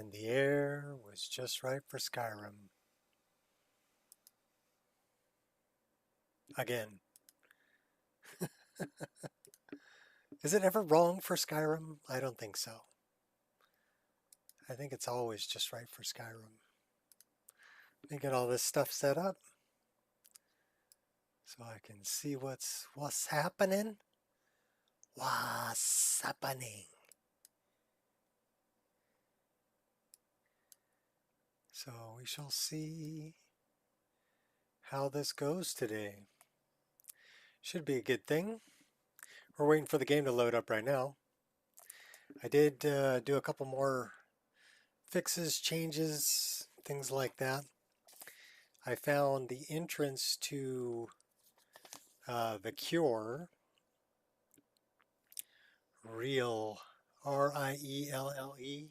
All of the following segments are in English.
and the air was just right for Skyrim. Again. Is it ever wrong for Skyrim? I don't think so. I think it's always just right for Skyrim. Let me get all this stuff set up so I can see what's happening. What's happening? So we shall see how this goes today. Should be a good thing. We're waiting for the game to load up right now. I did do a couple more fixes, changes, things like that. I found the entrance to the Cure, Real, R-I-E-L-L-E.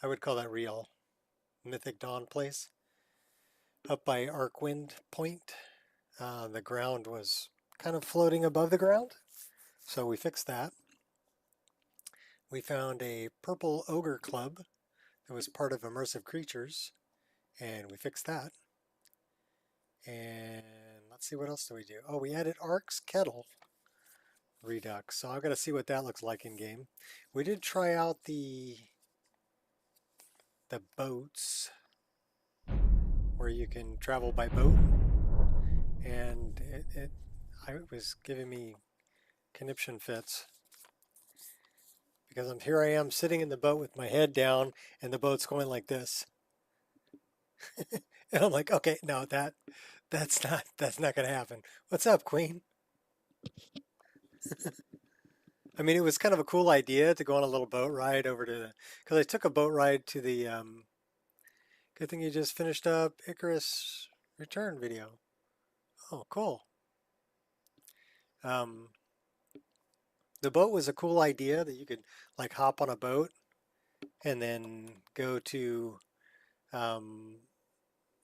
I would call that Real, Mythic Dawn place, up by Arcwind Point. The ground was kind of floating above the ground, so we fixed that. We found a purple ogre club that was part of Immersive Creatures, and we fixed that. And let's see, what else do we do? Oh, we added Ark's Kettle Redux, so I've got to see what that looks like in game. We did try out the boats where you can travel by boat, and it was giving me conniption fits because here I am sitting in the boat with my head down and the boat's going like this. And I'm like, okay, no, that's not going to happen. What's up, Queen? I mean, it was kind of a cool idea to go on a little boat ride over to because I took a boat ride to the good thing you just finished up Icarus return video. Oh, cool. The boat was a cool idea that you could like hop on a boat and then go to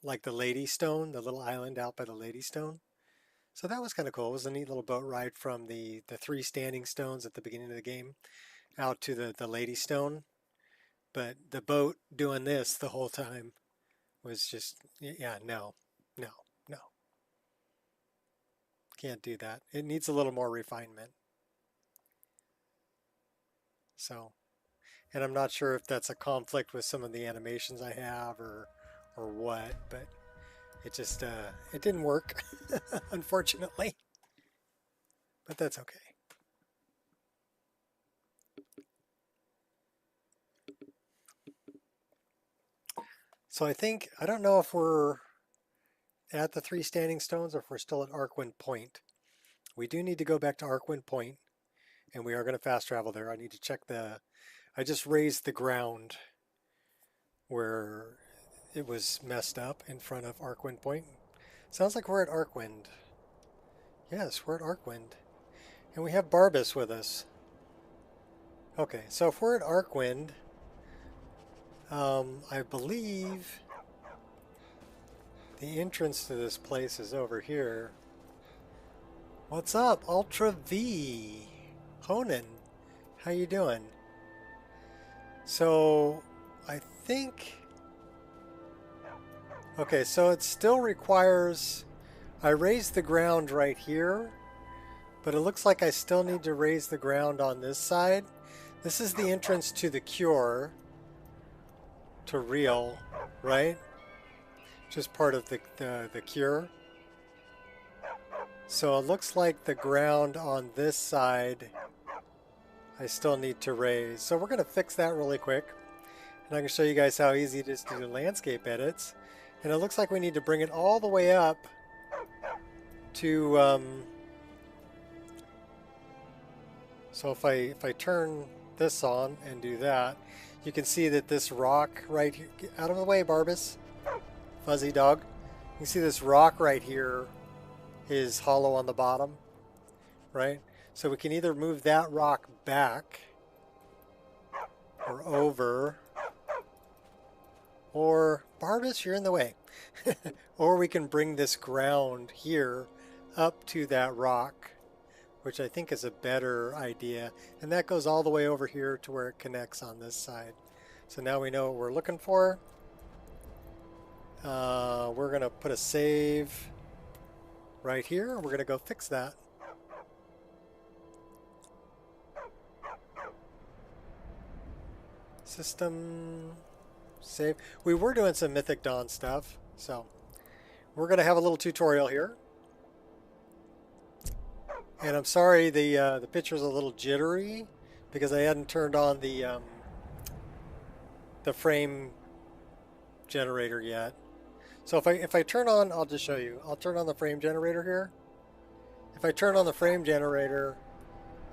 like the Lady Stone, the little island out by the Lady Stone. So that was kind of cool. It was a neat little boat ride from the 3 standing stones at the beginning of the game out to the Lady Stone. But the boat doing this the whole time was just, yeah, no. Can't do that. It needs a little more refinement. So, and I'm not sure if that's a conflict with some of the animations I have or what, but it just, it didn't work, unfortunately. But that's okay. So I don't know if we're at the 3 standing stones or if we're still at Arcwind Point. We do need to go back to Arcwind Point, and we are going to fast travel there. I need to check I just raised the ground where it was messed up in front of Arcwind Point. Sounds like we're at Arcwind. Yes, we're at Arcwind. And we have Barbas with us. Okay, so if we're at Arcwind, I believe the entrance to this place is over here. What's up, Ultra V? Honan, how you doing? So, I think... Okay, so it still requires... I raised the ground right here, but it looks like I still need to raise the ground on this side. This is the entrance to the Cure, to Real, right? Just part of the Cure. So it looks like the ground on this side I still need to raise. So we're going to fix that really quick. And I can show you guys how easy it is to do landscape edits. And it looks like we need to bring it all the way up to... so if I turn this on and do that, you can see that this rock right here... Get out of the way, Barbas. Fuzzy dog. You can see this rock right here is hollow on the bottom, right? So we can either move that rock back or over, or Barbas, you're in the way. Or we can bring this ground here up to that rock, which I think is a better idea. And that goes all the way over here to where it connects on this side. So now we know what we're looking for. We're going to put a save right here. We're going to go fix that. System save. We were doing some Mythic Dawn stuff, so we're going to have a little tutorial here. And I'm sorry the picture's a little jittery because I hadn't turned on the frame generator yet. So if I turn on, I'll just show you. I'll turn on the frame generator here. If I turn on the frame generator,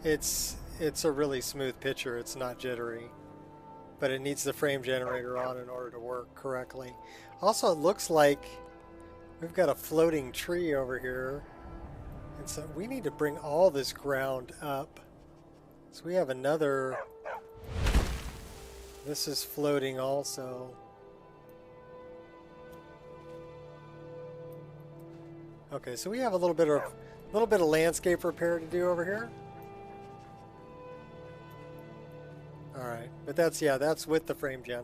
it's a really smooth picture. It's not jittery, but it needs the frame generator on in order to work correctly. Also, it looks like we've got a floating tree over here, and so we need to bring all this ground up. So we have another. This is floating also. Okay, so we have a little bit of landscape repair to do over here. All right, but that's with the frame gen,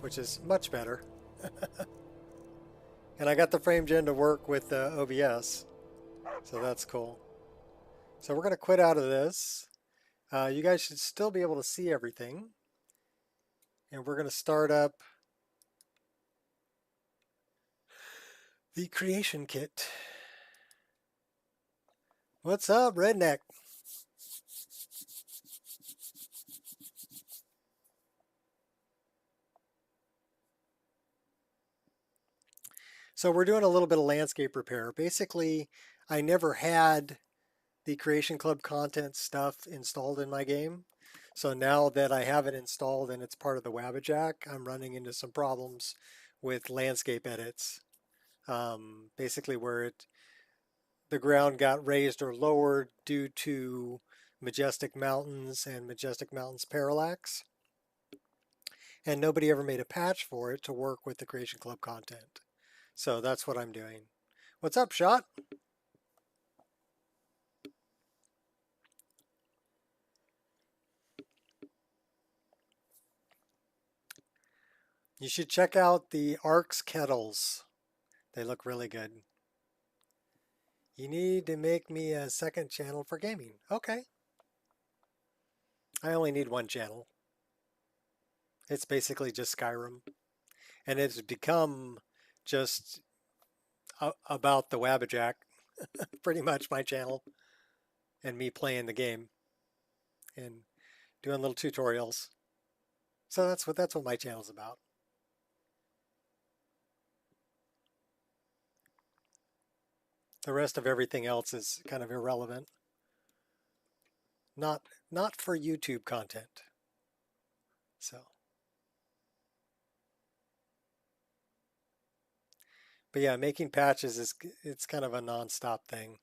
which is much better. And I got the frame gen to work with OBS, so that's cool. So we're going to quit out of this. You guys should still be able to see everything. And we're going to start up the creation kit. What's up, Redneck? So we're doing a little bit of landscape repair. Basically, I never had the Creation Club content stuff installed in my game. So now that I have it installed and it's part of the Wabbajack, I'm running into some problems with landscape edits. Basically where the ground got raised or lowered due to Majestic Mountains and Majestic Mountains parallax. And nobody ever made a patch for it to work with the Creation Club content. So that's what I'm doing. What's up, Shot? You should check out the Arcs kettles. They look really good. You need to make me a second channel for gaming. Okay. I only need one channel. It's basically just Skyrim. And it's become just about the Wabbajack. Pretty much my channel. And me playing the game. And doing little tutorials. So that's what my channel's about. The rest of everything else is kind of irrelevant. Not for YouTube content. So. But yeah, making patches it's kind of a non-stop thing.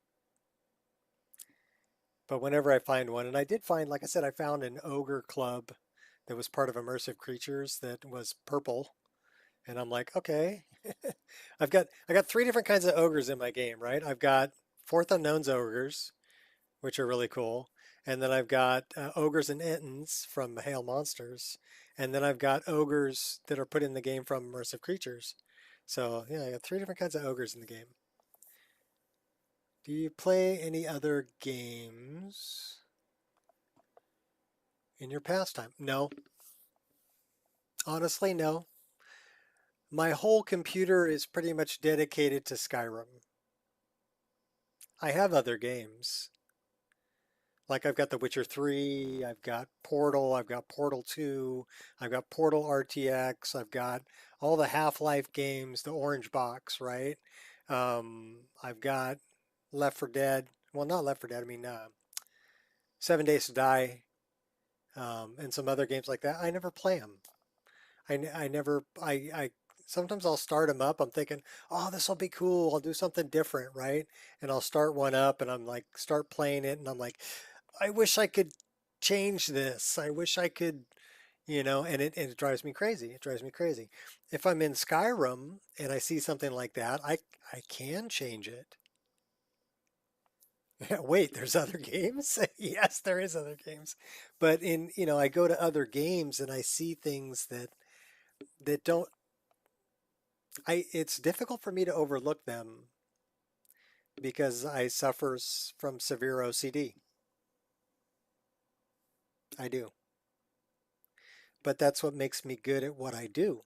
But whenever I find one, and I did find, like I said, I found an ogre club that was part of Immersive Creatures that was purple. And I'm like, okay. I got 3 different kinds of ogres in my game, right? I've got Fourth Unknown's ogres, which are really cool. And then I've got ogres and entons from Hail Monsters. And then I've got ogres that are put in the game from Immersive Creatures. So yeah, I got 3 different kinds of ogres in the game. Do you play any other games in your pastime? No. Honestly, no. My whole computer is pretty much dedicated to Skyrim. I have other games. Like I've got The Witcher 3, I've got Portal, I've got Portal 2, I've got Portal RTX, I've got all the Half-Life games, the orange box, right? I've got Left 4 Dead, well, not Left 4 Dead, I mean 7 Days to Die, and some other games like that. I never play them. I sometimes I'll start them up. I'm thinking, oh, this will be cool. I'll do something different, right? And I'll start one up and I'm like, start playing it. And I'm like, I wish I could change this. I wish I could, and it drives me crazy. It drives me crazy. If I'm in Skyrim and I see something like that, I can change it. Wait, there's other games? Yes, there is other games. But I go to other games and I see things that don't it's difficult for me to overlook them because I suffer from severe OCD. I do. But that's what makes me good at what I do,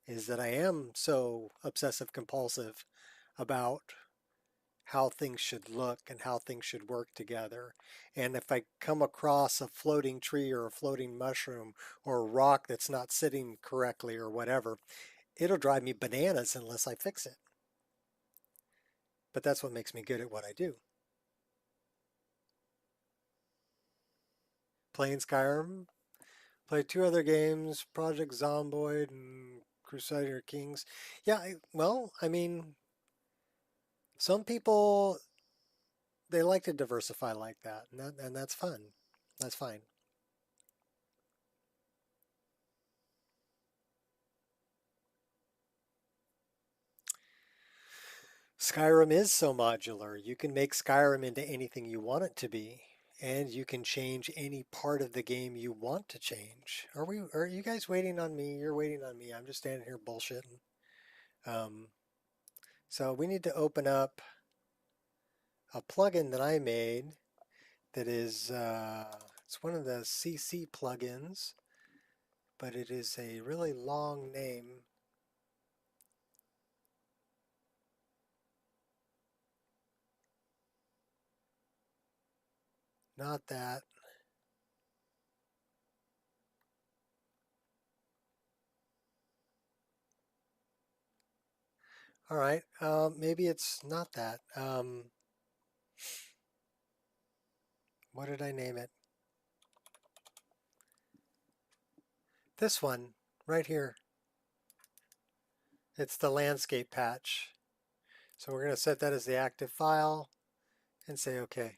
is that I am so obsessive compulsive about how things should look and how things should work together. And if I come across a floating tree or a floating mushroom or a rock that's not sitting correctly or whatever, it'll drive me bananas unless I fix it. But that's what makes me good at what I do. Playing Skyrim, played two other games, Project Zomboid and Crusader Kings. Yeah, well, I mean, some people they like to diversify like that, and that's fun. That's fine. Skyrim is so modular. You can make Skyrim into anything you want it to be, and you can change any part of the game you want to change. Are you guys waiting on me? You're waiting on me. I'm just standing here bullshitting. Um, so we need to open up a plugin that I made that is it's one of the CC plugins, but it is a really long name. Not that. All right, maybe it's not that. What did I name it? This one, right here. It's the landscape patch. So we're going to set that as the active file and say OK.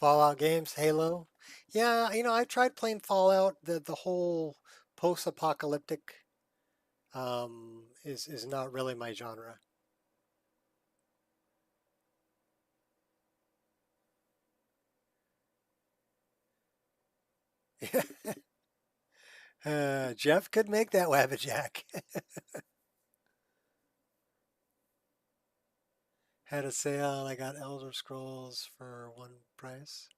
Fallout games, Halo. Yeah, I tried playing Fallout. The whole post-apocalyptic is not really my genre. Jeff could make that Wabbajack. Had a sale. I got Elder Scrolls for one price.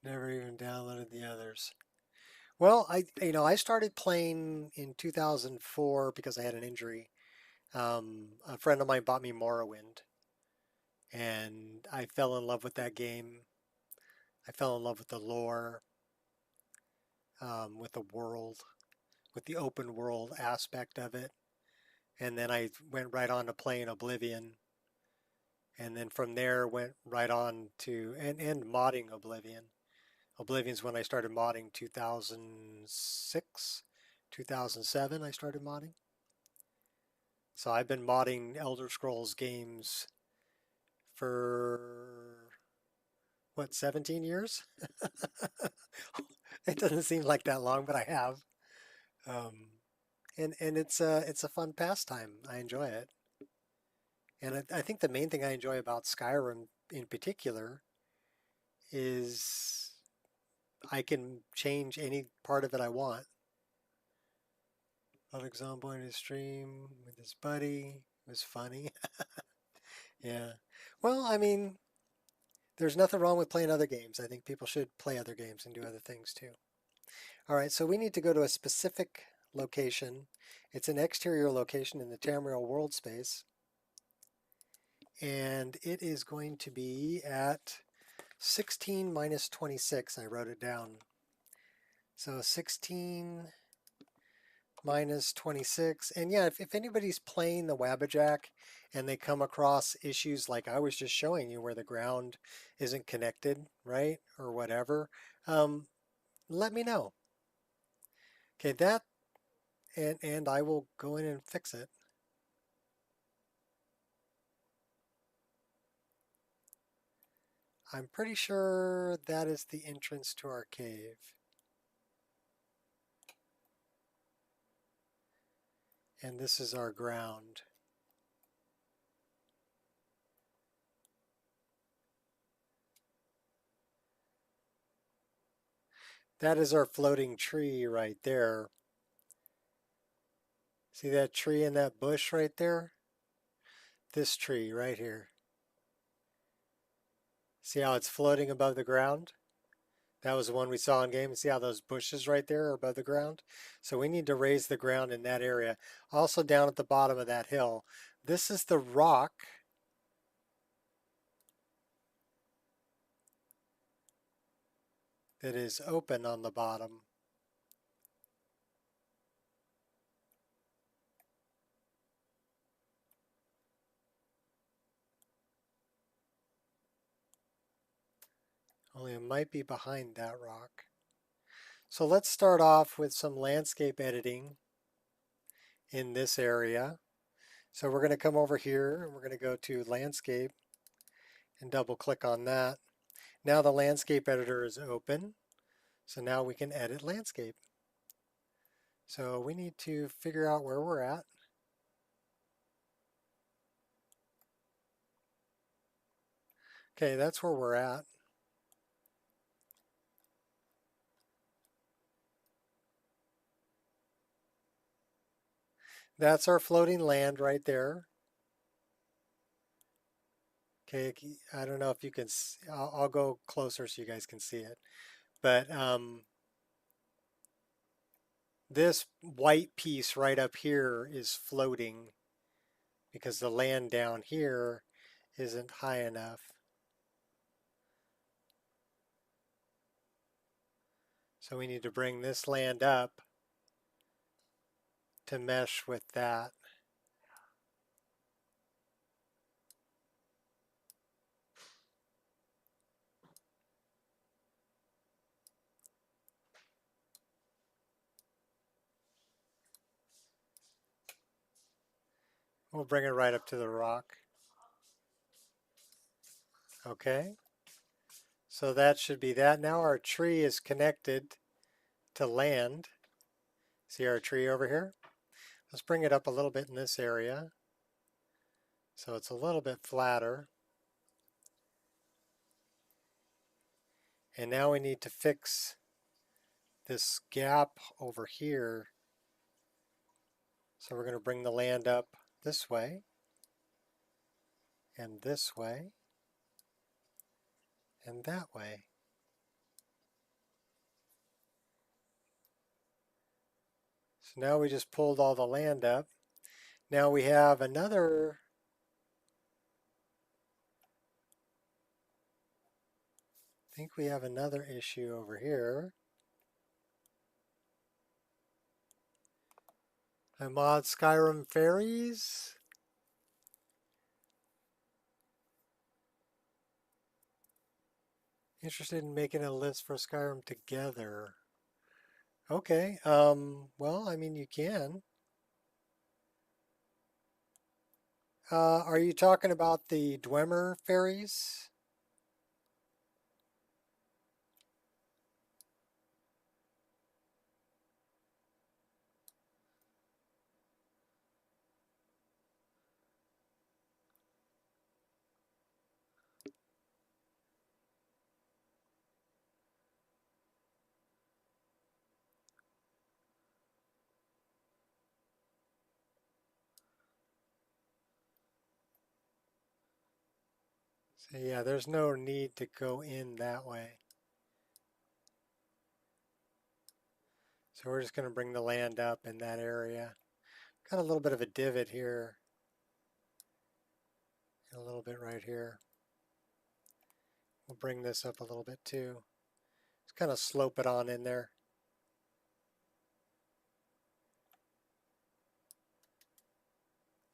Never even downloaded the others. Well, I started playing in 2004 because I had an injury. A friend of mine bought me Morrowind, and I fell in love with that game. I fell in love with the lore, with the world, with the open world aspect of it. And then I went right on to playing Oblivion, and then from there went right on to and modding Oblivion. Oblivion's when I started modding 2006, 2007 I started modding. So I've been modding Elder Scrolls games for what, 17 years? It doesn't seem like that long, but I have. Um, and it's a fun pastime. I enjoy it. And I think the main thing I enjoy about Skyrim in particular is I can change any part of it I want. Alex Zombo in his stream with his buddy. It was funny. Yeah. Well, I mean, there's nothing wrong with playing other games. I think people should play other games and do other things too. All right, so we need to go to a specific location. It's an exterior location in the Tamriel world space. And it is going to be at 16 minus 26. I wrote it down. So 16 minus 26. And yeah, if anybody's playing the Wabbajack and they come across issues like I was just showing you where the ground isn't connected, right, or whatever, let me know. Okay, that, and I will go in and fix it. I'm pretty sure that is the entrance to our cave. And this is our ground. That is our floating tree right there. See that tree and that bush right there? This tree right here. See how it's floating above the ground? That was the one we saw in game. See how those bushes right there are above the ground? So we need to raise the ground in that area. Also down at the bottom of that hill. This is the rock that is open on the bottom. Only it might be behind that rock. So let's start off with some landscape editing in this area. So we're going to come over here and we're going to go to landscape and double click on that. Now the landscape editor is open. So now we can edit landscape. So we need to figure out where we're at. Okay, that's where we're at. That's our floating land right there. Okay, I don't know if you can, I'll go closer so you guys can see it. But this white piece right up here is floating because the land down here isn't high enough. So we need to bring this land up to mesh with that. We'll bring it right up to the rock. Okay. So that should be that. Now our tree is connected to land. See our tree over here? Let's bring it up a little bit in this area. So it's a little bit flatter. And now we need to fix this gap over here. So we're going to bring the land up this way and this way and that way. So now we just pulled all the land up. Now we have another I think we have another issue over here. I mod Skyrim fairies. Interested in making a list for Skyrim together. Okay, well, I mean, you can. Are you talking about the Dwemer fairies? So yeah, there's no need to go in that way. So we're just going to bring the land up in that area. Got a little bit of a divot here. And a little bit right here. We'll bring this up a little bit too. Just kind of slope it on in there.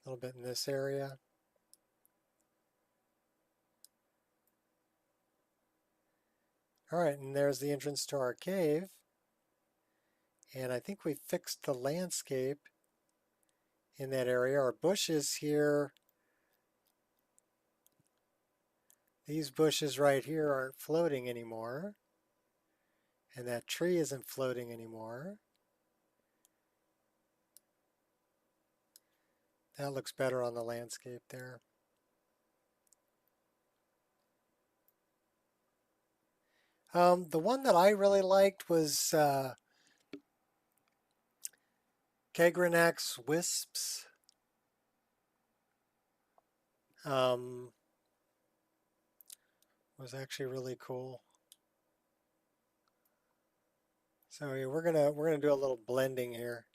A little bit in this area. All right, and there's the entrance to our cave. And I think we fixed the landscape in that area. Our bushes here, these bushes right here aren't floating anymore. And that tree isn't floating anymore. That looks better on the landscape there. The one that I really liked was Kegranax Wisps. Was actually really cool. So yeah, we're gonna do a little blending here.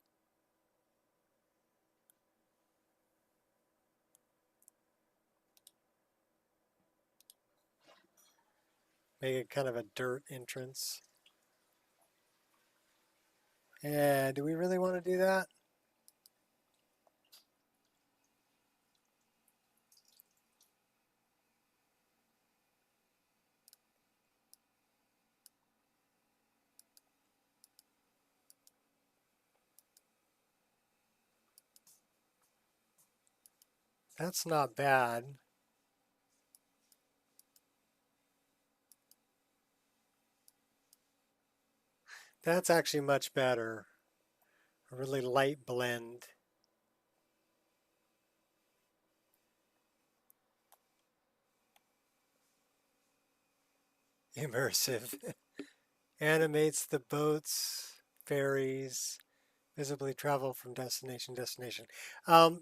Make it kind of a dirt entrance. And do we really want to do that? That's not bad. That's actually much better. A really light blend. Immersive. Animates the boats, ferries, visibly travel from destination to destination.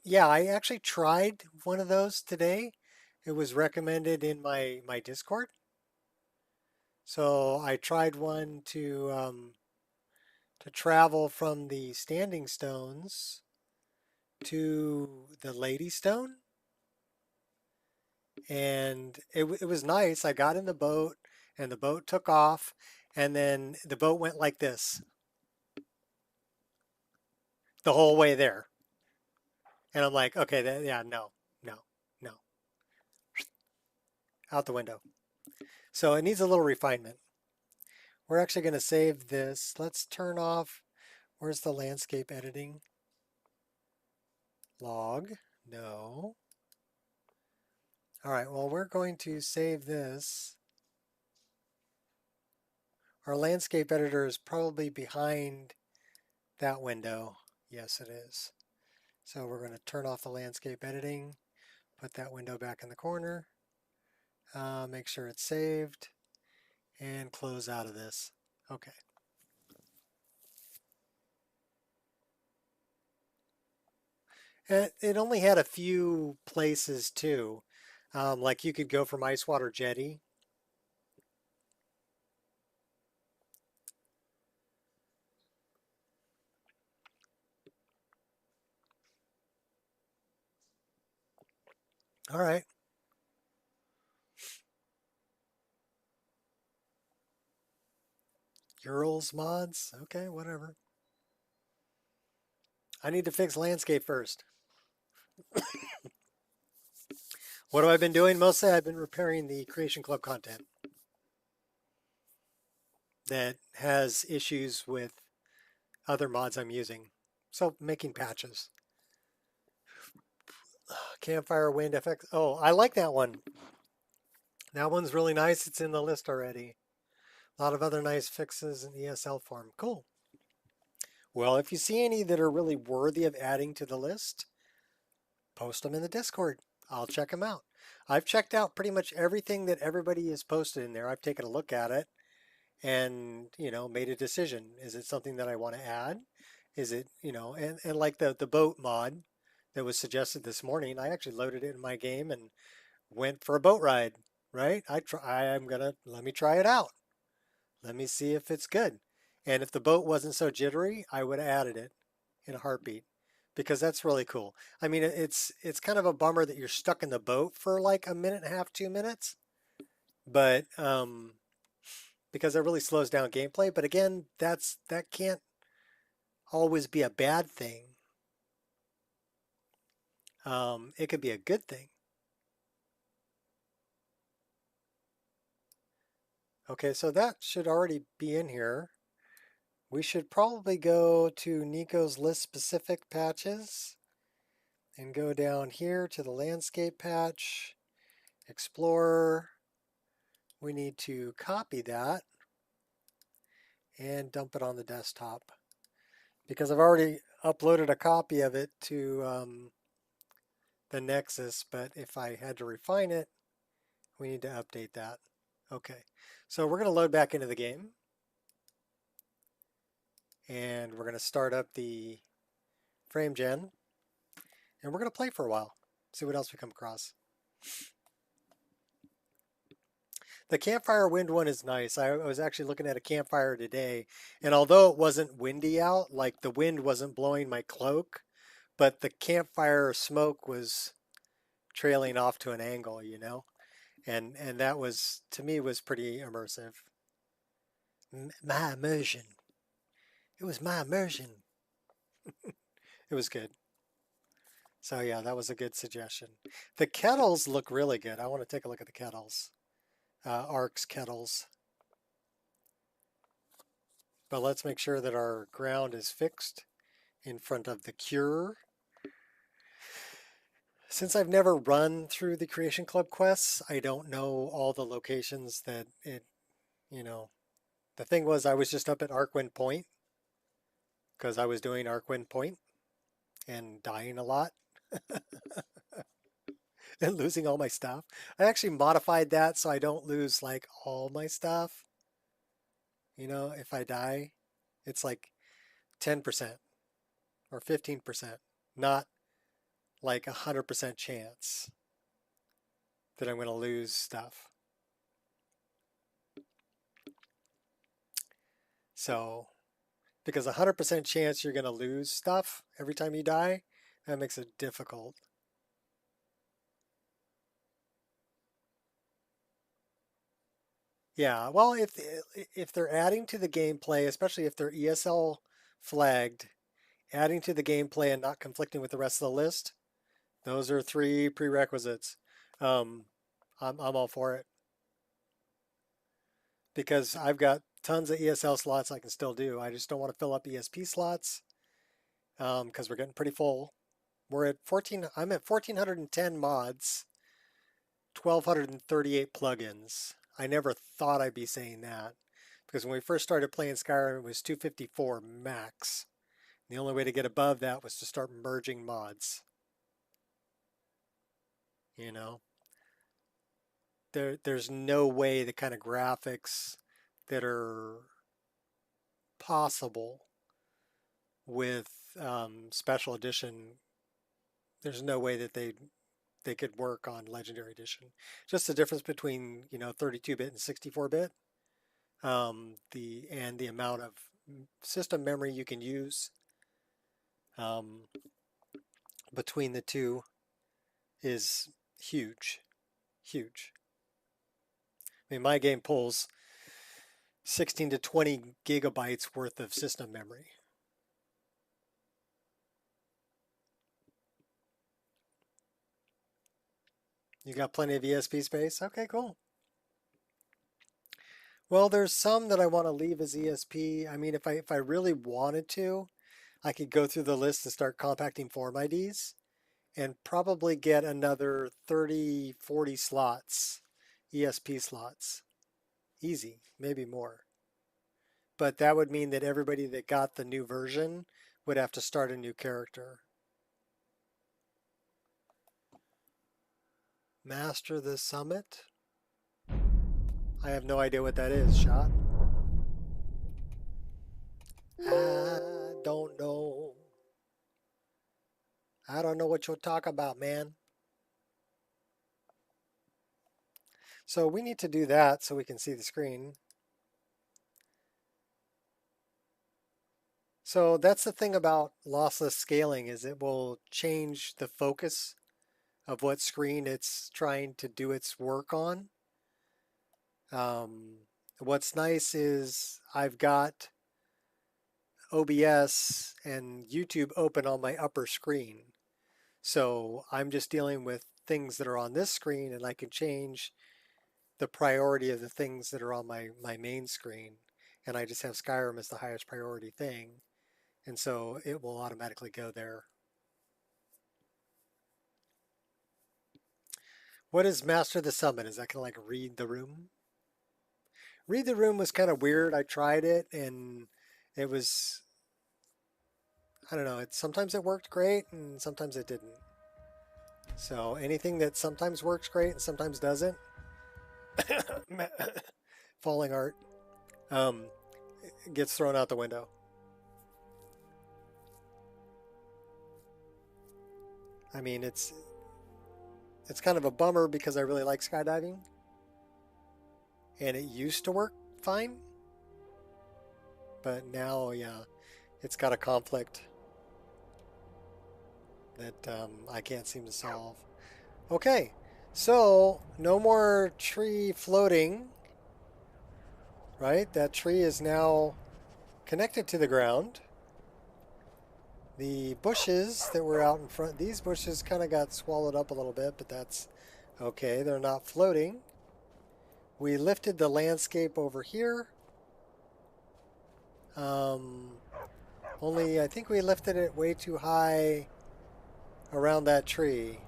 Yeah, I actually tried one of those today. It was recommended in my Discord. So I tried one to travel from the standing stones to the Lady Stone, and it was nice. I got in the boat, and the boat took off, and then the boat went like this the whole way there. And I'm like, okay, yeah, no, no, no, out the window. So it needs a little refinement. We're actually going to save this. Let's turn off, where's the landscape editing? Log, no. All right, well, we're going to save this. Our landscape editor is probably behind that window. Yes, it is. So we're going to turn off the landscape editing, put that window back in the corner, make sure it's saved, and close out of this. Okay. It only had a few places too. Like you could go from ice water jetty. All right. Urals mods. Okay, whatever. I need to fix landscape first. What have I been doing? Mostly I've been repairing the Creation Club content that has issues with other mods I'm using. So making patches. Campfire wind effects. Oh, I like that one. That one's really nice. It's in the list already. A lot of other nice fixes in ESL form. Cool. Well, if you see any that are really worthy of adding to the list, post them in the Discord. I'll check them out. I've checked out pretty much everything that everybody has posted in there. I've taken a look at it and, made a decision. Is it something that I want to add? Is it, and like the boat mod that was suggested this morning, I actually loaded it in my game and went for a boat ride, right? Let me try it out. Let me see if it's good. And if the boat wasn't so jittery, I would have added it in a heartbeat because that's really cool. I mean, it's kind of a bummer that you're stuck in the boat for like a minute and a half, 2 minutes, but because it really slows down gameplay. But again, that can't always be a bad thing. It could be a good thing. Okay, so that should already be in here. We should probably go to Nico's list specific patches and go down here to the landscape patch, Explorer. We need to copy that and dump it on the desktop because I've already uploaded a copy of it to the Nexus, but if I had to refine it, we need to update that. Okay, so we're going to load back into the game. And we're going to start up the frame gen. And we're going to play for a while. See what else we come across. The campfire wind one is nice. I was actually looking at a campfire today. And although it wasn't windy out, like the wind wasn't blowing my cloak, but the campfire smoke was trailing off to an angle, you know? And that was, to me, was pretty immersive. My immersion. It was my immersion. It was good. So yeah, that was a good suggestion. The kettles look really good. I want to take a look at the kettles. Arcs kettles. But let's make sure that our ground is fixed in front of the cure. Since I've never run through the Creation Club quests, I don't know all the locations that it, you know. The thing was, I was just up at Arcwind Point because I was doing Arcwind Point and dying a lot and losing all my stuff. I actually modified that so I don't lose like all my stuff. You know, if I die, it's like 10% or 15%, not like 100% chance that I'm going to lose stuff. So, because 100% chance you're going to lose stuff every time you die, that makes it difficult. Yeah, well, if they're adding to the gameplay, especially if they're ESL flagged, adding to the gameplay and not conflicting with the rest of the list, those are 3 prerequisites. Um, I'm all for it because I've got tons of ESL slots I can still do. I just don't want to fill up ESP slots because we're getting pretty full. We're at 14. I'm at 1,410 mods, 1,238 plugins. I never thought I'd be saying that because when we first started playing Skyrim, it was 254 max. The only way to get above that was to start merging mods. You know, there's no way the kind of graphics that are possible with special edition. There's no way that they could work on Legendary Edition. Just the difference between 32-bit and 64-bit, the amount of system memory you can use um, between the two is huge, huge. I mean, my game pulls 16 to 20 gigabytes worth of system memory. You got plenty of ESP space? Okay, cool. Well, there's some that I want to leave as ESP. I mean, if I really wanted to, I could go through the list and start compacting form IDs and probably get another 30, 40 slots, ESP slots. Easy, maybe more. But that would mean that everybody that got the new version would have to start a new character. Master the Summit? I have no idea what that is, Shot. I don't know. I don't know what you're talking about, man. So we need to do that so we can see the screen. So that's the thing about lossless scaling is it will change the focus of what screen it's trying to do its work on. What's nice is I've got OBS and YouTube open on my upper screen. So I'm just dealing with things that are on this screen and I can change the priority of the things that are on my main screen. And I just have Skyrim as the highest priority thing. And so it will automatically go there. What is Master the Summit? Is that kind of like read the room? Read the room was kind of weird. I tried it and it was, I don't know, sometimes it worked great and sometimes it didn't. So anything that sometimes works great and sometimes doesn't, falling art um, gets thrown out the window. I mean, it's kind of a bummer because I really like skydiving, and it used to work fine, but now, yeah, it's got a conflict that I can't seem to solve. Okay, so no more tree floating, right? That tree is now connected to the ground. The bushes that were out in front, these bushes kind of got swallowed up a little bit, but that's okay. They're not floating. We lifted the landscape over here. Only I think we lifted it way too high around that tree.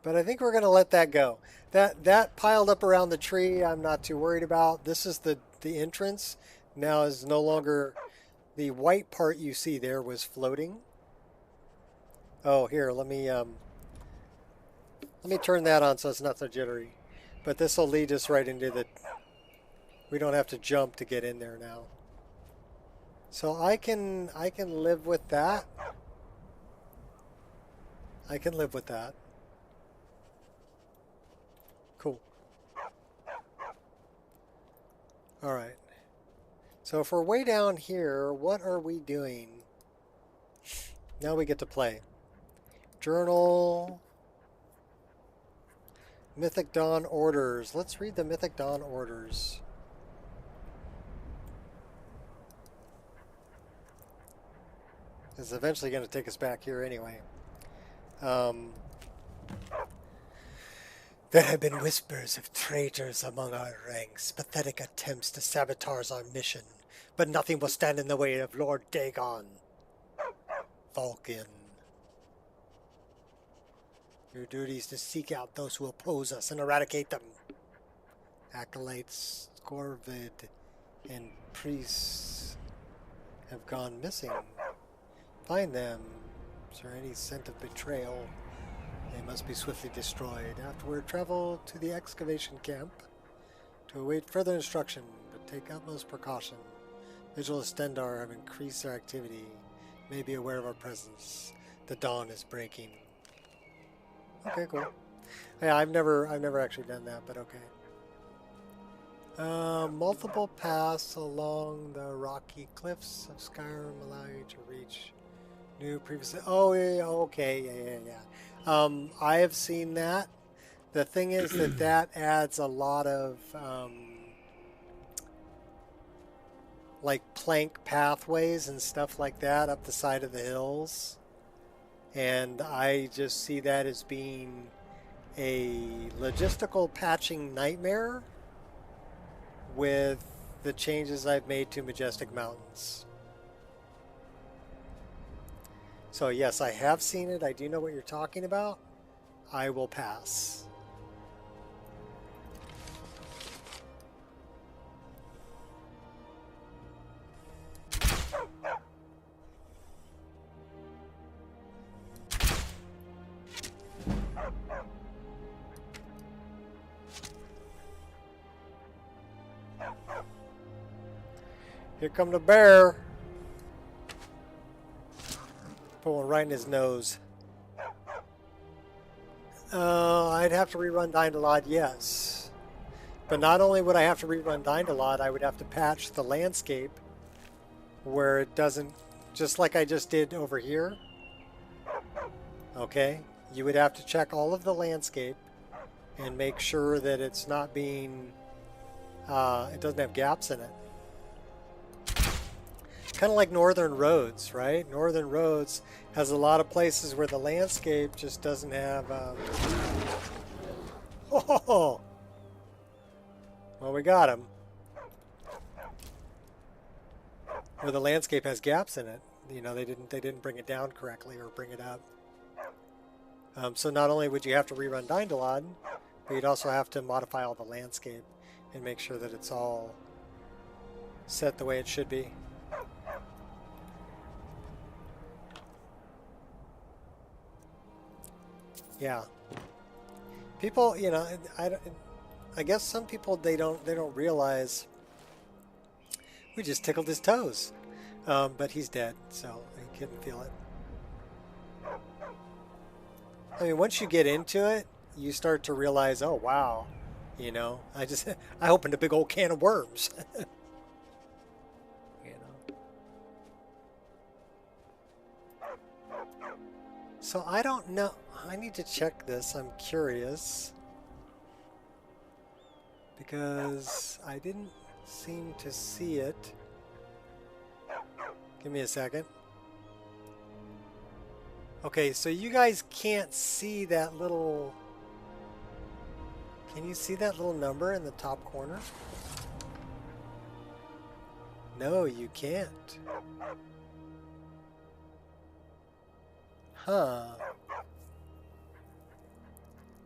But I think we're going to let that go. That piled up around the tree, I'm not too worried about. This is the entrance. Now is no longer the white part you see there was floating. Oh, here, let me turn that on so it's not so jittery. But this will lead us right into the. We don't have to jump to get in there now. So I can live with that. I can live with that. Cool. All right. So if we're way down here, what are we doing? Now we get to play. Journal. Mythic Dawn orders. Let's read the Mythic Dawn orders. It's eventually going to take us back here anyway. There have been whispers of traitors among our ranks, pathetic attempts to sabotage our mission, but nothing will stand in the way of Lord Dagon. Vulcan. Your duty is to seek out those who oppose us and eradicate them. Acolytes, Scorvid, and priests have gone missing. Find them. Is there any scent of betrayal? They must be swiftly destroyed. Afterward, travel to the excavation camp to await further instruction, but take utmost precaution. Visual Stendar have increased their activity. May be aware of our presence. The dawn is breaking. Okay, cool. Yeah, I've never actually done that, but okay. Multiple paths along the rocky cliffs of Skyrim allow you to reach new previously. Oh, yeah, okay, yeah. I have seen that. The thing is that adds a lot of like plank pathways and stuff like that up the side of the hills. And I just see that as being a logistical patching nightmare with the changes I've made to Majestic Mountains. So yes, I have seen it. I do know what you're talking about. I will pass. Here come the bear. Put one right in his nose. I'd have to rerun Dynalod, yes. But not only would I have to rerun Dynalod, I would have to patch the landscape where it doesn't, just like I just did over here. Okay? You would have to check all of the landscape and make sure that it's not being, it doesn't have gaps in it. Kind of like Northern Roads, right? Northern Roads has a lot of places where the landscape just doesn't have... Oh! Well, we got him. Where the landscape has gaps in it. You know, they didn't bring it down correctly or bring it up. So not only would you have to rerun Dynalod, but you'd also have to modify all the landscape and make sure that it's all set the way it should be. Yeah. People, you know, I guess some people they don't realize we just tickled his toes, but he's dead, so he couldn't feel it. I mean, once you get into it, you start to realize, oh wow, you know, I opened a big old can of worms. You know. So I don't know. I need to check this. I'm curious because I didn't seem to see it. Give me a second. Okay, so you guys can't see that little... Can you see that little number in the top corner? No, you can't. Huh.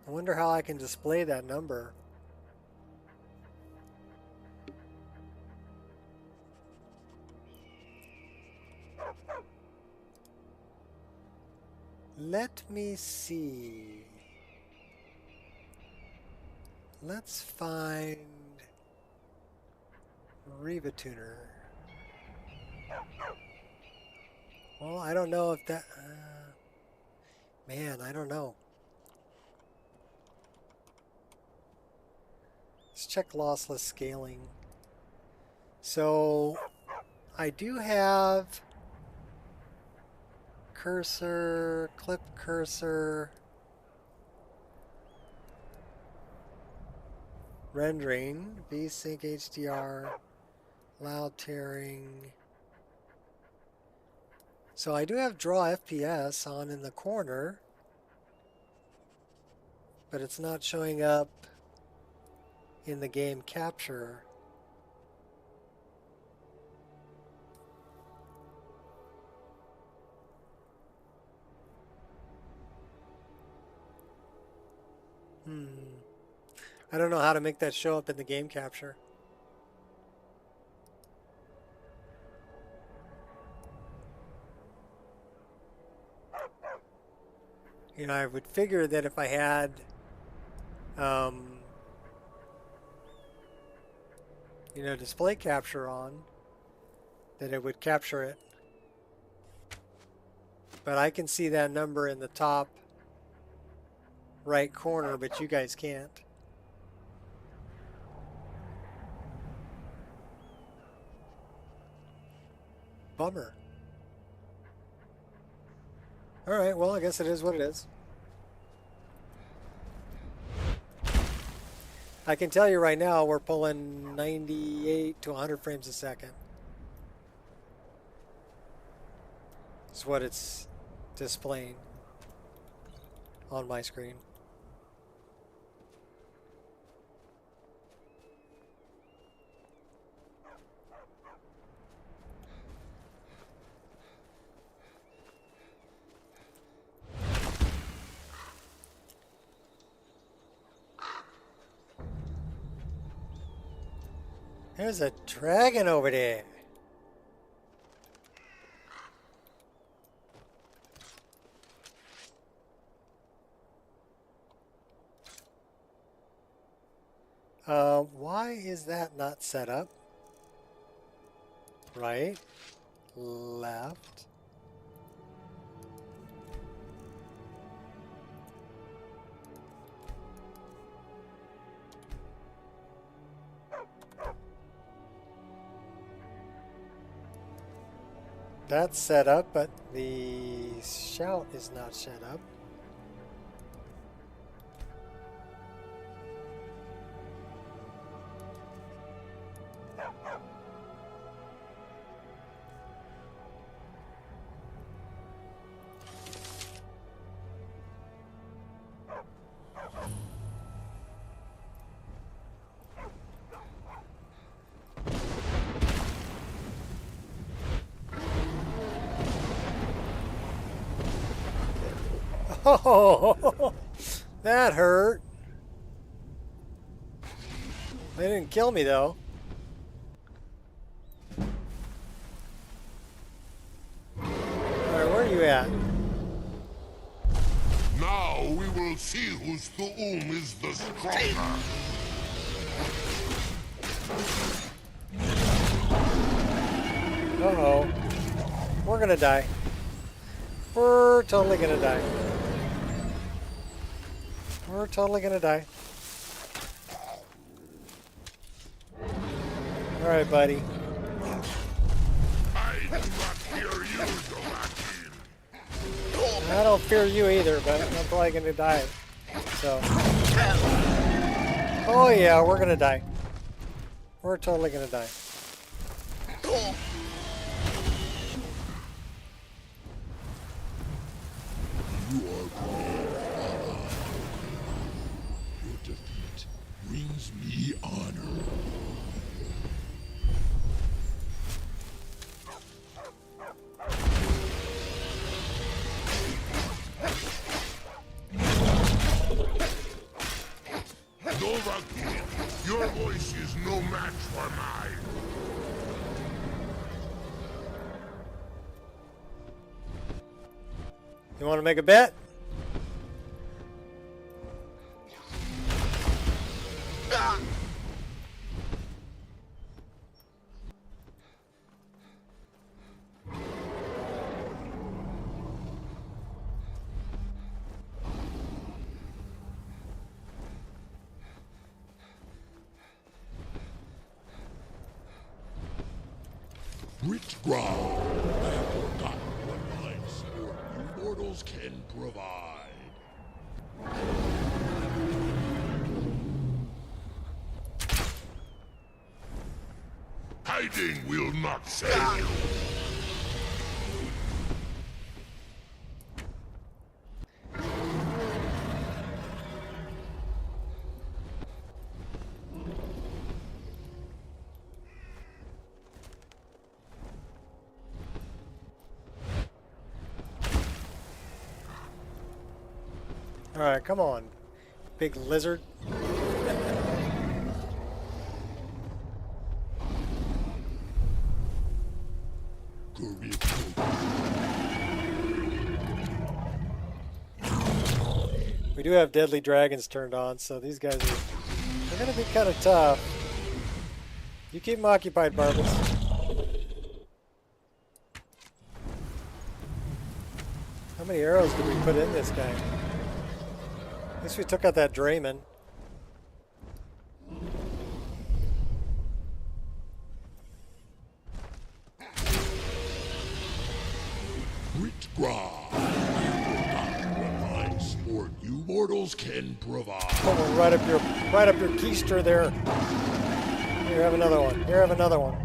I wonder how I can display that number. Let me see. Let's find Reva Tuner. Well, I don't know if that... man, I don't know. Let's check lossless scaling. So, I do have cursor, clip cursor, rendering, VSync HDR, loud tearing. So I do have draw FPS on in the corner, but it's not showing up in the game capture. I don't know how to make that show up in the game capture. You know, I would figure that if I had, you know, display capture on, that it would capture it. But I can see that number in the top right corner, but you guys can't. Bummer. All right, well, I guess it is what it is. I can tell you right now we're pulling 98 to 100 frames a second. That's what it's displaying on my screen. There's a dragon over there. Why is that not set up? Right, left. That's set up, but the shout is not set up. Oh, that hurt. They didn't kill me though. Alright, where are you at? Now we will will see whose Thu'um is the stronger. Uh-oh. We're gonna die. We're totally gonna die. We're totally gonna die. Alright, buddy. I do not fear you, Dovahkiin. I don't fear you either, but I'm probably gonna die. So. Oh yeah, we're gonna die. We're totally gonna die. You are brave, ally. Your defeat brings me honor. Dovahkiin, your voice is no match for mine. You want to make a bet? Rich ground. I have forgotten what fine sport you mortals can provide. Hiding will not save you. Alright, come on. Big lizard. We do have deadly dragons turned on, so these guys they're gonna be kind of tough. You keep them occupied, Barbas. How many arrows did we put in this guy? At least we took out that Drayman. You mortals can provide. Oh, right up your keister there. Here, have another one. Here, have another one.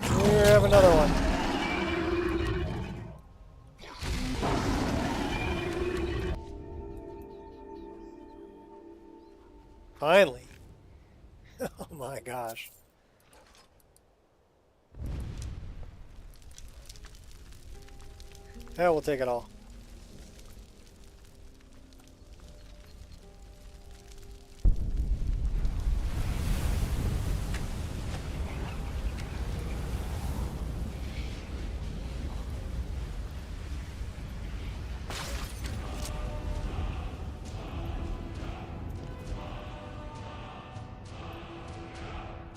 Here, have another one. Finally. Oh my gosh. Yeah, we'll take it all.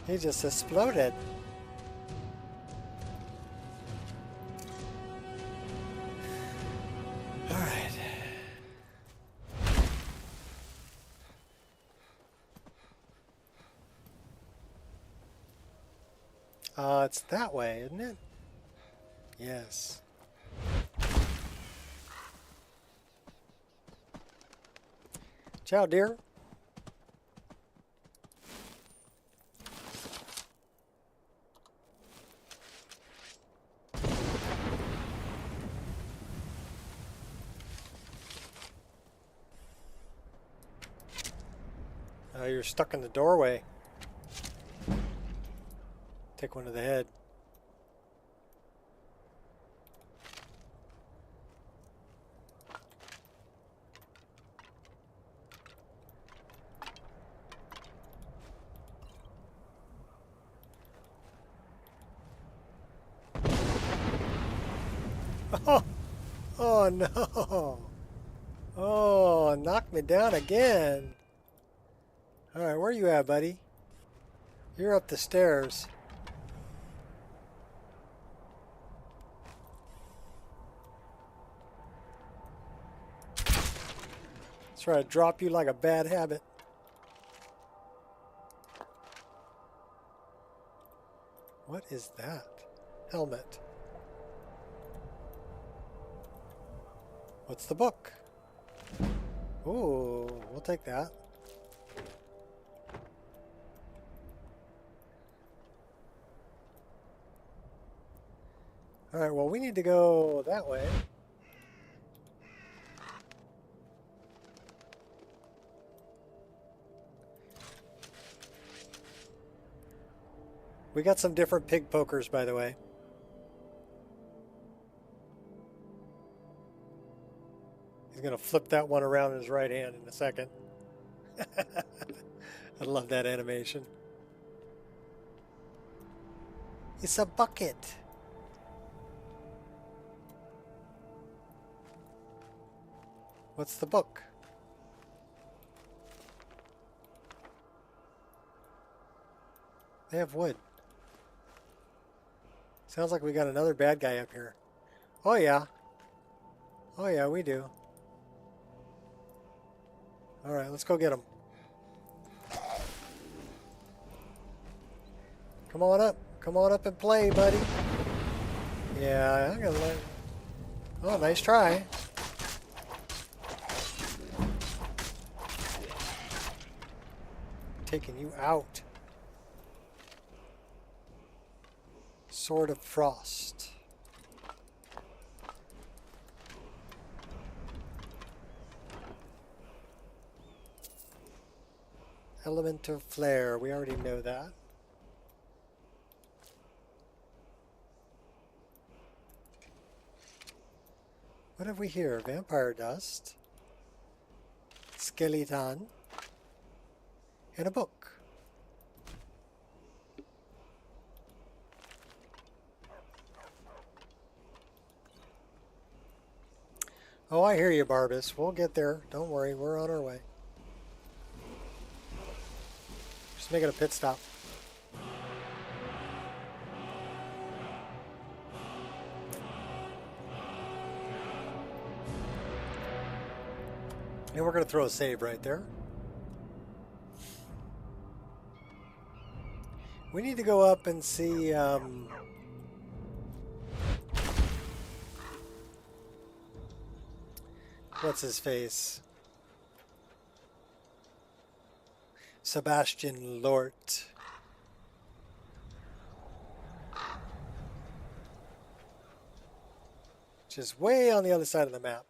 He just exploded. All right. It's that way, isn't it? Yes. Ciao, dear. You're stuck in the doorway. Take one to the head. Oh, oh no. Oh, knocked me down again. Alright, where you at, buddy? You're up the stairs. That's right, drop you like a bad habit. What is that? Helmet. What's the book? Ooh, we'll take that. Alright, well, we need to go that way. We got some different pig pokers, by the way. He's going to flip that one around in his right hand in a second. I love that animation. It's a bucket. What's the book? They have wood. Sounds like we got another bad guy up here. Oh yeah. Oh yeah, we do. Alright, let's go get him. Come on up. Come on up and play, buddy. Yeah, I'm gonna let... Oh, nice try. Taking you out. Sword of Frost. Element of Flare. We already know that. What have we here? Vampire Dust. Skeleton. And a book. Oh, I hear you, Barbus. We'll get there. Don't worry. We're on our way. Just making a pit stop. And we're going to throw a save right there. We need to go up and see... what's his face? Sebastian Lort. Which is way on the other side of the map.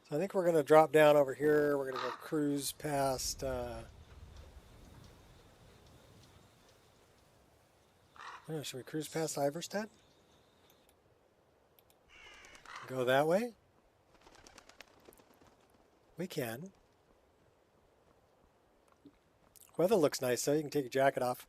So I think we're going to drop down over here. We're going to go cruise past... should we cruise past Iverstead? Go that way? We can. Weather looks nice, so you can take your jacket off.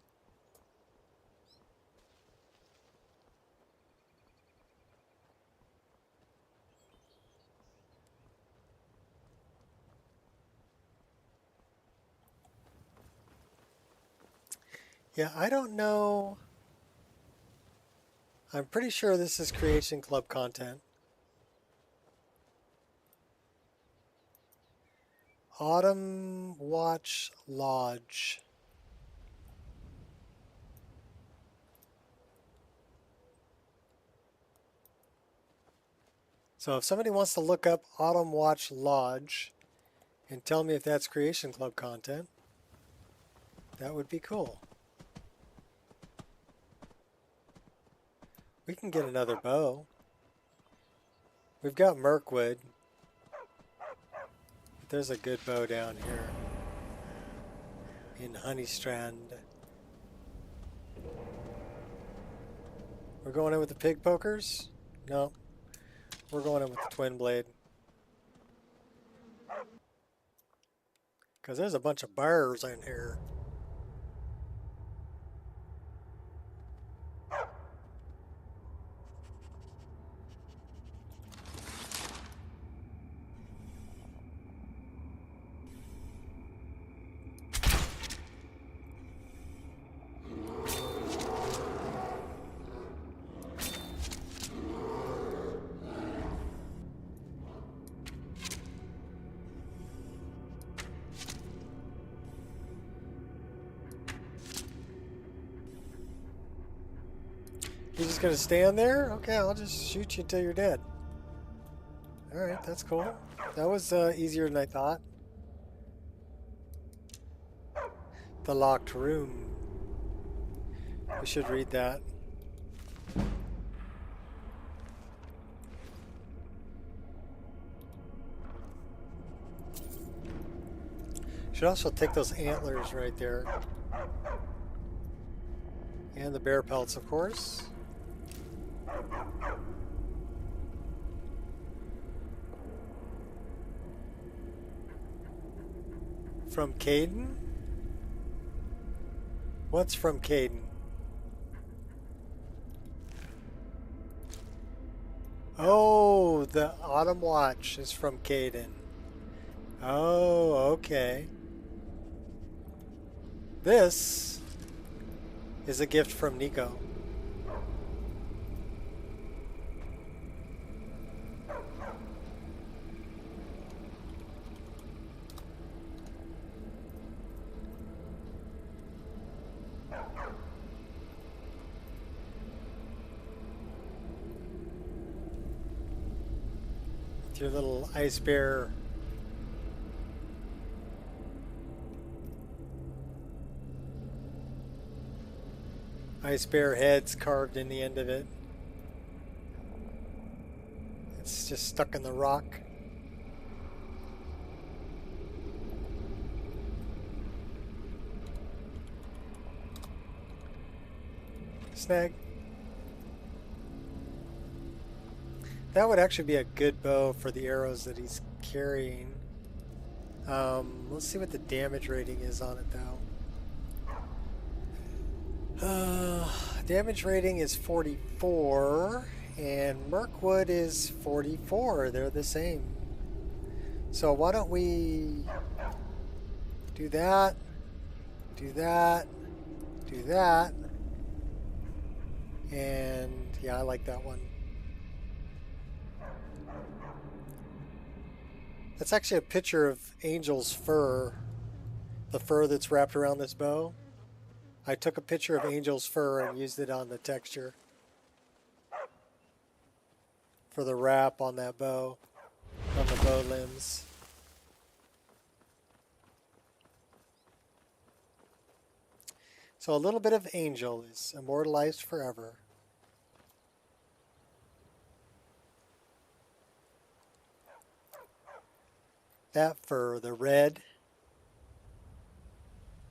Yeah, I don't know. I'm pretty sure this is Creation Club content. Autumn Watch Lodge. So if somebody wants to look up Autumn Watch Lodge and tell me if that's Creation Club content, that would be cool. We can get another bow. We've got Mirkwood. But there's a good bow down here in Honeystrand. We're going in with the pig pokers? No. We're going in with the twin blade. Because there's a bunch of bears in here. You're just gonna stand there? Okay, I'll just shoot you until you're dead. Alright, that's cool. That was easier than I thought. The locked room. We should read that. Should also take those antlers right there. And the bear pelts, of course. From Caden? What's from Caden? Oh, the Autumn Watch is from Caden. Oh, okay. This is a gift from Nico. With your little ice bear. Ice bear heads carved in the end of it. It's just stuck in the rock. Snag. That would actually be a good bow for the arrows that he's carrying. Let's see what the damage rating is on it though. Damage rating is 44 and Mirkwood is 44. They're the same. So why don't we do that, do that, do that, and yeah, I like that one. That's actually a picture of Angel's fur, the fur that's wrapped around this bow. I took a picture of Angel's fur and used it on the texture for the wrap on that bow, on the bow limbs. So a little bit of Angel is immortalized forever. That fur, the red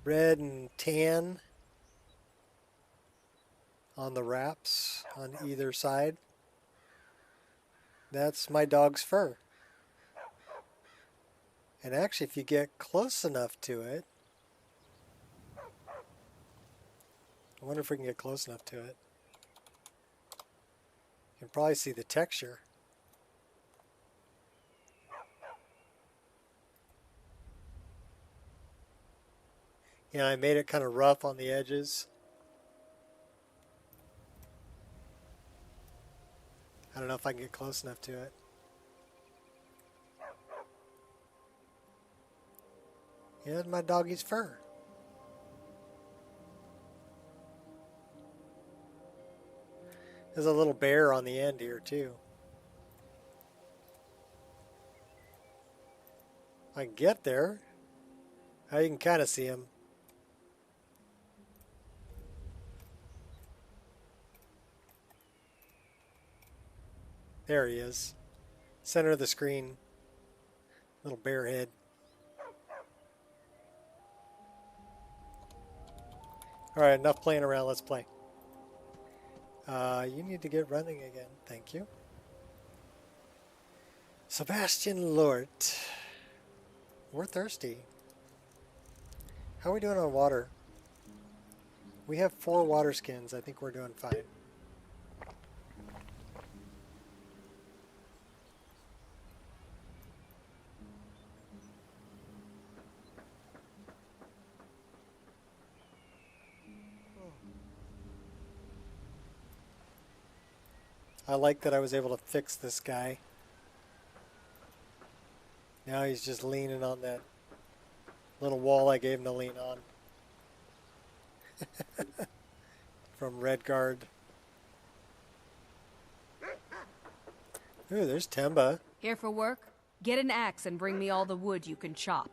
and tan on the wraps on either side. That's my dog's fur. And actually, if you get close enough to it, I wonder if we can get close enough to it. You can probably see the texture. Yeah, I made it kind of rough on the edges. I don't know if I can get close enough to it. Yeah, that's my doggy's fur. There's a little bear on the end here too. If I can get there, you can kind of see him. There he is. Center of the screen. Little bear head. Alright, enough playing around. Let's play. You need to get running again. Thank you. Sebastian Lort. We're thirsty. How are we doing on water? We have 4 water skins. I think we're doing fine. I like that I was able to fix this guy. Now he's just leaning on that little wall I gave him to lean on. From Redguard. Ooh, there's Temba. Here for work? Get an axe and bring me all the wood you can chop.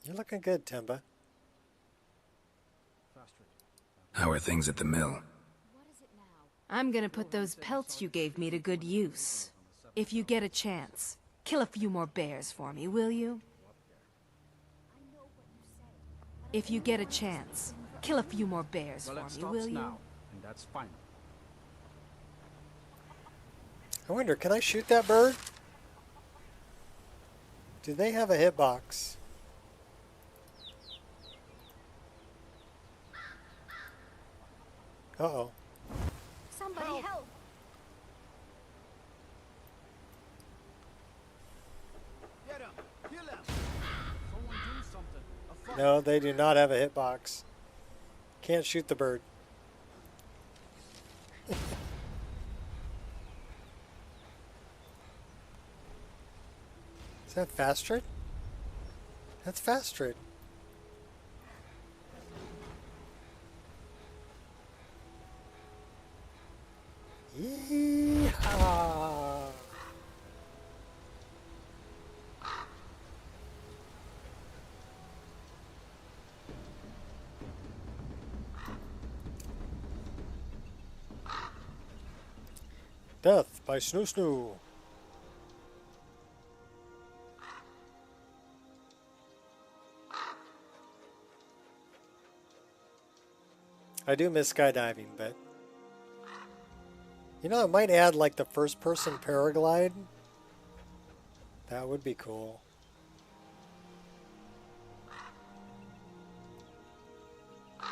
You're looking good, Temba. How are things at the mill? I'm gonna put those pelts you gave me to good use. If you get a chance, kill a few more bears for me, will you? If you get a chance, kill a few more bears Well, it for me, stops will you? now, and that's fine. I wonder, can I shoot that bird? Do they have a hitbox? Uh-oh. Somebody help! Get him! Kill him! Someone do something. No, they do not have a hitbox. Can't shoot the bird. Is that Fastrid? That's Fastrid. Yeehaw! Death by Snoo Snoo. I do miss skydiving, but you know, I might add like the first person paraglide. That would be cool. I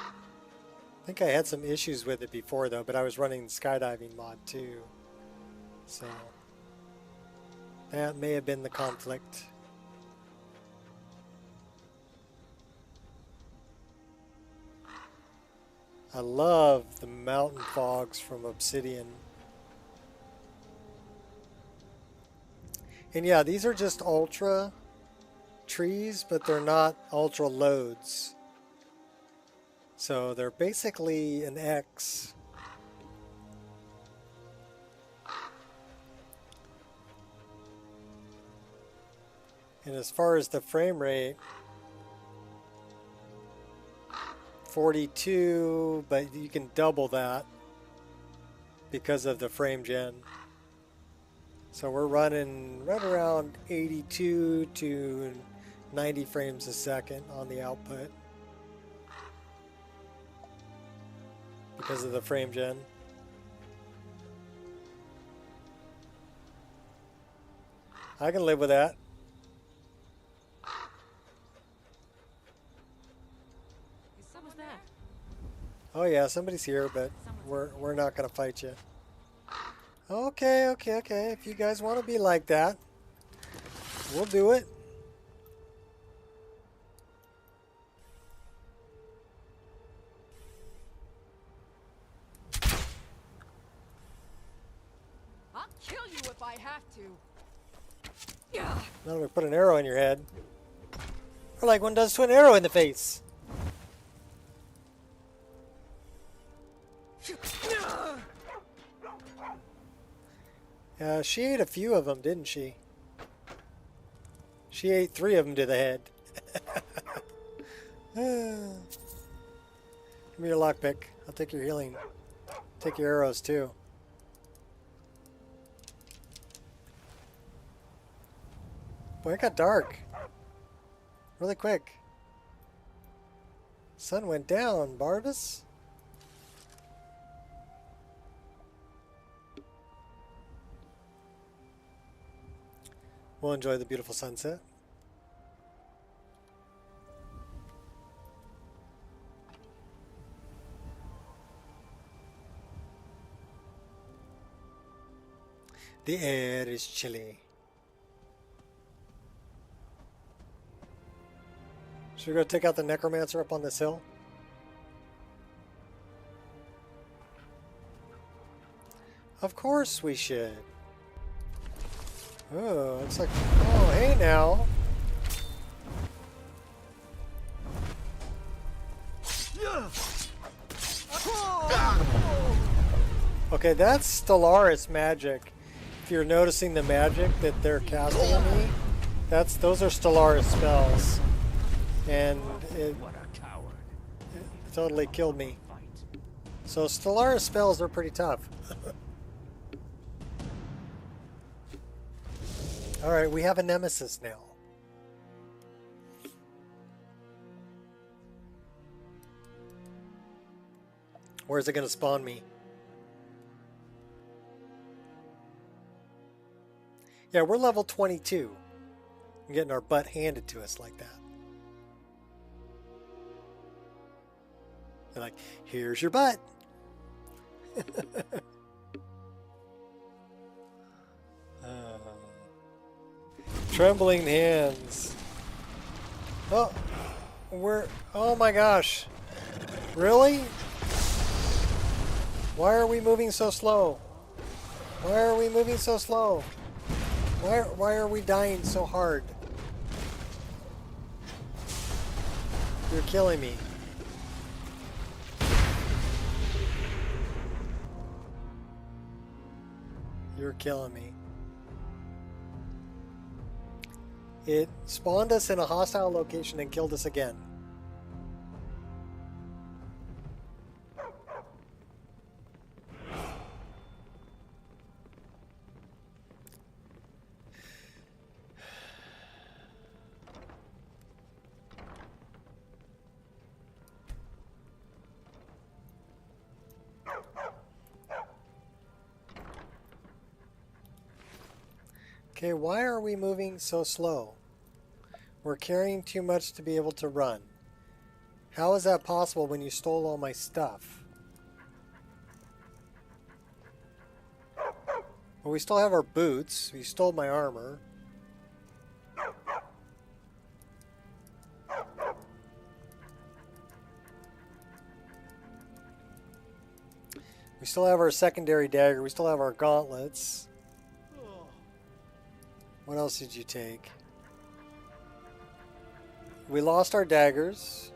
think I had some issues with it before though, but I was running the skydiving mod too. So that may have been the conflict. I love the mountain fogs from Obsidian. And yeah, these are just ultra trees, but they're not ultra loads. So they're basically an X. And as far as the frame rate, 42, but you can double that because of the frame gen. So we're running right around 82 to 90 frames a second on the output because of the frame gen. I can live with that. Oh yeah, somebody's here, but we're not gonna fight you. Okay, okay, okay. If you guys want to be like that, we'll do it. I'll kill you if I have to. Now I'm gonna put an arrow in your head. Or like one does to an arrow in the face. She ate a few of them, didn't she? She ate 3 of them to the head. Give me your lockpick. I'll take your healing. Take your arrows too. Boy, it got dark. Really quick. Sun went down, Barbas. We'll enjoy the beautiful sunset. The air is chilly. Should we go take out the necromancer up on this hill? Of course we should. Oh, looks like... Oh, hey now. Okay, that's Stellaris magic. If you're noticing the magic that they're casting on me, those are Stellaris spells. And it totally killed me. So Stellaris spells are pretty tough. Alright, we have a nemesis now. Where's it going to spawn me? Yeah, we're level 22. We're getting our butt handed to us like that. They're like, here's your butt. Trembling hands. Oh, oh my gosh. Really? Why are we moving so slow? Why are we moving so slow? Why are we dying so hard? You're killing me. You're killing me. It spawned us in a hostile location and killed us again. Okay, why are we moving so slow? We're carrying too much to be able to run. How is that possible when you stole all my stuff? Well, we still have our boots. You stole my armor. We still have our secondary dagger. We still have our gauntlets. What else did you take? We lost our daggers.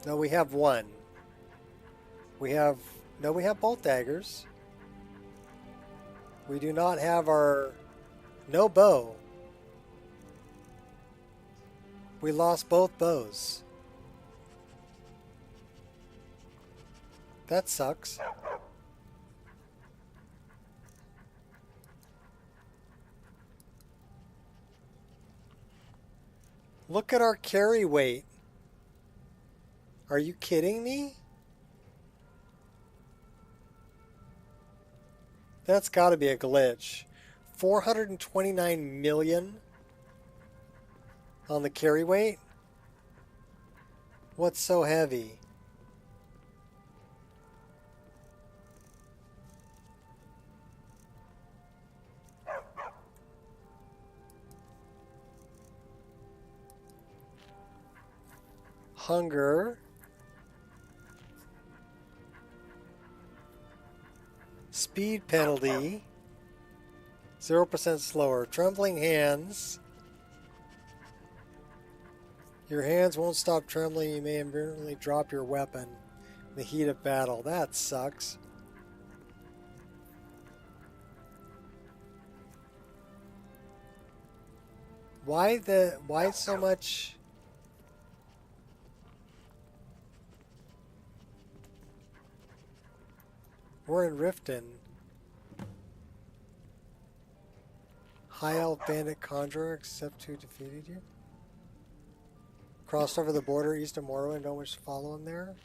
No, we have one. We have both daggers. We do not have no bow. We lost both bows. That sucks. Look at our carry weight. Are you kidding me? That's got to be a glitch. 429 million on the carry weight? What's so heavy? Hunger. Speed penalty. 0% slower. Trembling hands. Your hands won't stop trembling. You may inadvertently drop your weapon in the heat of battle. That sucks. Why so much? We're in Riften. High Elf Bandit Conjurer, except who defeated you? Crossed over the border east of Morrowind and don't wish to follow him there.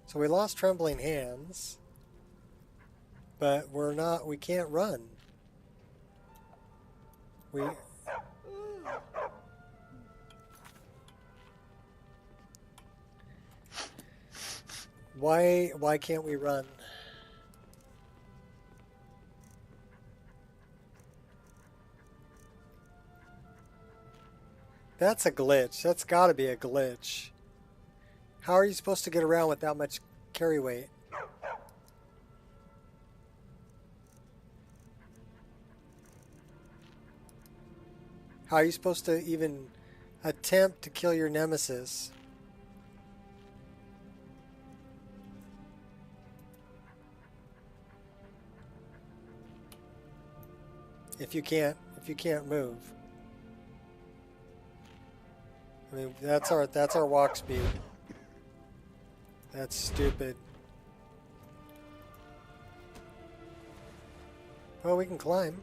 So we lost Trembling Hands. But we can't run. Why can't we run? That's a glitch. That's got to be a glitch. How are you supposed to get around with that much carry weight? How are you supposed to even attempt to kill your nemesis? if you can't move. I mean, that's our walk speed. That's stupid. Well, we can climb.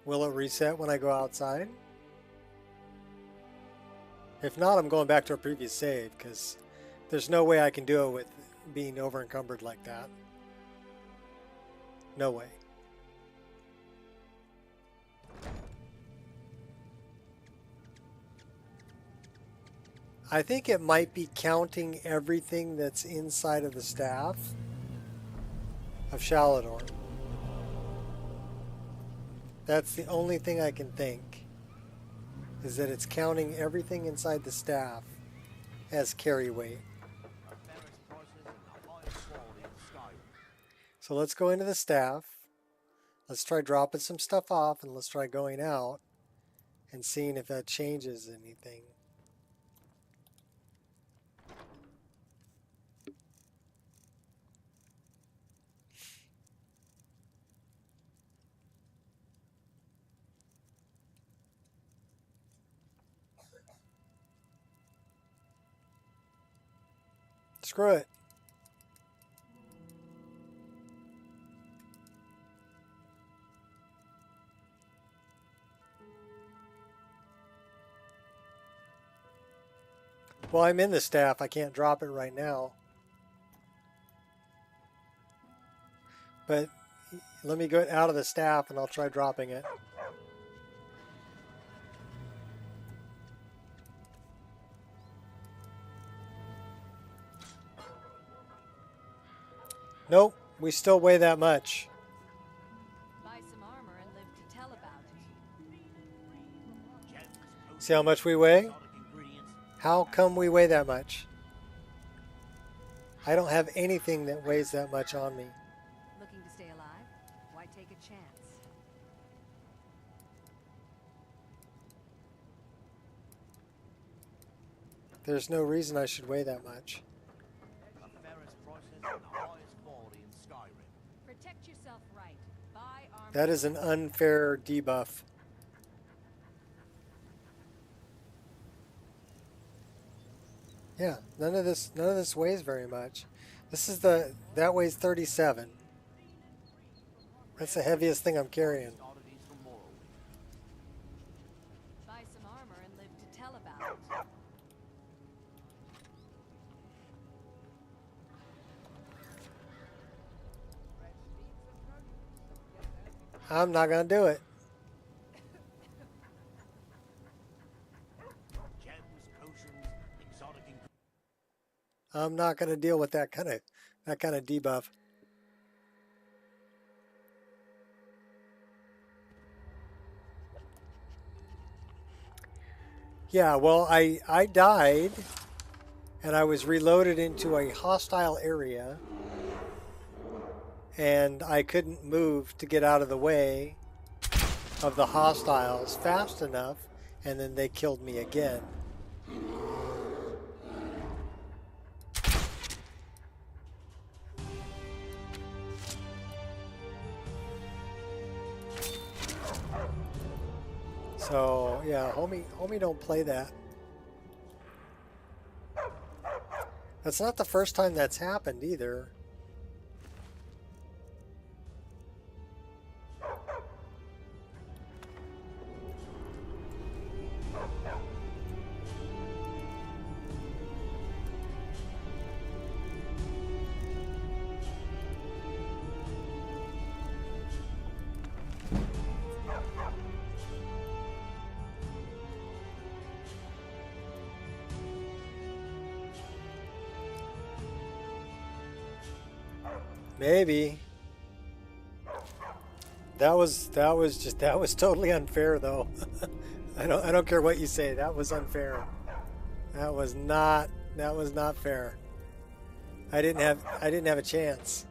Will it reset when I go outside? If not, I'm going back to a previous save because there's no way I can do it with being over encumbered like that. No way. I think it might be counting everything that's inside of the staff of Shalador. That's the only thing I can think, is that it's counting everything inside the staff as carry weight. So let's go into the staff. Let's try dropping some stuff off, and let's try going out and seeing if that changes anything. Screw it. Well, I'm in the staff. I can't drop it right now. But let me go out of the staff and I'll try dropping it. Nope, we still weigh that much. Buy some armor and live to tell about it. See how much we weigh? How come we weigh that much? I don't have anything that weighs that much on me. Looking to stay alive? Why take a chance? There's no reason I should weigh that much. Protect yourself right. Buy armor. That is an unfair debuff. Yeah, none of this weighs very much. This is that weighs 37. That's the heaviest thing I'm carrying. Buy some armor and live to tell about it. I'm not gonna do it. I'm not gonna deal with that kind of debuff. Yeah, well, I died, and I was reloaded into a hostile area, and I couldn't move to get out of the way of the hostiles fast enough, and then they killed me again. So yeah, homie don't play that. That's not the first time that's happened either. Maybe. That was totally unfair though. I don't care what you say. That was unfair. That was not fair. I didn't have a chance.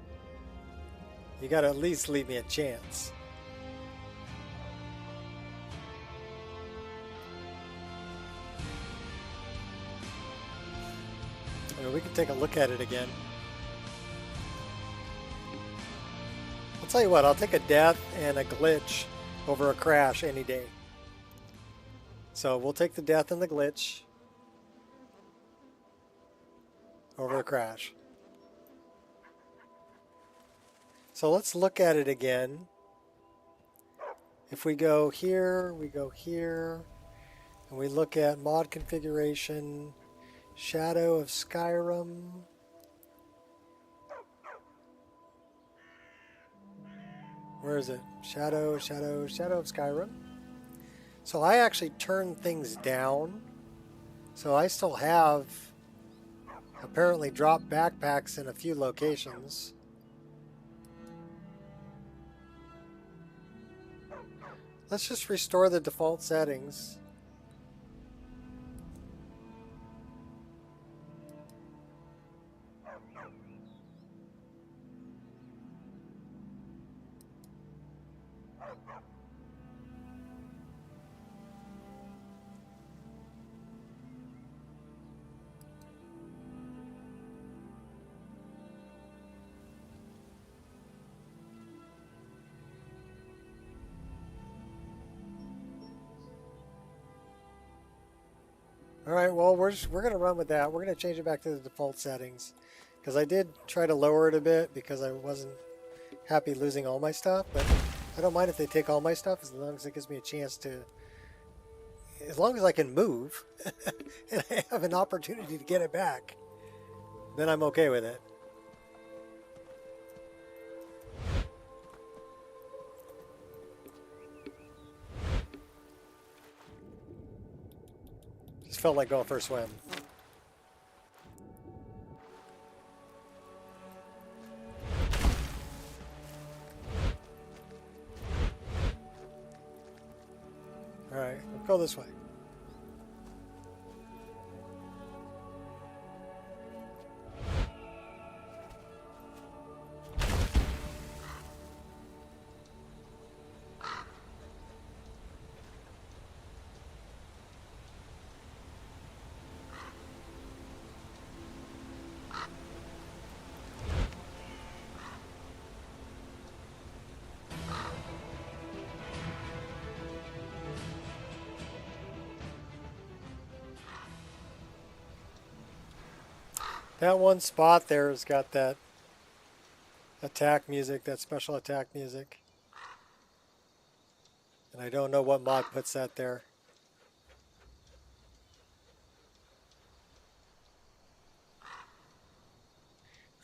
You got to at least leave me a chance. I mean, we can take a look at it again. I'll tell you what, I'll take a death and a glitch over a crash any day. So we'll take the death and the glitch over a crash. So let's look at it again. If we go here, and we look at mod configuration, Shadow of Skyrim. Where is it? Shadow of Skyrim. So I actually turned things down. So I still have apparently dropped backpacks in a few locations. Let's just restore the default settings. All right, well, we're going to run with that. We're going to change it back to the default settings because I did try to lower it a bit because I wasn't happy losing all my stuff, but I don't mind if they take all my stuff as long as it gives me a chance to, as long as I can move and I have an opportunity to get it back, then I'm okay with it. Just felt like going for a swim. All right, we'll go this way. That one spot there has got that attack music, that special attack music. And I don't know what mod puts that there.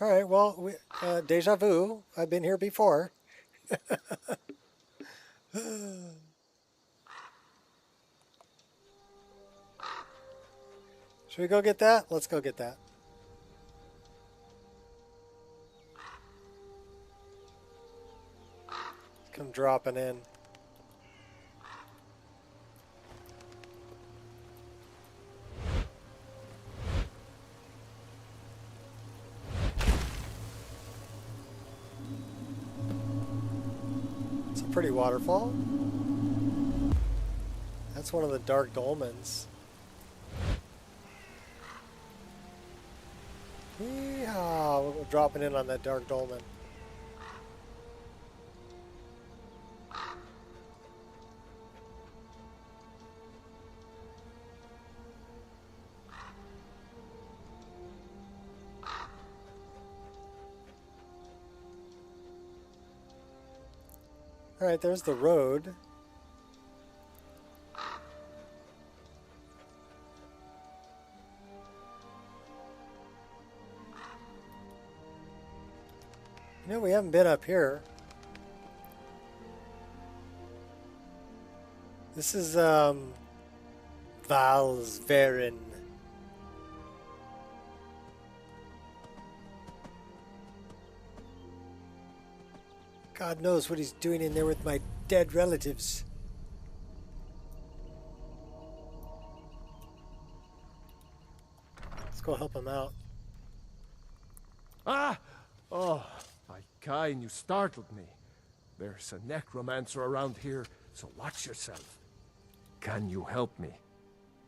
All right, well, deja vu. I've been here before. Should we go get that? Let's go get that. Come dropping in. It's a pretty waterfall. That's one of the dark dolmens. Yeehaw! We're dropping in on that dark dolmen. All right, there's the road. You know, we haven't been up here. This is Valsverin. God knows what he's doing in there with my dead relatives. Let's go help him out. Ah! Oh, my kind, you startled me. There's a necromancer around here, so watch yourself. Can you help me?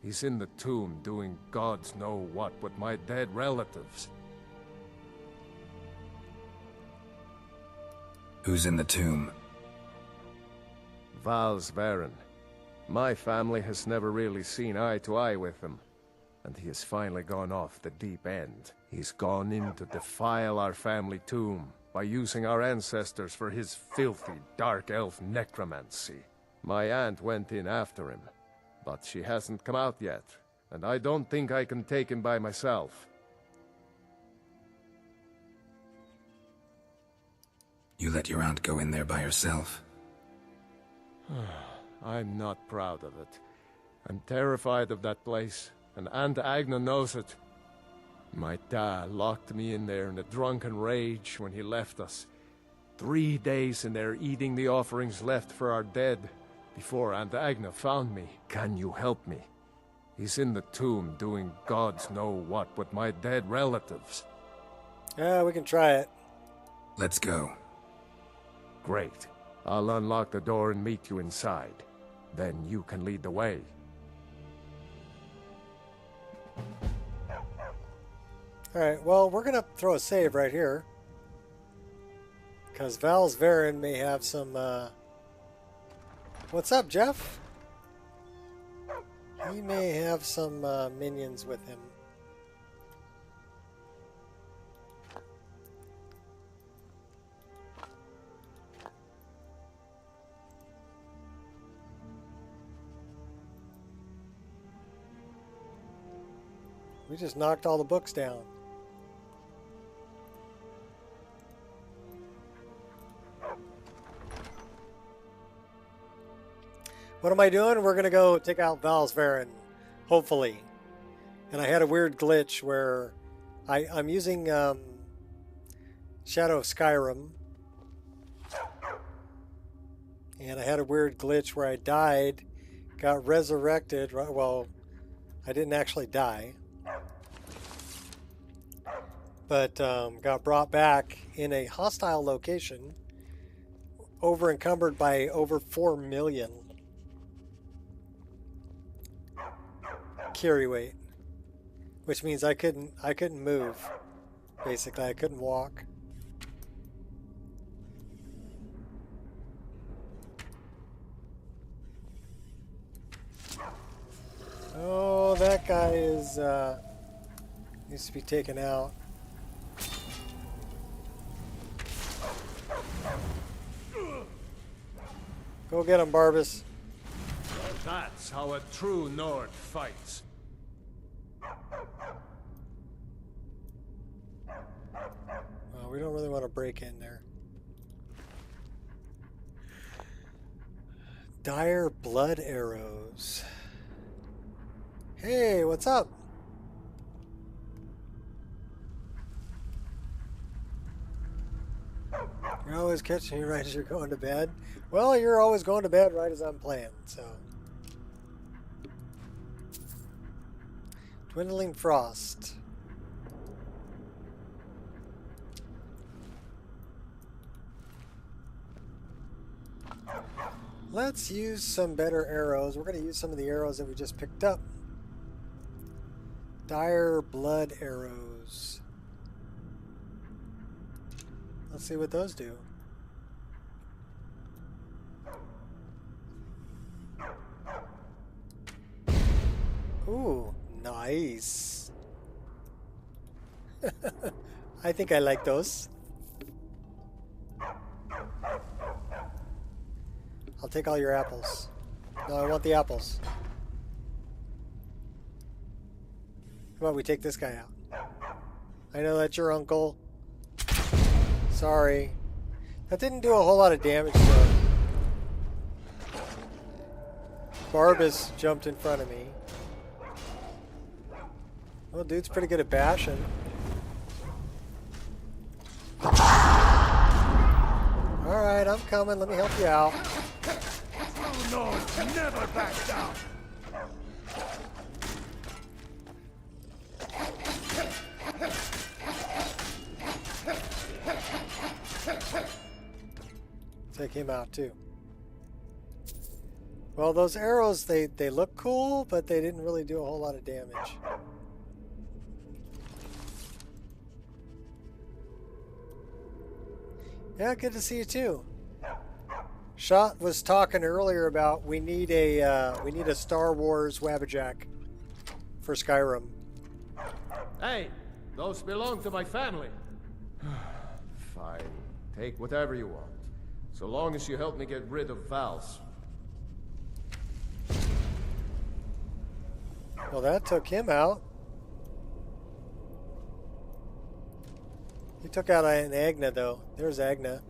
He's in the tomb doing gods know what with my dead relatives. Who's in the tomb? Val's Varen. My family has never really seen eye to eye with him. And he has finally gone off the deep end. He's gone in to defile our family tomb by using our ancestors for his filthy dark elf necromancy. My aunt went in after him, but she hasn't come out yet, and I don't think I can take him by myself. You let your aunt go in there by herself? I'm not proud of it. I'm terrified of that place, and Aunt Agna knows it. My dad locked me in there in a drunken rage when he left us. 3 days in there eating the offerings left for our dead, before Aunt Agna found me. Can you help me? He's in the tomb doing gods know what with my dead relatives. Yeah, we can try it. Let's go. Great. I'll unlock the door and meet you inside. Then you can lead the way. Alright, well, we're going to throw a save right here. Because Val's Varen may have some, What's up, Jeff? He may have some minions with him. We just knocked all the books down. What am I doing? We're going to go take out Val's Varen, hopefully. And I had a weird glitch where I'm using Shadow of Skyrim. And I had a weird glitch where I died, got resurrected. Well, I didn't actually die. But got brought back in a hostile location, over encumbered by over 4 million carry weight, which means I couldn't move. Basically, I couldn't walk. Oh, that guy is needs to be taken out. Go get him, Barbas. That's how a true Nord fights. Well, we don't really want to break in there. Dire blood arrows. Hey, what's up? You're always catching me right as you're going to bed. Well, you're always going to bed right as I'm playing, so. Dwindling Frost. Let's use some better arrows. We're going to use some of the arrows that we just picked up. Dire blood arrows. Let's see what those do. Ooh, nice. I think I like those. I'll take all your apples. No, I want the apples. How about we take this guy out? I know that's your uncle. Sorry. That didn't do a whole lot of damage to him. Barbas jumped in front of me. Well, dude's pretty good at bashing. Alright, I'm coming. Let me help you out. No, never back down. Take him out too. Well, those arrows, they look cool, but they didn't really do a whole lot of damage. Yeah, good to see you too. Shot was talking earlier about we need a Star Wars Wabbajack for Skyrim. Hey, those belong to my family. Fine. Take whatever you want. So long as you help me get rid of Val's. Well, that took him out. He took out Aunt Agna, though. There's Agna.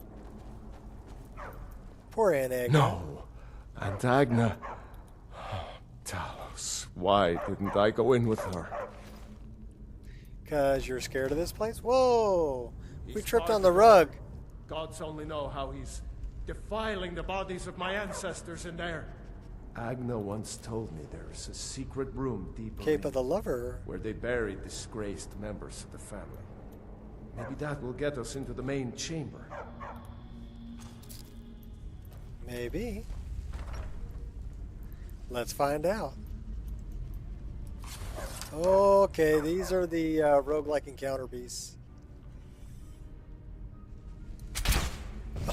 Poor Aunt Agna. No. Aunt Agna. Talos, why didn't I go in with her? Because you're scared of this place? Whoa! We He's tripped far on the too rug. dark. Gods only know how he's defiling the bodies of my ancestors in there. Agna once told me there is a secret room deep Cape of the Lover. where they bury disgraced members of the family. Maybe that will get us into the main chamber. Maybe. Let's find out. Okay, these are the roguelike encounter beasts.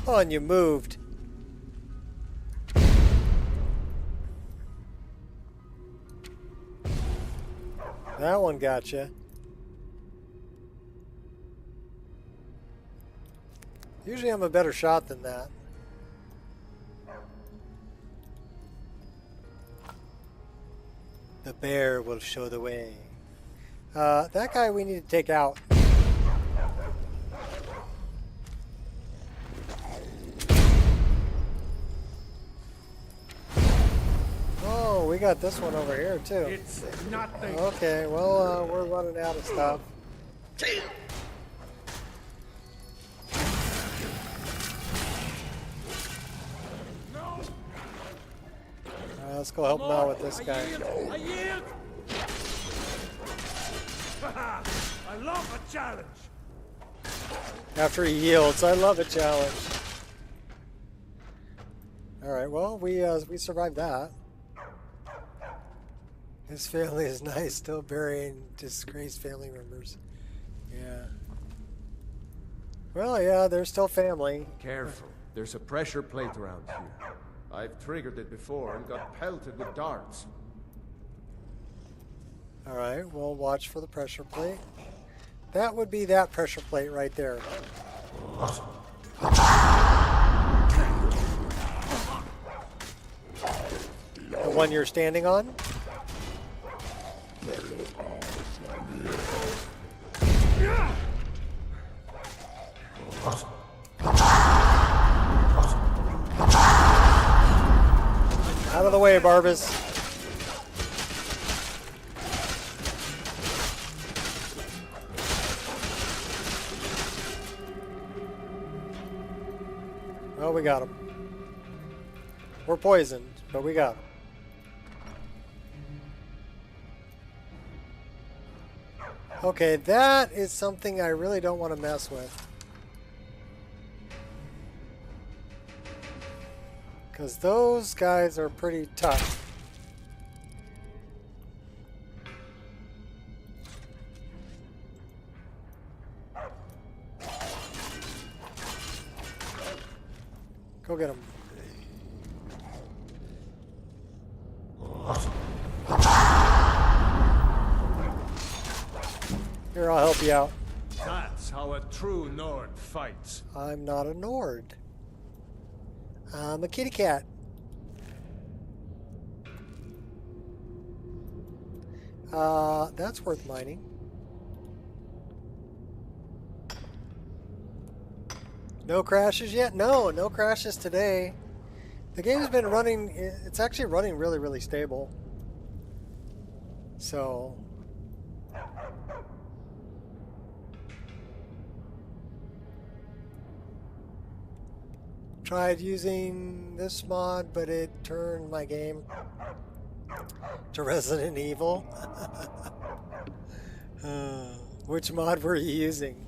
Oh, and you moved. That one got you. Usually I'm a better shot than that. The bear will show the way. That guy we need to take out. Oh, we got this one over here too. It's nothing. Okay, well, we're running out of stuff. Let's go help him out with this guy. I yield. I love a challenge. After he yields, I love a challenge. All right, well, we survived that. His family is nice, still burying disgraced family members. Yeah. Well, yeah, they're still family. Careful. There's a pressure plate around here. I've triggered it before and got pelted with darts. All right, we'll watch for the pressure plate. That would be that pressure plate right there. The one you're standing on? Out of the way, Barbas. Well, we got him. We're poisoned, but we got him. Okay, that is something I really don't want to mess with. Because those guys are pretty tough. Go get them. Here, I'll help you out. That's how a true Nord fights. I'm not a Nord. I'm a kitty cat. That's worth mining. No crashes yet? No, no crashes today. The game's been running, it's actually running really, really stable. So... tried using this mod, but it turned my game to Resident Evil. Which mod were you using?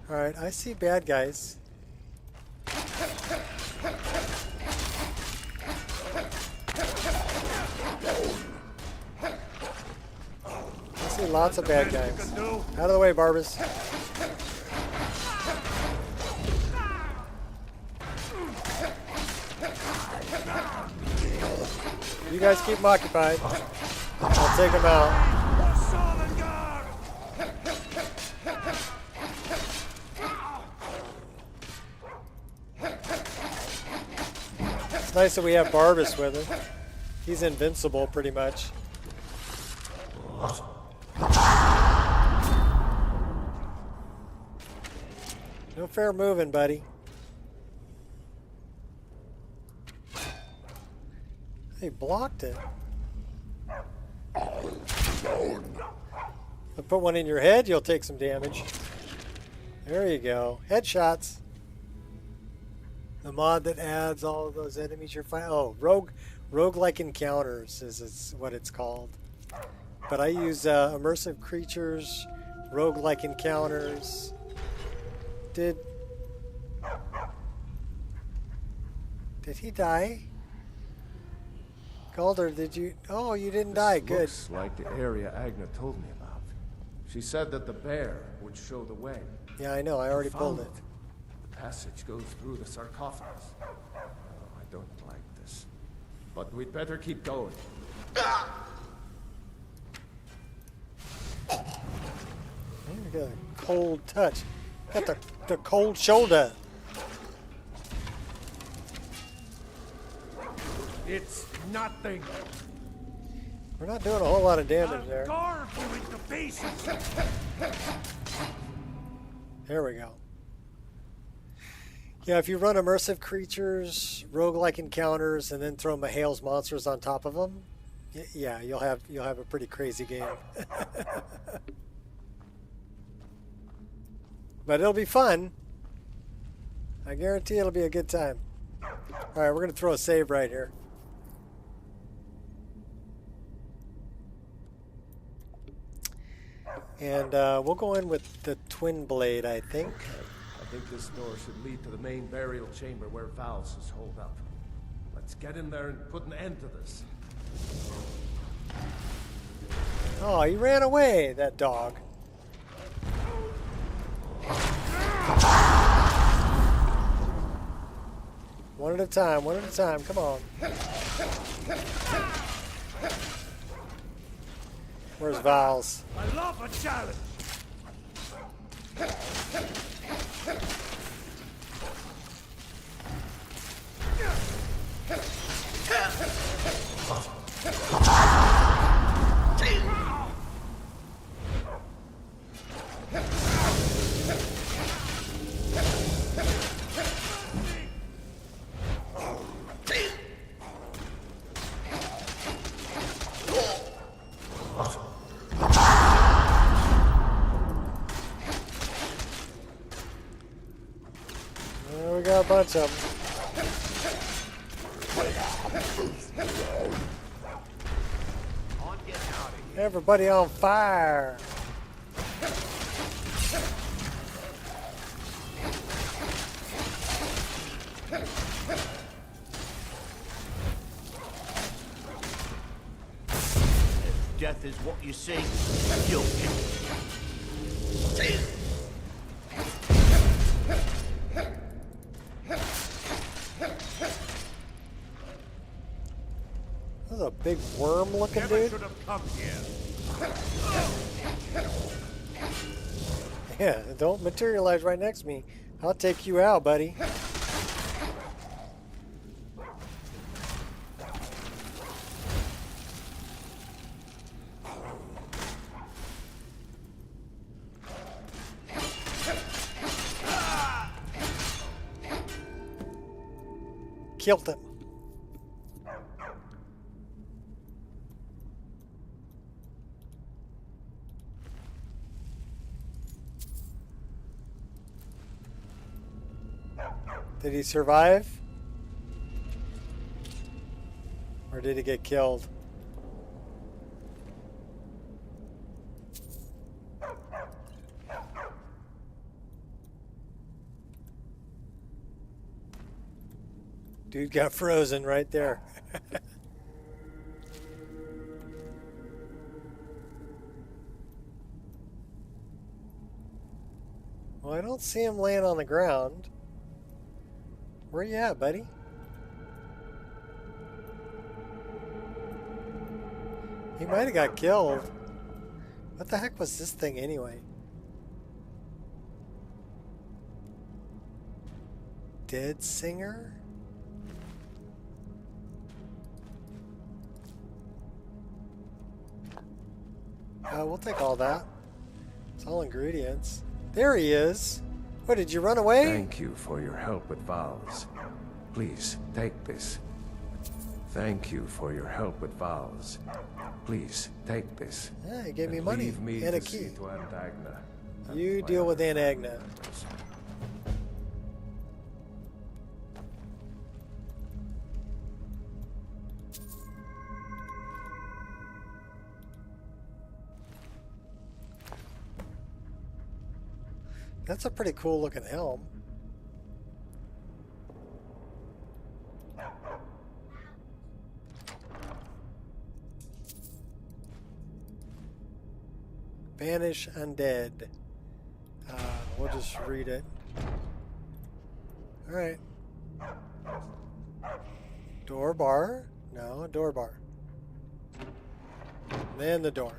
Alright, I see bad guys. see lots of bad guys. Out of the way, Barbas. You guys keep them occupied. I'll take them out. It's nice that we have Barbas with him. He's invincible, pretty much. No fair moving, buddy. He blocked it. I'll put one in your head, you'll take some damage. There you go. Headshots. The mod that adds all of those enemies you're fighting. Oh, roguelike encounters is what it's called. But I use immersive creatures, roguelike encounters. Did he die? Calder, did you? Oh, you didn't die. Good. Looks like the area Agna told me about. She said that the bear would show the way. Yeah, I know. I already pulled it. The passage goes through the sarcophagus. Oh, I don't like this. But we'd better keep going. You got a cold touch. Got the cold shoulder. It's nothing. We're not doing a whole lot of damage there. Carve you into pieces. There we go. Yeah, if you run immersive creatures, roguelike encounters, and then throw Mahale's monsters on top of them, yeah, you'll have a pretty crazy game. But it'll be fun. I guarantee it'll be a good time. All right, we're gonna throw a save right here. And we'll go in with the twin blade, I think. I think this door should lead to the main burial chamber where Val's is holed up. Let's get in there and put an end to this. Oh, he ran away, that dog. One at a time, come on. Where's Val's? I love a challenge. We got a bunch of them. Everybody on fire. Death is what you see. You'll That's a big worm-looking dude. Should have come here. Yeah, don't materialize right next to me. I'll take you out, buddy. Killed him. Did he survive? Or did he get killed? Dude got frozen right there. Well, I don't see him laying on the ground. Where you at, buddy? He might have got killed. What the heck was this thing anyway? Dead singer? We'll take all that. It's all ingredients. There he is. What, did you run away? Thank you for your help with valves. Please, take this. Thank you for your help with valves. Please, take this. Yeah, he gave me And money leave me and a to key. see to Aunt Agna and You my deal with other Aunt Agna. members. That's a pretty cool looking helm. Banish undead. We'll just read it. Alright. Door bar? No, door bar. Then the door.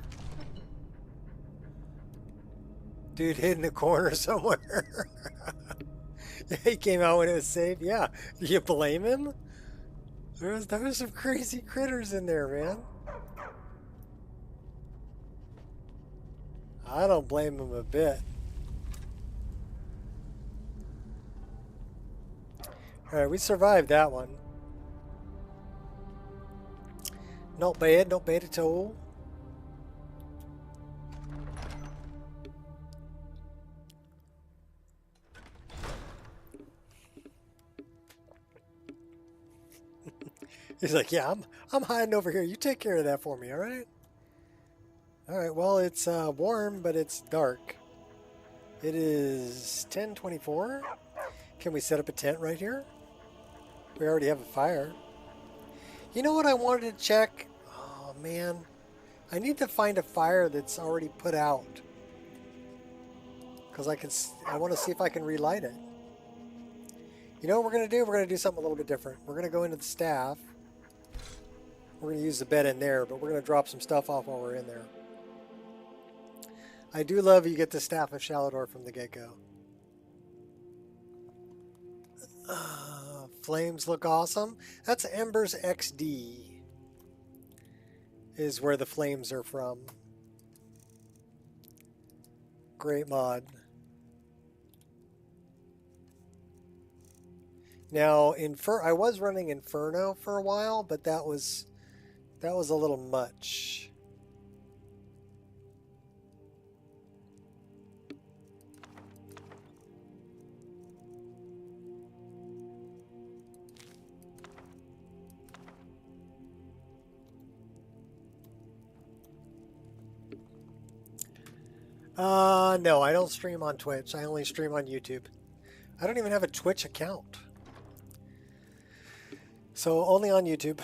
Dude hid in the corner somewhere. He came out when it was safe. Yeah. Do you blame him? There was some crazy critters in there, man. I don't blame him a bit. Alright, we survived that one. Not bad at all. He's like, yeah, I'm hiding over here. You take care of that for me, all right? All right, well, it's warm, but it's dark. It is 10:24. Can we set up a tent right here? We already have a fire. You know what I wanted to check? Oh, man. I need to find a fire that's already put out. Because I want to see if I can relight it. You know what we're going to do? We're going to do something a little bit different. We're going to go into the staff. We're going to use the bed in there, but we're going to drop some stuff off while we're in there. I do love you get the Staff of Shalador from the get-go. Flames look awesome. That's Embers XD is where the flames are from. Great mod. Now, I was running Inferno for a while, but that was a little much. No, I don't stream on Twitch. I only stream on YouTube. I don't even have a Twitch account. So only on YouTube.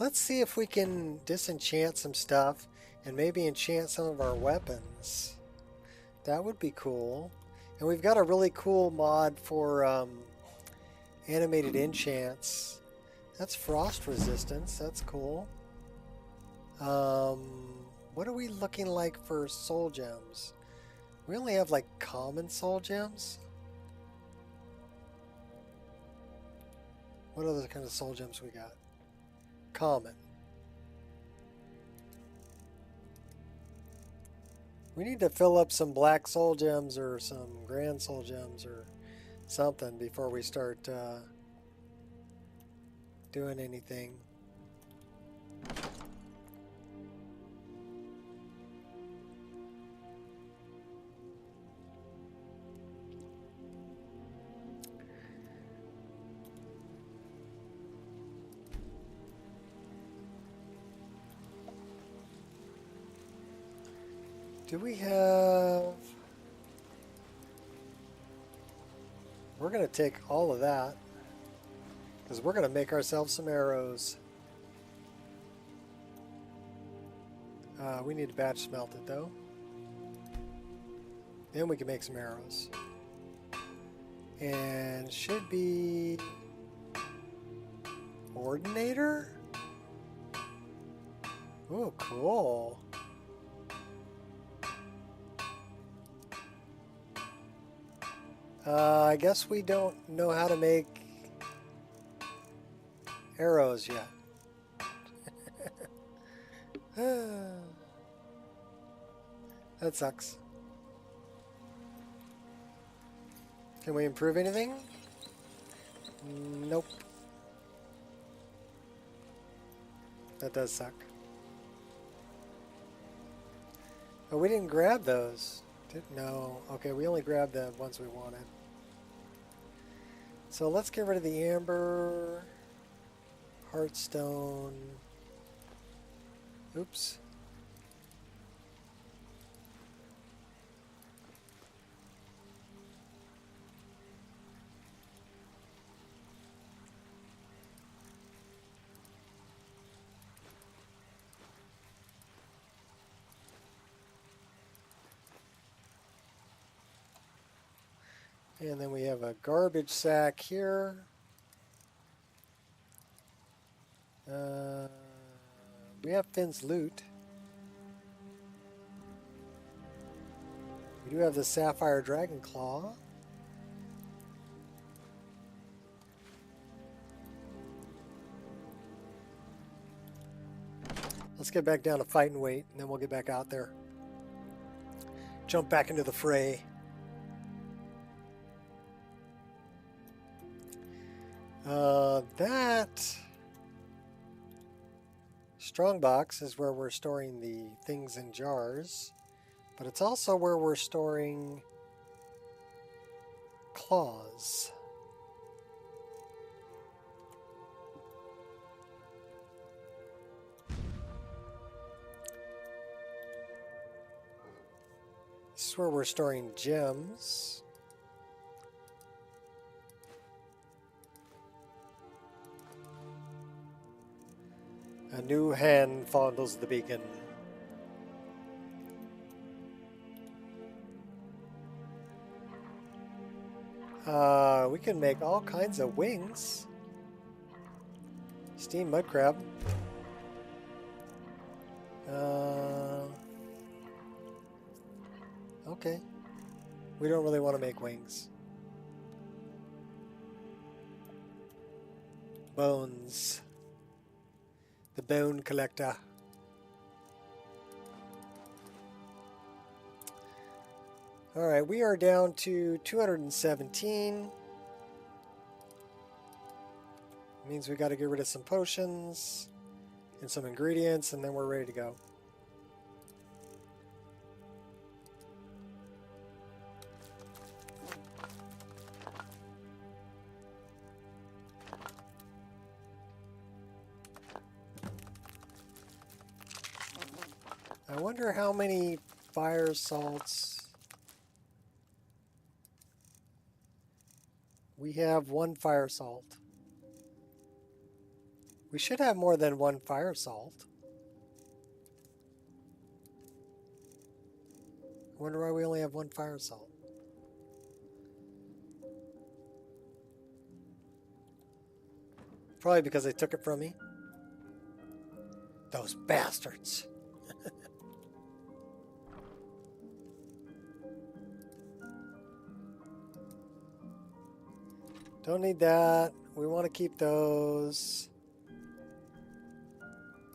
Let's see if we can disenchant some stuff and maybe enchant some of our weapons. That would be cool. And we've got a really cool mod for animated enchants. That's frost resistance. That's cool. What are we looking like for soul gems? We only have like common soul gems. What other kind of soul gems we got? Common. We need to fill up some black soul gems or some grand soul gems or something before we start doing anything. Do we have... We're going to take all of that because we're going to make ourselves some arrows. We need to batch smelt it though. Then we can make some arrows. And should be Ordinator? Oh, cool. I guess we don't know how to make arrows yet. That sucks. Can we improve anything? Nope. That does suck. Oh, we didn't grab those. No. Okay, we only grabbed the ones we wanted. So let's get rid of the amber, heartstone. Oops. And then we have a garbage sack here. We have Finn's loot. We do have the Sapphire Dragon Claw. Let's get back down to fight and wait, and then we'll get back out there. Jump back into the fray. That strongbox is where we're storing the things in jars, but it's also where we're storing claws. This is where we're storing gems. A new hand fondles the beacon. We can make all kinds of wings. Steam mud crab. Okay. We don't really want to make wings. Bones. The bone collector. Alright, we are down to 217. Means we got to get rid of some potions and some ingredients, and then we're ready to go. I wonder how many fire salts. We have one fire salt. We should have more than one fire salt. I wonder why we only have one fire salt. Probably because they took it from me. Those bastards. Don't need that. We want to keep those.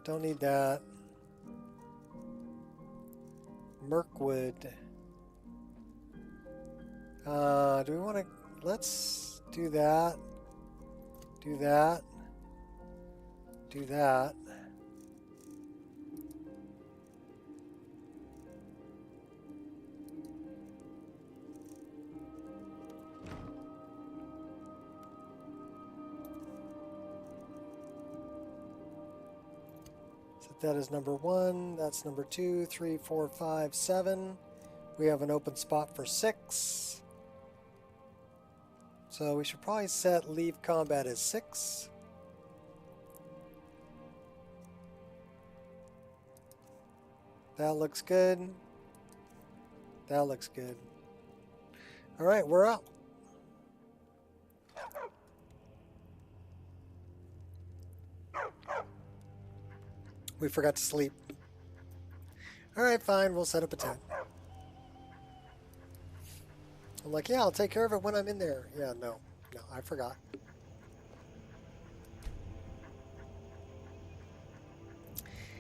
Don't need that. Mirkwood. Do we want to... Let's do that. Do that. Do that. That is number 1. That's number 2, 3, 4, 5, 7. We have an open spot for 6. So we should probably set leave combat as 6. That looks good. That looks good. All right, we're up. We forgot to sleep. All right, fine. We'll set up a tent. I'm like, yeah, I'll take care of it when I'm in there. Yeah, no, I forgot.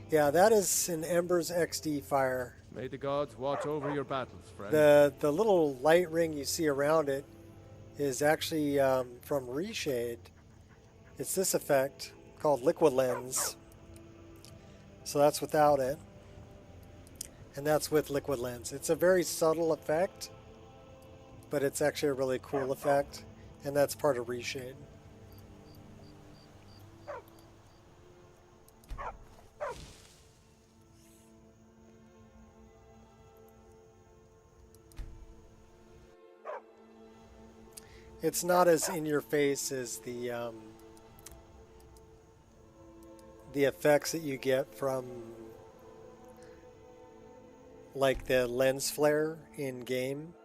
Yeah, that is an Embers XD fire. May the gods watch over your battles, friend. The little light ring you see around it is actually from Reshade. It's this effect called Liquid Lens. So that's without it. And that's with Liquid Lens. It's a very subtle effect, but it's actually a really cool effect. And that's part of Reshade. It's not as in your face as the effects that you get from like the lens flare in game.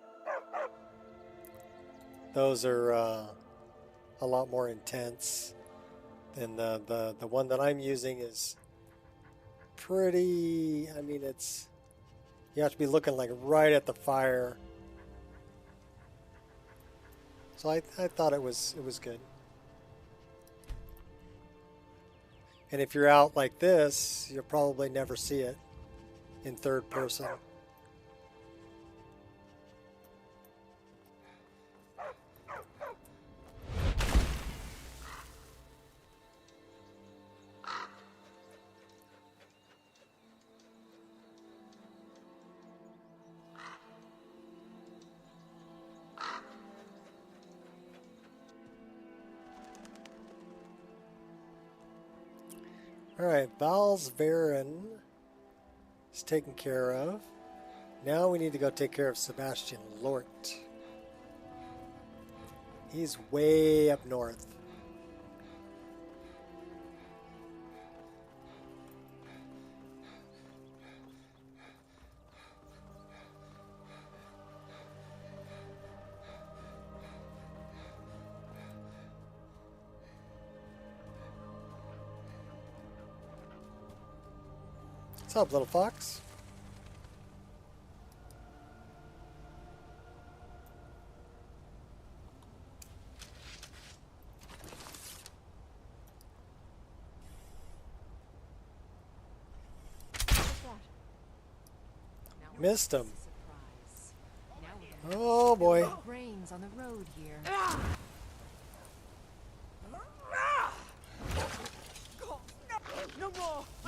Those are a lot more intense than the one that I'm using is pretty, I mean, it's, you have to be looking like right at the fire. So I thought it was good. And if you're out like this, you'll probably never see it in third person. Alright, Valsvaren is taken care of. Now we need to go take care of Sebastian Lort. He's way up north. What's up, little fox? Missed him. Oh boy. Brains on the road here.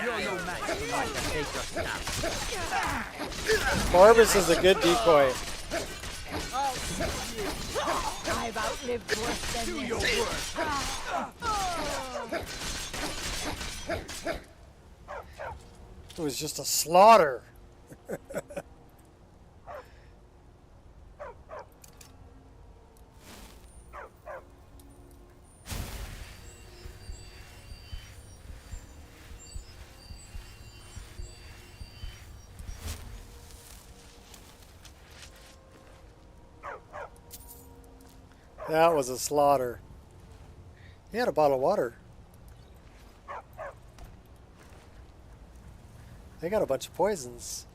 You're no match for my potato stuff. Barbas is a good decoy. I've outlived worse than Do this. your work. It was just a slaughter. That was a slaughter. He had a bottle of water. They got a bunch of poisons.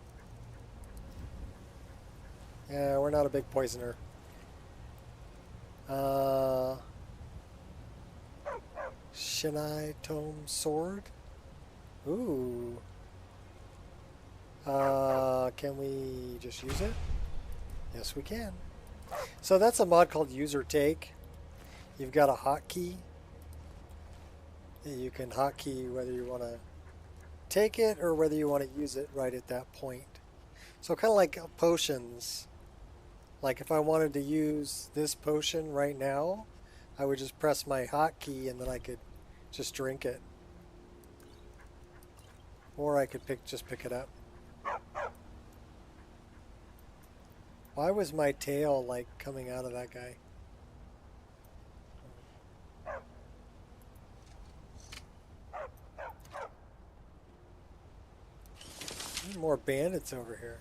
Yeah, we're not a big poisoner. Shinai Tome Sword. Ooh. Can we just use it? Yes, we can. So that's a mod called User Take. You've got a hotkey. You can hotkey whether you want to take it or whether you want to use it right at that point. So kind of like potions. Like if I wanted to use this potion right now, I would just press my hotkey and then I could just drink it. Or I could just pick it up. Why was my tail like coming out of that guy? more bandits over here.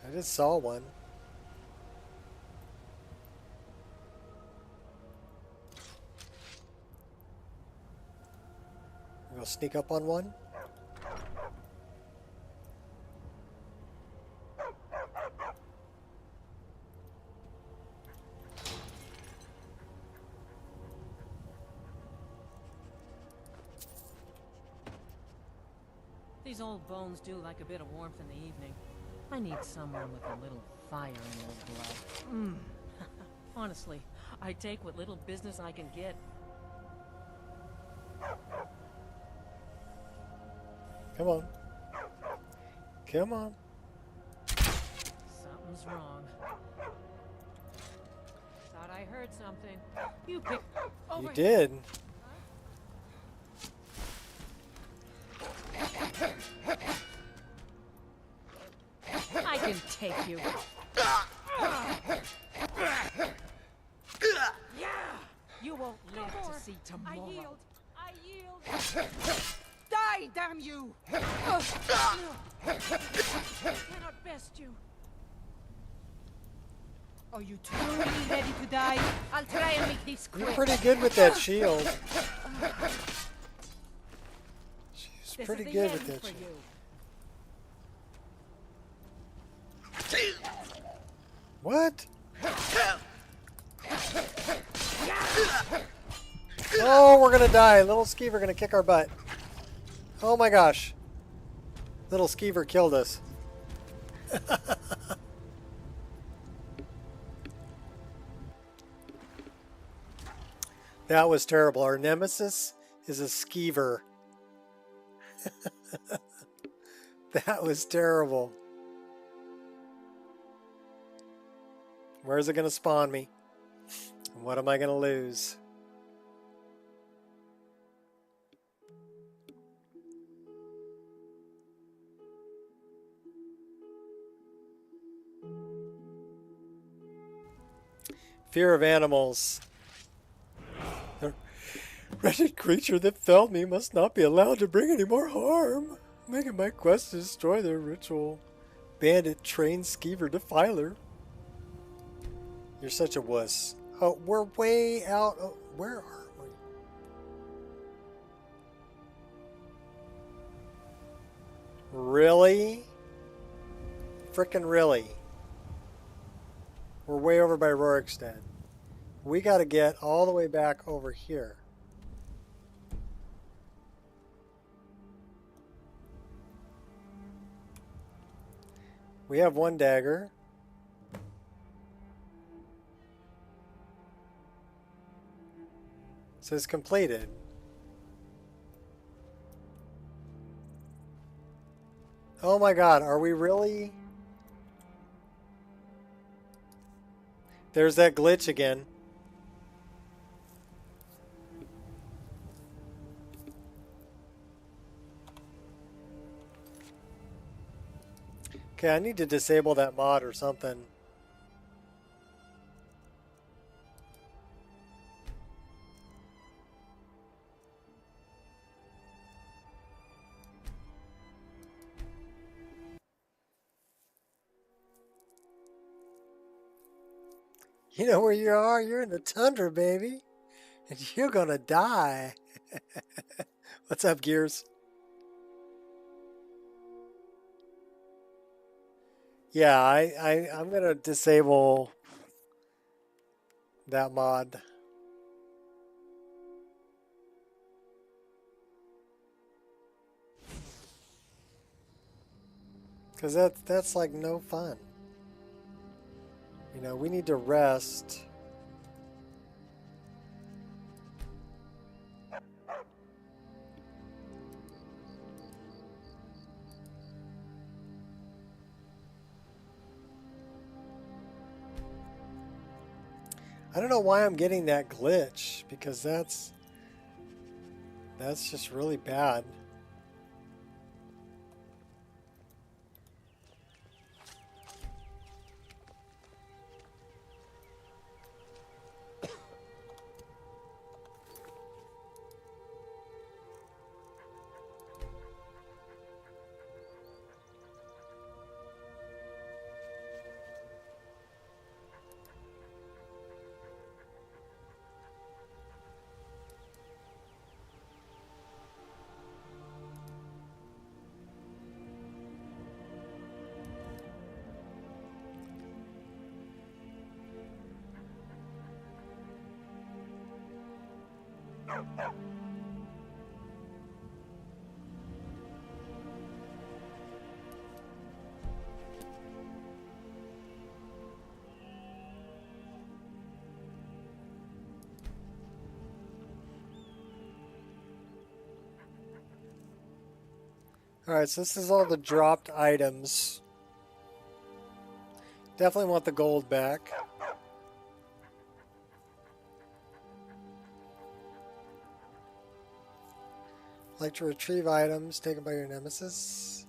I just saw one. We'll sneak up on one. These old bones do like a bit of warmth in the evening. I need someone with a little fire in their blood. Honestly, I take what little business I can get. Come on. Come on. Something's wrong. Thought I heard something. You pick over You did. I can take you. You won't live to see tomorrow. I yield. Die, damn you! Cannot best you. Are you truly ready to die? I'll try and make this You're quick. pretty good with that shield. She's This pretty is the good end with that for shield. you. What? Oh, we're gonna die. Little Skeever gonna kick our butt. Oh my gosh. Little Skeever killed us. That was terrible. Our nemesis is a Skeever. That was terrible. Where's it gonna spawn me? What am I gonna lose? Fear of animals. The wretched creature that felled me must not be allowed to bring any more harm. Making my quest to destroy their ritual. Bandit trained Skeever Defiler. You're such a wuss. Oh, we're way out. Oh, where are we? Really? Frickin' really? We're way over by Rorikstead. We got to get all the way back over here. We have one dagger. It says completed. Oh my god, are we really? There's that glitch again. Okay, I need to disable that mod or something. You know where you are? You're in the tundra, baby. And you're gonna die. What's up, Gears? Yeah, I'm gonna disable that mod. Cause that's like no fun. You know, we need to rest. I don't know why I'm getting that glitch, because that's just really bad. Alright, so this is all the dropped items. Definitely want the gold back. Like to retrieve items taken by your nemesis.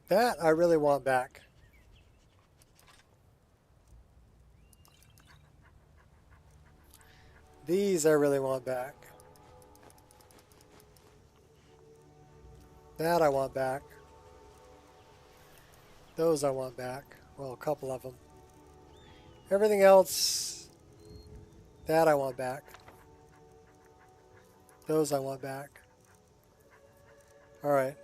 That I really want back. These I really want back. That I want back. Those I want back. Well, a couple of them. Everything else, that I want back. Those I want back. Alright.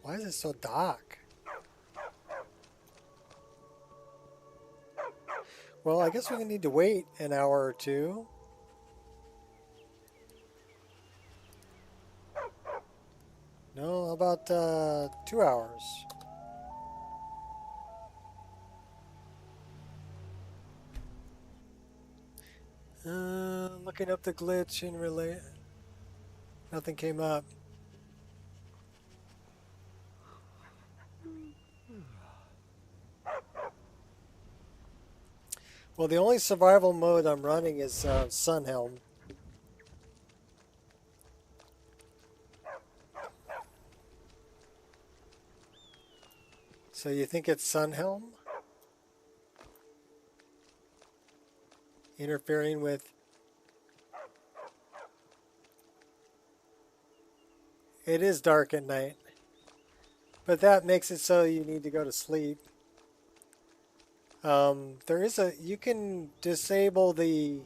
Why is it so dark? Well, I guess we need to wait an hour or two. No, about 2 hours. Looking up the glitch and relay. Nothing came up. Well, the only survival mode I'm running is Sunhelm. So you think it's Sunhelm? Interfering with... It is dark at night. But that makes it so you need to go to sleep. There is a... You can disable the...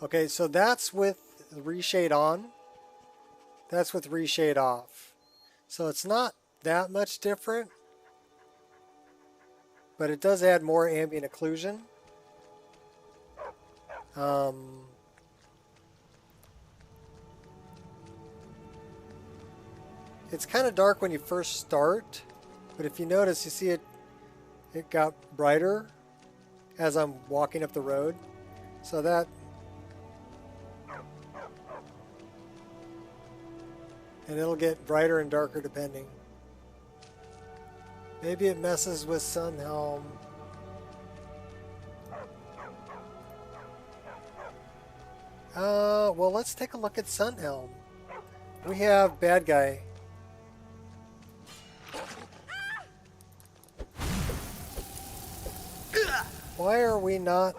Okay, so that's with reshade on. That's with reshade off. So it's not that much different. But it does add more ambient occlusion. It's kind of dark when you first start, but if you notice, you see it got brighter as I'm walking up the road. So that... And it'll get brighter and darker depending. Maybe it messes with Sunhelm. Well, let's take a look at Sunhelm. We have bad guy. Why are we not,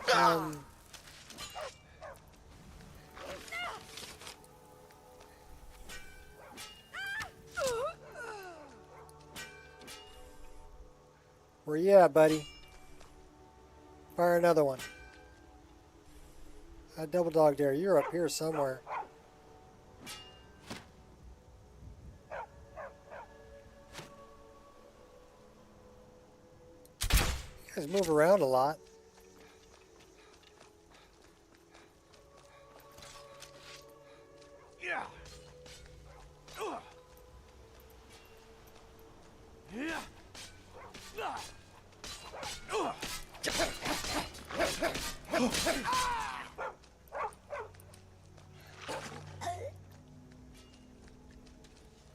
Where you at, buddy? Fire another one. I double dog dare. You're up here somewhere. You guys move around a lot. Yeah. Yeah.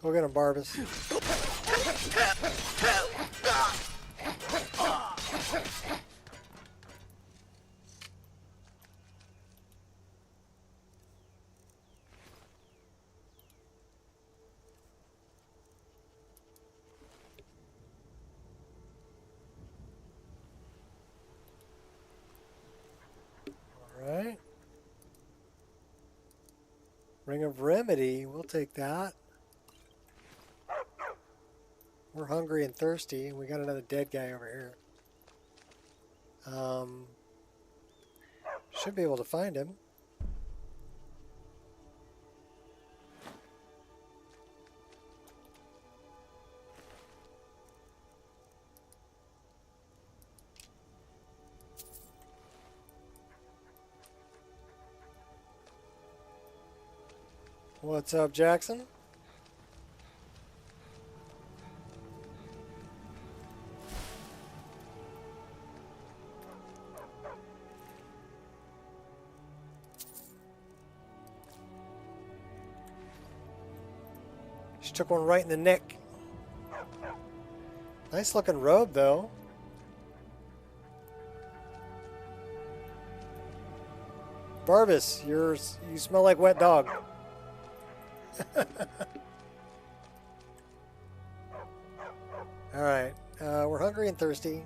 Go get him, Barbas. Alright. Ring of Remedy, we'll take that. We're hungry and thirsty, and we got another dead guy over here. Should be able to find him. What's up, Jackson? She took one right in the neck. Nice looking robe, though. Barbus, you smell like wet dog. All right, we're hungry and thirsty.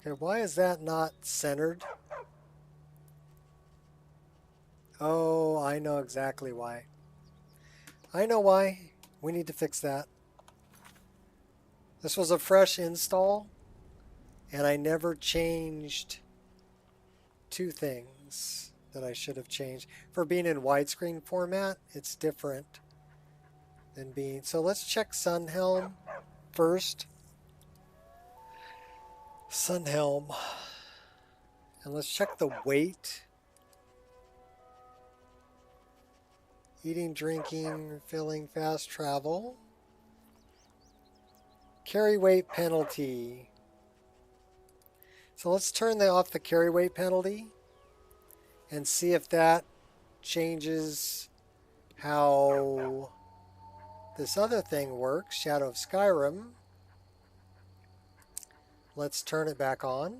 Okay, why is that not centered? Oh, I know exactly why. I know why. We need to fix that. This was a fresh install, and I never changed two things that I should have changed. For being in widescreen format, it's different than being... So let's check Sunhelm first. Sunhelm. And let's check the weight. Eating, drinking, filling, fast travel. Carry weight penalty. So let's turn off the carry weight penalty and see if that changes how this other thing works, Shadow of Skyrim. Let's turn it back on.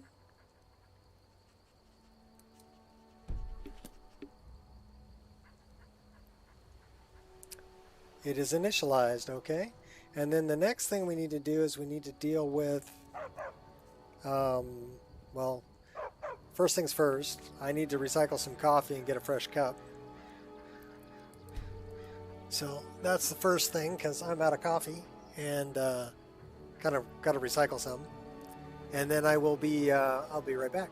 It is initialized, okay? And then the next thing we need to do is we need to deal with, well, first things first, I need to recycle some coffee and get a fresh cup. So that's the first thing, because I'm out of coffee and kind of got to recycle some. And then I'll be right back.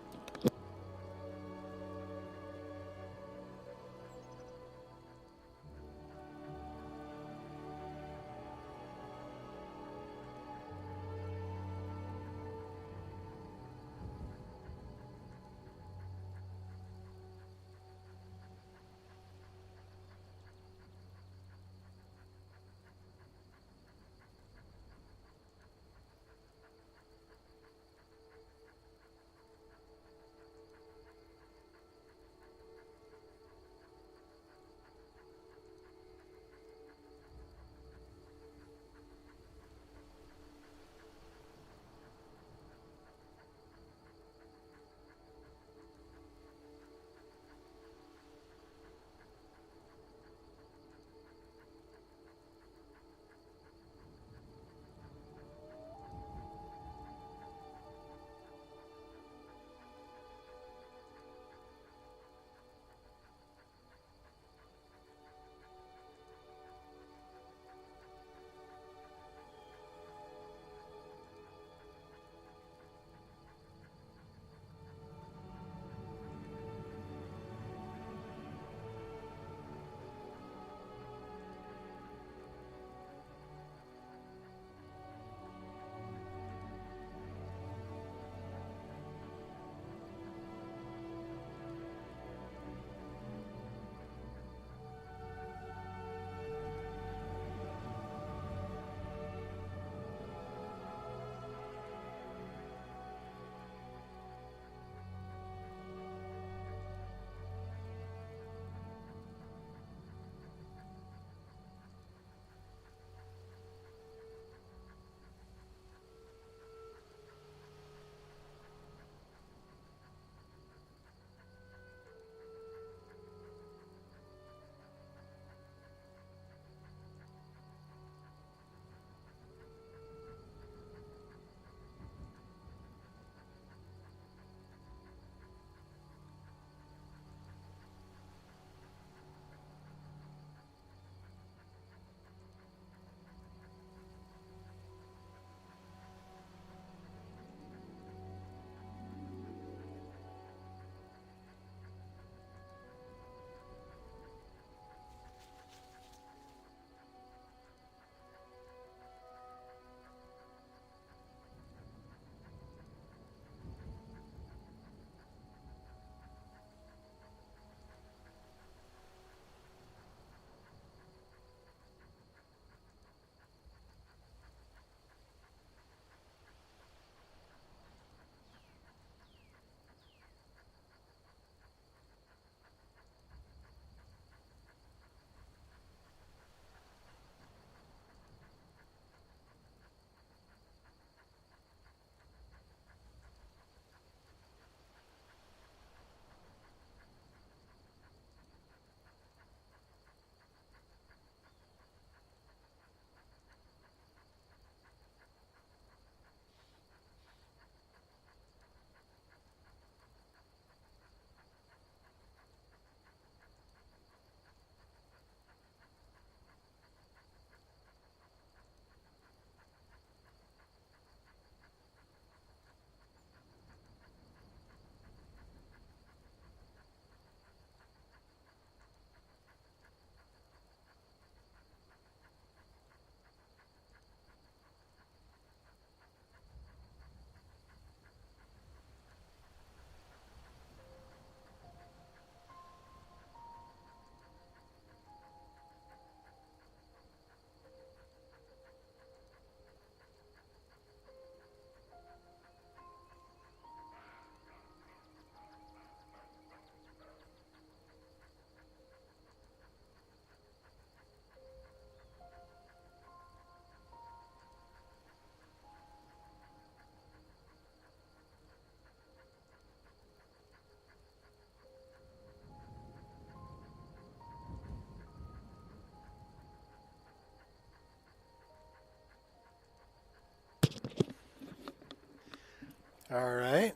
All right.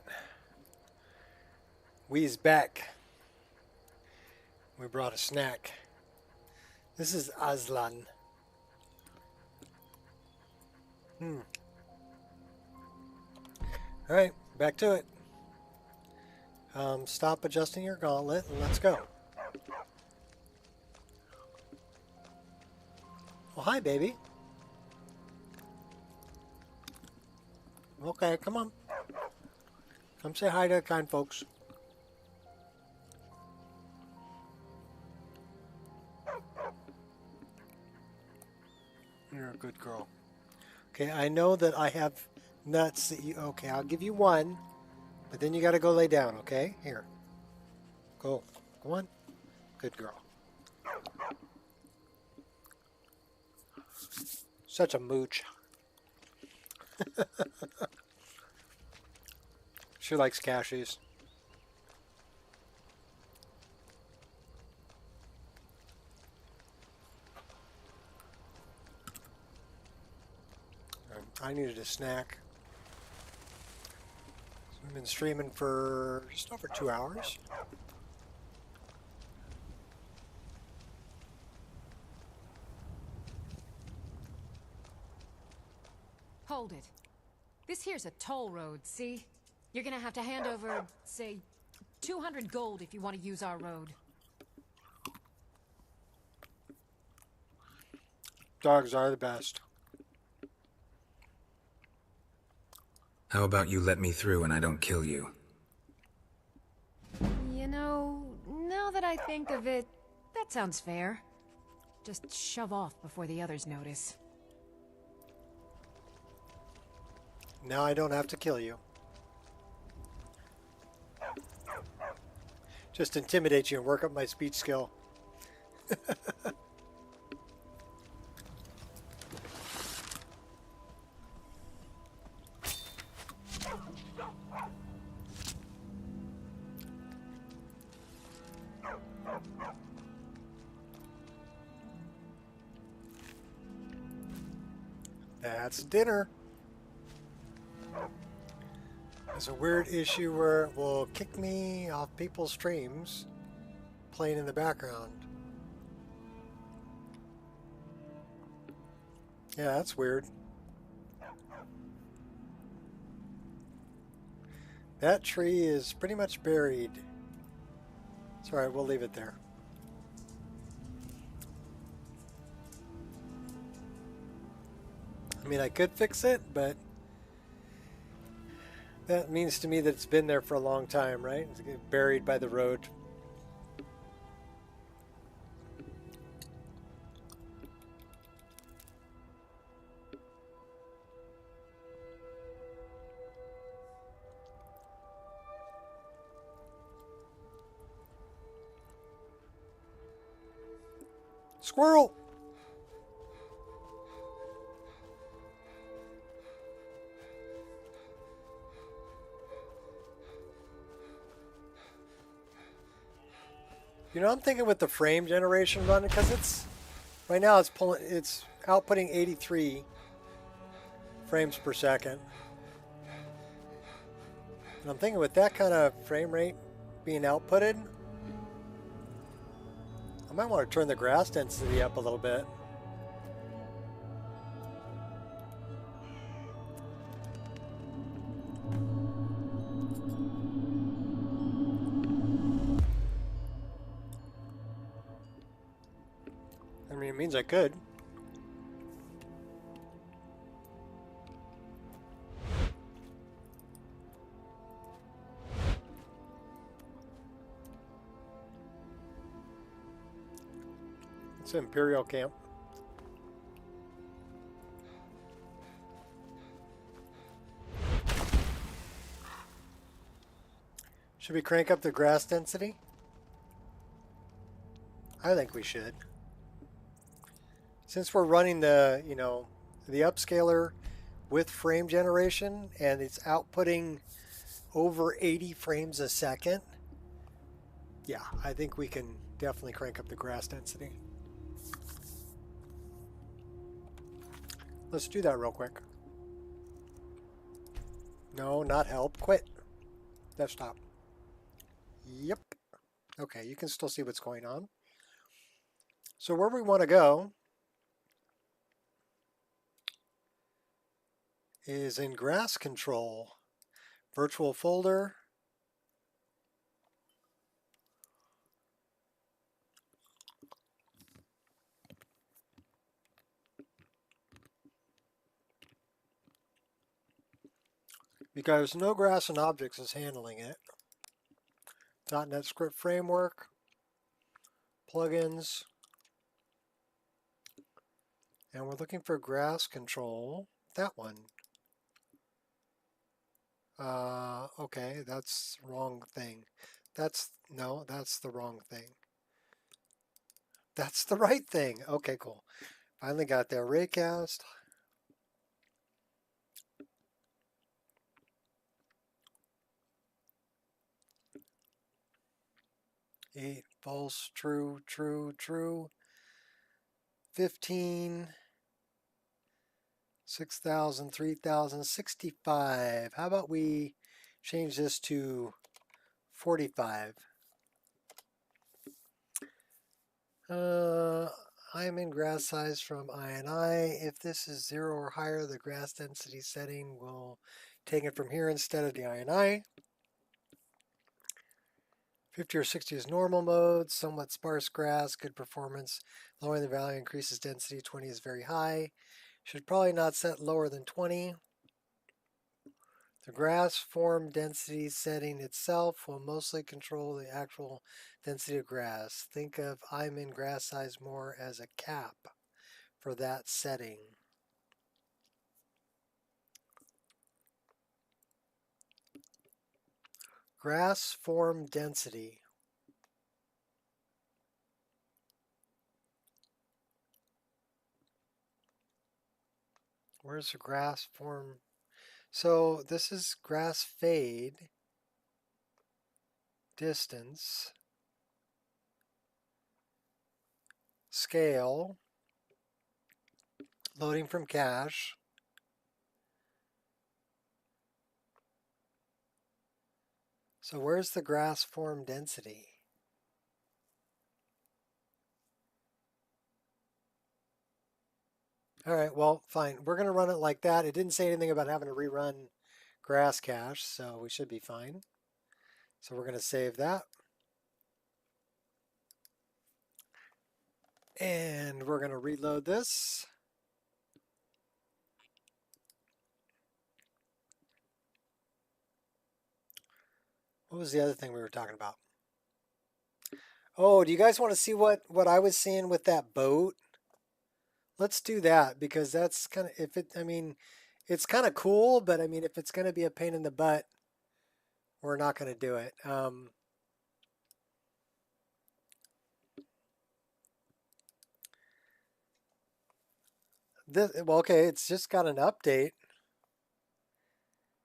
We's back. We brought a snack. This is Aslan. All right, back to it. Stop adjusting your gauntlet and let's go. Well, hi, baby. Okay, come on. Come say hi to the kind folks. You're a good girl. Okay, I know that I have nuts that you... Okay, I'll give you one, but then you got to go lay down, okay? Here. Go. Go on. Good girl. Such a mooch. She likes cashews. I needed a snack. So we've been streaming for just over 2 hours. Hold it. This here's a toll road, see? You're gonna have to hand over, say, 200 gold if you want to use our road. Dogs are the best. How about you let me through and I don't kill you? You know, now that I think of it, that sounds fair. Just shove off before the others notice. Now I don't have to kill you. Just intimidate you and work up my speech skill. That's dinner. There's a weird issue where it will kick me off people's streams playing in the background. Yeah, that's weird. That tree is pretty much buried. It's alright, we'll leave it there. I mean, I could fix it, but that means to me that it's been there for a long time, right? It's buried by the road. Squirrel! You know, I'm thinking with the frame generation running, because it's right now it's outputting 83 frames per second. And I'm thinking with that kind of frame rate being outputted, I might want to turn the grass density up a little bit. I mean, it means I could. It's Imperial Camp. Should we crank up the grass density? I think we should. Since we're running the, you know, the upscaler with frame generation and it's outputting over 80 frames a second, yeah, I think we can definitely crank up the grass density. Let's do that real quick. No, not help. Quit. Desktop. Yep. Okay, you can still see what's going on. So where we want to go is in grass control. Virtual folder. Because no grass and objects is handling it. .NET Script Framework, plugins, and we're looking for grass control. That one. Okay, that's the wrong thing. No, that's the wrong thing. That's the right thing. Okay, cool. Finally got there. Raycast. Eight, false, true, true, true. 15, 6,000, 3,000, 65. How about we change this to 45? I am in grass size from I. If this is 0 or higher, the grass density setting will take it from here instead of the I. 50 or 60 is normal mode, somewhat sparse grass, good performance. Lowering the value increases density, 20 is very high. Should probably not set lower than 20. The grass form density setting itself will mostly control the actual density of grass. Think of I'm in grass size more as a cap for that setting. Grass form density. Where's the grass form? So this is grass fade, distance, scale, loading from cache. So where's the grass form density? All right, well, fine. We're going to run it like that. It didn't say anything about having to rerun grass cache, so we should be fine. So we're going to save that. And we're going to reload this. What was the other thing we were talking about? Oh, do you guys want to see what I was seeing with that boat? Let's do that because that's kind of, I mean, it's kind of cool, but I mean, if it's going to be a pain in the butt, we're not going to do it. Well, okay, it's just got an update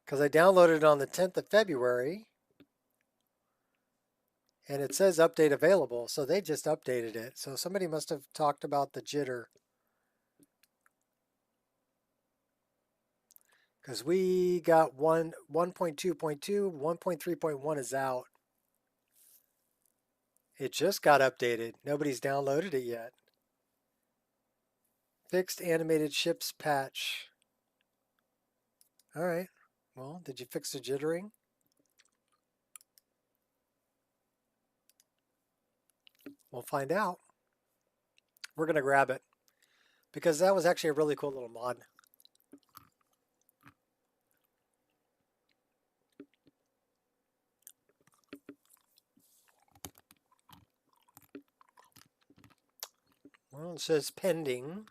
because I downloaded it on the 10th of February and it says update available. So they just updated it. So somebody must have talked about the jitter. Because we got 1.2.2, 1.3.1 is out. It just got updated. Nobody's downloaded it yet. Fixed animated ships patch. All right. Well, did you fix the jittering? We'll find out. We're going to grab it because that was actually a really cool little mod. Well, it says pending.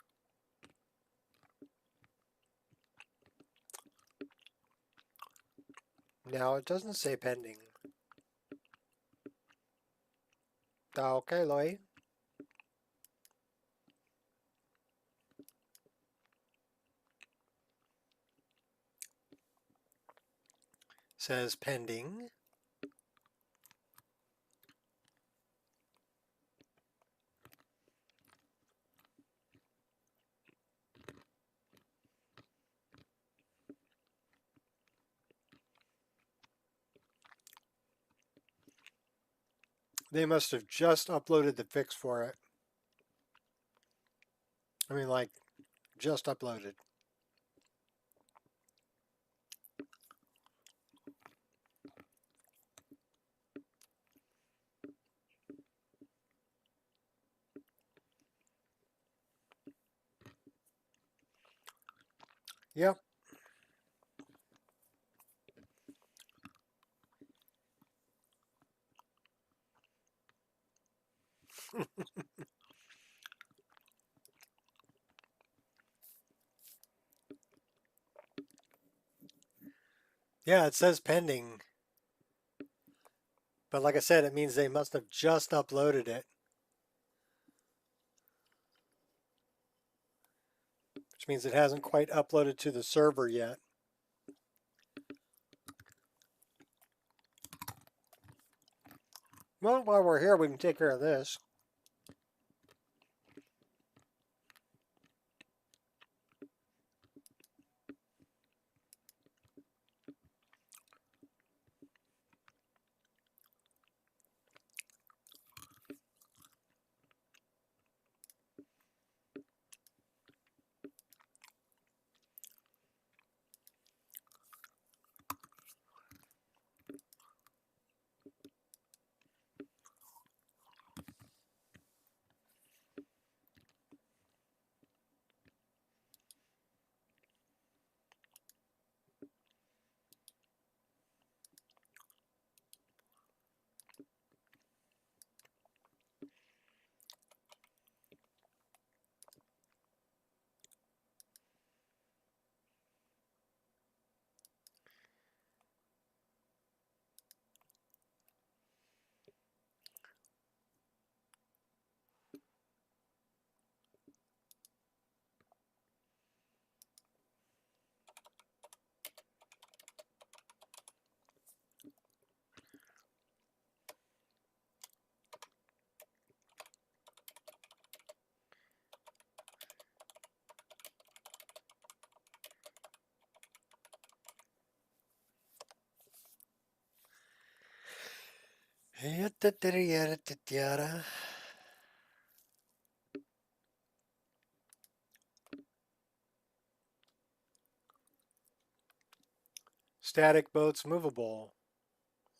No, it doesn't say pending. Okay, Lloyd. Says pending. They must have just uploaded the fix for it. I mean, like, just uploaded. Yep. Yeah, it says pending. But like I said, it means they must have just uploaded it. Which means it hasn't quite uploaded to the server yet. Well, while we're here, we can take care of this. Static boats movable.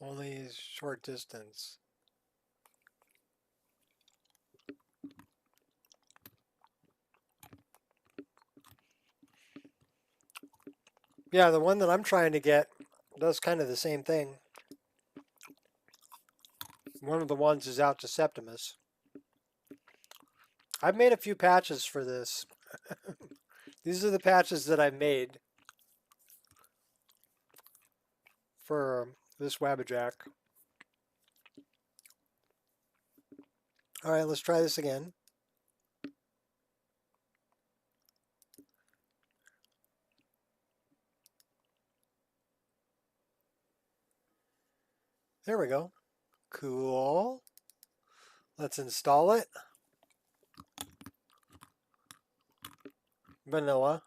Only short distance. Yeah, the one that I'm trying to get does kind of the same thing. One of the ones is out to Septimus. I've made a few patches for this. These are the patches that I've made for this Wabbajack. All right, let's try this again. There we go. Cool. Let's install it. Vanilla.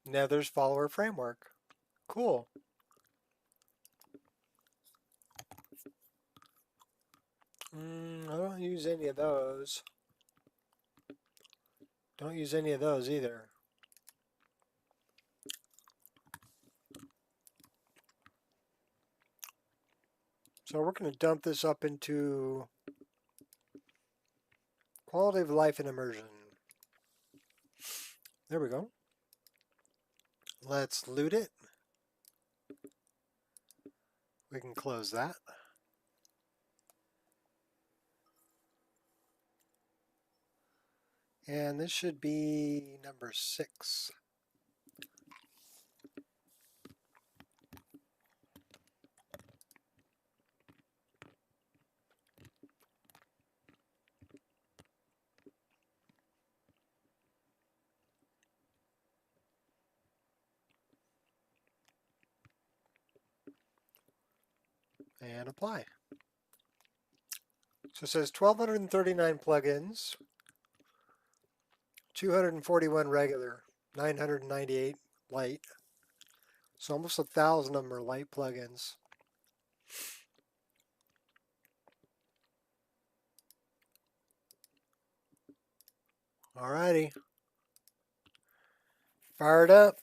Nether's follower framework. Cool. I don't use any of those. Don't use any of those either. So we're going to dump this up into quality of life and immersion. There we go. Let's loot it. We can close that. And this should be number 6. And apply. So it says 1,239 plugins, 241 regular, 998 light. So almost 1,000 of them are light plugins. Alrighty. Fired up.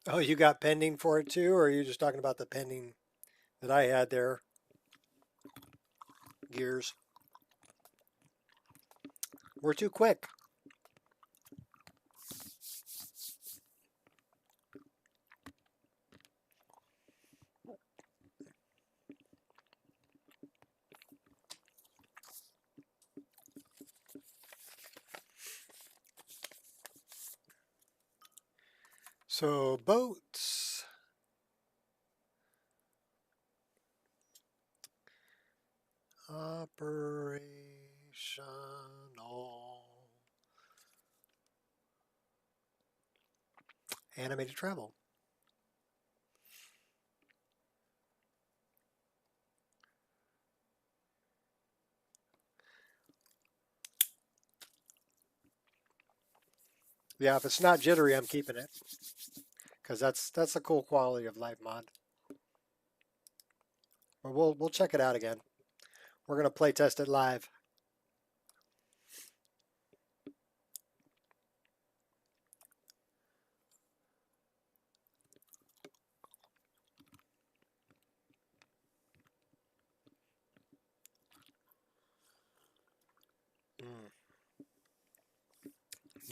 Oh, you got pending for it too, or are you just talking about the pending that I had there? Gears. We're too quick. So boats. Operational. Animated travel. Yeah, if it's not jittery, I'm keeping it. Because that's a cool quality of life mod. But we'll check it out again. We're gonna play test it live.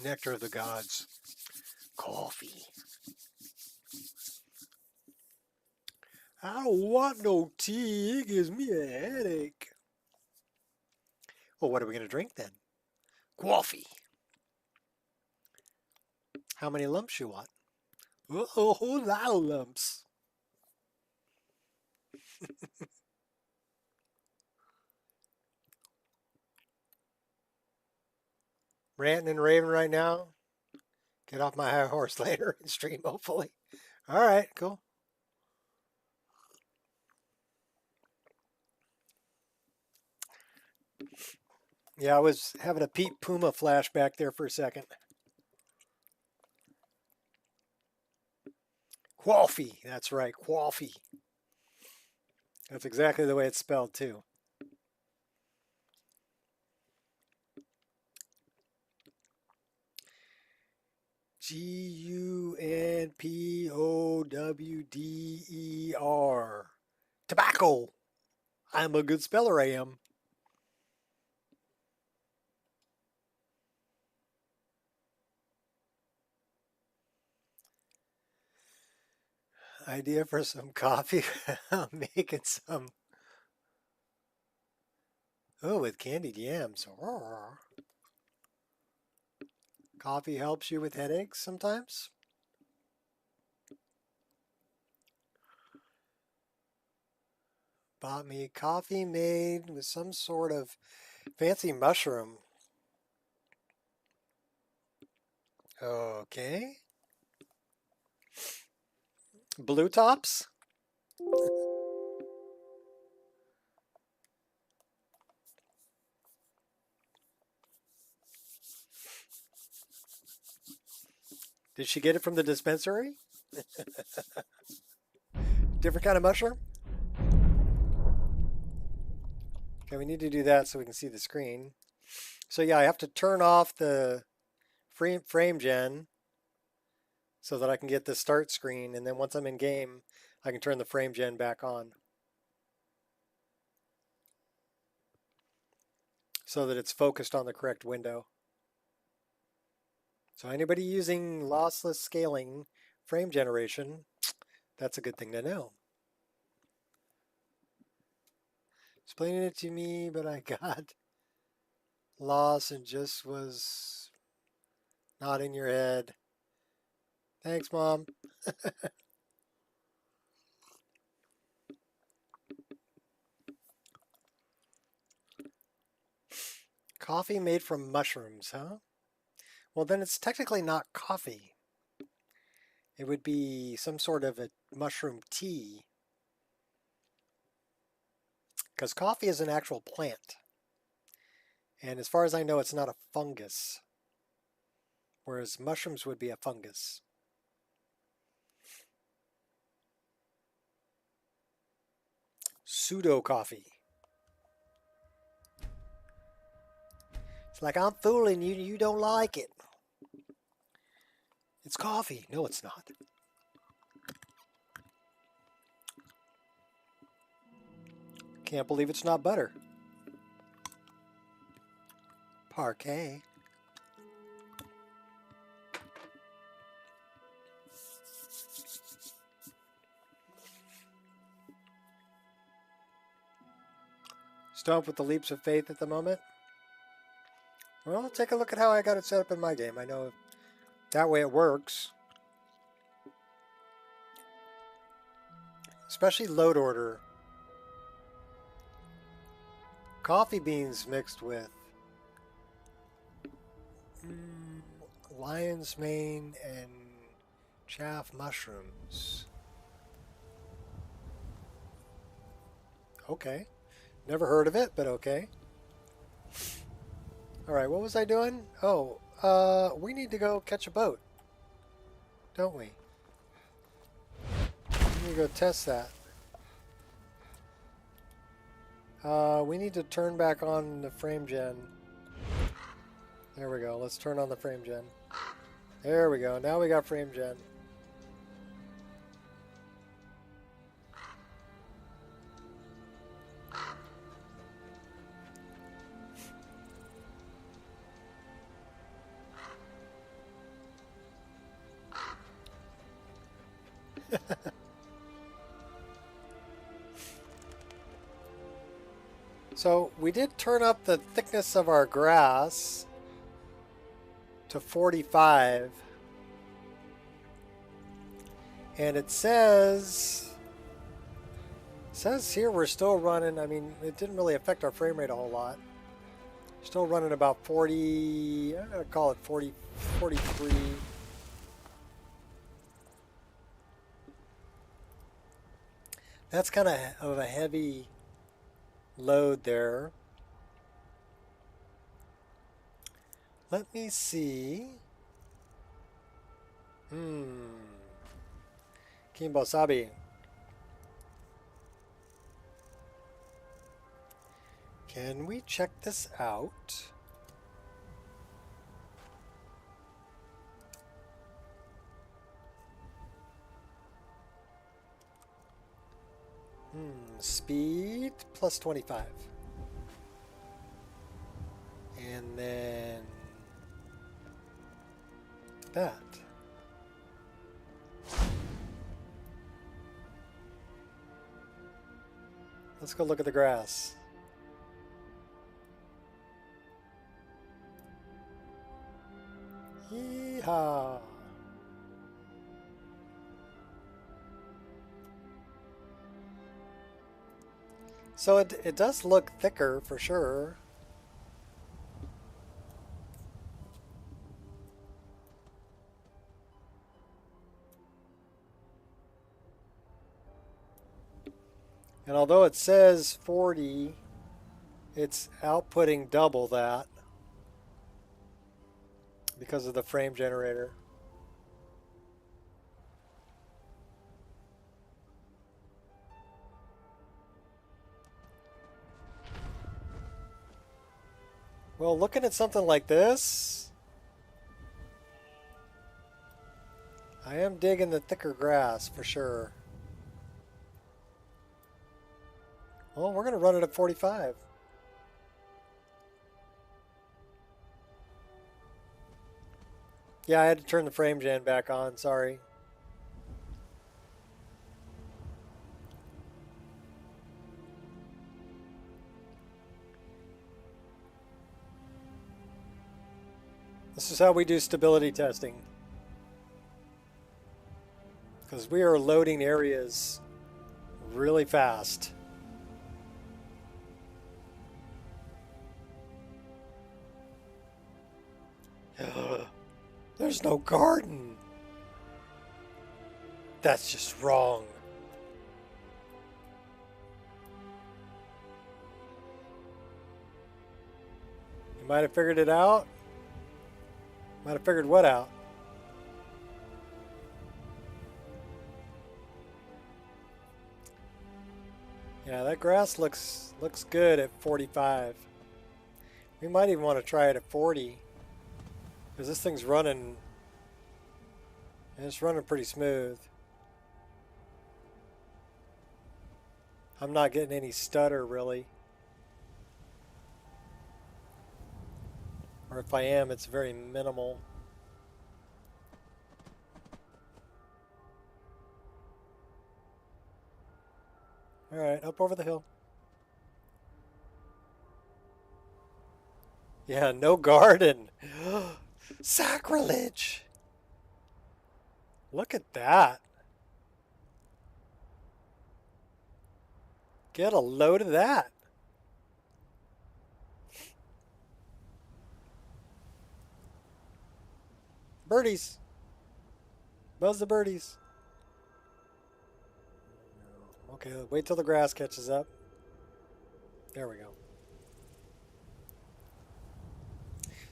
Nectar of the gods. Coffee. I don't want no tea. It gives me a headache. Well, what are we going to drink then? Coffee. How many lumps you want? Oh, a whole lot of lumps. Ranting and raving right now. Get off my high horse later and stream, hopefully. All right, cool. Yeah, I was having a Pete Puma flashback there for a second. Coffee. That's right, coffee. That's exactly the way it's spelled, too. Gunpowder. Tobacco. I'm a good speller, I am. Idea for some coffee. I'm making some. Oh, with candied yams. Coffee helps you with headaches sometimes. Bought me coffee made with some sort of fancy mushroom. Okay. Blue tops? Did she get it from the dispensary? Different kind of mushroom? Okay, we need to do that so we can see the screen. So yeah, I have to turn off the frame gen so that I can get the start screen, and then once I'm in game, I can turn the frame gen back on so that it's focused on the correct window. So anybody using lossless scaling frame generation, that's a good thing to know. Explaining it to me, but I got lost and just was not in your head. Thanks, Mom. Coffee made from mushrooms, huh? Well, then it's technically not coffee. It would be some sort of a mushroom tea. Because coffee is an actual plant. And as far as I know, it's not a fungus. Whereas mushrooms would be a fungus. Pseudo coffee. It's like, I'm fooling you, you don't like it. It's coffee. No, it's not. Can't believe it's not butter. Parquet. Stomp with the leaps of faith at the moment. Well, take a look at how I got it set up in my game. I know that way it works. Especially load order. Coffee beans mixed with lion's mane and chaff mushrooms. Okay. Never heard of it, but okay. Alright, what was I doing? Oh, we need to go catch a boat. Don't we? We need to go test that. We need to turn back on the frame gen. There we go. Let's turn on the frame gen. There we go. Now we got frame gen. So we did turn up the thickness of our grass to 45, and it says here we're still running. I mean, it didn't really affect our frame rate a whole lot. Still running about 40. I'm gonna call it 40, 43. That's kind of a heavy load there. Let me see. Kimbo-sabi. Can we check this out? Speed plus 25. And then that. Let's go look at the grass. Yeehaw. So it does look thicker for sure. And although it says 40, it's outputting double that because of the frame generator. Well, looking at something like this, I am digging the thicker grass for sure. Well, we're going to run it at 45. Yeah, I had to turn the frame gen back on, sorry. This is how we do stability testing. Because we are loading areas really fast. There's no garden. That's just wrong. might have figured it out. Might have figured what out? Yeah, that grass looks good at 45. We might even want to try it at 40. Because this thing's running. And it's running pretty smooth. I'm not getting any stutter really. Or if I am, it's very minimal. Alright, up over the hill. Yeah, no garden. Sacrilege! Look at that. Get a load of that. Birdies. Buzz the birdies. Okay, wait till the grass catches up. There we go.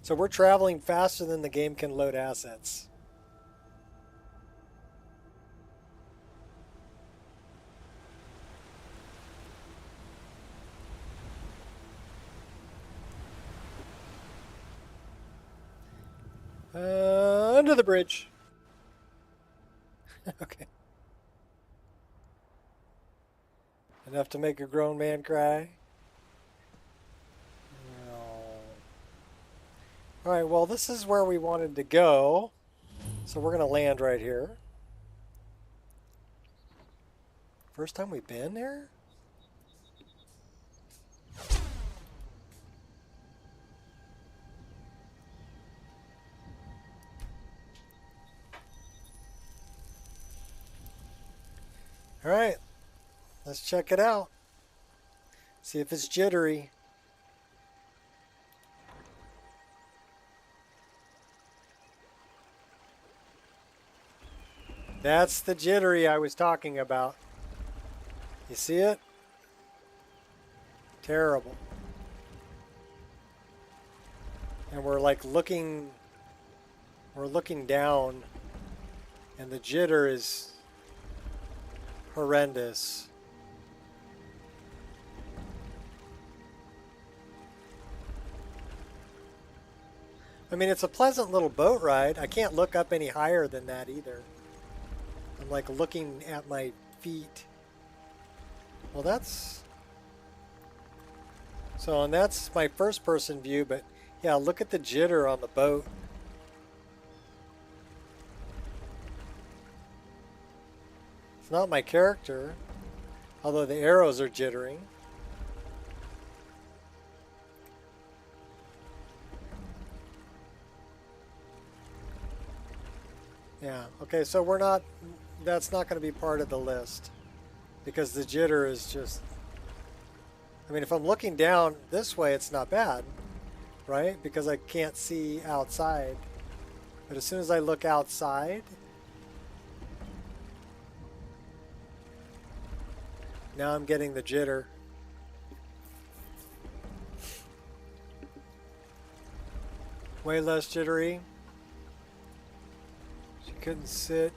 So we're traveling faster than the game can load assets. Under the bridge. Okay. Enough to make a grown man cry? No. Alright, well this is where we wanted to go. So we're going to land right here. First time we've been there? Alright, let's check it out. See if it's jittery. That's the jittery I was talking about. You see it? Terrible. And we're like looking down, and the jitter is horrendous. I mean, it's a pleasant little boat ride. I can't look up any higher than that either. I'm like looking at my feet. Well, that's... So, and that's my first person view, but yeah, look at the jitter on the boat. It's not my character, although the arrows are jittering. Yeah, okay, so we're not, that's not going to be part of the list because the jitter is just, I mean, if I'm looking down this way, it's not bad, right? Because I can't see outside. But as soon as I look outside, now I'm getting the jitter. Way less jittery. She couldn't sit.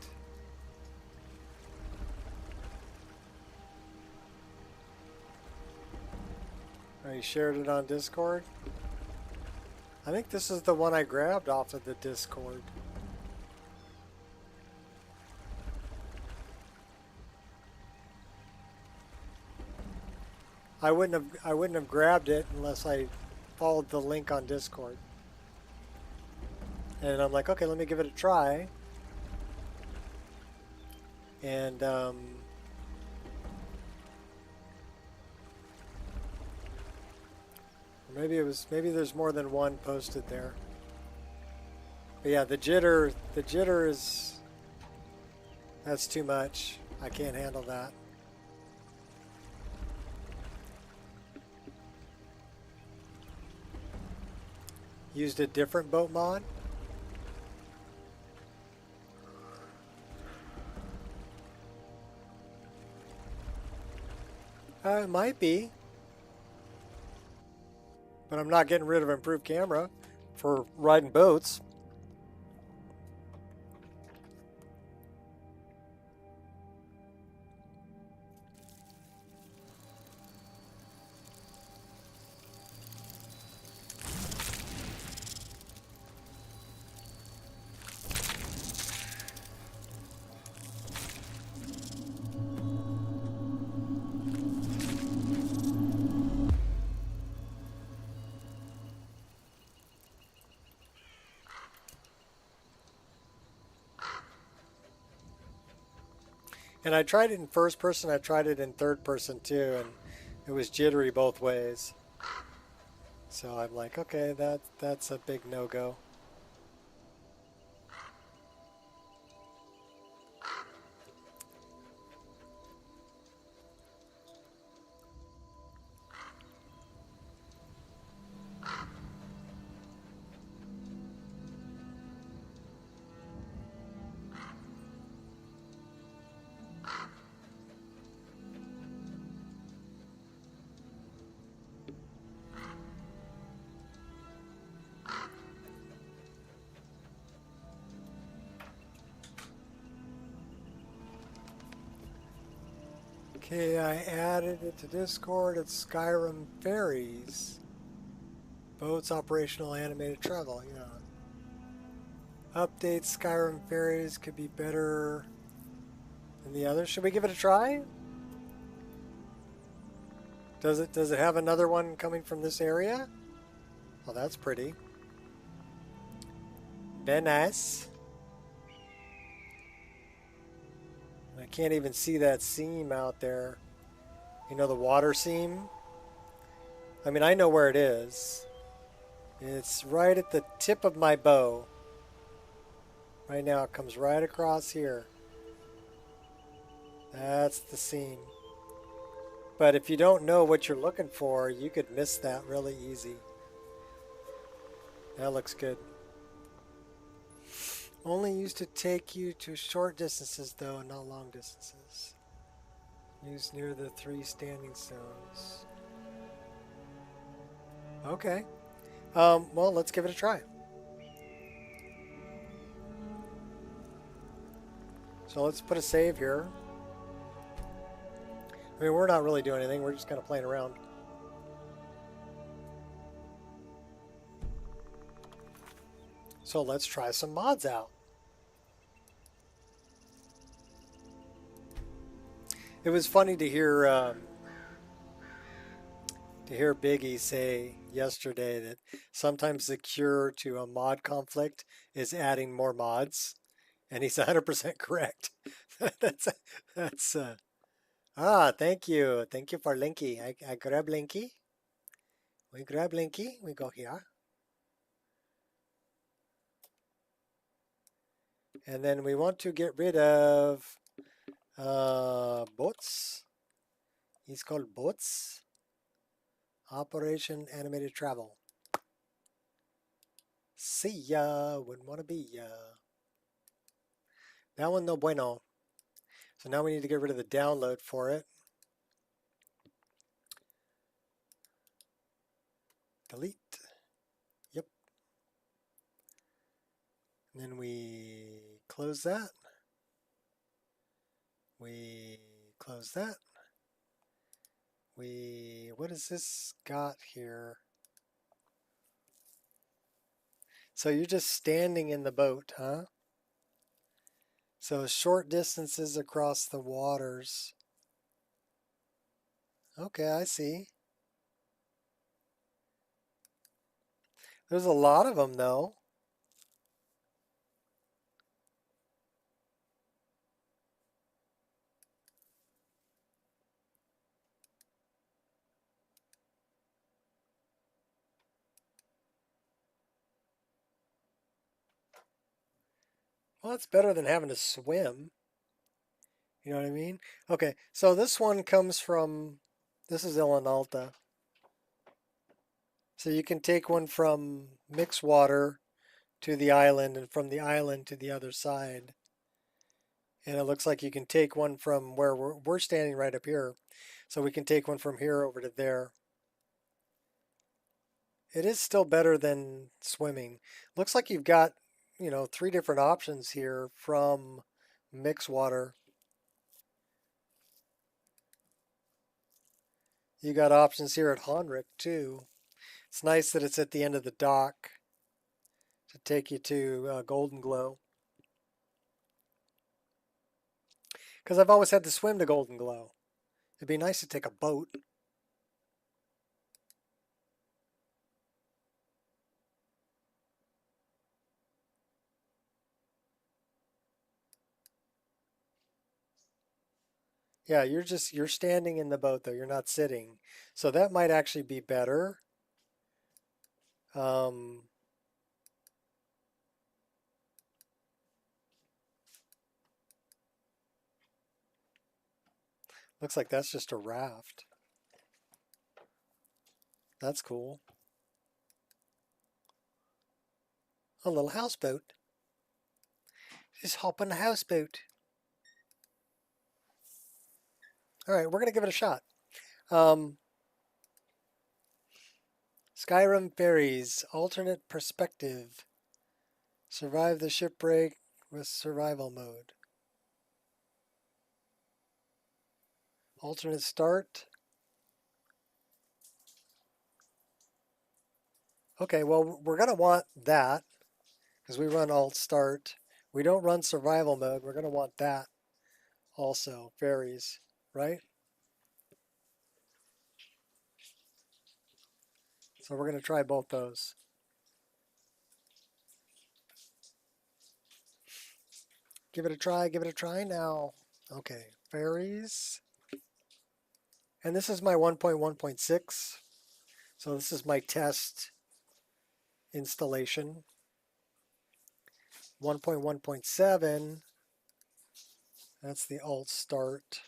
Oh, you shared it on Discord? I think this is the one I grabbed off of the Discord. I wouldn't have grabbed it unless I followed the link on Discord. And I'm like, okay, let me give it a try. And maybe there's more than one posted there. But yeah, the jitter is, that's too much. I can't handle that. Used a different boat mod. It might be. But I'm not getting rid of improved camera for riding boats. And I tried it in first person, I tried it in third person too, and it was jittery both ways. So I'm like, okay, that's a big no-go. Okay, I added it to Discord. It's Skyrim Ferries. Boats operational animated travel, yeah. Update Skyrim Ferries could be better than the others. Should we give it a try? Does it have another one coming from this area? Oh, that's pretty. Venice. I can't even see that seam out there. You know, the water seam? I mean, I know where it is. It's right at the tip of my bow. Right now, it comes right across here. That's the seam. But if you don't know what you're looking for, you could miss that really easy. That looks good. Only used to take you to short distances, though, not long distances. Used near the 3 standing stones. Okay. Well, let's give it a try. So let's put a save here. I mean, we're not really doing anything. We're just kind of playing around. So let's try some mods out. It was funny to hear Biggie say yesterday that sometimes the cure to a mod conflict is adding more mods, and he's 100% correct. that's thank you for Linky. I grab Linky. We grab Linky. We go here. And then we want to get rid of boats. He's called boats. Operation Animated Travel. See ya. Wouldn't want to be ya. That one no bueno. So now we need to get rid of the download for it. Delete. Yep. And then we close that. We close that. What has this got here? So you're just standing in the boat, huh? So short distances across the waters. Okay, I see. There's a lot of them, though. Well, it's better than having to swim. You know what I mean? Okay, so this one comes from, this is Ilanalta. So you can take one from mixed water to the island and from the island to the other side. And it looks like you can take one from where we're standing right up here. So we can take one from here over to there. It is still better than swimming. Looks like you've got, 3 different options here from mix water. You got options here at Honrick too. It's nice that it's at the end of the dock to take you to Golden Glow. Because I've always had to swim to Golden Glow. It'd be nice to take a boat. Yeah, you're standing in the boat though. You're not sitting. So that might actually be better. Looks like that's just a raft. That's cool. A little houseboat. Just hop on the houseboat. All right, we're going to give it a shot. Skyrim Ferries, alternate perspective. Survive the shipwreck with survival mode. Alternate start. Okay, well, we're going to want that because we run alt start. We don't run survival mode. We're going to want that also, ferries, right? So we're going to try both those. Give it a try now. Okay, ferries. And this is my 1.1.6. So this is my test installation. 1.1.7, that's the alt start,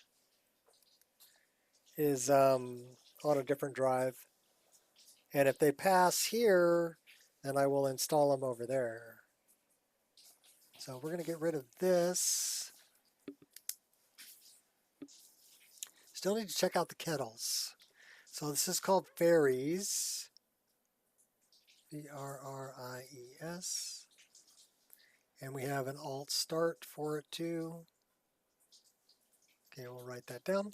is on a different drive. And if they pass here, then I will install them over there. So we're going to get rid of this. Still need to check out the kettles. So this is called Ferries. Ferries. And we have an alt start for it too. Okay, we'll write that down.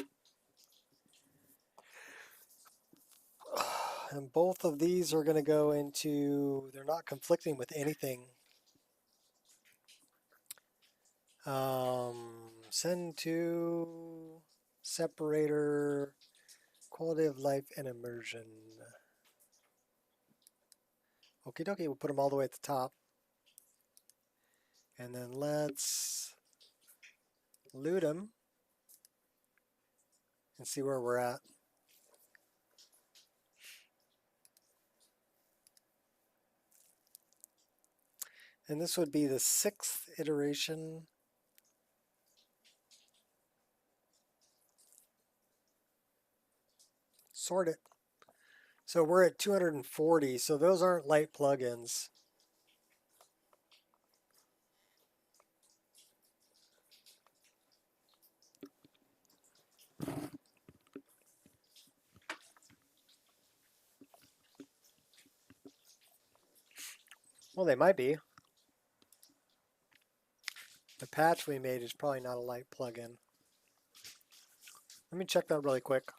And both of these are going to go into, they're not conflicting with anything. Send to separator, quality of life and immersion. Okie dokie, we'll put them all the way at the top. And then let's loot them and see where we're at. And this would be the 6th iteration. Sort it. So we're at 240, so those aren't light plugins. Well, they might be. The patch we made is probably not a light plugin. Let me check that really quick.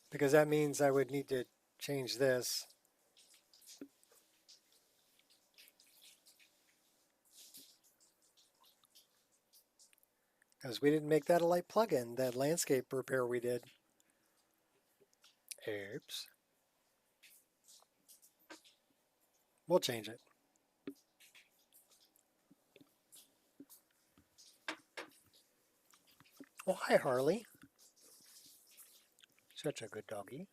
Because that means I would need to change this. Because we didn't make that a light plugin, that landscape repair we did. Oops. We'll change it. Oh, hi, Harley. Such a good doggy.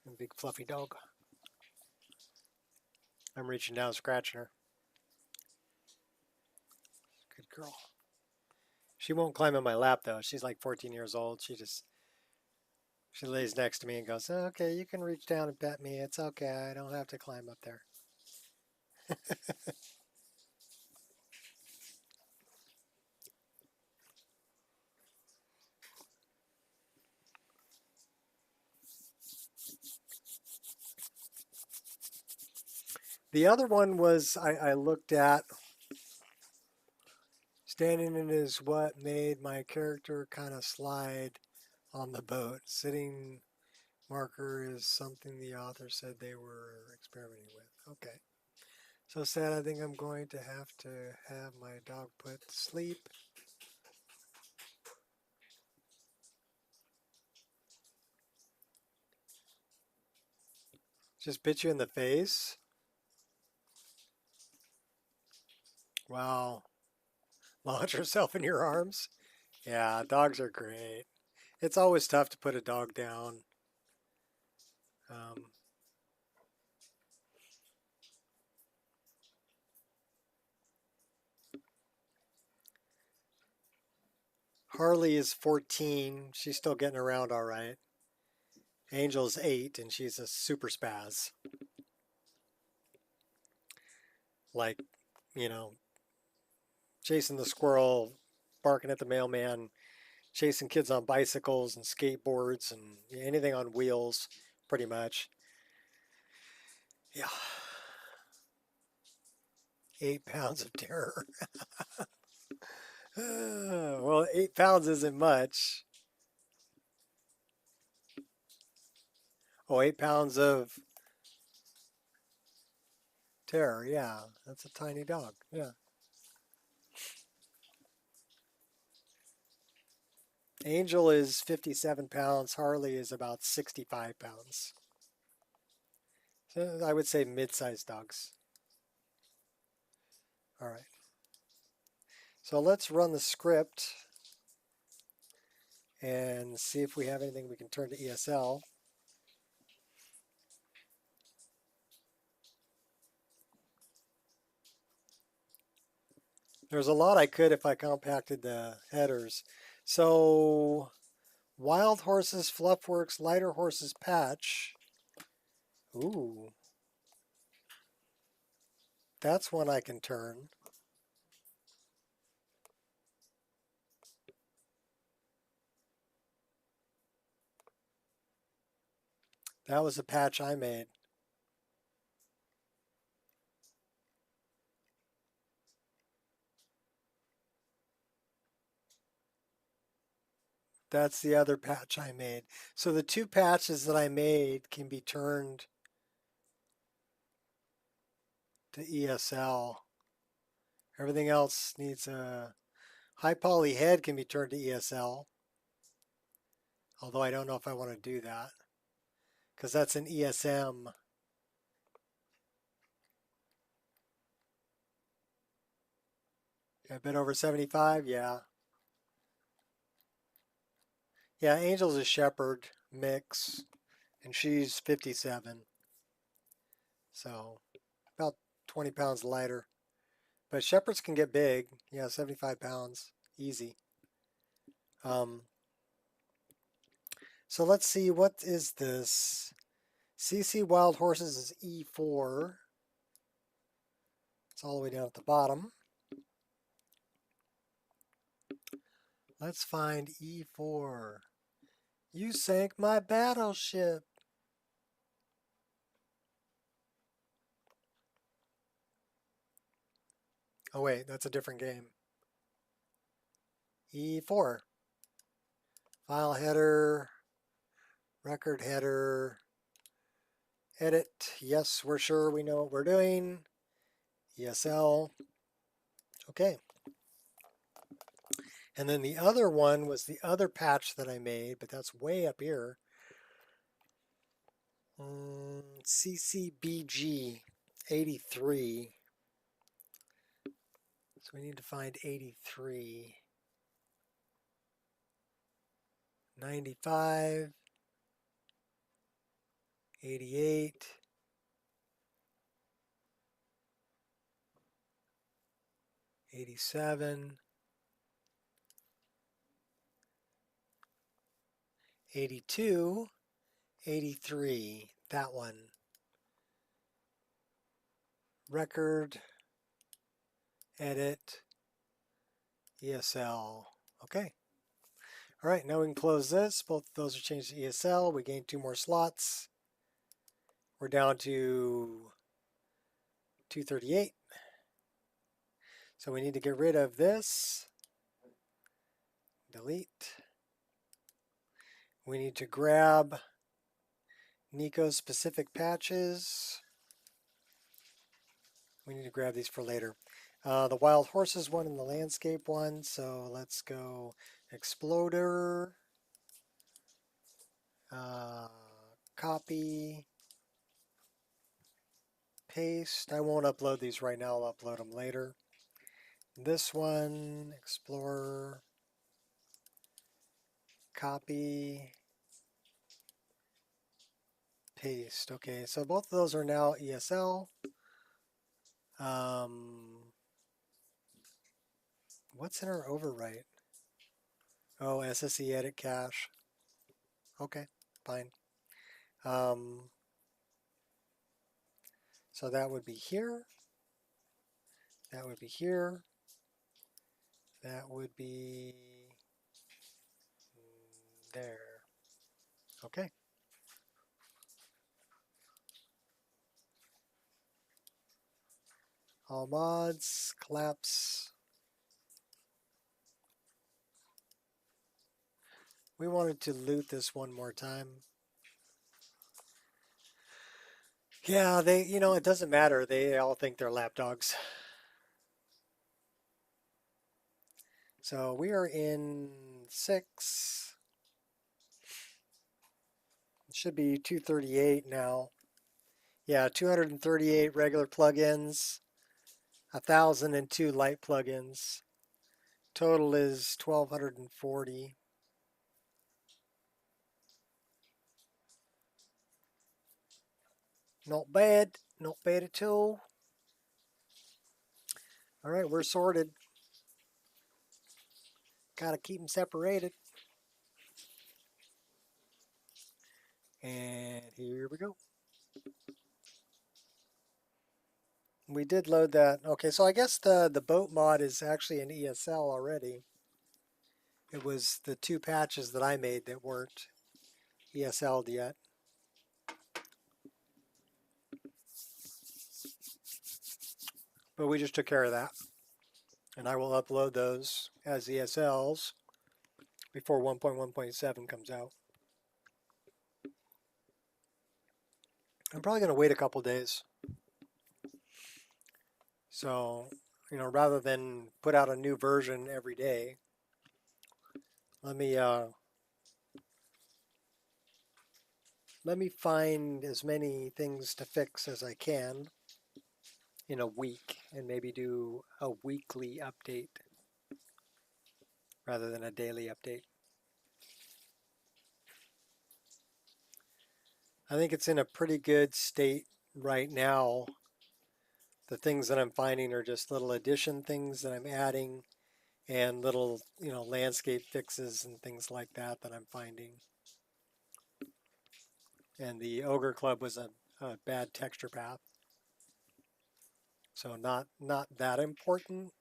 A big fluffy dog. I'm reaching down, scratching her. Good girl. She won't climb in my lap though. She's like 14 years old. She lays next to me and goes, "Oh, okay, you can reach down and pet me. It's okay. I don't have to climb up there." The other one was I looked at standing in is what made my character kind of slide on the boat. Sitting marker is something the author said they were experimenting with. Okay. So sad, I think I'm going to have my dog put to sleep. Just bit you in the face? Wow. Launch herself in your arms? Yeah, dogs are great. It's always tough to put a dog down. Harley is 14. She's still getting around all right. Angel's 8, and she's a super spaz. Like, you know, chasing the squirrel, barking at the mailman, chasing kids on bicycles and skateboards and anything on wheels, pretty much. Yeah. 8 pounds of terror. Well, 8 pounds isn't much. Oh, 8 pounds of terror. Yeah, that's a tiny dog. Yeah. Angel is 57 pounds. Harley is about 65 pounds. So I would say mid-sized dogs. All right. So let's run the script and see if we have anything we can turn to ESL. There's a lot I could if I compacted the headers. So Wild Horses, Fluffworks, Lighter Horses, Patch. Ooh. That's one I can turn. That was a patch I made. That's the other patch I made. So the two patches that I made can be turned to ESL. Everything else needs a high poly head can be turned to ESL. Although I don't know if I want to do that because that's an ESM. A bit over 75, yeah. Yeah, Angel's a shepherd mix, and she's 57. So about 20 pounds lighter. But shepherds can get big. Yeah, 75 pounds, easy. So let's see, what is this? CC Wild Horses is E4. It's all the way down at the bottom. Let's find E4. You sank my battleship. Oh wait, that's a different game. E4. File header, record header, edit. Yes, we're sure we know what we're doing. ESL. Okay. And then the other one was the other patch that I made, but that's way up here. CCBG 83. So we need to find 83. 95. 88. 87. 82. 83. That one. Record. Edit. ESL. Okay. All right, now we can close this. Both of those are changed to ESL. We gained 2 more slots. We're down to 238. So we need to get rid of this. Delete. We need to grab Nico's specific patches. We need to grab these for later. The wild horses one and the landscape one. So let's go exploder. Copy. Paste. I won't upload these right now. I'll upload them later. This one, explorer. Copy. Paste. Okay, so both of those are now ESL. What's in our overwrite? Oh, SSD edit cache. Okay, fine. So that would be here. That would be here. That would be there. Okay. All mods, collapse. We wanted to loot this one more time. Yeah, it doesn't matter. They all think they're lapdogs. So we are in 6. It should be 238 now. Yeah, 238 regular plugins, 1,002 light plugins. Total is 1,240. Not bad. Not bad at all. All right, we're sorted. Got to keep them separated. And here we go. We did load that. Okay, so I guess the boat mod is actually an ESL already. It was the 2 patches that I made that weren't ESL'd yet. But we just took care of that. And I will upload those as ESLs before 1.1.7 comes out. I'm probably going to wait a couple days. So, rather than put out a new version every day, let me find as many things to fix as I can in a week and maybe do a weekly update rather than a daily update. I think it's in a pretty good state right now. The things that I'm finding are just little addition things that I'm adding and little, landscape fixes and things like that I'm finding. And the Ogre Club was a bad texture path. So not that important.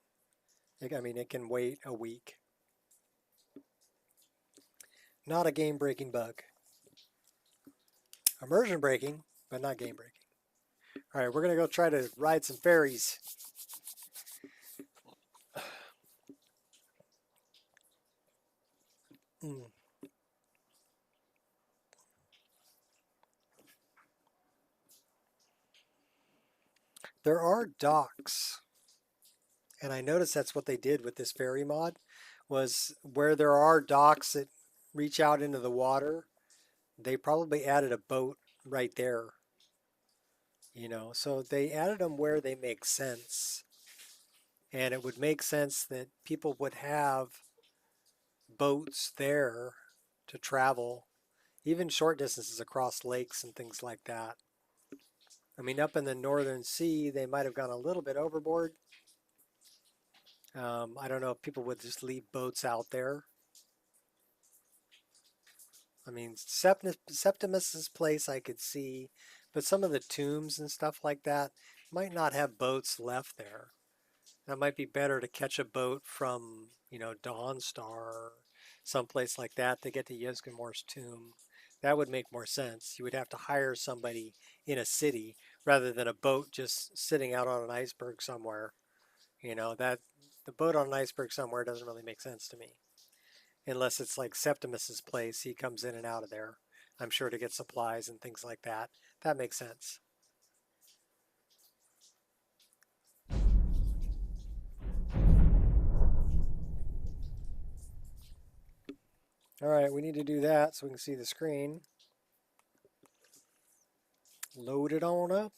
I mean, it can wait a week. Not a game-breaking bug. Immersion breaking, but not game breaking. All right, we're going to go try to ride some ferries. There are docks, and I noticed that's what they did with this ferry mod, was where there are docks that reach out into the water, they probably added a boat right there. So they added them where they make sense. And it would make sense that people would have boats there to travel, even short distances across lakes and things like that. I mean, up in the Northern Sea, they might have gone a little bit overboard. I don't know if people would just leave boats out there. I mean, Septimus's place I could see, but some of the tombs and stuff like that might not have boats left there. That might be better to catch a boat from, Dawnstar or someplace like that to get to Ysgramor's tomb. That would make more sense. You would have to hire somebody in a city rather than a boat just sitting out on an iceberg somewhere. You know, that the boat on an iceberg somewhere doesn't really make sense to me. Unless it's like Septimus's place, he comes in and out of there, I'm sure, to get supplies and things like that. That makes sense. All right, we need to do that so we can see the screen. Load it on up.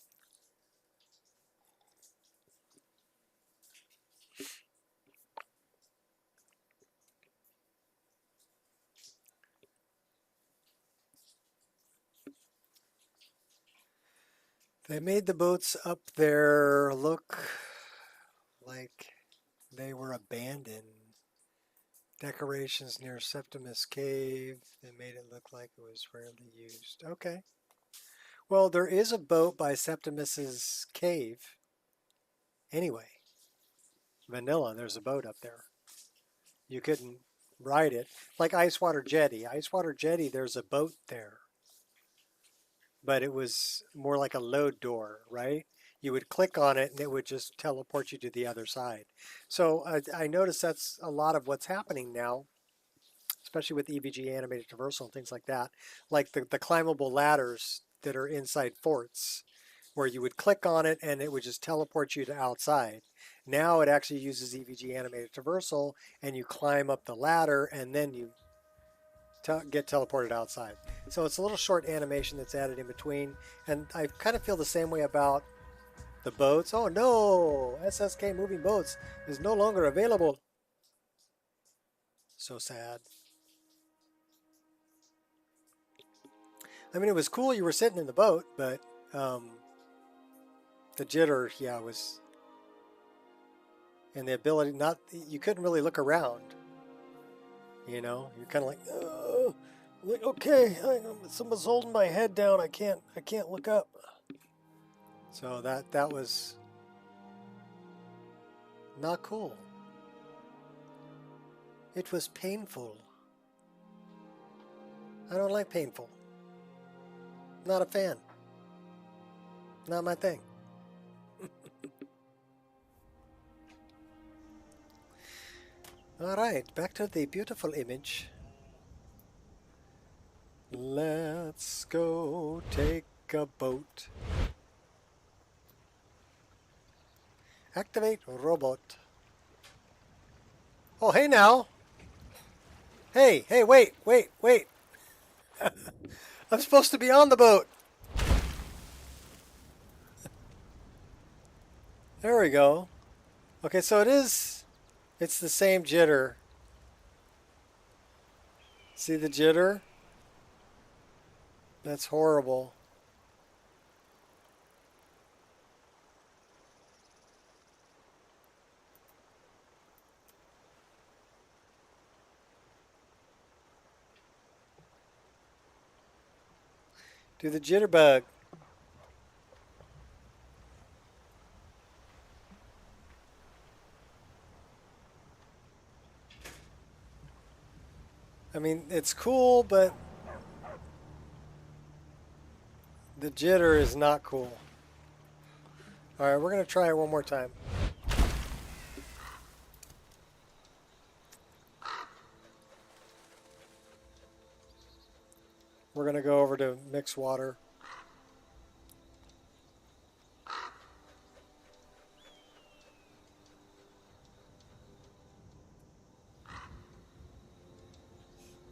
They made the boats up there look like they were abandoned. Decorations near Septimus Cave. They made it look like it was rarely used. Okay. Well, there is a boat by Septimus's cave. Anyway, Vanilla, there's a boat up there. You couldn't ride it. Like Icewater Jetty. Icewater Jetty, there's a boat there. But it was more like a load door, right? You would click on it and it would just teleport you to the other side. So I noticed that's a lot of what's happening now, especially with EVG animated traversal and things like that. Like the climbable ladders that are inside forts, where you would click on it and it would just teleport you to outside. Now it actually uses EVG animated traversal and you climb up the ladder and then you get teleported outside. So it's a little short animation that's added in between. And I kind of feel the same way about the boats. Oh no! SSK Moving Boats is no longer available. So sad. I mean, it was cool you were sitting in the boat, but the jitter, yeah, was... And the ability not... You couldn't really look around. You know, you're kind of like, okay, someone's holding my head down. I can't look up. So that was not cool. It was painful. I don't like painful. Not a fan. Not my thing. All right, back to the beautiful image. Let's go take a boat. Activate robot. Oh, hey now. Hey, wait. I'm supposed to be on the boat. There we go. Okay, so it's the same jitter. See the jitter? That's horrible. Do the jitterbug. I mean, it's cool, but the jitter is not cool. All right, we're going to try it one more time. We're going to go over to mix water.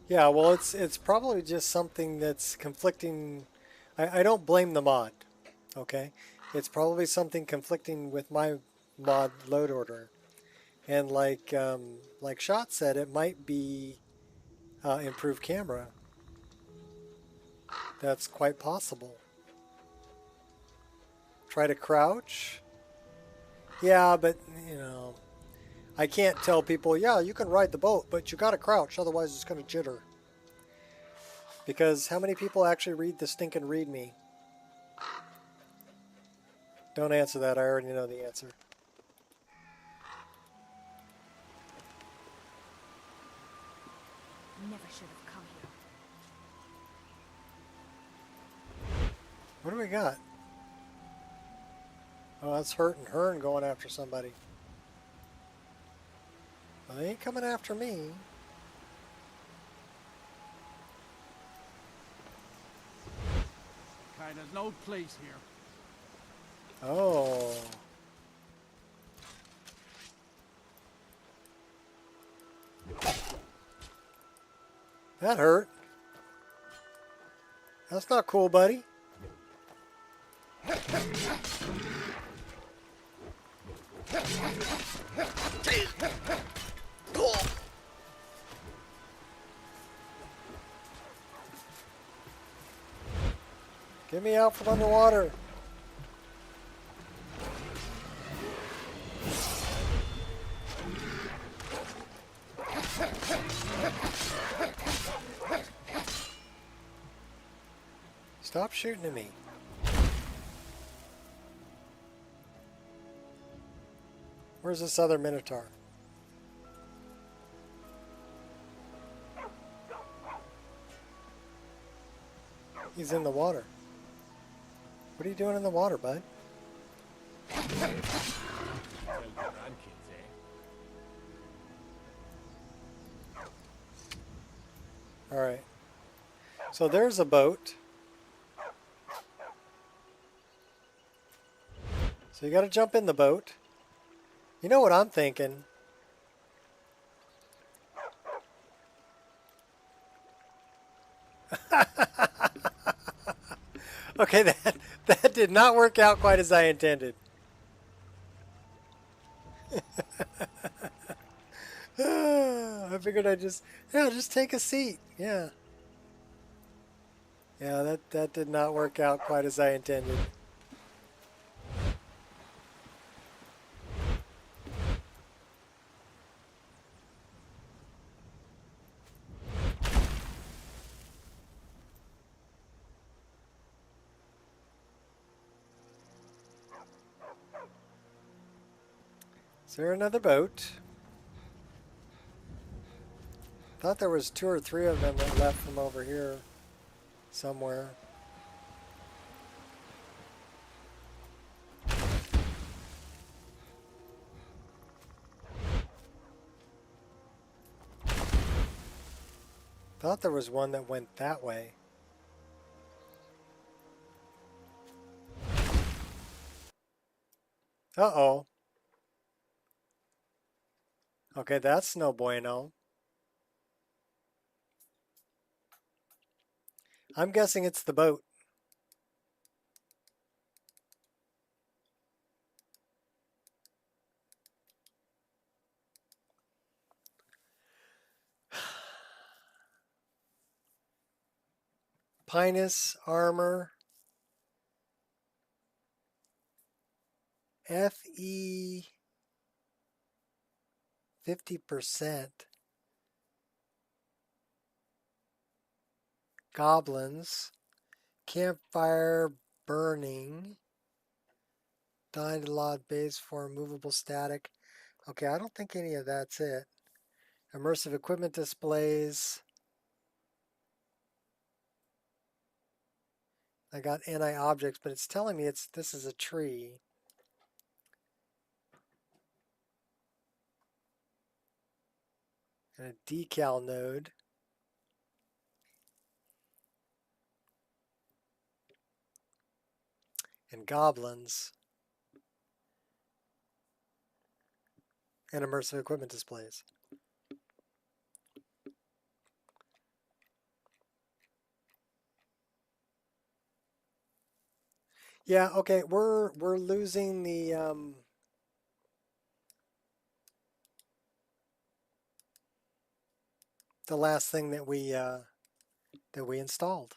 Yeah, well, it's probably just something that's conflicting. I don't blame the mod, okay? It's probably something conflicting with my mod load order. And like Shot said, it might be improved camera. That's quite possible. Try to crouch? Yeah, but, you know, I can't tell people, yeah, you can ride the boat, but you gotta crouch, otherwise it's gonna jitter. Because how many people actually read the stinking README? Don't answer that, I already know the answer. Never should have come here. What do we got? Oh, that's Hurt and Hearn going after somebody. Well, they ain't coming after me. Kinda no place here. Oh. That hurt. That's not cool, buddy. Get me out from underwater. Stop shooting at me. Where's this other Minotaur? He's in the water. What are you doing in the water, bud? Alright. So there's a boat. So you gotta jump in the boat. You know what I'm thinking? Okay, that did not work out quite as I intended. I figured I'd just take a seat. Yeah. Yeah, that did not work out quite as I intended. Is there another boat? Thought there was 2 or 3 of them that left from over here somewhere. Thought there was one that went that way. Uh-oh. Okay, that's no bueno. I'm guessing it's the boat. Pinus armor. FE 50%. Goblins. Campfire burning. Dying to lot base for movable static. Okay, I don't think any of that's it. Immersive equipment displays. I got anti-objects, but it's telling me this is a tree. And a decal node. And goblins. And immersive equipment displays. Yeah, okay, we're losing the last thing that we installed.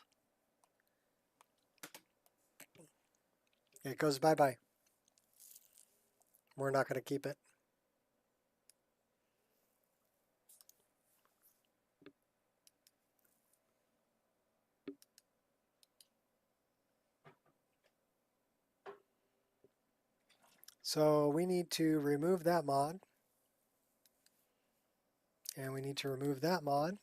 It goes bye-bye. We're not going to keep it. So we need to remove that mod. And we need to remove that mod.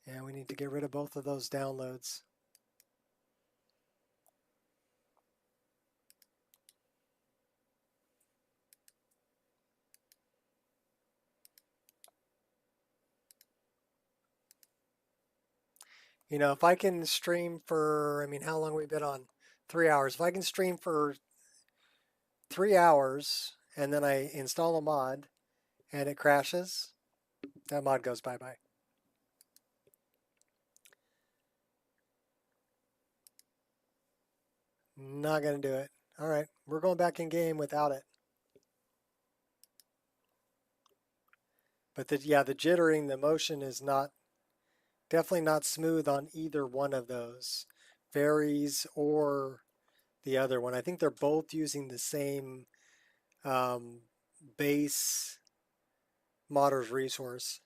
And we need to get rid of both of those downloads. You know, if I can stream for, I mean, how long have we been on? 3 hours. If I can stream for 3 hours and then I install a mod and it crashes, that mod goes bye-bye. Not going to do it. All right, we're going back in game without it. But yeah, the jittering, the motion is not, definitely not smooth on either one of those, Fairies or the other one. I think they're both using the same base modder's resource.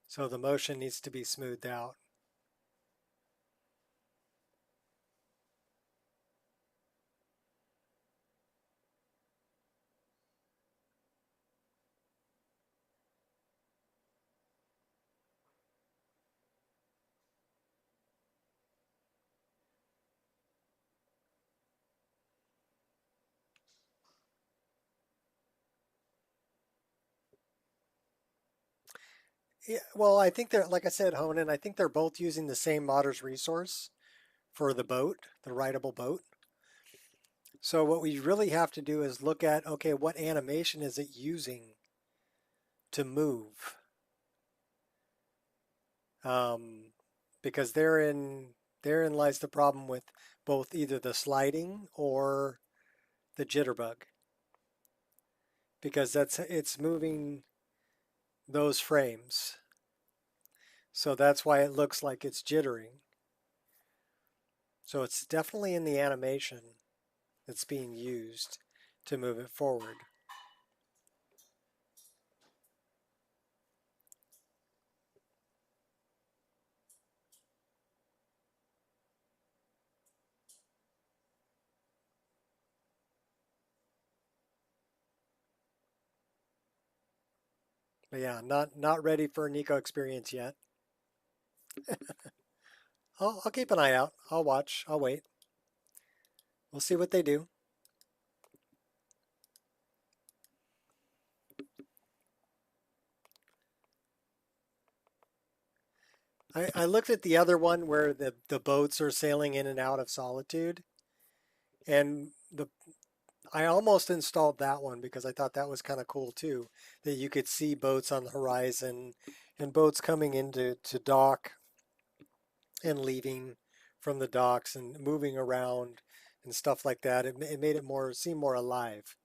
So the motion needs to be smoothed out. Yeah, well, I think they're, like I said, Honan, I think they're both using the same modder's resource for the boat, the rideable boat. So what we really have to do is look at, okay, what animation is it using to move? Because therein lies the problem with both either the sliding or the jitterbug. Because it's moving those frames. So that's why it looks like it's jittering. So it's definitely in the animation that's being used to move it forward. But yeah, not ready for a Nico experience yet. I'll keep an eye out. I'll watch. I'll wait. We'll see what they do. I looked at the other one where the boats are sailing in and out of Solitude, and I almost installed that one because I thought that was kind of cool too, that you could see boats on the horizon and boats coming into dock and leaving from the docks and moving around and stuff like that. It made it seem more alive.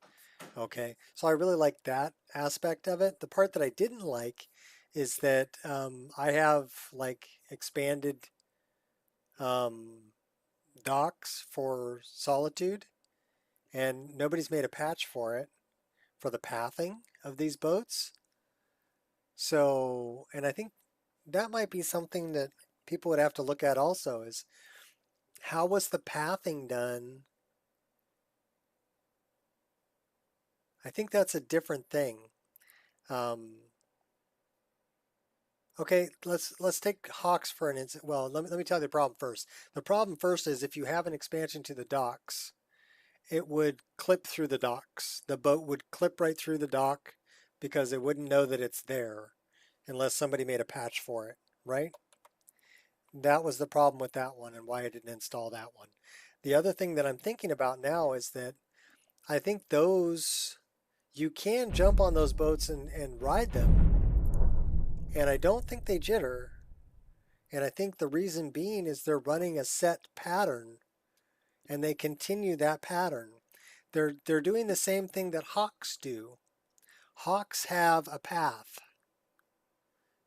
Okay, so I really like that aspect of it. The part that I didn't like is that I have like expanded docks for Solitude, and nobody's made a patch for it for the pathing of these boats. So, and I think that might be something that people would have to look at also is how was the pathing done? I think that's a different thing. Okay, let's take Hawks for an instance. Well, let me tell you the problem first. The problem first is if you have an expansion to the docks, it would clip through the docks. The boat would clip right through the dock because it wouldn't know that it's there unless somebody made a patch for it, right? That was the problem with that one and why I didn't install that one. The other thing that I'm thinking about now is that I think those, you can jump on those boats and ride them. And I don't think they jitter. And I think the reason being is they're running a set pattern and they continue that pattern. They're doing the same thing that Hawks do. Hawks have a path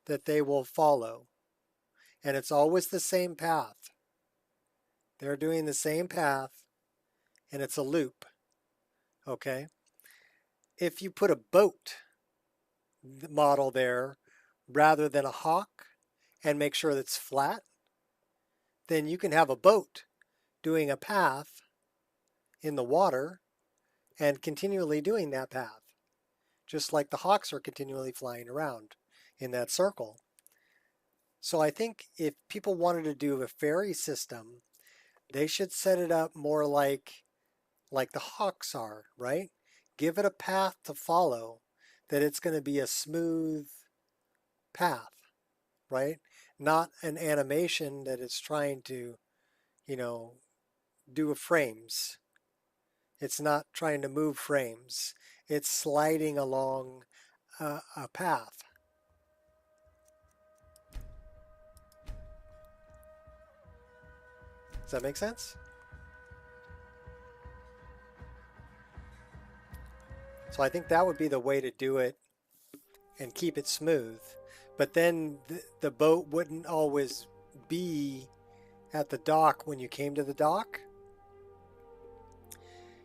that they will follow. And it's always the same path. They're doing the same path and it's a loop. Okay? If you put a boat model there rather than a hawk and make sure that it's flat, then you can have a boat doing a path in the water and continually doing that path, just like the hawks are continually flying around in that circle. So I think if people wanted to do a ferry system, They should set it up more like the hawks are, right? Give it a path to follow, that it's going to be a smooth path, right? Not an animation that it's trying to, you know, do frames. It's not trying to move frames. It's sliding along a path. Does that make sense? So I think that would be the way to do it and keep it smooth. But then the boat wouldn't always be at the dock when you came to the dock.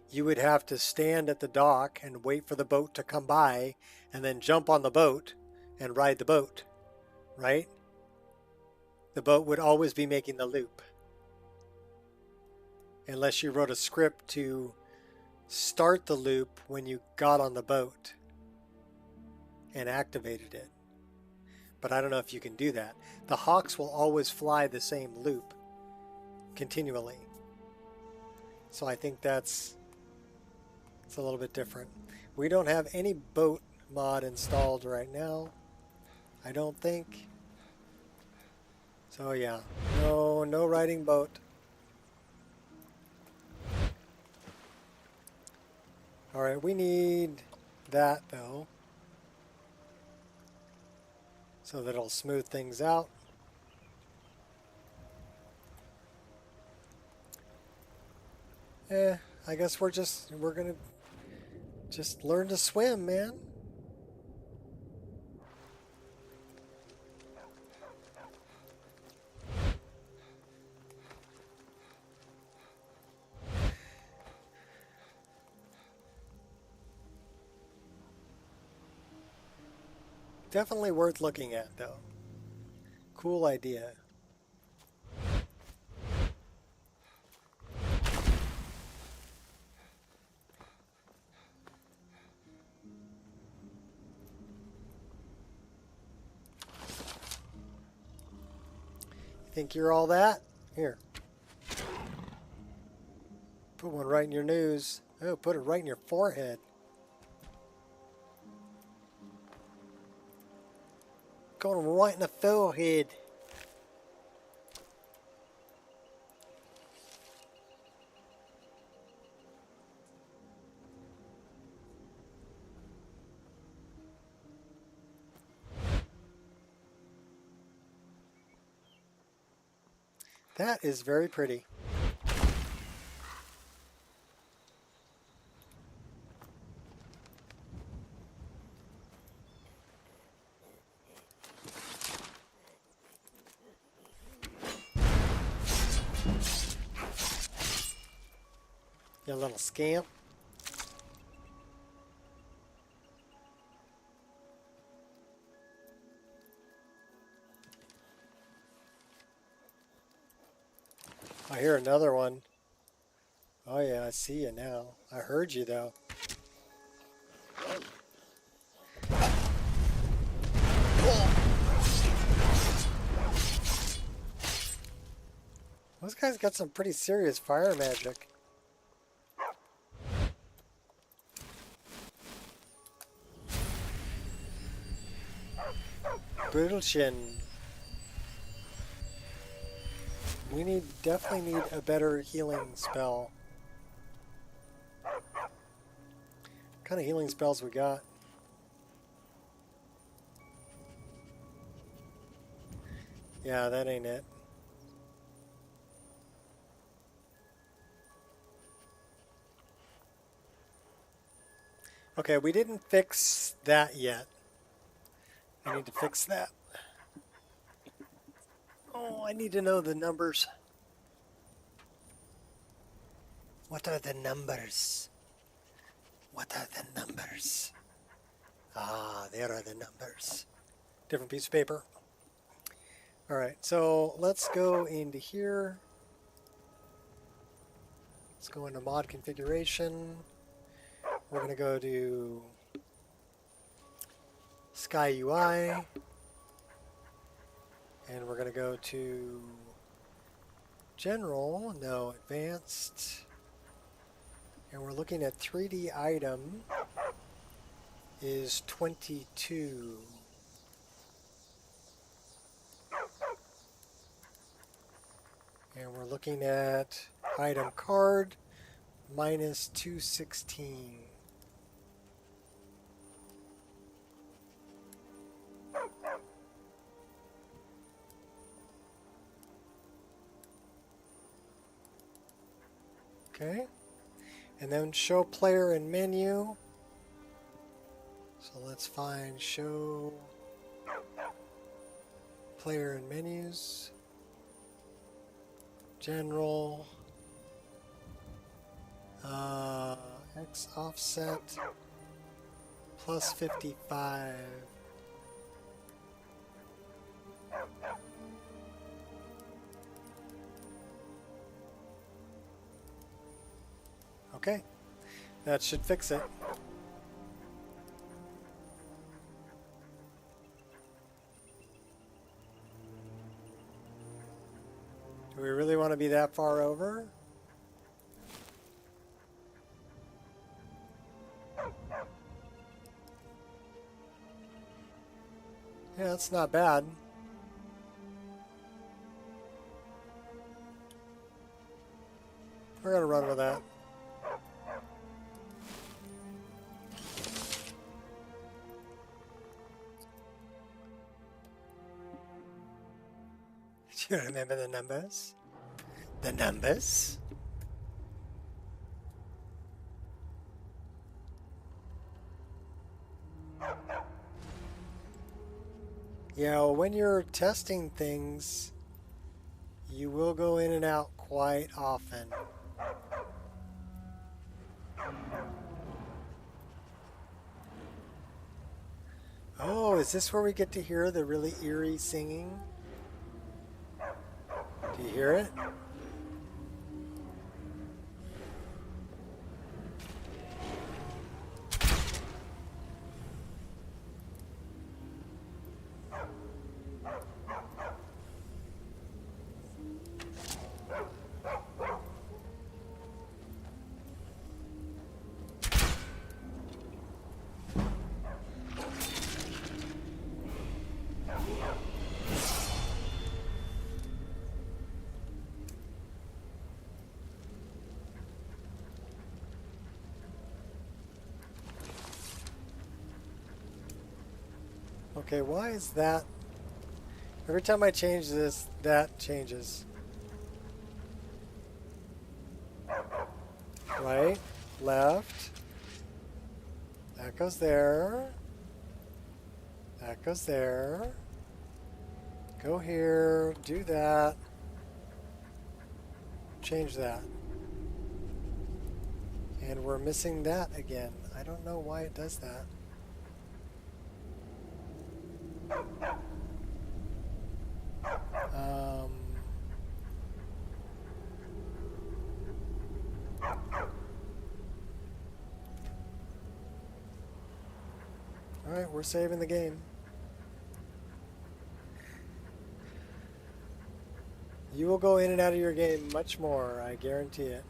You would have to stand at the dock and wait for the boat to come by and then jump on the boat and ride the boat, right? The boat would always be making the loop. Unless you wrote a script to start the loop when you got on the boat and activated it. But I don't know if you can do that. The hawks will always fly the same loop continually. So I think it's a little bit different. We don't have any boat mod installed right now, I don't think. So yeah, no riding boat. All right, we need that though, so that it'll smooth things out. I guess we're gonna just learn to swim, man. Definitely worth looking at, though. Cool idea. Think you're all that? Here. Put one right in your nose. Oh, put it right in your forehead. Going right in the forehead. That is very pretty. You little scamp. I hear another one. Oh yeah, I see you now. I heard you though. Those guys got some pretty serious fire magic. Brutalchen. We definitely need a better healing spell. What kind of healing spells we got? Yeah, that ain't it. Okay, we didn't fix that yet. I need to fix that. Oh, I need to know the numbers. What are the numbers? What are the numbers? Ah, there are the numbers. Different piece of paper. All right, so let's go into here. Let's go into mod configuration. We're going to go to Sky UI. And we're going to go to General, no, advanced. And we're looking at 3D item is 22. And we're looking at item card minus 216. Okay. And then show player and menu. So let's find show player and menus. General. X offset plus 55. Okay, that should fix it. Do we really want to be that far over? Yeah, that's not bad. We're gonna run with that. Do you remember the numbers? The numbers? Yeah, well, when you're testing things, you will go in and out quite often. Oh, is this where we get to hear the really eerie singing? Do you hear it? Okay, why is that? Every time I change this, that changes. Right, left. That goes there. That goes there. Go here, do that. Change that. And we're missing that again. I don't know why it does that. Alright, we're saving the game. You will go in and out of your game much more, I guarantee it.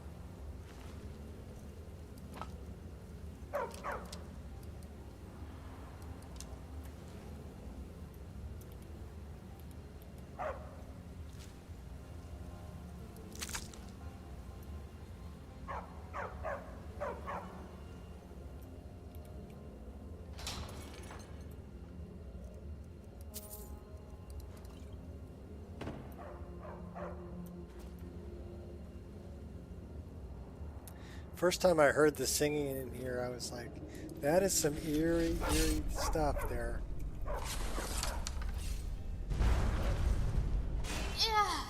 First time I heard the singing in here, I was like, that is some eerie, eerie stuff there. Yeah.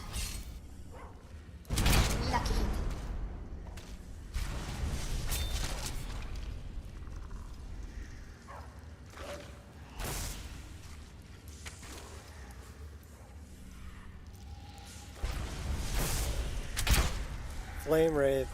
Lucky. Flame Wraith.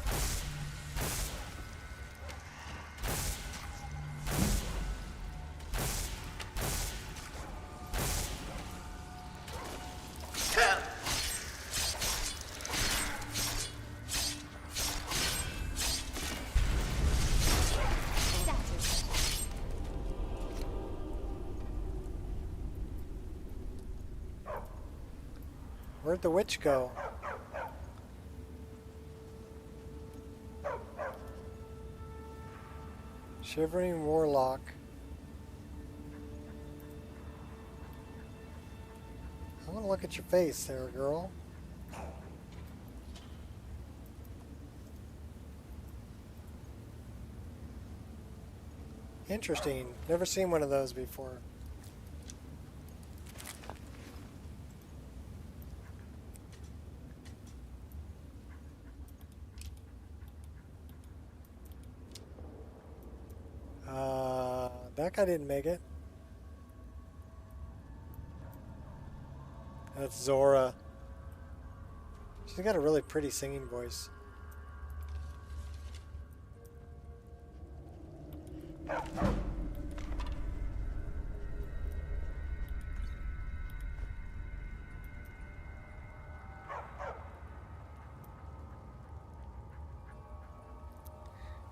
Where'd the witch go? Shivering Warlock. I want to look at your face there, girl. Interesting. Never seen one of those before. That guy didn't make it. That's Zora. She's got a really pretty singing voice.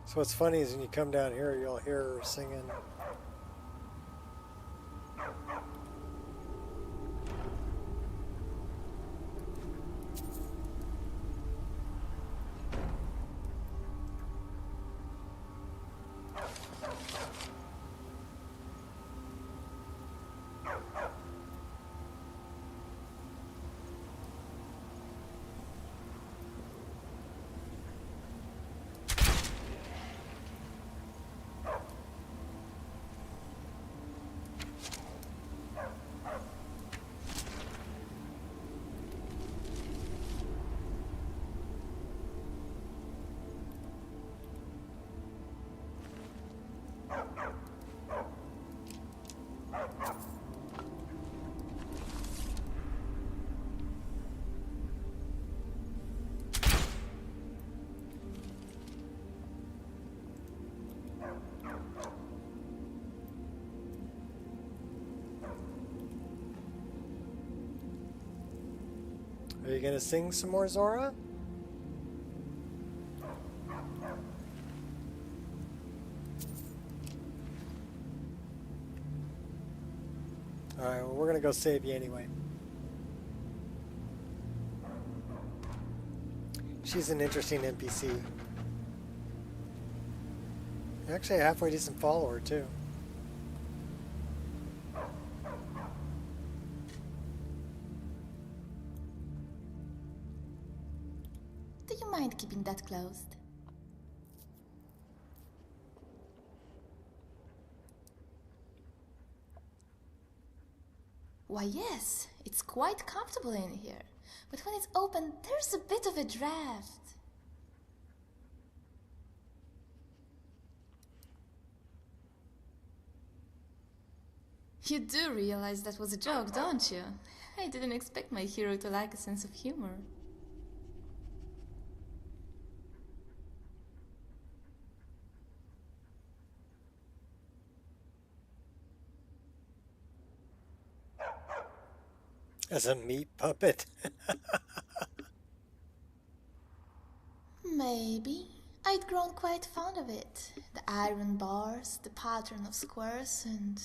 So what's funny is when you come down here, you'll hear her singing. Are you gonna sing some more, Zora? Alright, well, we're gonna go save you anyway. She's an interesting NPC. Actually, a halfway decent follower, too. Do you mind keeping that closed? Why, yes, it's quite comfortable in here. But when it's open, there's a bit of a draft. You do realize that was a joke, don't you? I didn't expect my hero to lack a sense of humor. As a meat puppet. Maybe. I'd grown quite fond of it. The iron bars, the pattern of squares, and...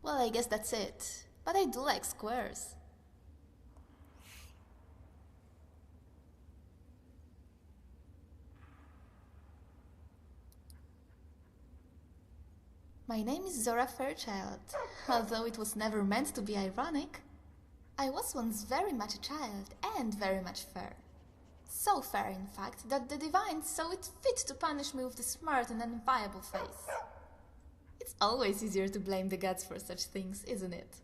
well, I guess that's it. But I do like squares. My name is Zora Fairchild, although it was never meant to be ironic. I was once very much a child, and very much fair. So fair, in fact, that the divines saw it fit to punish me with the smart and unviable face. It's always easier to blame the gods for such things, isn't it?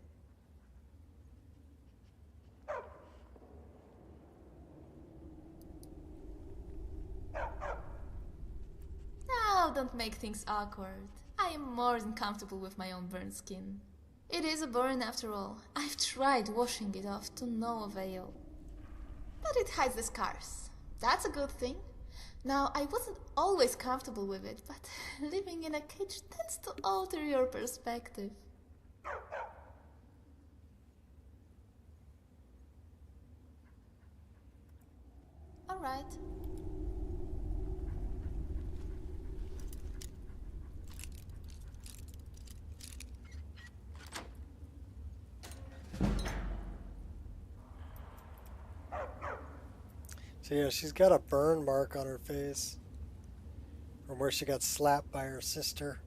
Now, don't make things awkward. I am more than comfortable with my own burnt skin. It is a burn after all. I've tried washing it off to no avail. But it hides the scars. That's a good thing. Now, I wasn't always comfortable with it, but living in a cage tends to alter your perspective. All right. So yeah, she's got a burn mark on her face from where she got slapped by her sister.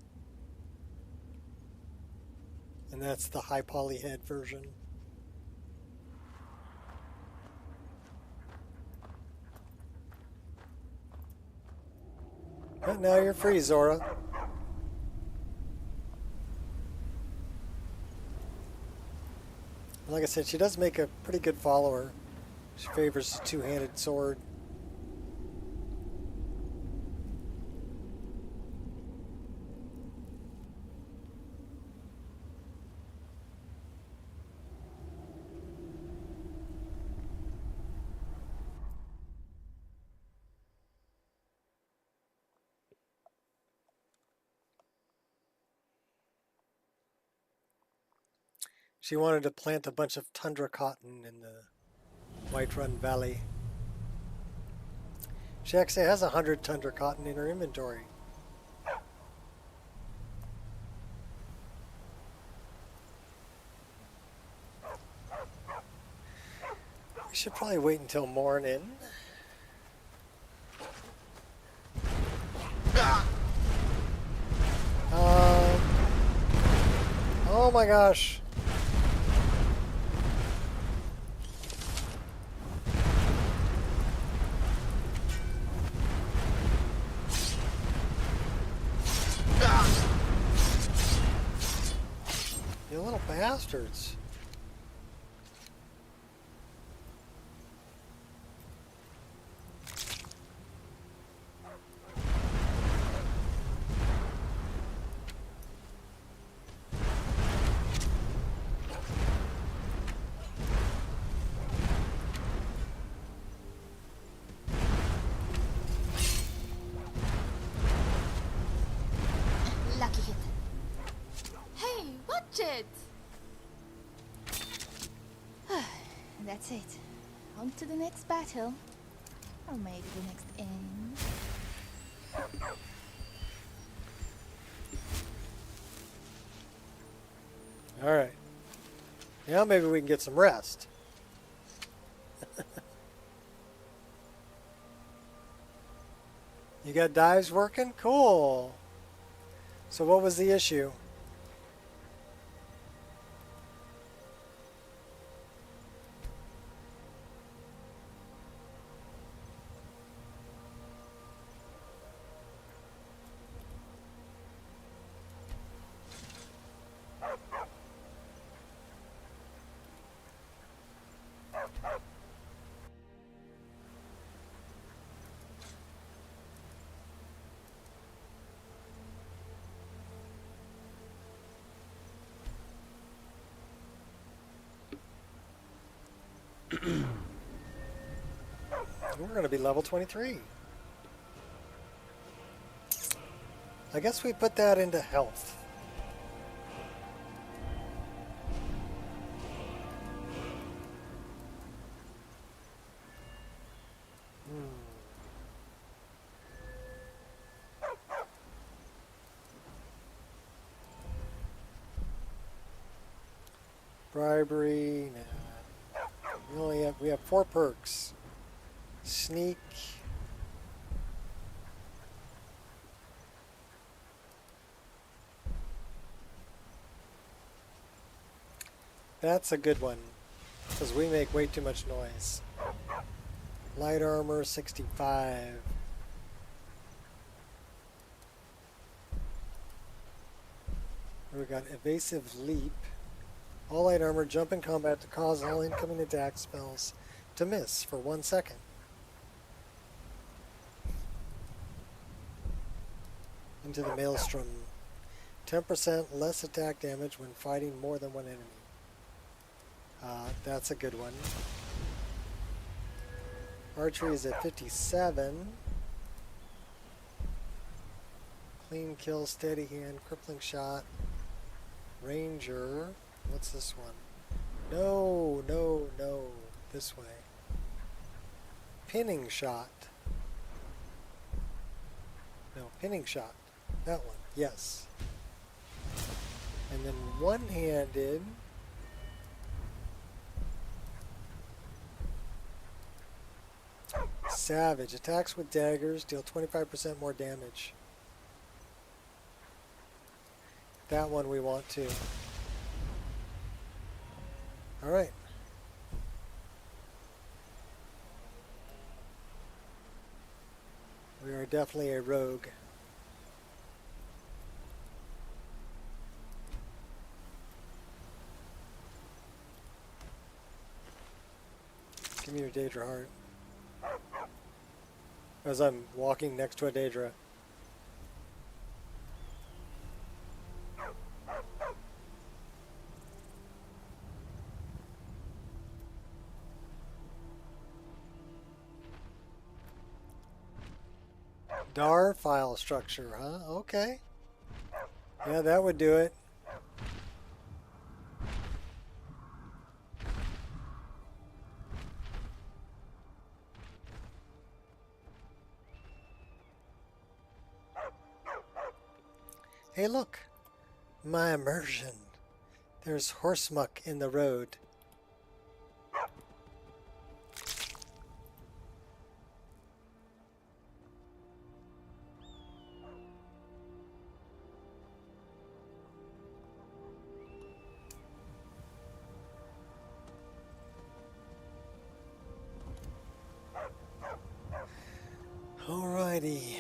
And that's the high poly head version. But now you're free, Zora. Like I said, she does make a pretty good follower. She favors the two-handed sword. She wanted to plant a bunch of tundra cotton in the Whiterun Valley. She actually has 100 tundra cotton in her inventory. We should probably wait until morning. Oh my gosh. You little bastards. Lucky hit. Hey, watch it! That's it. On to the next battle. Or maybe the next end. Alright. Now maybe we can get some rest. You got dives working? Cool. So what was the issue? We're going to be level 23. I guess we put that into health. Bribery. Nah. We have 4 perks. Sneak. That's a good one, because we make way too much noise. Light armor 65. We got evasive leap. All light armor jump in combat to cause all incoming attack spells to miss for 1 second. Into the maelstrom. 10% less attack damage when fighting more than one enemy. That's a good one. Archery is at 57. Clean kill, steady hand, crippling shot. Ranger. What's this one? No. This way. Pinning shot. No, pinning shot. That one. Yes. And then one-handed. Savage. Attacks with daggers deal 25% more damage. That one we want too. Alright. We are definitely a rogue. Give me your Daedra heart. As I'm walking next to a Daedra. DAR file structure, huh? Okay. Yeah, that would do it. Hey, look. My immersion. There's horse muck in the road. Alrighty.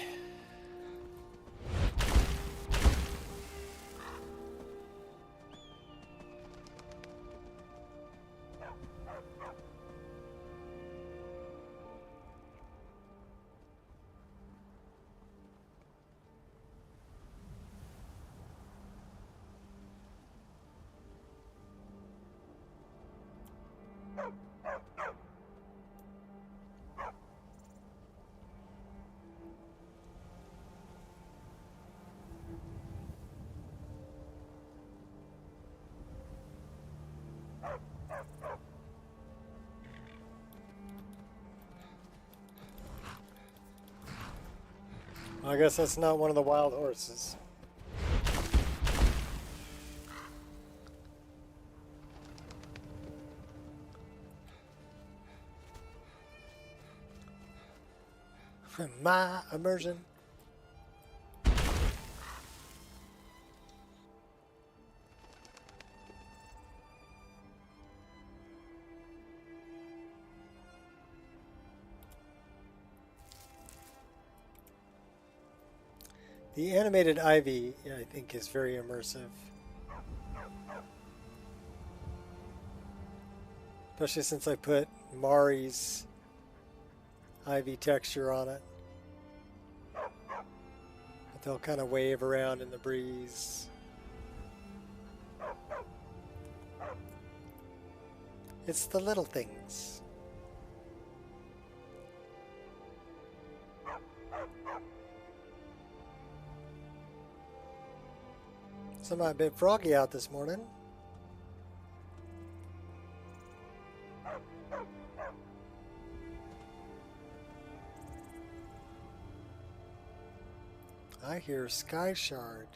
I guess that's not one of the wild horses. My immersion. The animated ivy, I think, is very immersive. Especially since I put Mari's ivy texture on it. But they'll kind of wave around in the breeze. It's the little things. Somehow a bit froggy out this morning. I hear Sky Shard.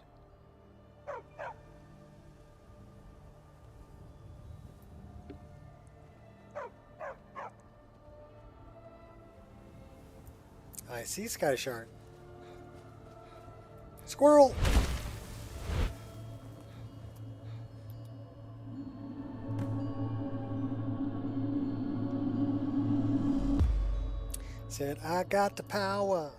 I see Sky Shard. Squirrel! Said, I got the power.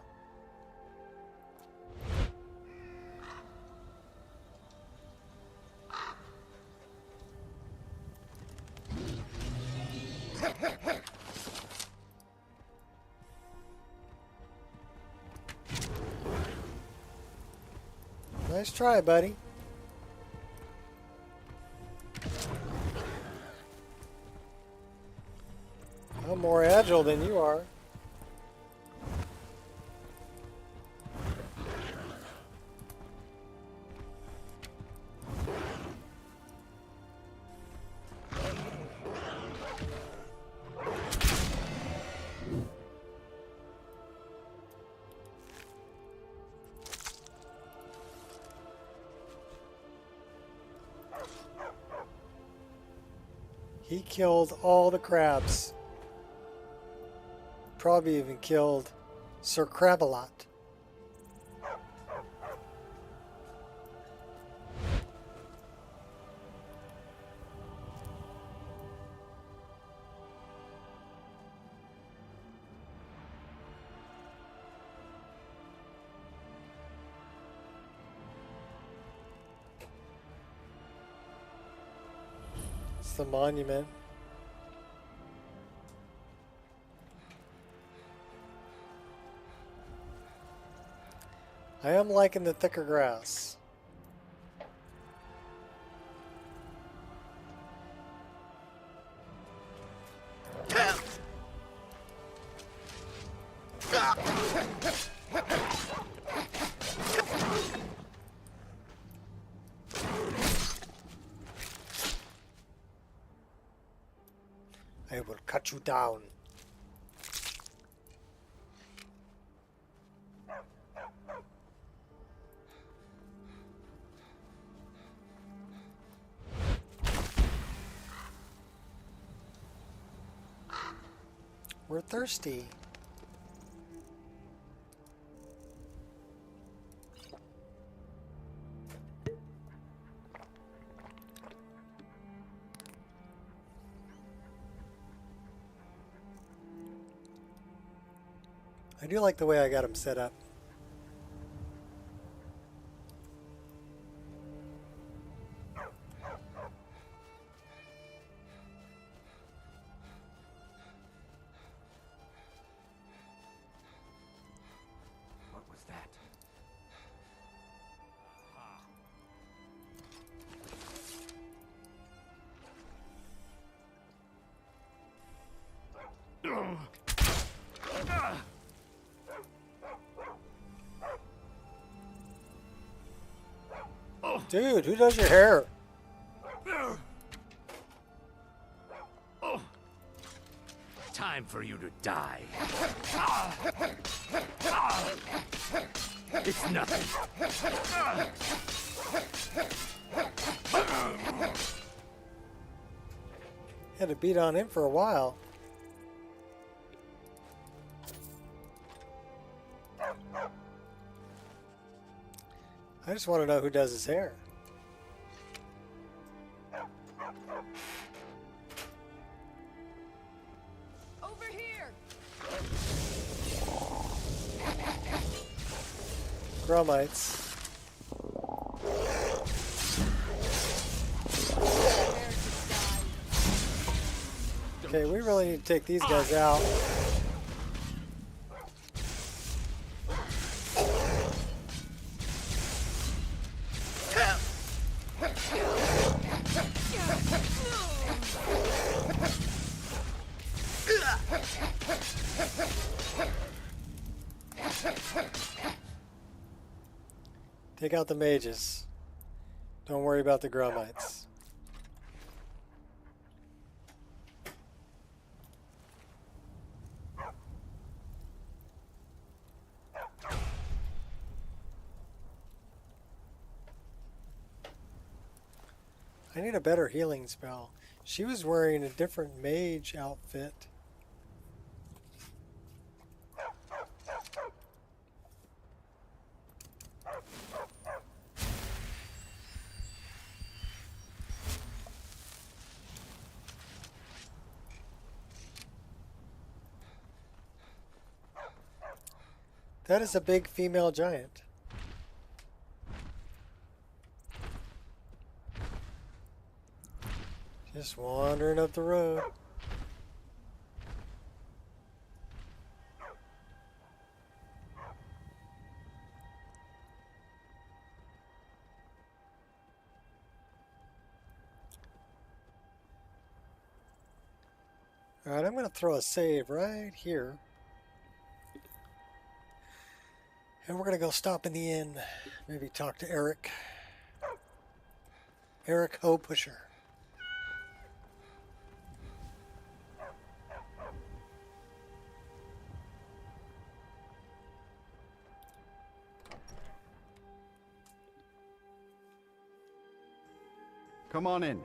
Nice try, buddy. I'm more agile than you are. He killed all the crabs. probably even killed Sir Crabalot. It's the monument. I am liking the thicker grass. I will cut you down. We're thirsty. I do like the way I got him set up. What was that? Dude, who does your hair? Time for you to die. It's nothing. Had to beat on him for a while. I just want to know who does his hair. Over here. Chromites. Okay, we really need to take these guys out. Take out the mages. Don't worry about the Grumites. I need a better healing spell. She was wearing a different mage outfit. That is a big female giant. Just wandering up the road. All right, I'm going to throw a save right here. And we're going to go stop in the inn. Maybe talk to Eric. Eric Ho Pusher. Come on in.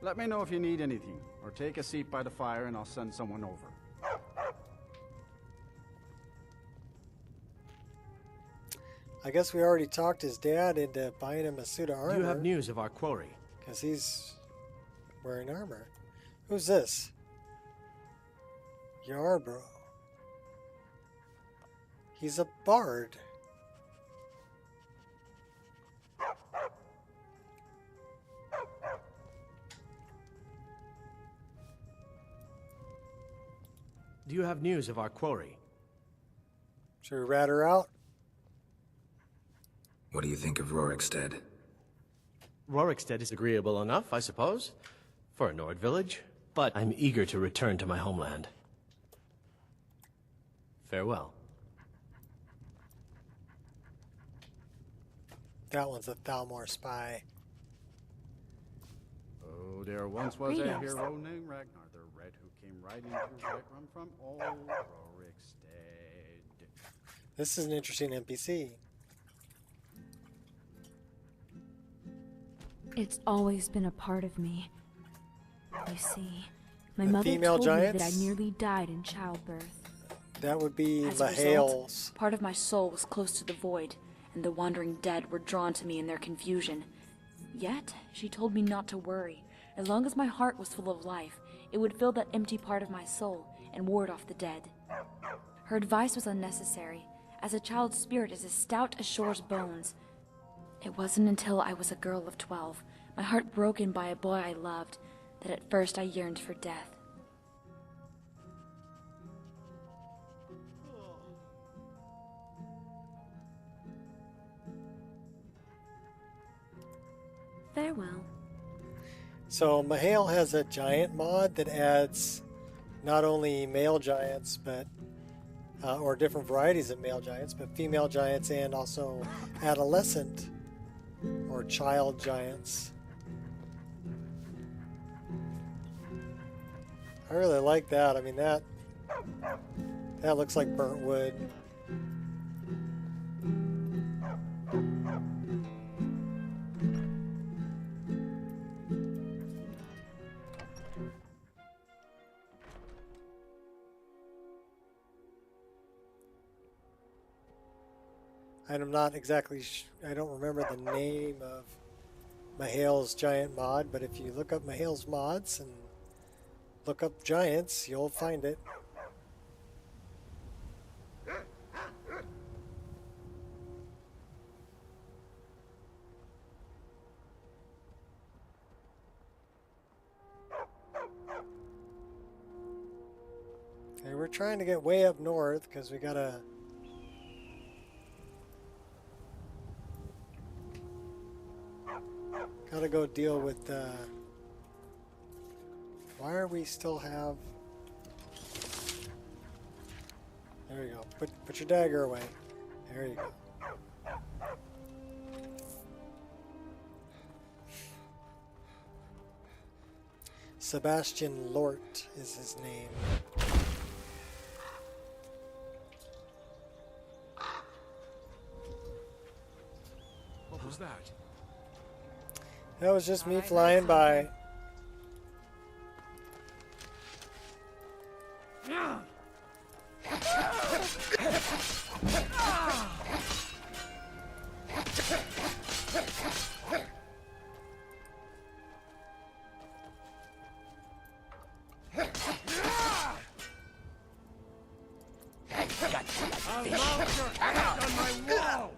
Let me know if you need anything, or take a seat by the fire and I'll send someone over. I guess we already talked his dad into buying him a suit of armor. Do you have news of our quarry? Because he's wearing armor. Who's this? Yarbrough. He's a bard. Do you have news of our quarry? Should we rat her out? What do you think of Rorikstead? Rorikstead is agreeable enough, I suppose, for a Nord village, but I'm eager to return to my homeland. Farewell. That one's a Thalmor spy. Oh, there once was a Greetings. hero named Ragnar the Red who came riding to Whiterun from old Rorikstead. This is an interesting NPC. It's always been a part of me. You see, my The mother female told me that I giants? nearly died in childbirth. That would be As a Mahail's. result, part of my soul was close to the void, and the wandering dead were drawn to me in their confusion. Yet, she told me not to worry. As long as my heart was full of life, it would fill that empty part of my soul and ward off the dead. Her advice was unnecessary, as a child's spirit is as stout as Shore's bones. It wasn't until I was a girl of 12, my heart broken by a boy I loved, that at first I yearned for death. Farewell. So Mahail has a giant mod that adds not only male giants, but or different varieties of male giants, but female giants and also adolescent or child giants. I really like that. I mean, that looks like burnt wood. And I'm not exactly I don't remember the name of Mahail's giant mod, but if you look up Mahail's mods and look up giants, you'll find it. Okay, we're trying to get way up north because we gotta go deal with why are we still have there you go, put your dagger away, there you go. Sebastian Lort is his name. What was that? That was just me flying by. I'll mount your head on my wall!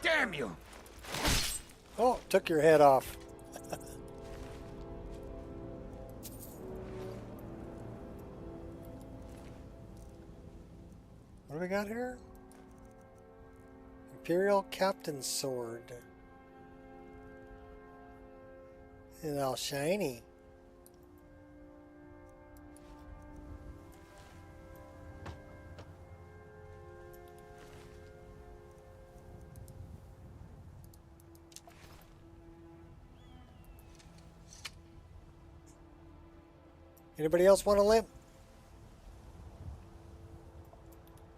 Damn you! Oh, took your head off. What do we got here? Imperial Captain's Sword. It's all shiny. Anybody else want a limp?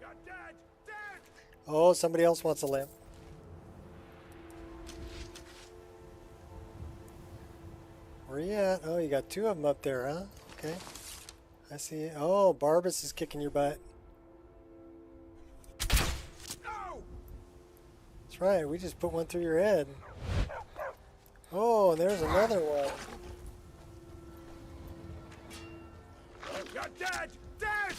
You're dead! Dead! Oh, somebody else wants a limp. Where you at? Oh, you got two of them up there, huh? Okay. I see. Oh, Barbas is kicking your butt. No! That's right, we just put one through your head. Oh, and there's another one. You're dead! Dead!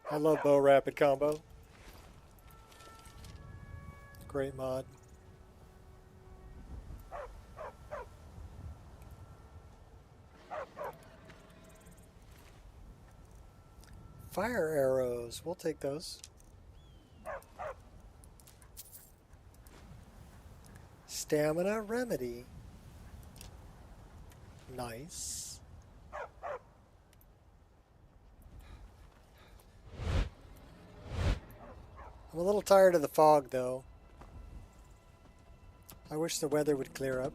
I love bow rapid combo. Great mod. Fire arrows, we'll take those. Stamina remedy. Nice. I'm a little tired of the fog though. I wish the weather would clear up.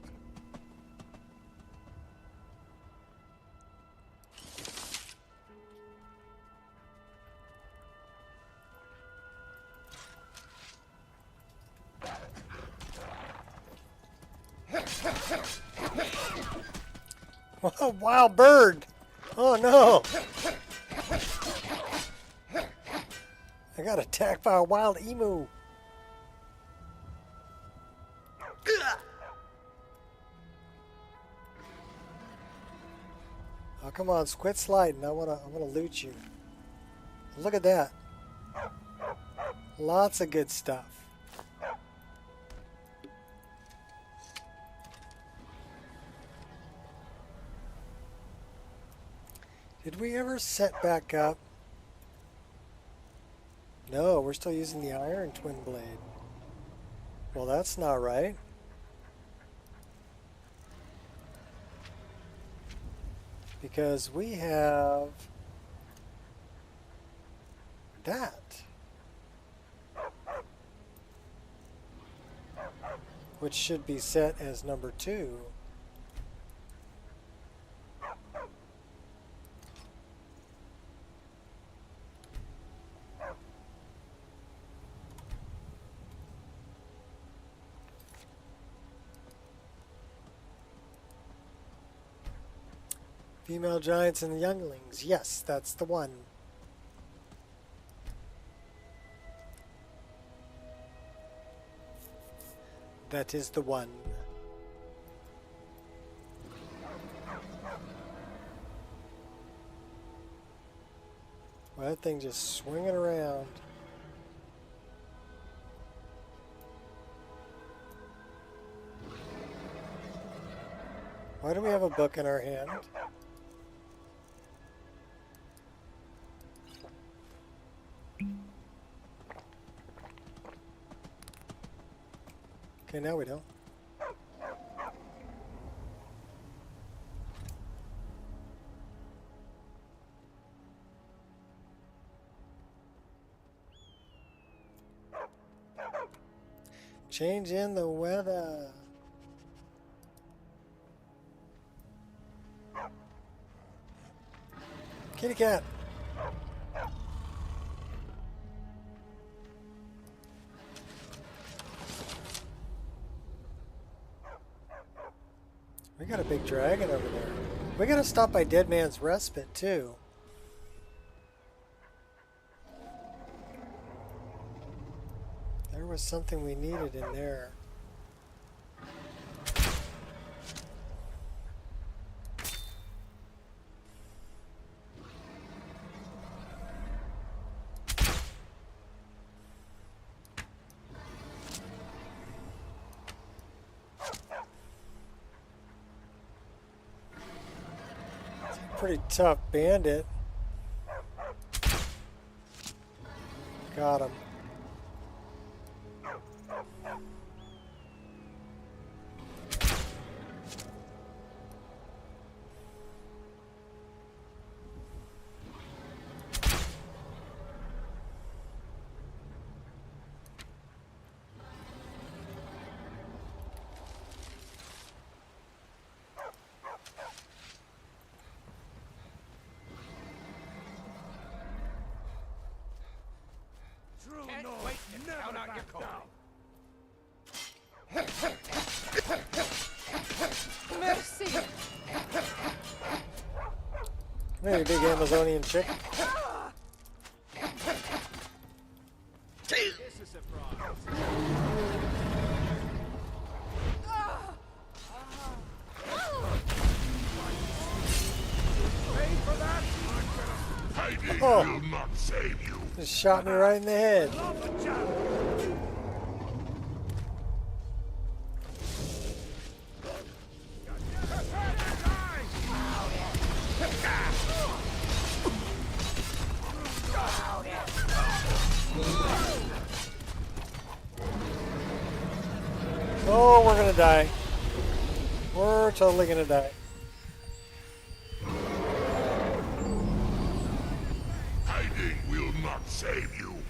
Oh, wild bird! Oh no! I got attacked by a wild emu. Oh, come on, quit sliding. I wanna loot you. Look at that. Lots of good stuff. Did we ever set back up? No, we're still using the iron twin blade. Well, that's not right. Because we have that. Which should be set as number 2. Female giants and the younglings. Yes, that's the one. That is the one. Well, that thing just swinging around. Why do we have a book in our hand? Okay, now we don't. Change in the weather. Kitty cat. We got a big dragon over there. We gotta stop by Dead Man's Respite too. There was something we needed in there. Pretty tough bandit. Got him. Mercy! Hey, big Amazonian chick. Hiding Oh. will not save you. Just shot me right in the head. Oh, we're gonna die. We're totally gonna die. Hiding will not save you.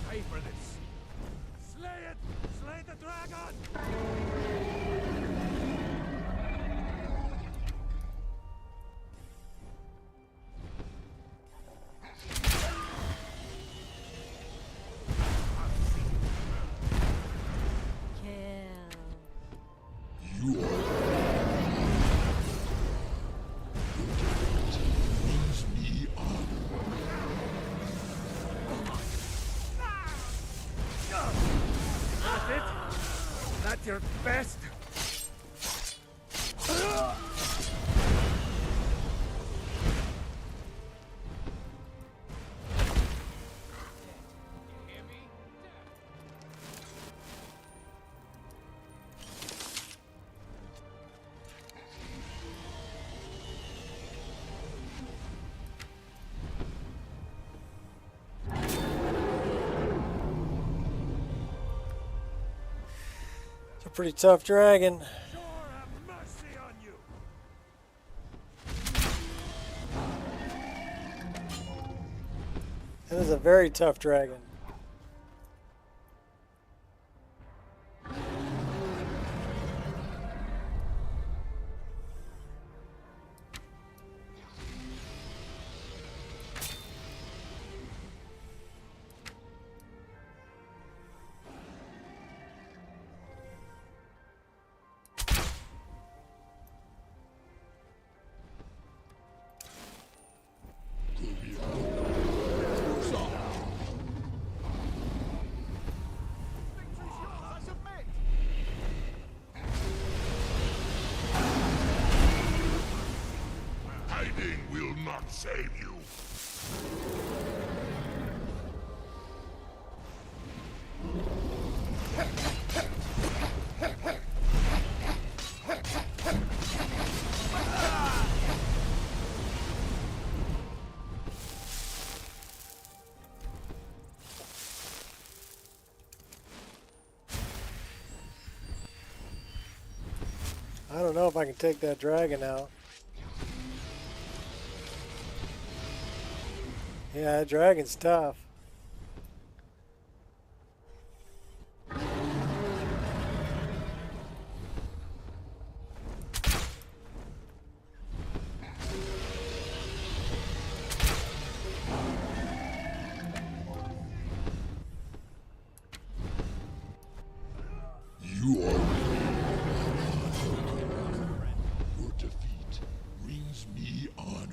Pay for this. Slay it! Slay the dragon! You are. Brings me honor. That's it? That's your best? It's a pretty tough dragon. Sure have mercy on you! It is a very tough dragon. Hiding will not save you. I don't know if I can take that dragon out. Yeah, that dragon's tough. You are. Your defeat brings me honor.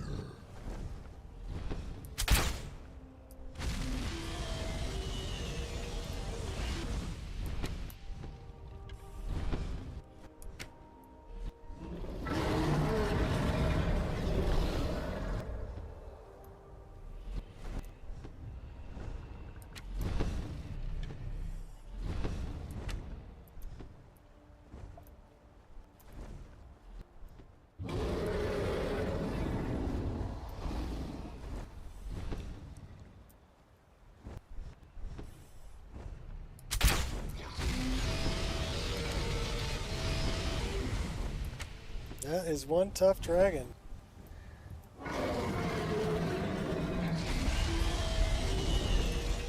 That is one tough dragon.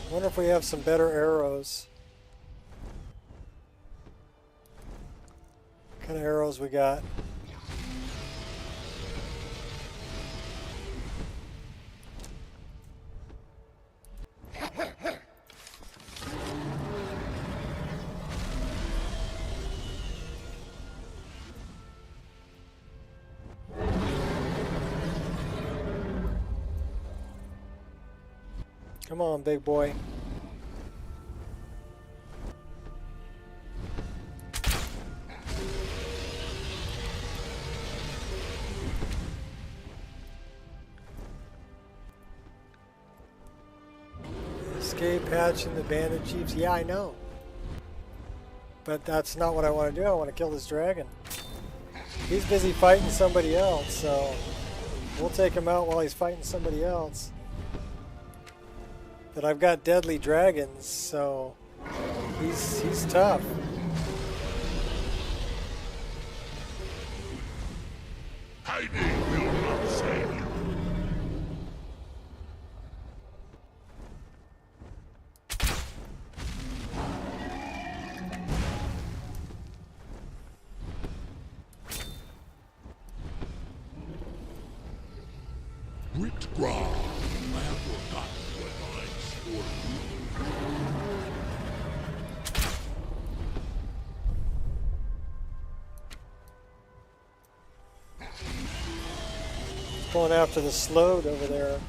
Wonder if we have some better arrows. What kind of arrows we got? Come on, big boy. Escape hatch and the bandit chiefs. Yeah, I know. But that's not what I want to do. I want to kill this dragon. He's busy fighting somebody else, so we'll take him out while he's fighting somebody else. But I've got deadly dragons, so he's tough. Hiding will not save you. Witgra, I have forgotten what mine scored. Going after the slowed over there.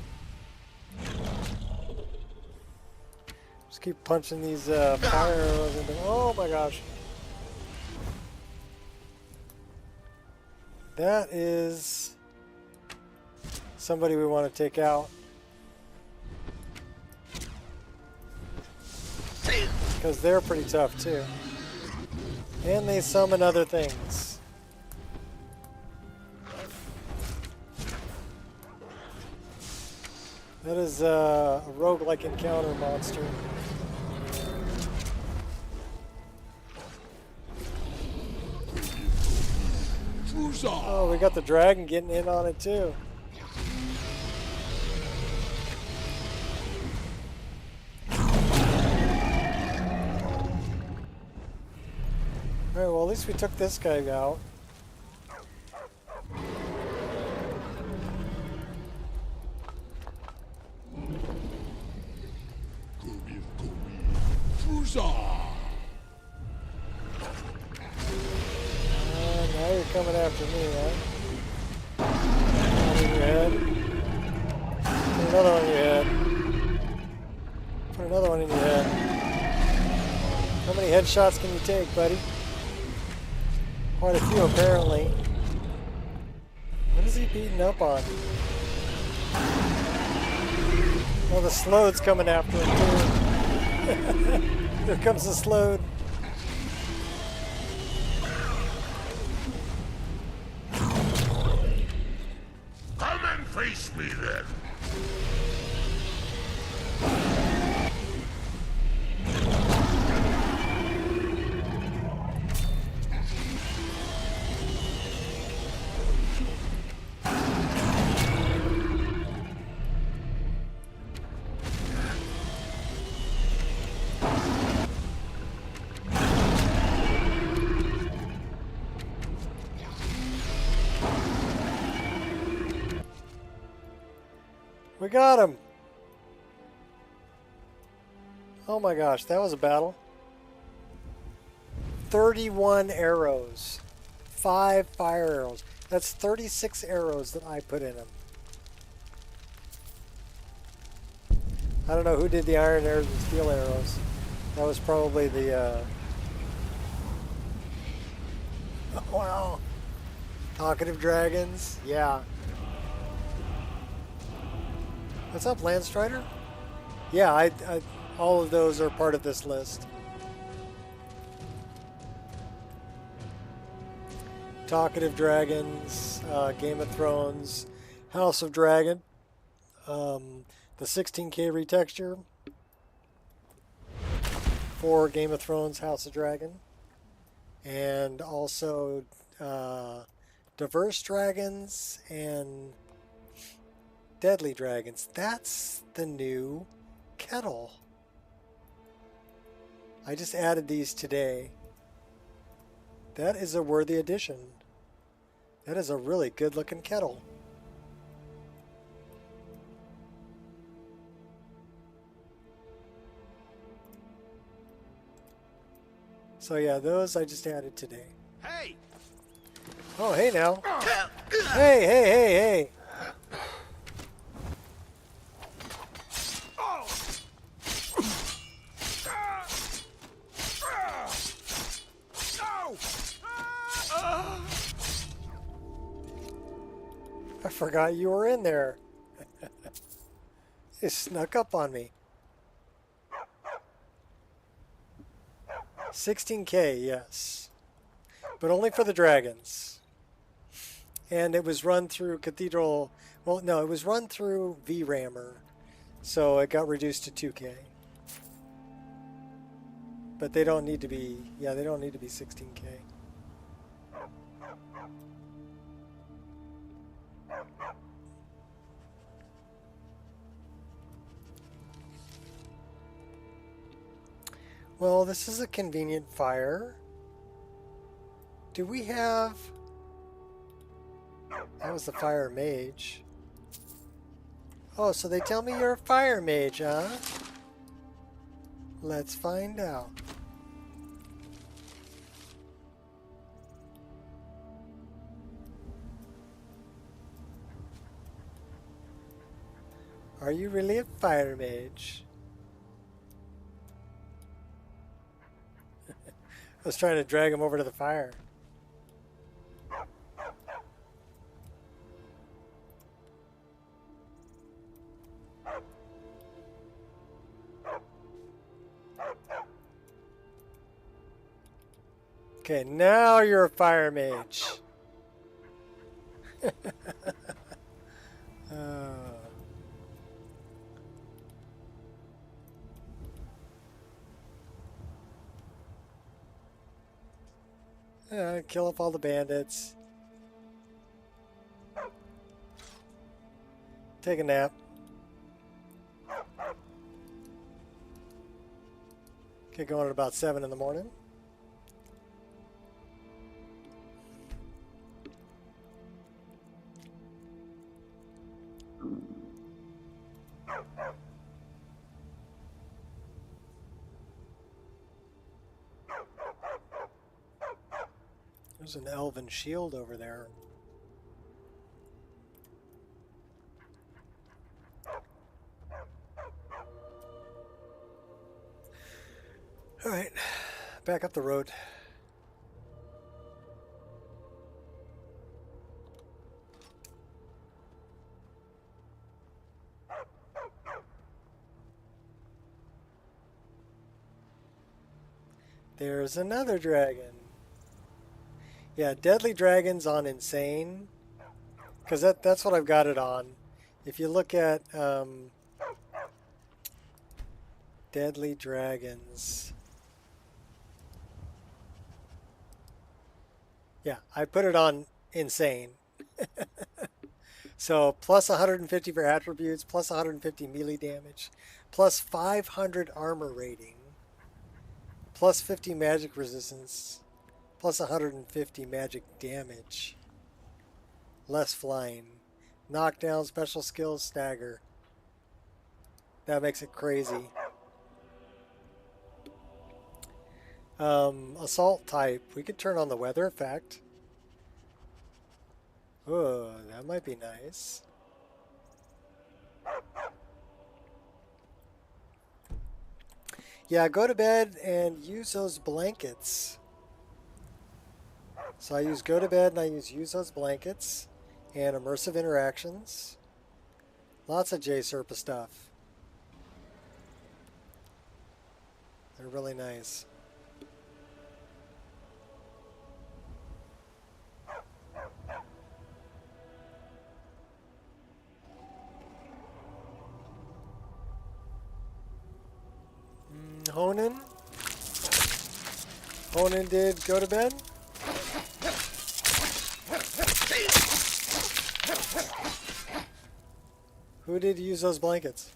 Just keep punching these fire arrows into. Oh my gosh. That is somebody we want to take out. Because they're pretty tough too. And they summon other things. That is a roguelike encounter monster. Oh, we got the dragon getting in on it too. Alright, well at least we took this guy out. Now you're coming after me, huh? One in your head. Put another one in your head. Put another one in your head. How many headshots can you take, buddy? Quite a few, apparently. What is he beating up on? Well, the slowed's coming after him, too. Here comes the slowed. Come and face me then. We got him! Oh my gosh, that was a battle. 31 arrows. 5 fire arrows. That's 36 arrows that I put in him. I don't know who did the iron arrows and steel arrows. That was probably the, Oh, wow. Talkative dragons. Yeah. What's up, Landstrider? Yeah, all of those are part of this list. Talkative Dragons, Game of Thrones, House of Dragon, the 16K retexture for Game of Thrones, House of Dragon, and also Diverse Dragons and Deadly Dragons. That's the new kettle. I just added these today. That is a worthy addition. That is a really good looking kettle. So yeah, those I just added today. Hey! Oh, hey now. Hey, hey, hey, hey. I forgot you were in there. It snuck up on me. 16K, yes. But only for the dragons. And it was run through Cathedral. Well, no, it was run through VRAMer. So it got reduced to 2K. But they don't need to be, yeah, they don't need to be 16K. Well, this is a convenient fire. Do we have... That was the fire mage. Oh, so they tell me you're a fire mage, huh? Let's find out. Are you really a fire mage? I was trying to drag him over to the fire. Okay, now you're a fire mage. Kill up all the bandits. Take a nap. Get going at about 7 in the morning. There's an elven shield over there. All right, back up the road. There's another dragon. Yeah, Deadly Dragons on Insane. Because that's what I've got it on. If you look at Deadly Dragons. Yeah, I put it on Insane. So plus 150 for attributes, plus 150 melee damage, plus 500 armor rating, plus 50 magic resistance, plus 150 magic damage, less flying, knockdown, special skills, stagger. That makes it crazy. Assault type, we could turn on the weather effect. Oh, that might be nice. Yeah, go to bed and use those blankets. So I use go to bed and I use those blankets and immersive interactions. Lots of J-Serpa stuff. They're really nice. Honan? Honan did go to bed? Who did use those blankets?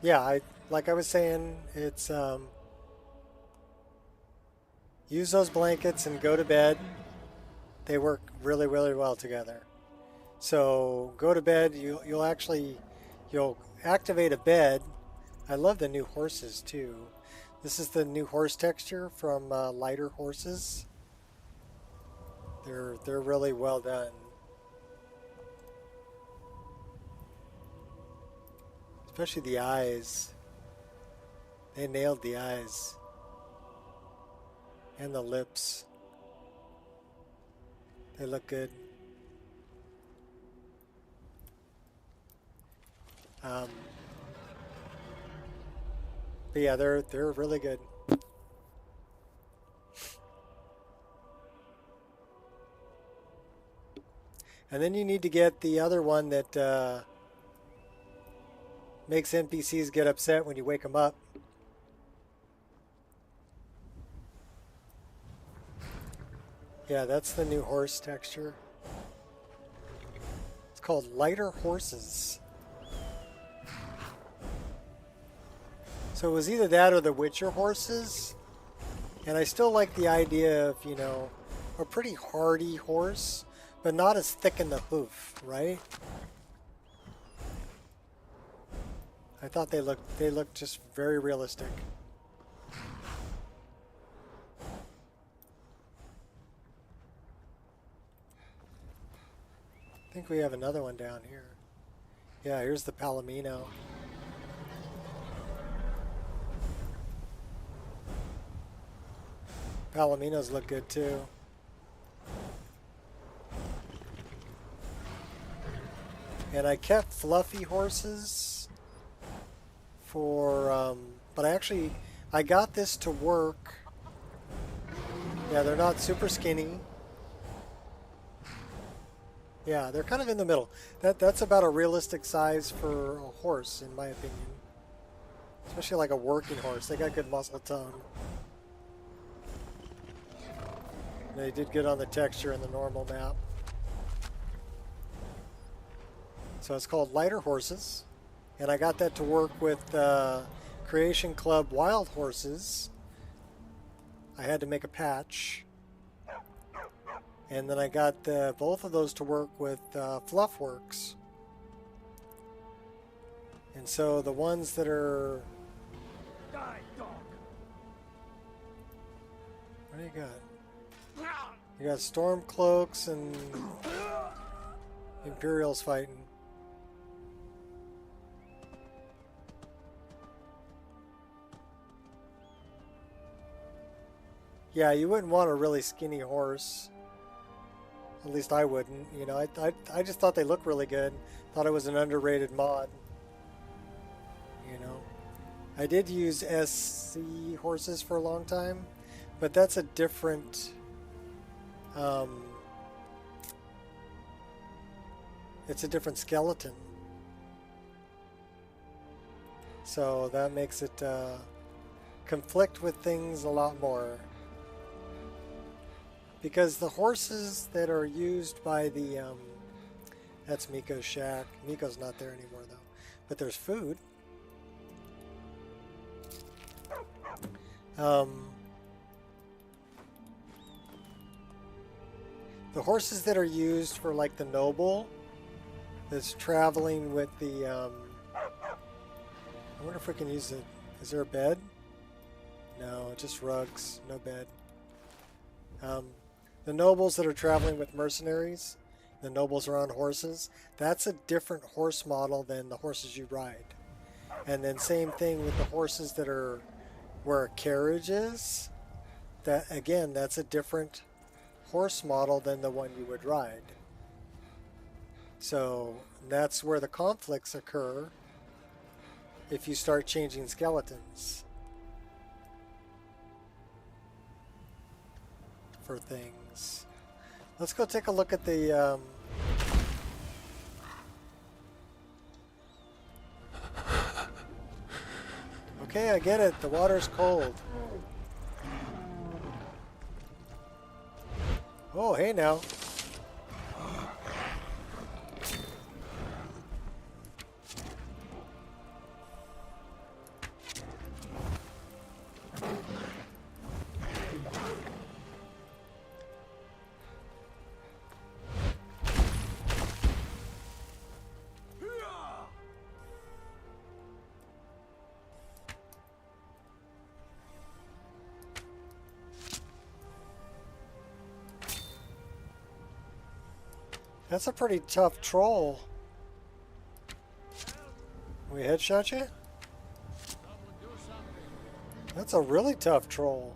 yeah, like I was saying, it's use those blankets and go to bed. They work really, really well together. So go to bed. You'll activate a bed. I love the new horses too. This is the new horse texture from Lighter Horses. They're really well done. Especially the eyes. They nailed the eyes. And the lips. They look good. But yeah, they're really good. And then you need to get the other one that makes NPCs get upset when you wake them up. Yeah, that's the new horse texture. It's called Lighter Horses. So it was either that or the Witcher horses. And I still like the idea of, you know, a pretty hardy horse, but not as thick in the hoof, right? I thought they looked just very realistic. I think we have another one down here. Yeah, here's the Palomino. Palominos look good too. And I kept fluffy horses for, but I got this to work. Yeah, they're not super skinny. Yeah, they're kind of in the middle. That's about a realistic size for a horse, in my opinion. Especially like a working horse. They got good muscle tone. They did good on the texture in the normal map. So it's called Lighter Horses. And I got that to work with Creation Club Wild Horses. I had to make a patch. And then I got both of those to work with Fluffworks. And so the ones that are... Die, dog. What do you got? You got Stormcloaks and Imperials fighting. Yeah, you wouldn't want a really skinny horse. At least I wouldn't. You know, I just thought they looked really good. Thought it was an underrated mod. You know, I did use SC horses for a long time, but that's a different. It's a different skeleton. So that makes it conflict with things a lot more. Because the horses that are used by the, that's Miko's shack. Miko's not there anymore though. But there's food. The horses that are used for like the noble that's traveling with the, I wonder if we can use it. Is there a bed? No, just rugs, no bed. The nobles that are traveling with mercenaries, the nobles are on horses, that's a different horse model than the horses you ride. And then same thing with the horses that are where a carriage is. That again, that's a different horse model than the one you would ride. So that's where the conflicts occur if you start changing skeletons for things. Let's go take a look at the okay, I get it. The water's cold. Oh, hey now. That's a pretty tough troll. We headshot you? That's a really tough troll.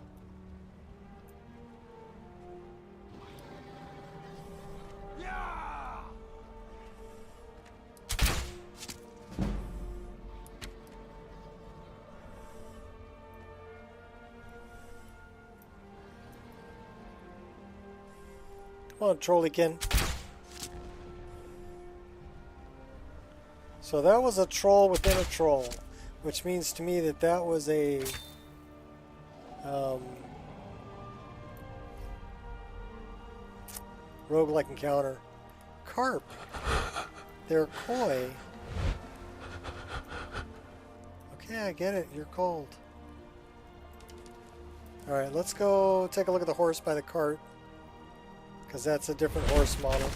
Come on, Trollykin. So that was a troll within a troll, which means to me that that was a roguelike encounter. Carp. They're coy. Okay, I get it. You're cold. Alright, let's go take a look at the horse by the cart, because that's a different horse model.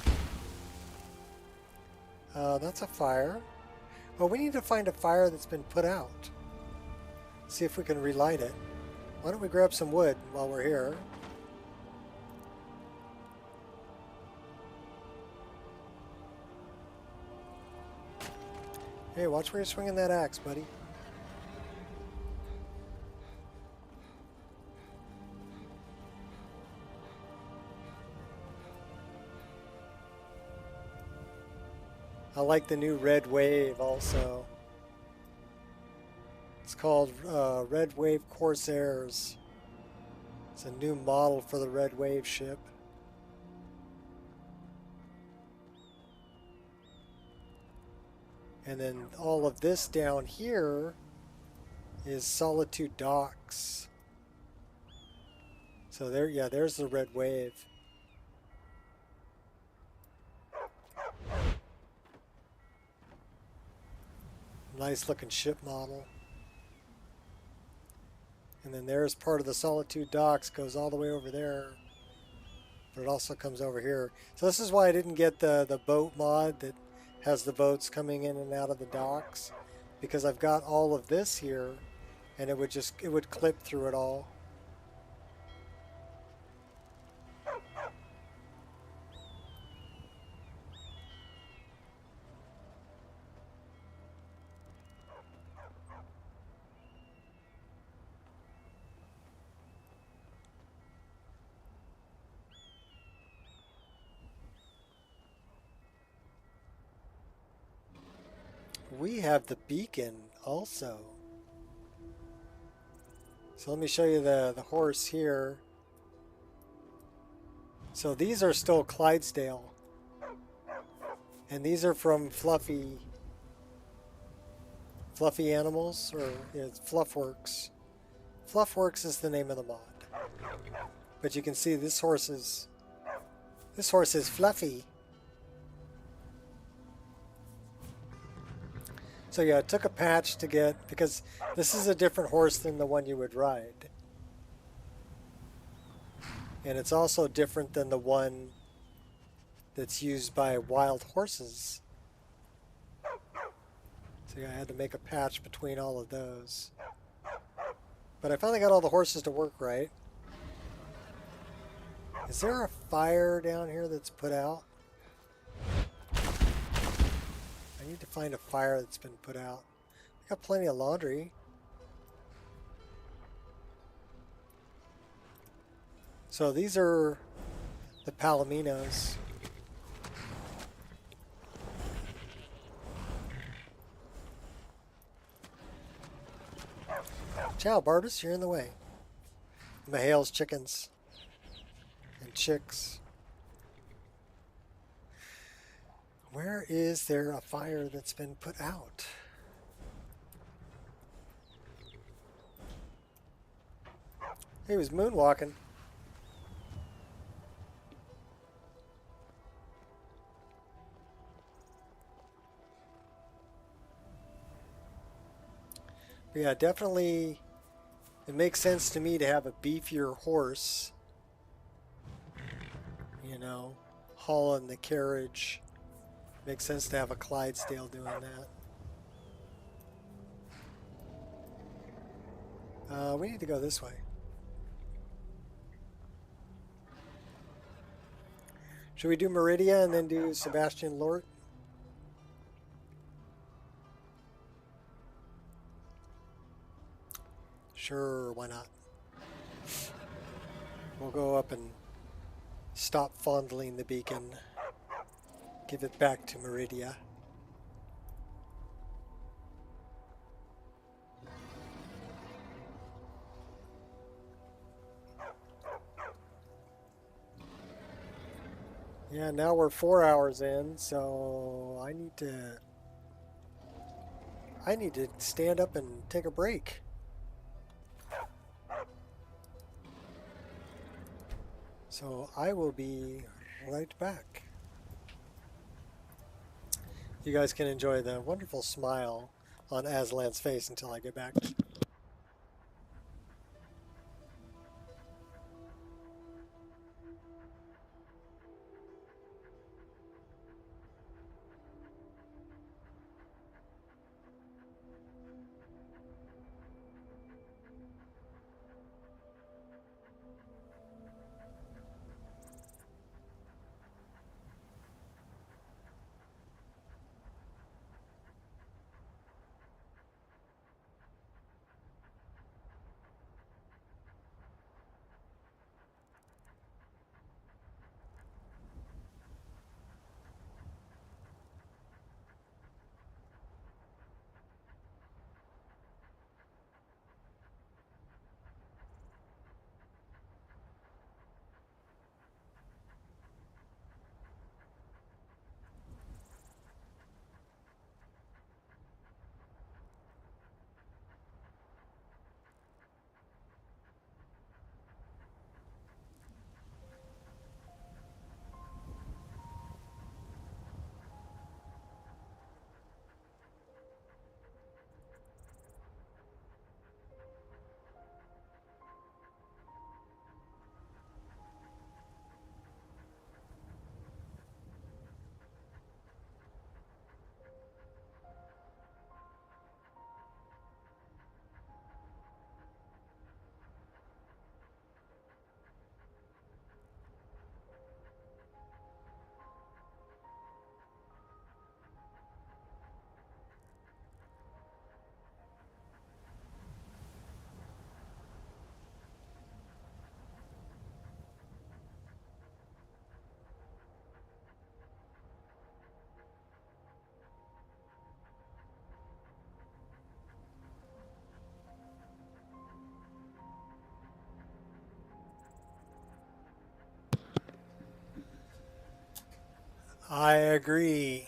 That's a fire. Well, we need to find a fire that's been put out. See if we can relight it. Why don't we grab some wood while we're here? Hey, watch where you're swinging that axe, buddy. I like the new Red Wave also. It's called Red Wave Corsairs. It's a new model for the Red Wave ship. And then all of this down here is Solitude Docks. So there, yeah, there's the Red Wave. Nice looking ship model. And then there's part of the Solitude Docks, goes all the way over there. But it also comes over here. So this is why I didn't get the boat mod that has the boats coming in and out of the docks. Because I've got all of this here, and it would clip through it all. We have the beacon also. So let me show you the horse here. So these are still Clydesdale. And these are from Fluffy Animals, or it's Fluffworks. Fluffworks is the name of the mod. But you can see this horse is Fluffy. So yeah, it took a patch to get, because this is a different horse than the one you would ride. And it's also different than the one that's used by wild horses. So yeah, I had to make a patch between all of those. But I finally got all the horses to work right. Is there a fire down here that's put out? I need to find a fire that's been put out. I got plenty of laundry. So these are the Palominos. Ciao, Barbus, you're in the way. Mahale's chickens and chicks. Where is there a fire that's been put out? He was moonwalking. But yeah, definitely it makes sense to me to have a beefier horse, you know, hauling the carriage. Makes sense to have a Clydesdale doing that. We need to go this way. Should we do Meridia and then do Sebastian Lort? Sure, why not? We'll go up and stop fondling the beacon. Give it back to Meridia. Yeah, now we're 4 hours in, so I need to stand up and take a break. So I will be right back. You guys can enjoy the wonderful smile on Aslan's face until I get back. I agree.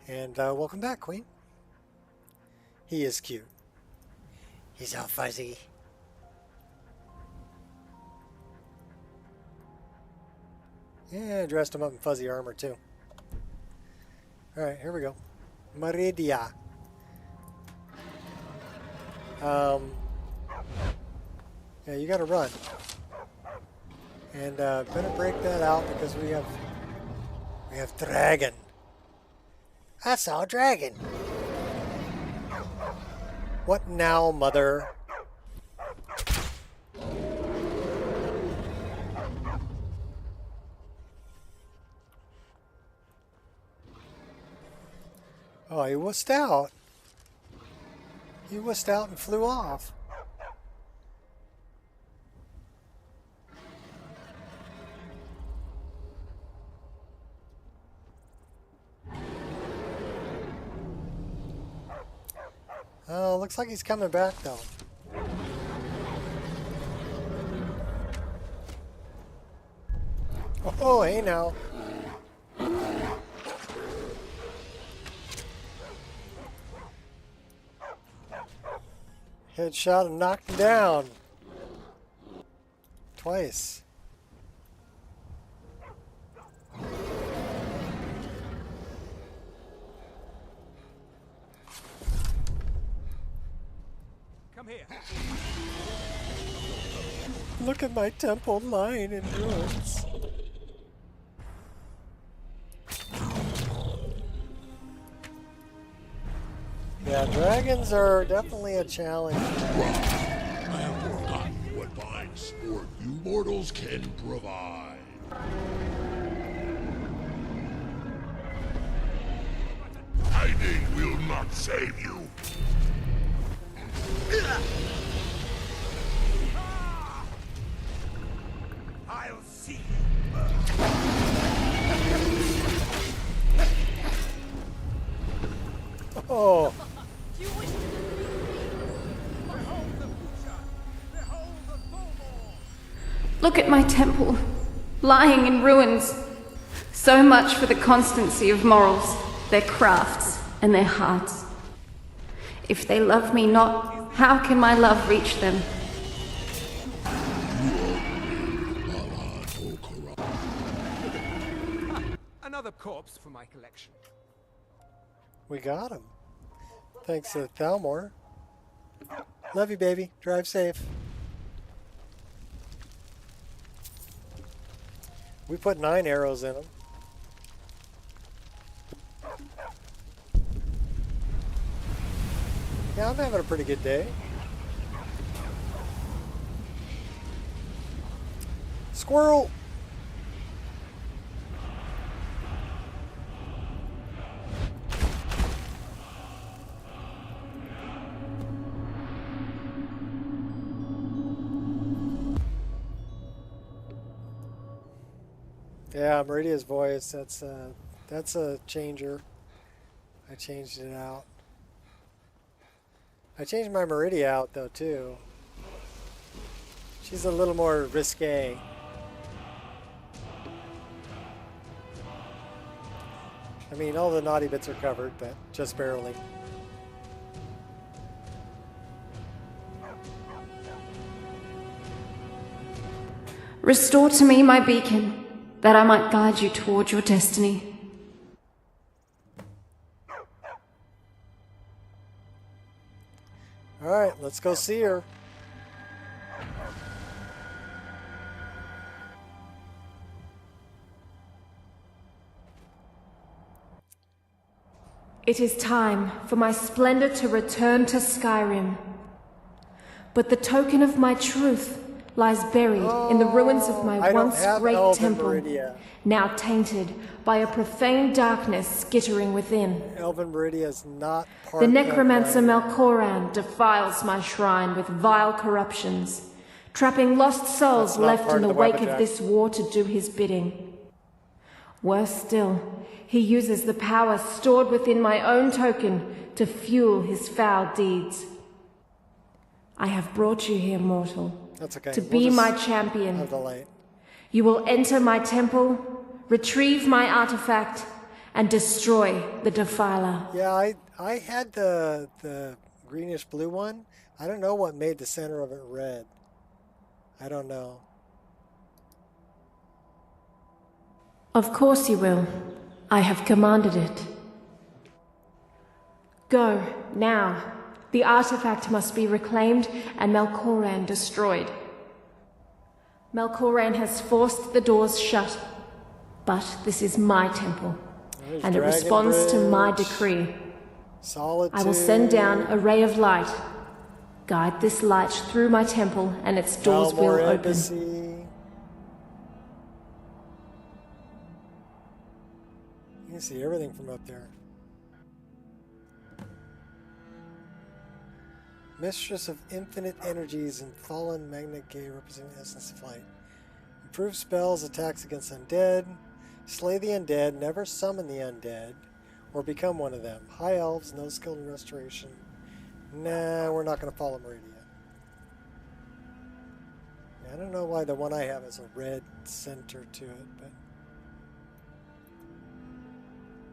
And welcome back, Queen. He is cute. He's all fuzzy. Yeah, dressed him up in fuzzy armor too. Alright, here we go. Meridia. Yeah, you gotta run. And better break that out because we have dragon. I saw a dragon. What now, mother? Oh, he wussed out. He wussed out and flew off. Oh, looks like he's coming back though. Oh, hey now. Headshot and knocked him down. Twice. Come here. Look at my temple lying in ruins. Yeah, dragons are definitely a challenge. I have forgotten what what fine sport you mortals can provide. Hiding will not save you. I'll see Oh, Look at my temple, lying in ruins. So much for the constancy of morals, their crafts, and their hearts. If they love me not, how can my love reach them? another corpse for my collection. we got him. Thanks to Thalmor. Love you, baby. Drive safe. We put 9 arrows in him. Yeah, I'm having a pretty good day. Squirrel! Yeah, Meridia's voice, that's a changer. I changed it out. I changed my Meridia out though too. She's a little more risque. I mean, all the naughty bits are covered, but just barely. Restore to me my beacon, that I might guide you toward your destiny. All right, let's go see her. It is time for my splendor to return to Skyrim. But the token of my truth lies buried in the ruins of my once great temple, Meridia. now tainted by a profane darkness skittering within. Elven Meridia is not part The of necromancer my... Melkoran defiles my shrine with vile corruptions, trapping lost souls That's not left part in the of the wake Wabbajack. of this war to do his bidding. Worse still, he uses the power stored within my own token to fuel his foul deeds. I have brought you here, mortal, That's okay. to We'll be just my champion. have the light. You will enter my temple, retrieve my artifact, and destroy the Defiler. Yeah, I had the greenish blue one. I don't know what made the center of it red. I don't know. Of course you will. I have commanded it. Go, now. The artifact must be reclaimed and Melkoran destroyed. Melkoran has forced the doors shut, but this is my temple, There's and it Dragon responds to my Bridge, decree. Solitude. I will send down a ray of light. Guide this light through my temple, and its doors will Thalmor open. Embassy. You can see everything from up there. Mistress of infinite energies and fallen magnet gate representing the essence of light. Improve spells, attacks against undead. Slay the undead, never summon the undead, or become one of them. High elves, no skill in restoration. Nah, we're not going to follow Meridia. I don't know why the one I have has a red center to it, but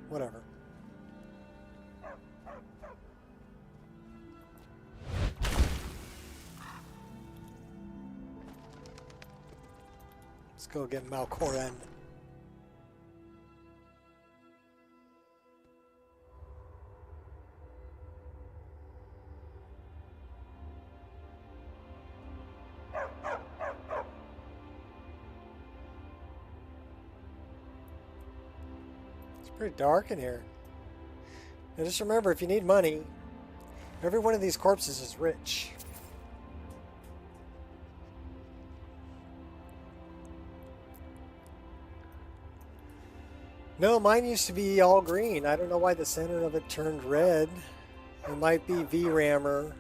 whatever. Let's go get Melkoran. It's pretty dark in here. Now just remember, if you need money, every one of these corpses is rich. No, mine used to be all green. I don't know why the center of it turned red. It might be VRAMer.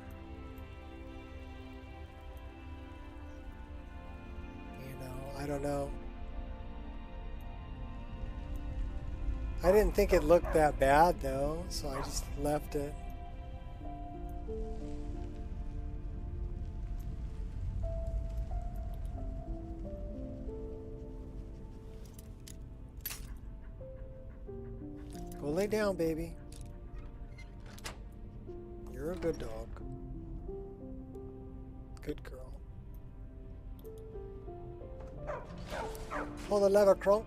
You know, I don't know. I didn't think it looked that bad though, so I just left it. Go lay down, baby. You're a good dog. Good girl. Pull the lever, Crunk.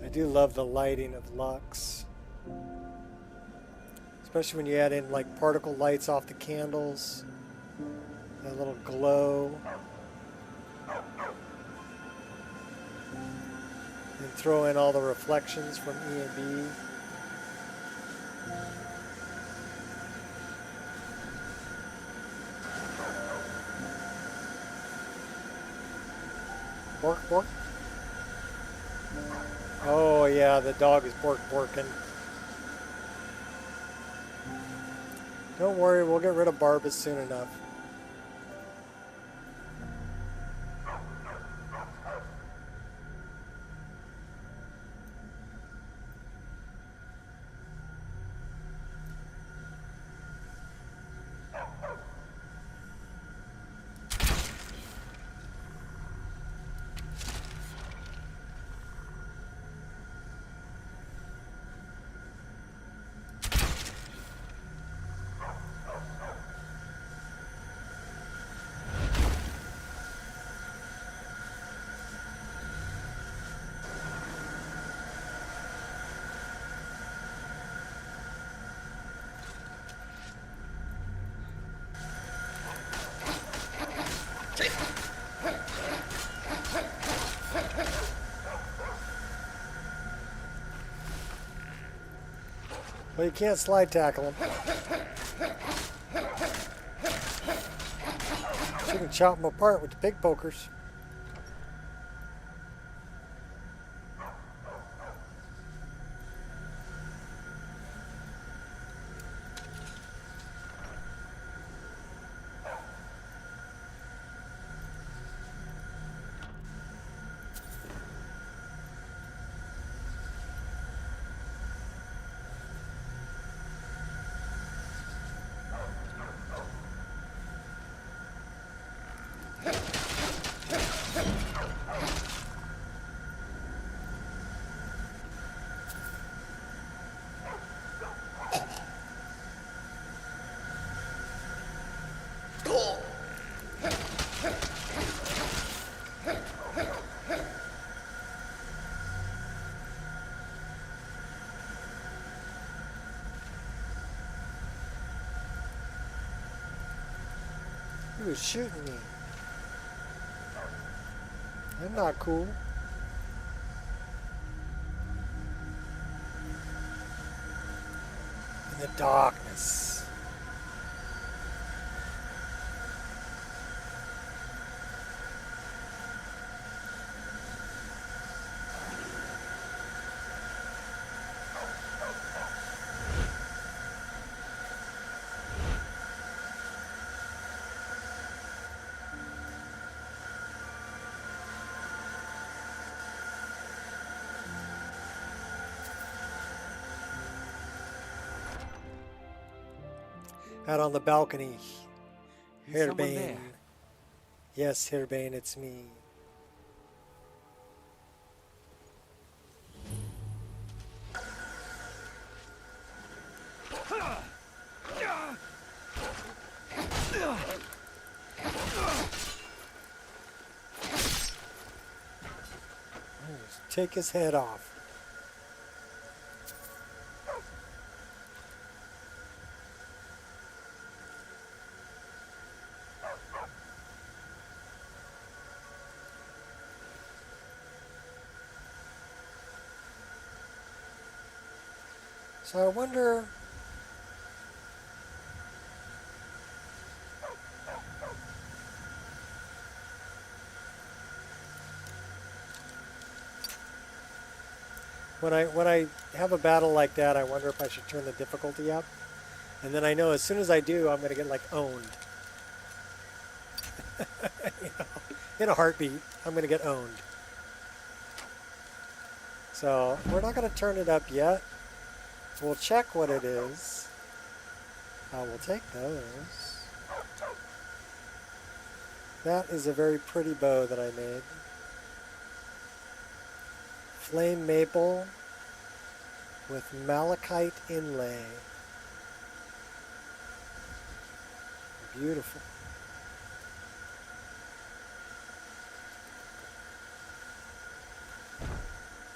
I do love the lighting of Lux. Especially when you add in like particle lights off the candles. That little glow. And throw in all the reflections from E and B. Bork, bork. Oh yeah, the dog is borking. Don't worry, we'll get rid of Barbas soon enough. Well, you can't slide tackle him. You can chop them apart with the pig pokers. He was shooting me. I'm not cool. In the darkness. Out on the balcony. Hairbane. Yes, Hairbane, it's me. Take his head off. So I wonder... When I have a battle like that, I wonder if I should turn the difficulty up. And then I know as soon as I do, I'm going to get like owned. You know, in a heartbeat, I'm going to get owned. So we're not going to turn it up yet. We'll check what it is. We'll take those. That is a very pretty bow that I made. Flame maple with malachite inlay. Beautiful.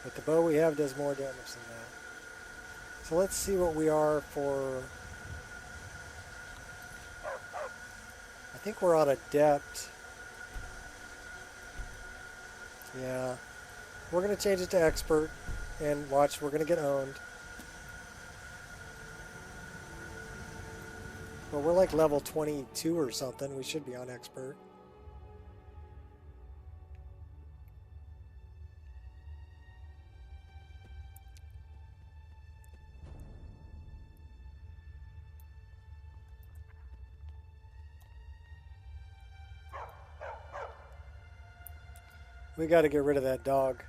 But the bow we have does more damage than that. So let's see what we are for... I think we're on adept. Yeah. We're going to change it to expert, and watch, we're going to get owned. But we're like level 22 or something. We should be on expert. We got to get rid of that dog.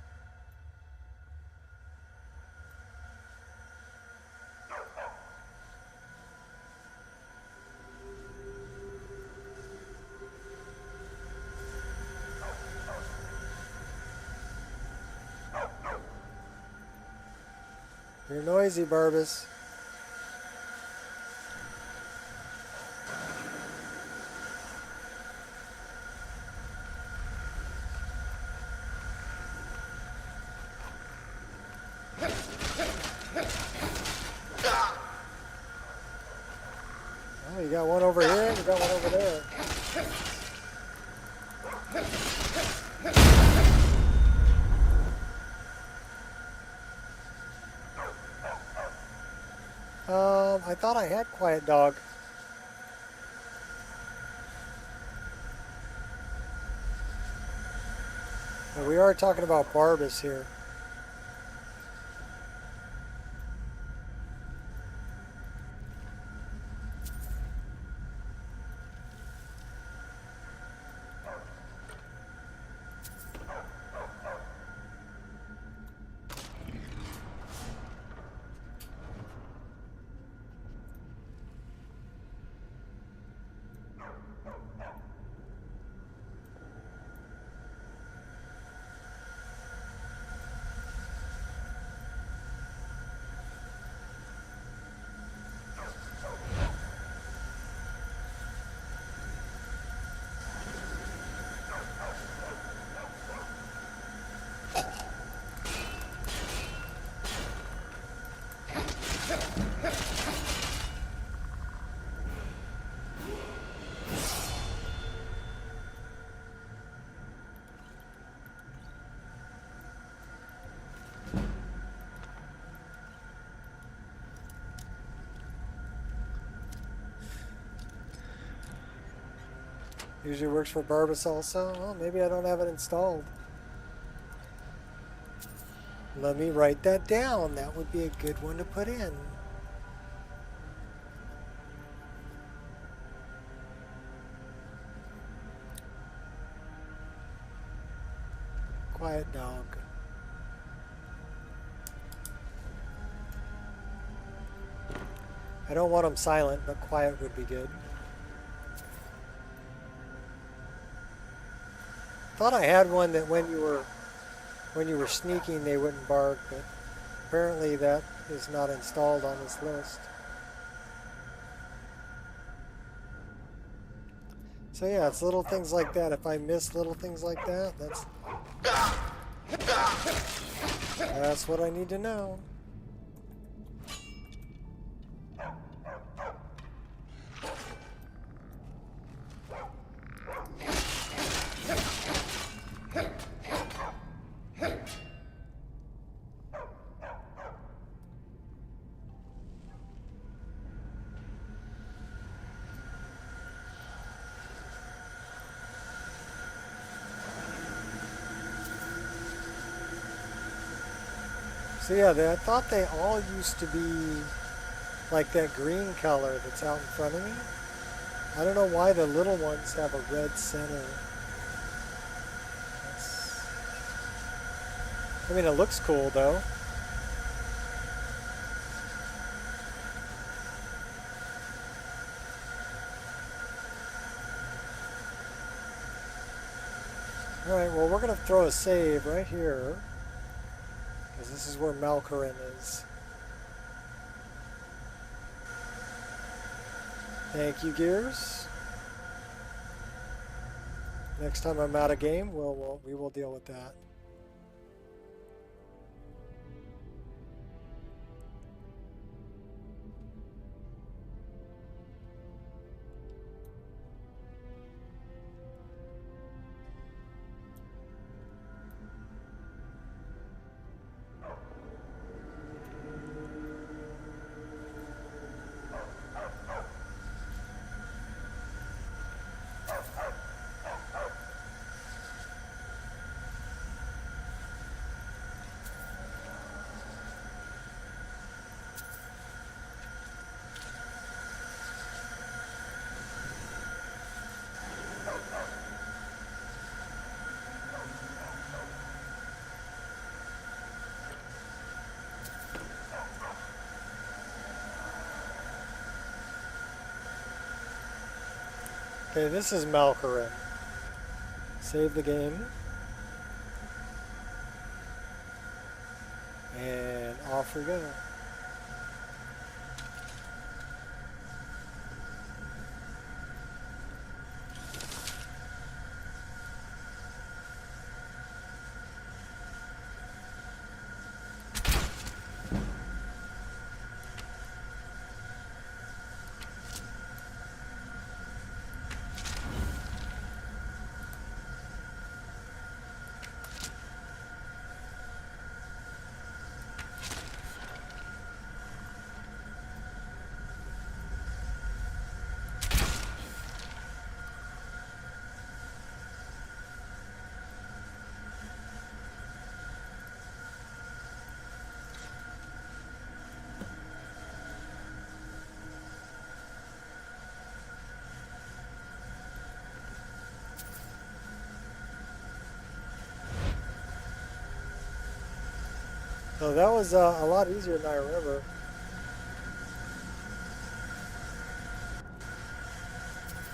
You're noisy, Barbas. Oh, you got one over here, and you got one over there. I thought I had Quiet Dog. Well, we are talking about Barbas here. Usually works for Barbas also. Well, maybe I don't have it installed. Let me write that down. That would be a good one to put in. Quiet Dog. I don't want them silent, but quiet would be good. Thought I had one that when you were sneaking they wouldn't bark, but apparently that is not installed on this list. So yeah, it's little things like that. If I miss little things like that, that's That's what I need to know. So yeah, I thought they all used to be like that green color that's out in front of me. I don't know why the little ones have a red center. I mean, it looks cool though. Alright, well, we're going to throw a save right here, because this is where Malkorin is. Thank you, Gears. Next time I'm out of game, we will deal with that. Okay, this is Malkorin. Save the game. And off we go. So that was a lot easier than I remember.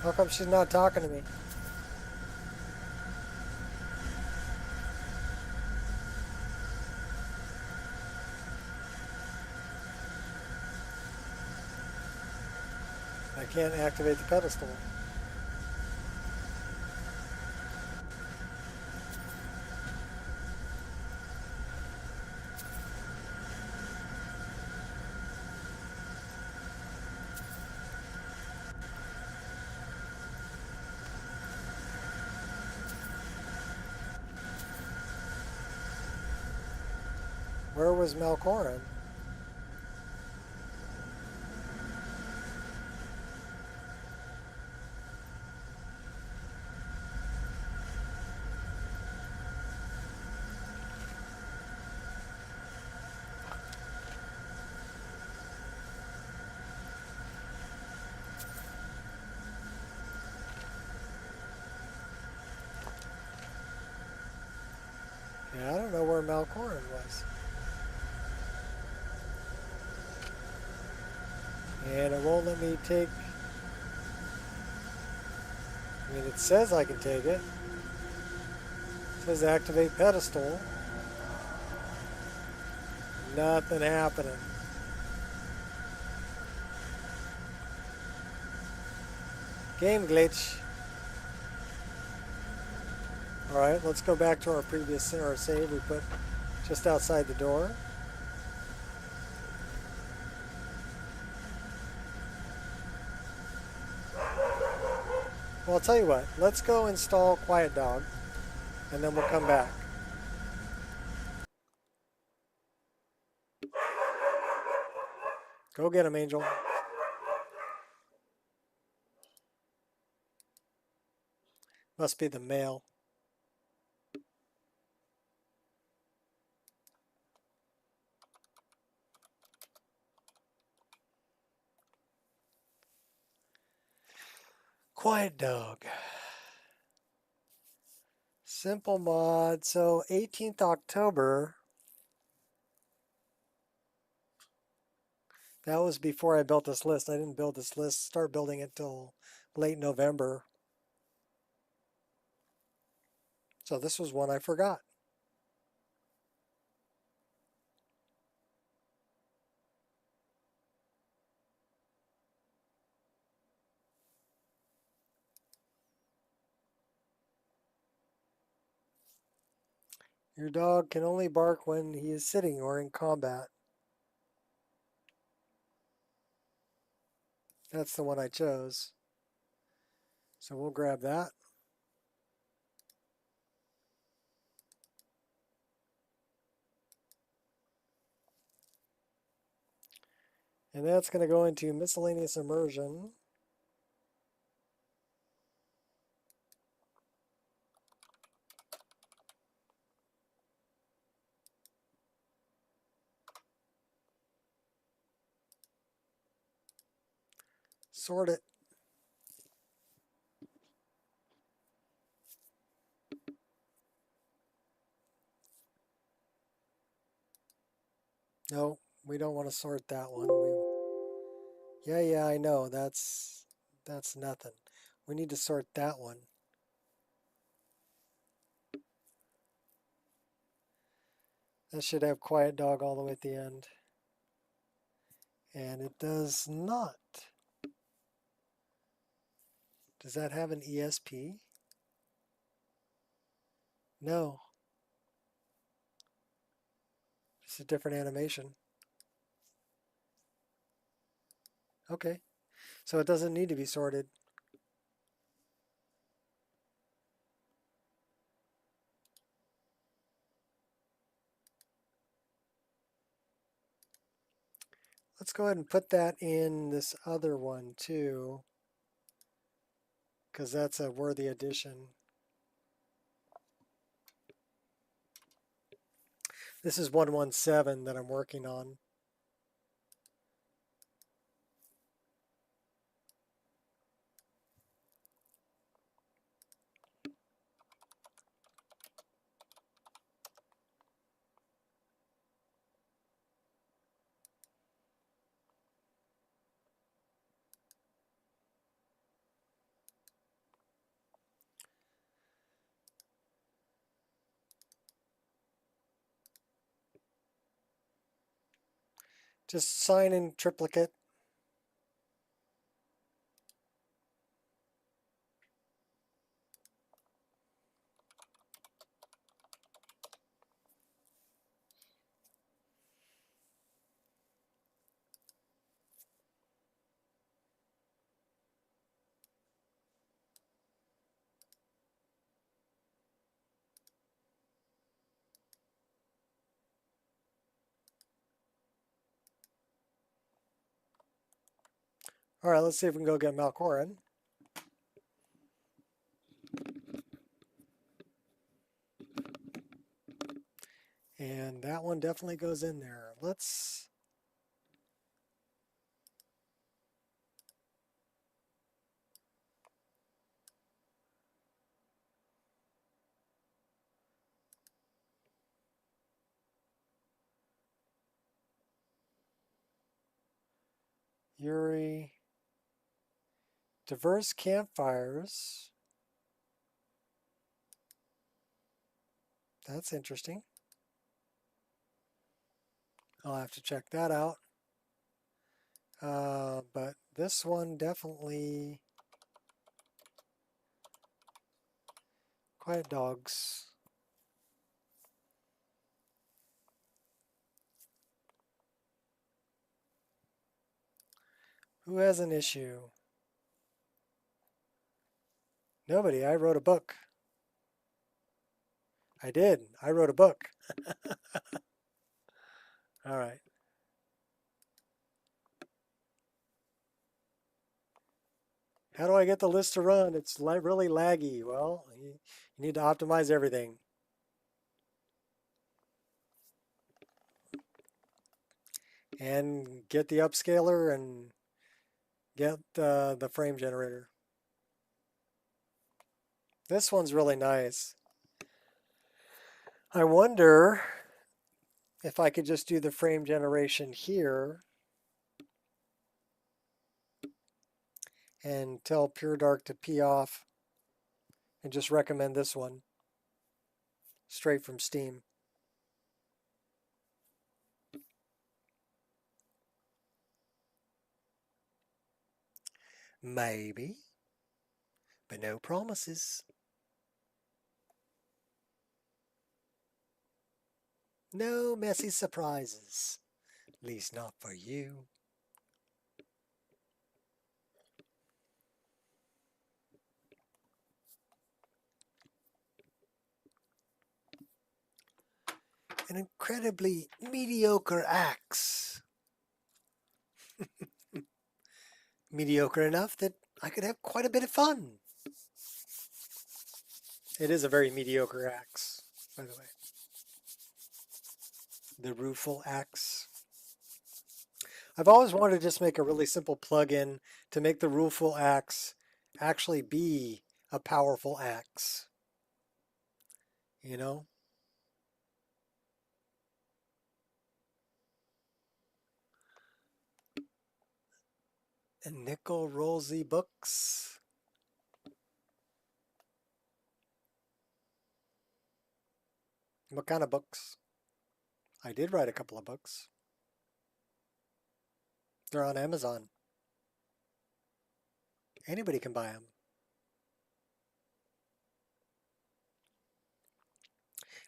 How come she's not talking to me? I can't activate the pedestal. Where was Malkorin? Yeah, I don't know where Malkorin was. And it won't let me take... I mean, it says I can take it. It says activate pedestal. Nothing happening. Game glitch. Alright, let's go back to our previous save. We put just outside the door. Well, I'll tell you what. Let's go install Quiet Dog, and then we'll come back. Go get him, Angel. Must be the male. Quiet Dog. Simple mod. So 18th October. That was before I built this list. I didn't build this list, start building it till late November. So this was one I forgot. Your dog can only bark when he is sitting or in combat. That's the one I chose. So we'll grab that. And that's going to go into miscellaneous immersion. Sort it. No, we don't want to sort that one. Yeah, I know. That's nothing. We need to sort that one. That should have Quiet Dog all the way at the end. And it does not. Does that have an ESP? No. It's a different animation. Okay. So it doesn't need to be sorted. Let's go ahead and put that in this other one too, because that's a worthy addition. This is 117 that I'm working on. Just sign in triplicate. All right, let's see if we can go get Malkoran. And that one definitely goes in there. Let's... Yuri. Diverse campfires. That's interesting. I'll have to check that out. But this one definitely... Quiet Dogs. Who has an issue? Nobody. I wrote a book. I did. I wrote a book. All right. How do I get the list to run? It's really laggy. Well, you need to optimize everything. And get the upscaler and get the frame generator. This one's really nice. I wonder if I could just do the frame generation here and tell PureDark to pee off and just recommend this one straight from Steam. Maybe, but no promises. No messy surprises, at least not for you. An incredibly mediocre axe. Mediocre enough that I could have quite a bit of fun. It is a very mediocre axe, by the way. The Rueful axe. I've always wanted to just make a really simple plugin to make the Rueful axe actually be a powerful axe. You know? And Nico Rolsey books. What kind of books? I did write a couple of books. They're on Amazon. Anybody can buy them.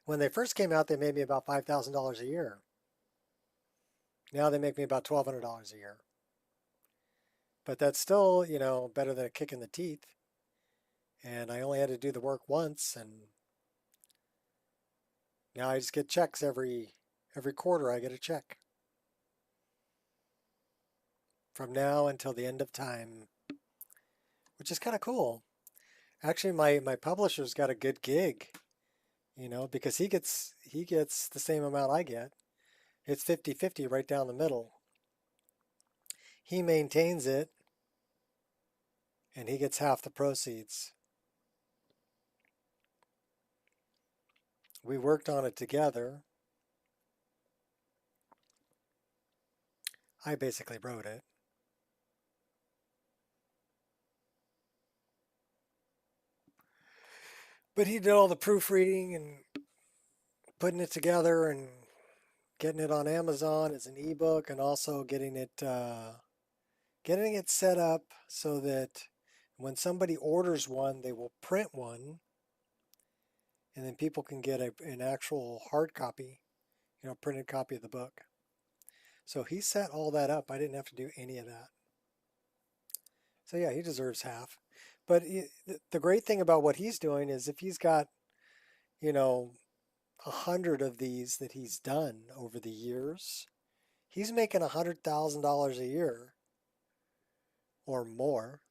When they first came out, they made me about $5,000 a year. Now they make me about $1,200 a year. But that's still, you know, better than a kick in the teeth. And I only had to do the work once, and now I just get checks every quarter. I get a check from now until the end of time, which is kind of cool. Actually, my publisher's got a good gig, you know, because he gets the same amount I get. It's 50-50 right down the middle. He maintains it, and he gets half the proceeds. We worked on it together. I basically wrote it. But he did all the proofreading and putting it together and getting it on Amazon as an ebook, and also getting it set up so that when somebody orders one, they will print one, and then people can get an actual hard copy, you know, printed copy of the book. So he set all that up. I didn't have to do any of that. So yeah, he deserves half. But the great thing about what he's doing is if he's got, you know, 100 of these that he's done over the years, he's making $100,000 a year or more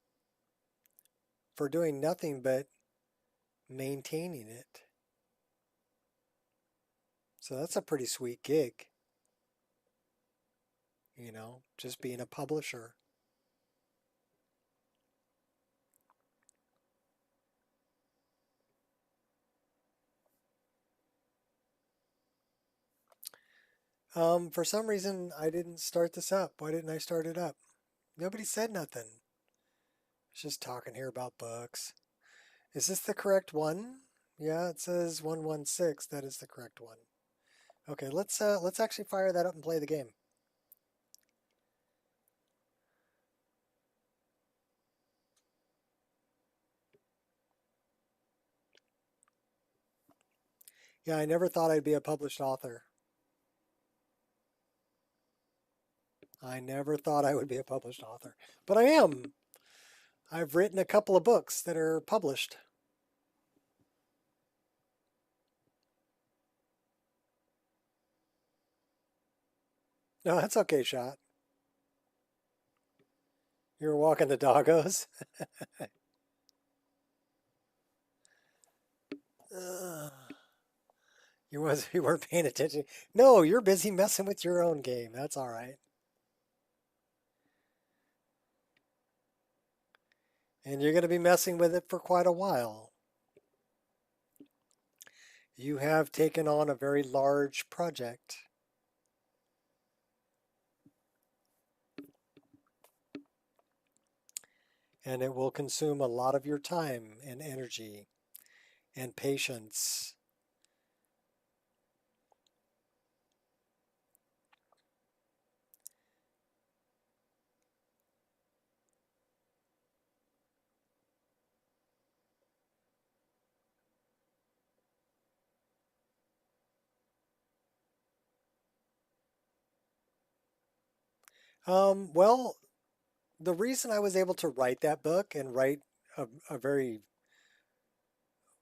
for doing nothing but maintaining it. So that's a pretty sweet gig, you know, just being a publisher. For some reason, I didn't start this up. Why didn't I start it up? Nobody said nothing. It's just talking here about books. Is this the correct one? Yeah, it says 116. That is the correct one. Okay, let's actually fire that up and play the game. Yeah, I never thought I'd be a published author. I never thought I would be a published author, but I am. I've written a couple of books that are published. No, that's okay, Shot. You were walking the doggos. You weren't paying attention. No, you're busy messing with your own game. That's all right. And you're going to be messing with it for quite a while. You have taken on a very large project. And it will consume a lot of your time and energy and patience. Well, the reason I was able to write that book and write a very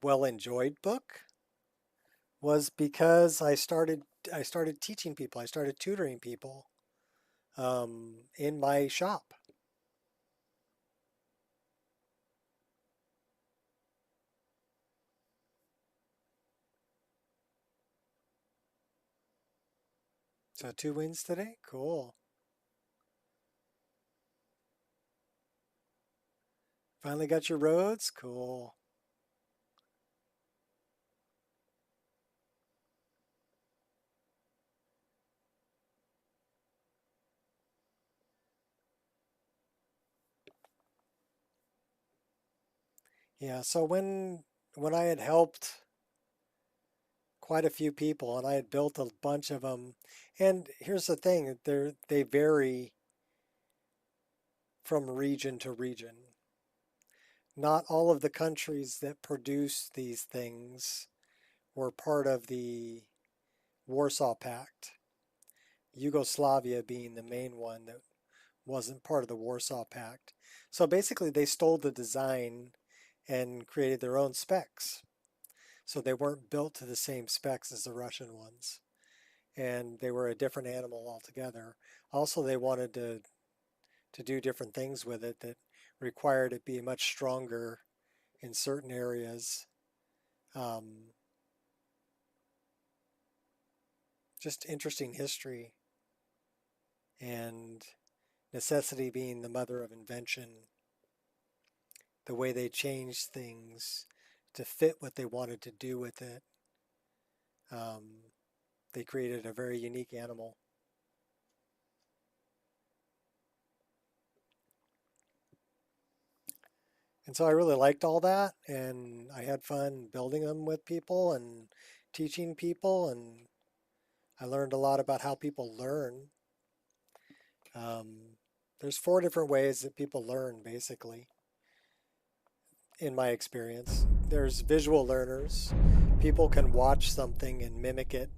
well-enjoyed book was because I started teaching people. I started tutoring people in my shop. So 2 wins today? Cool. Finally got your roads? Cool. Yeah, so when I had helped quite a few people and I had built a bunch of them, and here's the thing, they vary from region to region. Not all of the countries that produce these things were part of the Warsaw Pact. Yugoslavia being the main one that wasn't part of the Warsaw Pact. So basically they stole the design and created their own specs. So they weren't built to the same specs as the Russian ones. And they were a different animal altogether. Also, they wanted to do different things with it that required it be much stronger in certain areas. Just interesting history, and necessity being the mother of invention. The way they changed things to fit what they wanted to do with it. They created a very unique animal. And so I really liked all that, and I had fun building them with people and teaching people, and I learned a lot about how people learn. There's 4 different ways that people learn, basically, in my experience. There's visual learners. People can watch something and mimic it.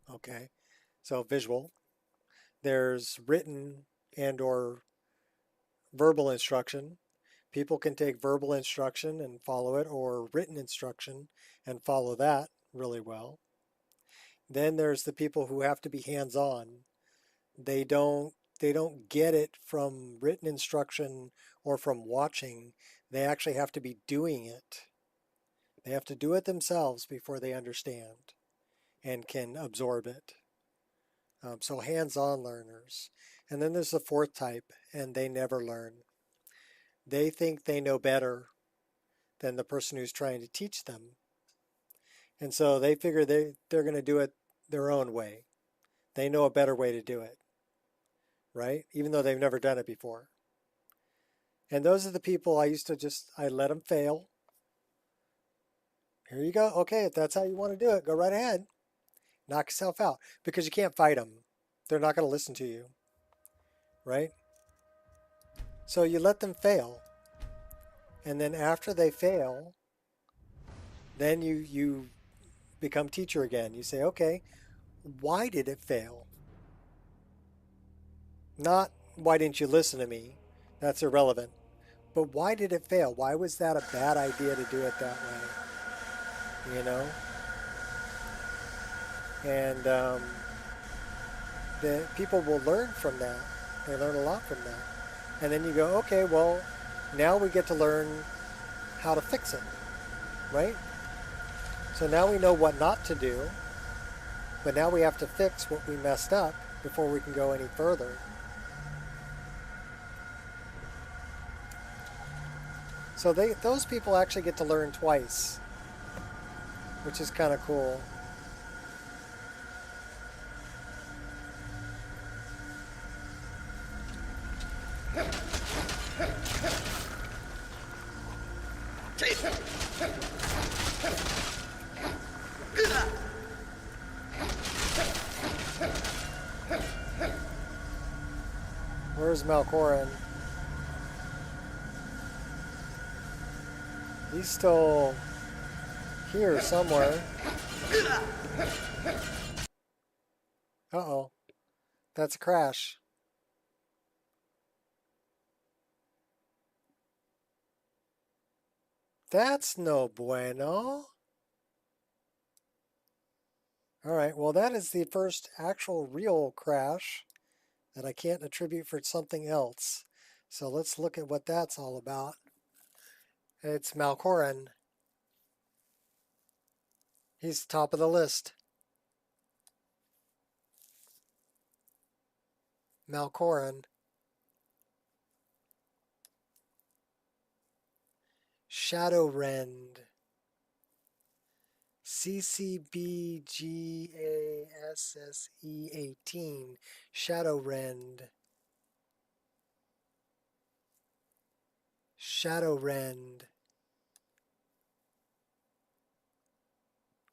Okay, so visual. There's written and or verbal instruction. People can take verbal instruction and follow it, or written instruction and follow that really well. Then there's the people who have to be hands-on. They don't get it from written instruction or from watching. They actually have to be doing it. They have to do it themselves before they understand and can absorb it. So hands-on learners. And then there's the 4th type, and they never learn. They think they know better than the person who's trying to teach them. And so they figure they're going to do it their own way. They know a better way to do it, right? Even though they've never done it before. And those are the people I let them fail. Here you go. Okay, if that's how you want to do it, go right ahead. Knock yourself out, because you can't fight them. They're not going to listen to you, right? So you let them fail. And then after they fail, then you become teacher again. You say, okay, why did it fail? Not why didn't you listen to me? That's irrelevant. But why did it fail? Why was that a bad idea to do it that way? You know? And the people will learn from that. They learn a lot from that. And then you go, okay, well, now we get to learn how to fix it, right? So now we know what not to do, but now we have to fix what we messed up before we can go any further. So those people actually get to learn twice, which is kind of cool. Where's Malkoran? He's still here somewhere. Uh-oh. That's a crash. That's no bueno. Alright, well that is the first actual real crash that I can't attribute for something else. So let's look at what that's all about. It's Malkoran. He's top of the list. Malkoran. Shadowrend. CCBGASSE18. Shadowrend. Shadowrend.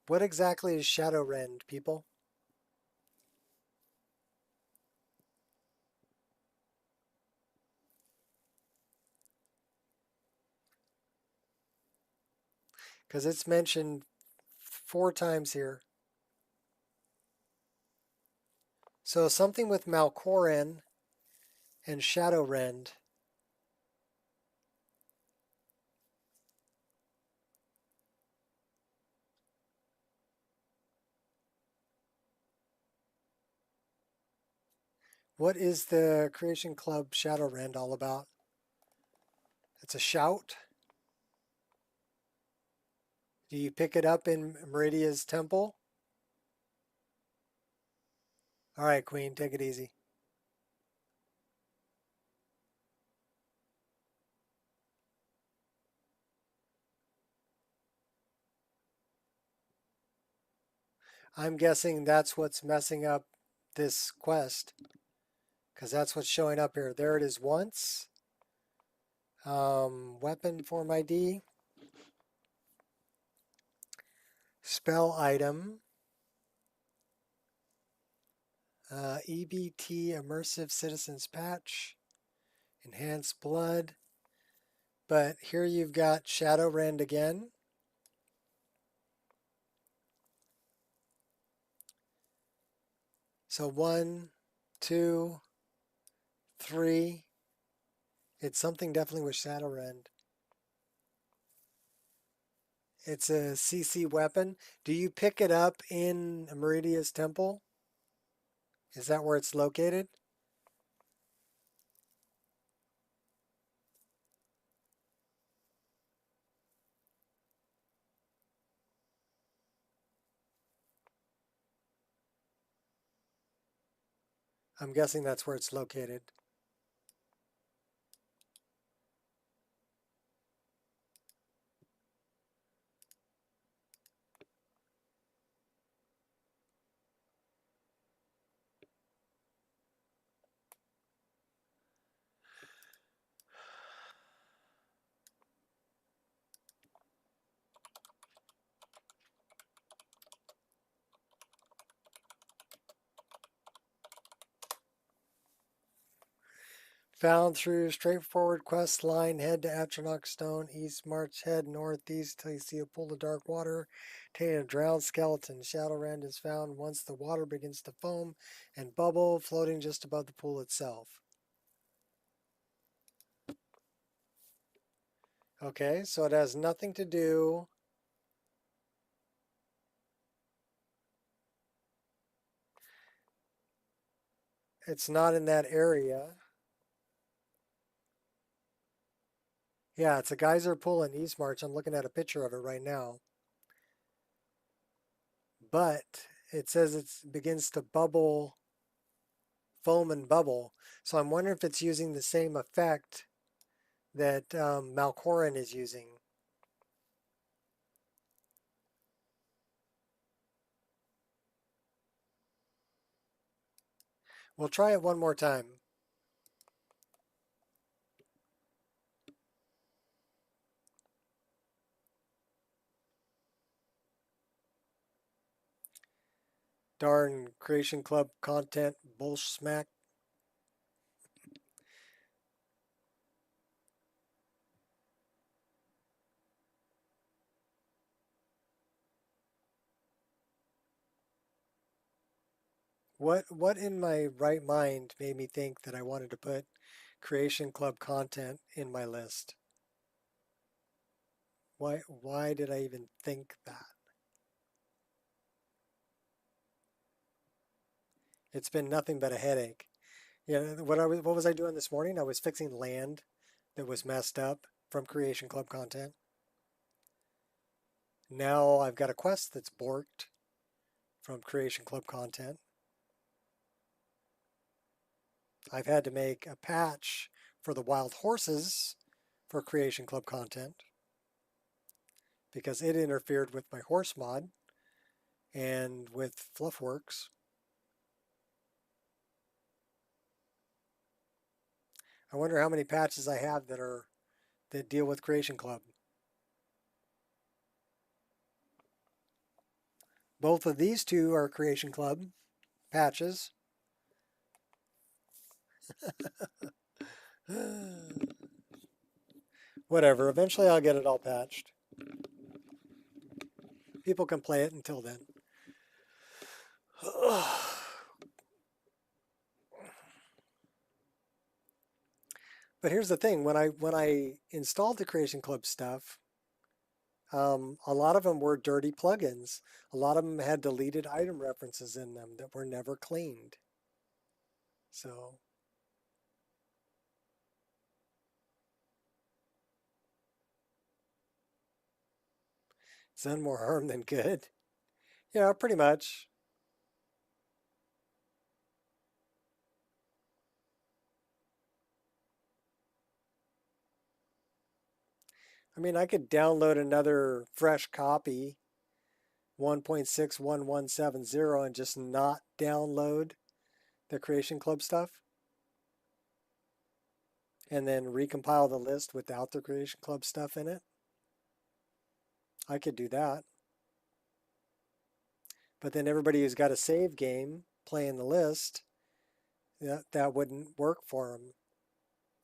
What exactly is Shadowrend, people? Because it's mentioned 4 times here. So something with Malkoran and Shadowrend. What is the Creation Club Shadowrend all about? It's a shout. Do you pick it up in Meridia's temple? All right, Queen, take it easy. I'm guessing that's what's messing up this quest, because that's what's showing up here. There it is once. Weapon form ID. Spell item. EBT Immersive Citizens Patch. Enhanced Blood. But here you've got Shadowrend again. So 1, 2, 3. It's something definitely with Shadowrend. It's a CC weapon. Do you pick it up in Meridia's temple? Is that where it's located? I'm guessing that's where it's located. Found through straightforward quest line, head to Atronach Stone, east march, head northeast till you see a pool of dark water containing a drowned skeleton. Shadowrand is found once the water begins to foam and bubble, floating just above the pool itself. Okay, so it has nothing to do. It's not in that area. Yeah, it's a geyser pool in East March. I'm looking at a picture of it right now. But it says it begins to bubble, foam and bubble. So I'm wondering if it's using the same effect that Malkoran is using. We'll try it one more time. Darn Creation Club content bullsh smack. What in my right mind made me think that I wanted to put Creation Club content in my list? Why did I even think that? It's been nothing but a headache. Yeah, what was I doing this morning? I was fixing land that was messed up from Creation Club content. Now I've got a quest that's borked from Creation Club content. I've had to make a patch for the wild horses for Creation Club content because it interfered with my horse mod and with Fluffworks. I wonder how many patches I have that deal with Creation Club. Both of these two are Creation Club patches. Whatever, eventually I'll get it all patched. People can play it until then. But here's the thing, when I installed the Creation Club stuff, a lot of them were dirty plugins. A lot of them had deleted item references in them that were never cleaned. So it's done more harm than good. Yeah, pretty much. I mean, I could download another fresh copy, 1.61170, and just not download the Creation Club stuff. And then recompile the list without the Creation Club stuff in it. I could do that. But then everybody who's got a save game playing the list, that wouldn't work for them.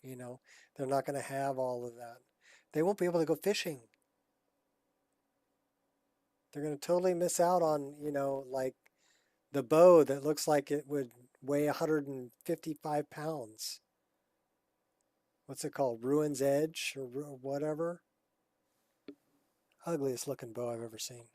You know, they're not going to have all of that. They won't be able to go fishing. They're going to totally miss out on, you know, like the bow that looks like it would weigh 155 pounds. What's it called? Ruin's Edge or whatever. Ugliest looking bow I've ever seen.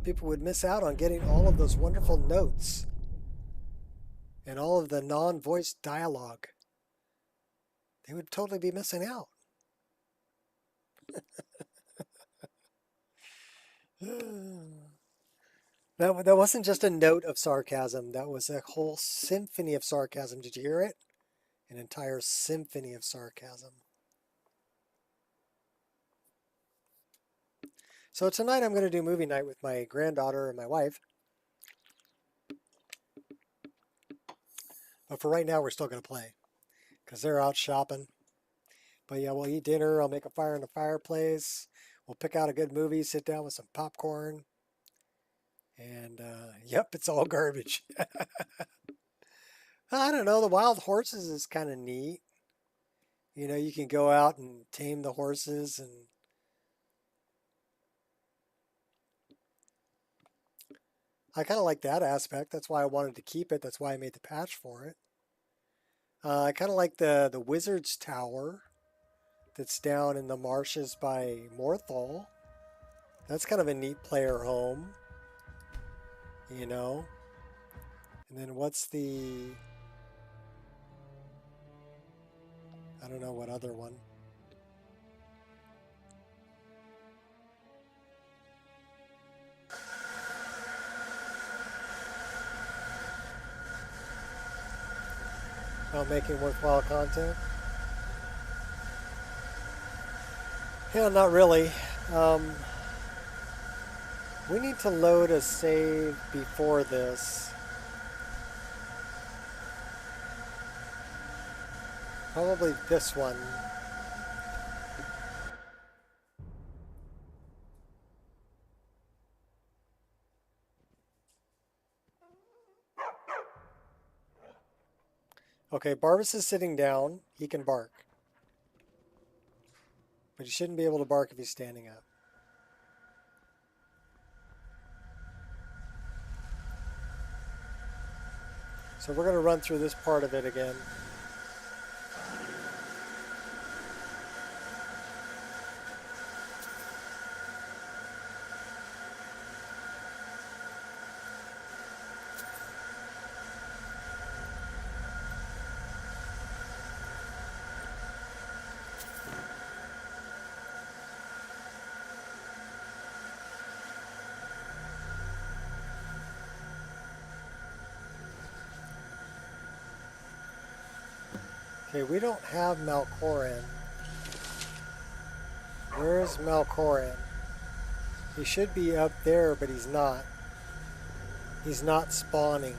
People would miss out on getting all of those wonderful notes and all of the non-voice dialogue. They would totally be missing out. That wasn't just a note of sarcasm. That was a whole symphony of sarcasm. Did you hear it? An entire symphony of sarcasm. So tonight I'm going to do movie night with my granddaughter and my wife. But for right now, we're still going to play. because they're out shopping. But yeah, we'll eat dinner. I'll make a fire in the fireplace. We'll pick out a good movie, sit down with some popcorn. And yep, it's all garbage. I don't know. The wild horses is kind of neat. You know, you can go out and tame the horses, and I kind of like that aspect. That's why I wanted to keep it. That's why I made the patch for it. I kind of like the Wizard's Tower that's down in the marshes by Morthal. That's kind of a neat player home, you know. And then what's the... I don't know what other one. About making worthwhile content? Yeah, not really. We need to load a save before this. Probably this one. Okay, Barbas is sitting down. He can bark. But he shouldn't be able to bark if he's standing up. So we're going to run through this part of it again. Okay, we don't have Malkoran. Where is Malkoran? He should be up there, but he's not. He's not spawning.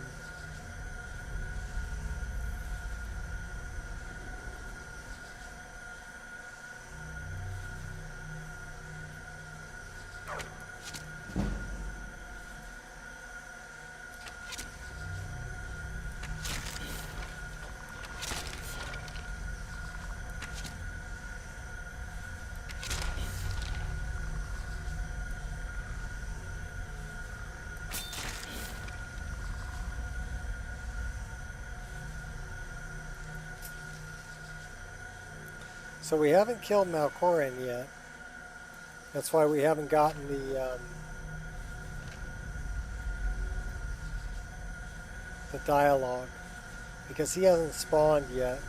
So we haven't killed Malkoran yet. That's why we haven't gotten the dialogue, because he hasn't spawned yet.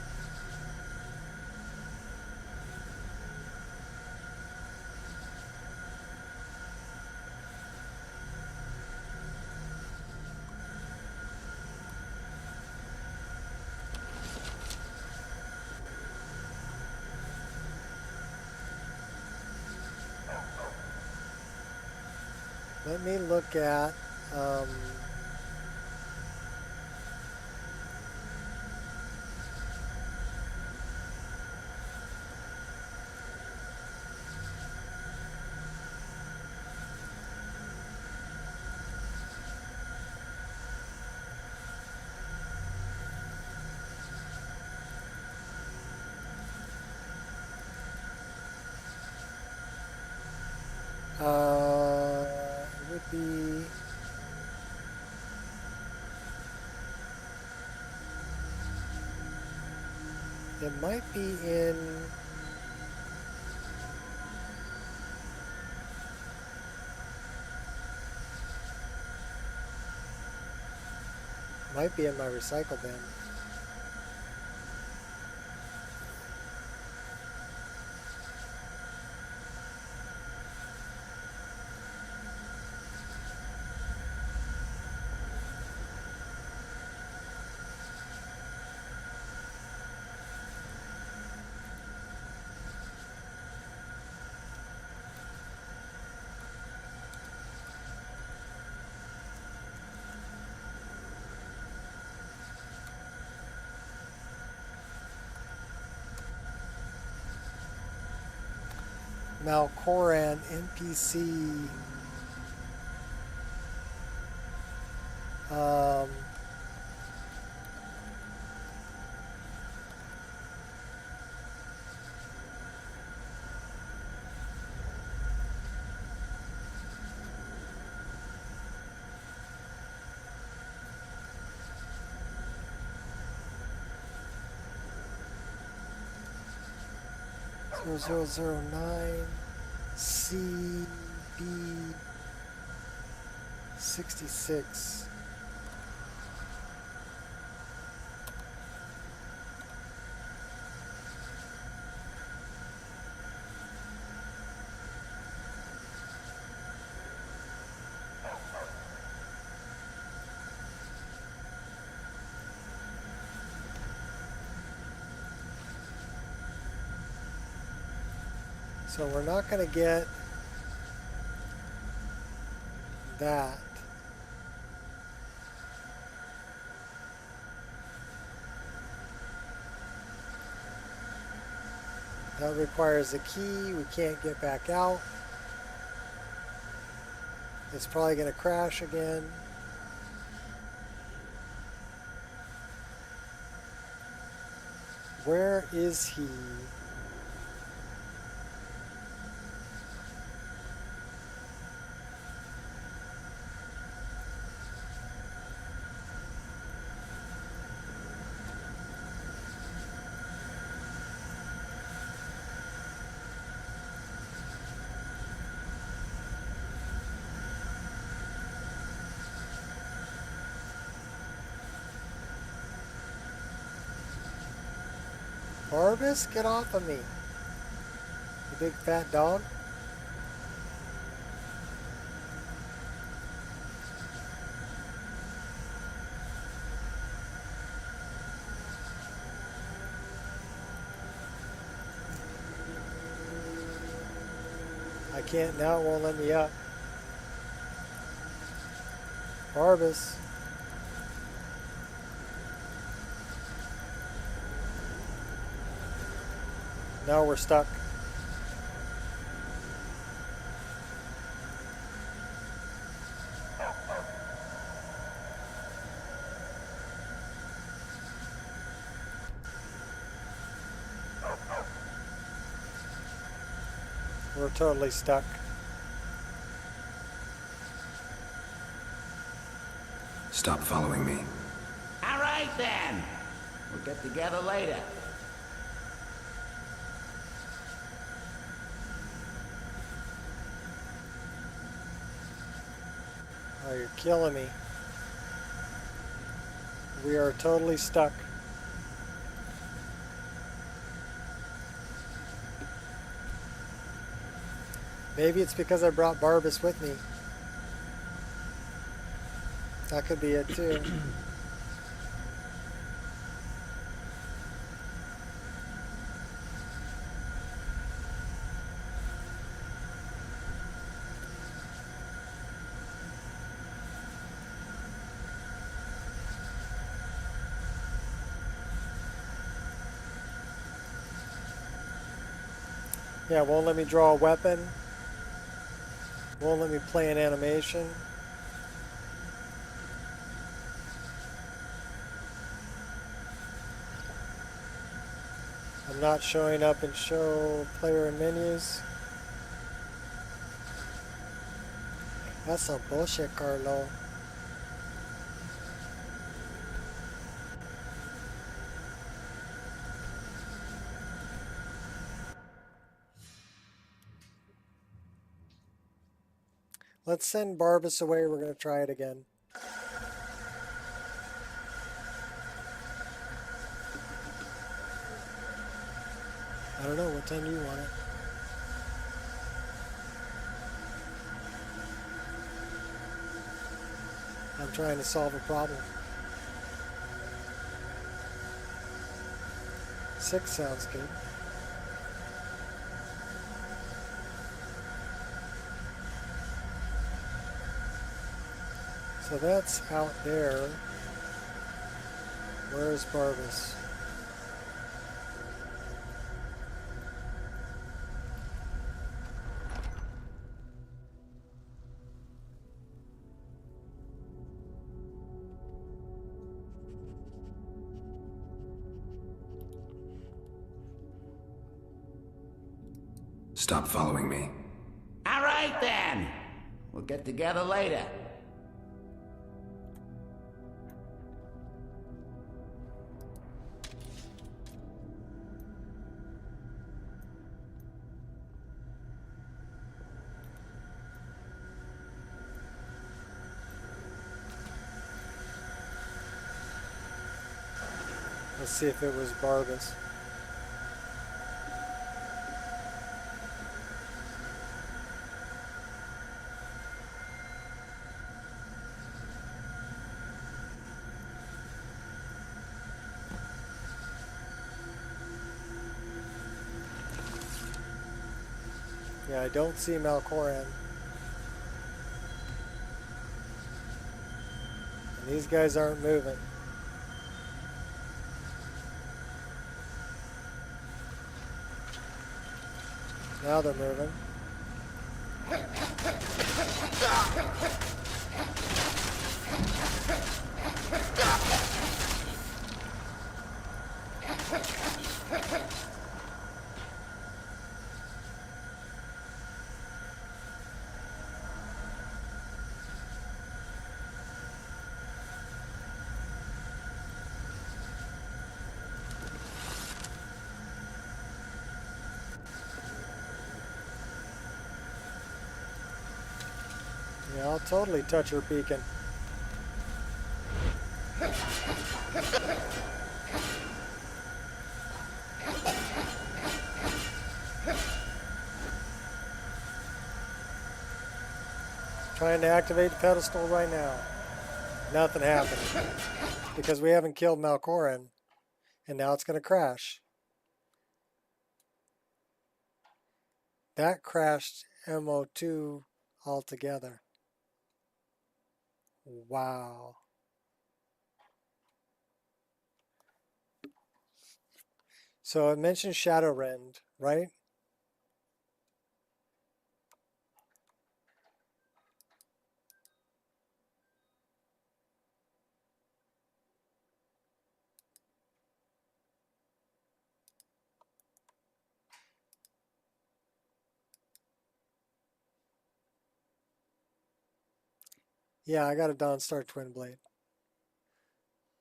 Let me look at it would be it might be in my recycle bin. Malkoran NPC. Zero zero 009 CB 66. So we're not going to get that. That requires a key. We can't get back out. It's probably going to crash again. Where is he? Barbus, get off of me, you big fat dog. I can't now, it won't let me up. Barbus. Now we're stuck. We're totally stuck. Stop following me. All right then. We'll get together later. Oh, you're killing me. We are totally stuck. Maybe it's because I brought Barbus with me. That could be it too. Yeah, won't let me draw a weapon. Won't let me play an animation. I'm not showing up in show player and menus. That's some bullshit, Carlo. Let's send Barbus away. We're going to try it again. I don't know. What time do you want it? I'm trying to solve a problem. 6 sounds good. So that's out there. Where's Barbus? Stop following me. All right then. We'll get together later. Let's see if it was Barbas. Yeah, I don't see Malkoran. And these guys aren't moving. Now they're moving. Yeah, I'll totally touch her beacon. Trying to activate the pedestal right now. Nothing happened. Because we haven't killed Malkoran. And now it's going to crash. That crashed MO2 altogether. Wow. So it mentioned Shadowrend, right? Yeah, I got a Dawnstar Twin Blade.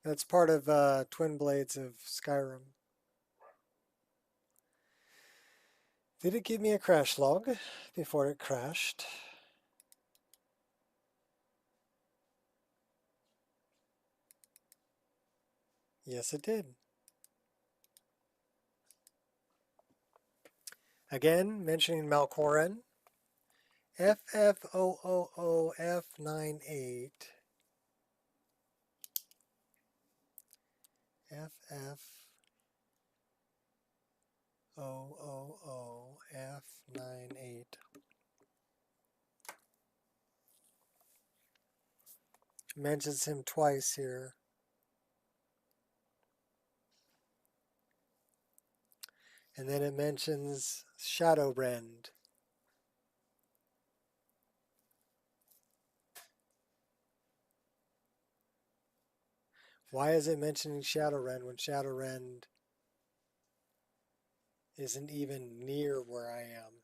That's part of Twin Blades of Skyrim. Did it give me a crash log before it crashed? Yes, it did. Again, mentioning Malkoran. FF000F98. FF000F98. Mentions him twice here. And then it mentions Shadowrend. Why is it mentioning Shadowrend when Shadowrend isn't even near where I am?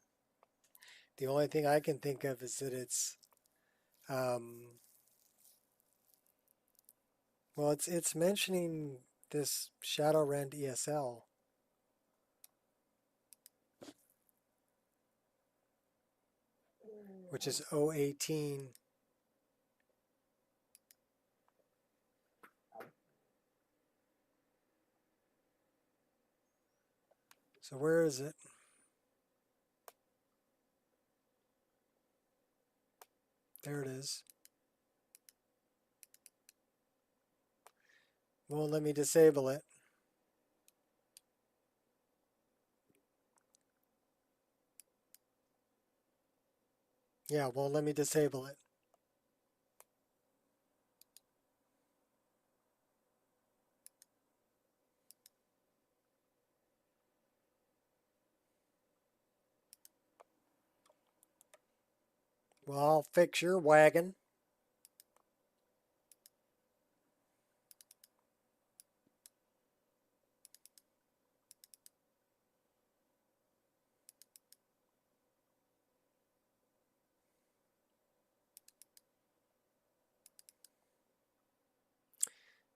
The only thing I can think of is that it's, well, it's mentioning this Shadowrend ESL. Which is 018. So where is it? There it is. Won't let me disable it. Yeah, won't let me disable it. Well, I'll fix your wagon.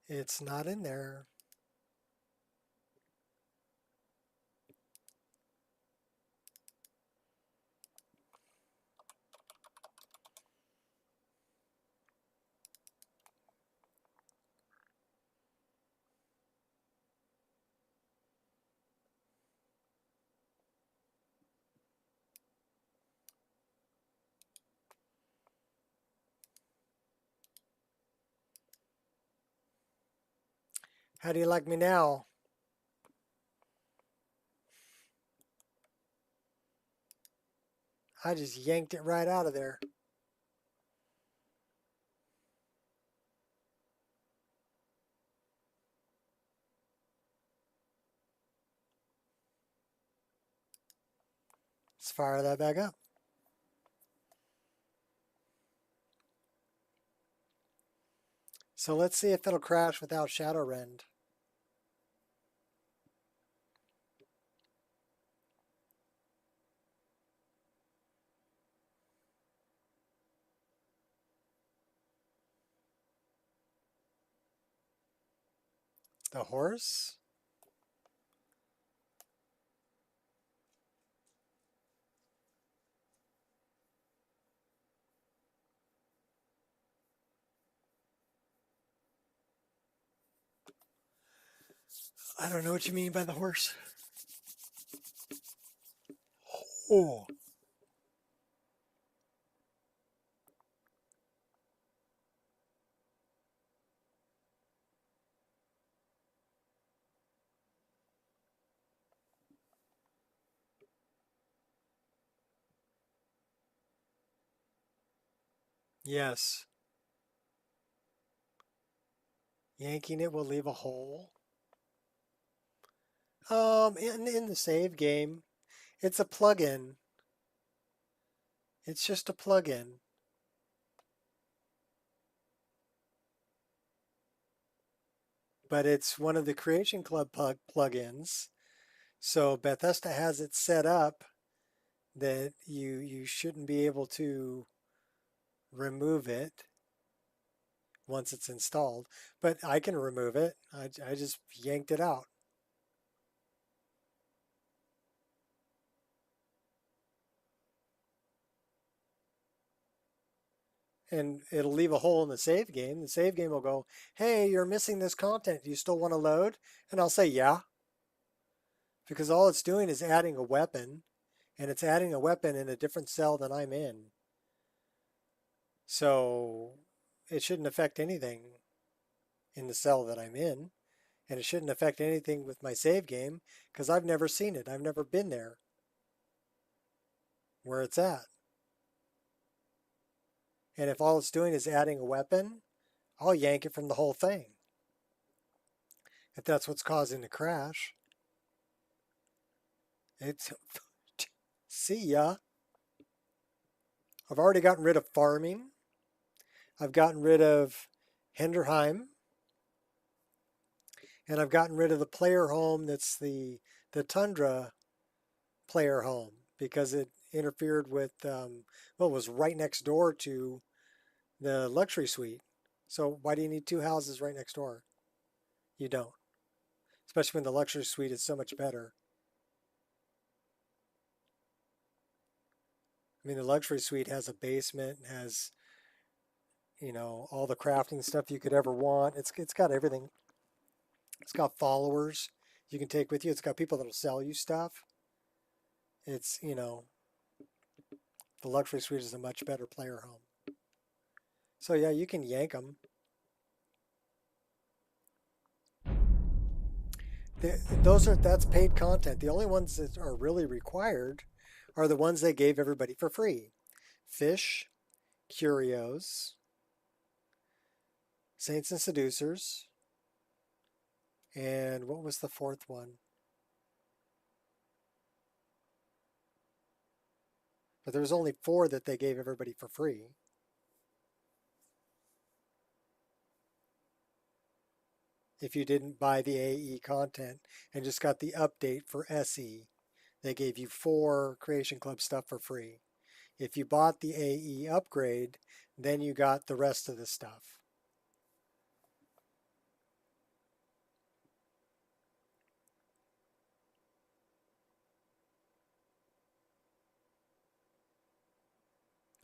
It's not in there. How do you like me now? I just yanked it right out of there. Let's fire that back up. So let's see if it'll crash without Shadow Rend. The horse? I don't know what you mean by the horse. Oh. Yes. Yanking it will leave a hole. In the save game, it's a plugin. It's just a plugin. But it's one of the Creation Club plugins. So Bethesda has it set up that you shouldn't be able to remove it once it's installed. But I can remove it. I just yanked it out. And it'll leave a hole in the save game. The save game will go, hey, you're missing this content. Do you still want to load? And I'll say, yeah. Because all it's doing is adding a weapon, and it's adding a weapon in a different cell than I'm in. So it shouldn't affect anything in the cell that I'm in, and it shouldn't affect anything with my save game because I've never seen it. I've never been there where it's at. And if all it's doing is adding a weapon, I'll yank it from the whole thing. If that's what's causing the crash. It's see ya. I've already gotten rid of farming. I've gotten rid of Henderheim. And I've gotten rid of the player home that's the Tundra player home because it interfered with, well, it was right next door to the luxury suite. So why do you need two houses right next door? You don't. Especially when the luxury suite is so much better. I mean, the luxury suite has a basement, has, you know, all the crafting stuff you could ever want. It's got everything. It's got followers you can take with you. It's got people that'll sell you stuff. It's, you know, the luxury suite is a much better player home. So yeah, you can yank them. That's paid content. The only ones that are really required are the ones they gave everybody for free. Fish, Curios, Saints and Seducers, and what was the fourth one? But there was only 4 that they gave everybody for free. If you didn't buy the AE content and just got the update for SE, they gave you 4 Creation Club stuff for free. If you bought the AE upgrade, then you got the rest of the stuff.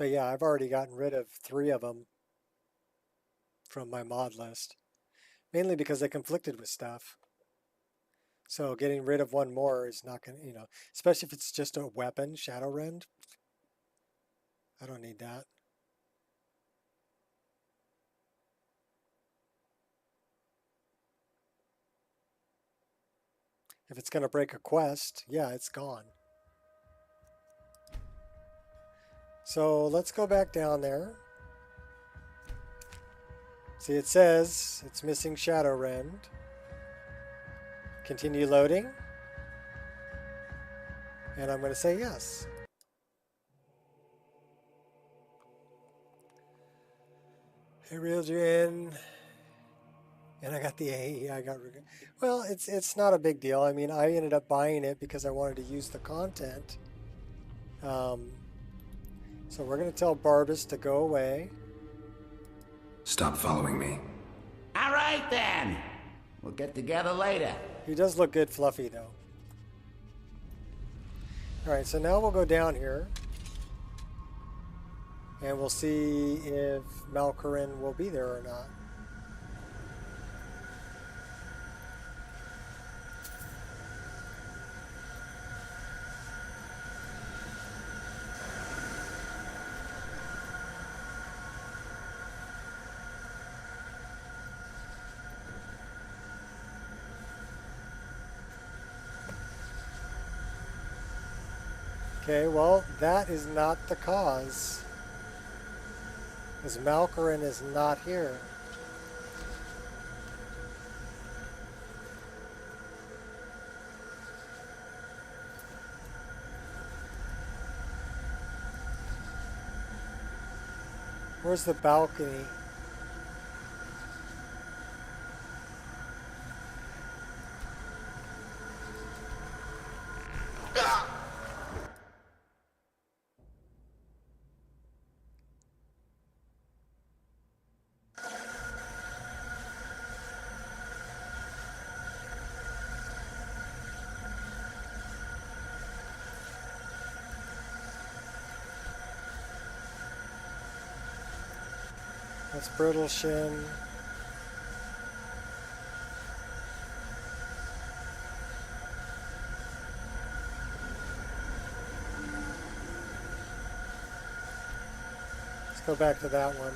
But yeah, I've already gotten rid of 3 of them from my mod list, mainly because they conflicted with stuff. So getting rid of 1 more is not going to, you know, especially if it's just a weapon, Shadow Rend. I don't need that. If it's going to break a quest, yeah, it's gone. So let's go back down there. See, it says it's missing Shadow Rend. Continue loading. And I'm going to say yes. I reeled you in. And I got the A. Well, it's not a big deal. I mean, I ended up buying it because I wanted to use the content. So we're going to tell Barbas to go away. Stop following me. All right, then. We'll get together later. He does look good fluffy, though. All right, so now we'll go down here. And we'll see if Malkorin will be there or not. Okay, well, that is not the cause. Because Malkorin is not here. Where's the balcony? That's Brittle Shin. Let's go back to that one.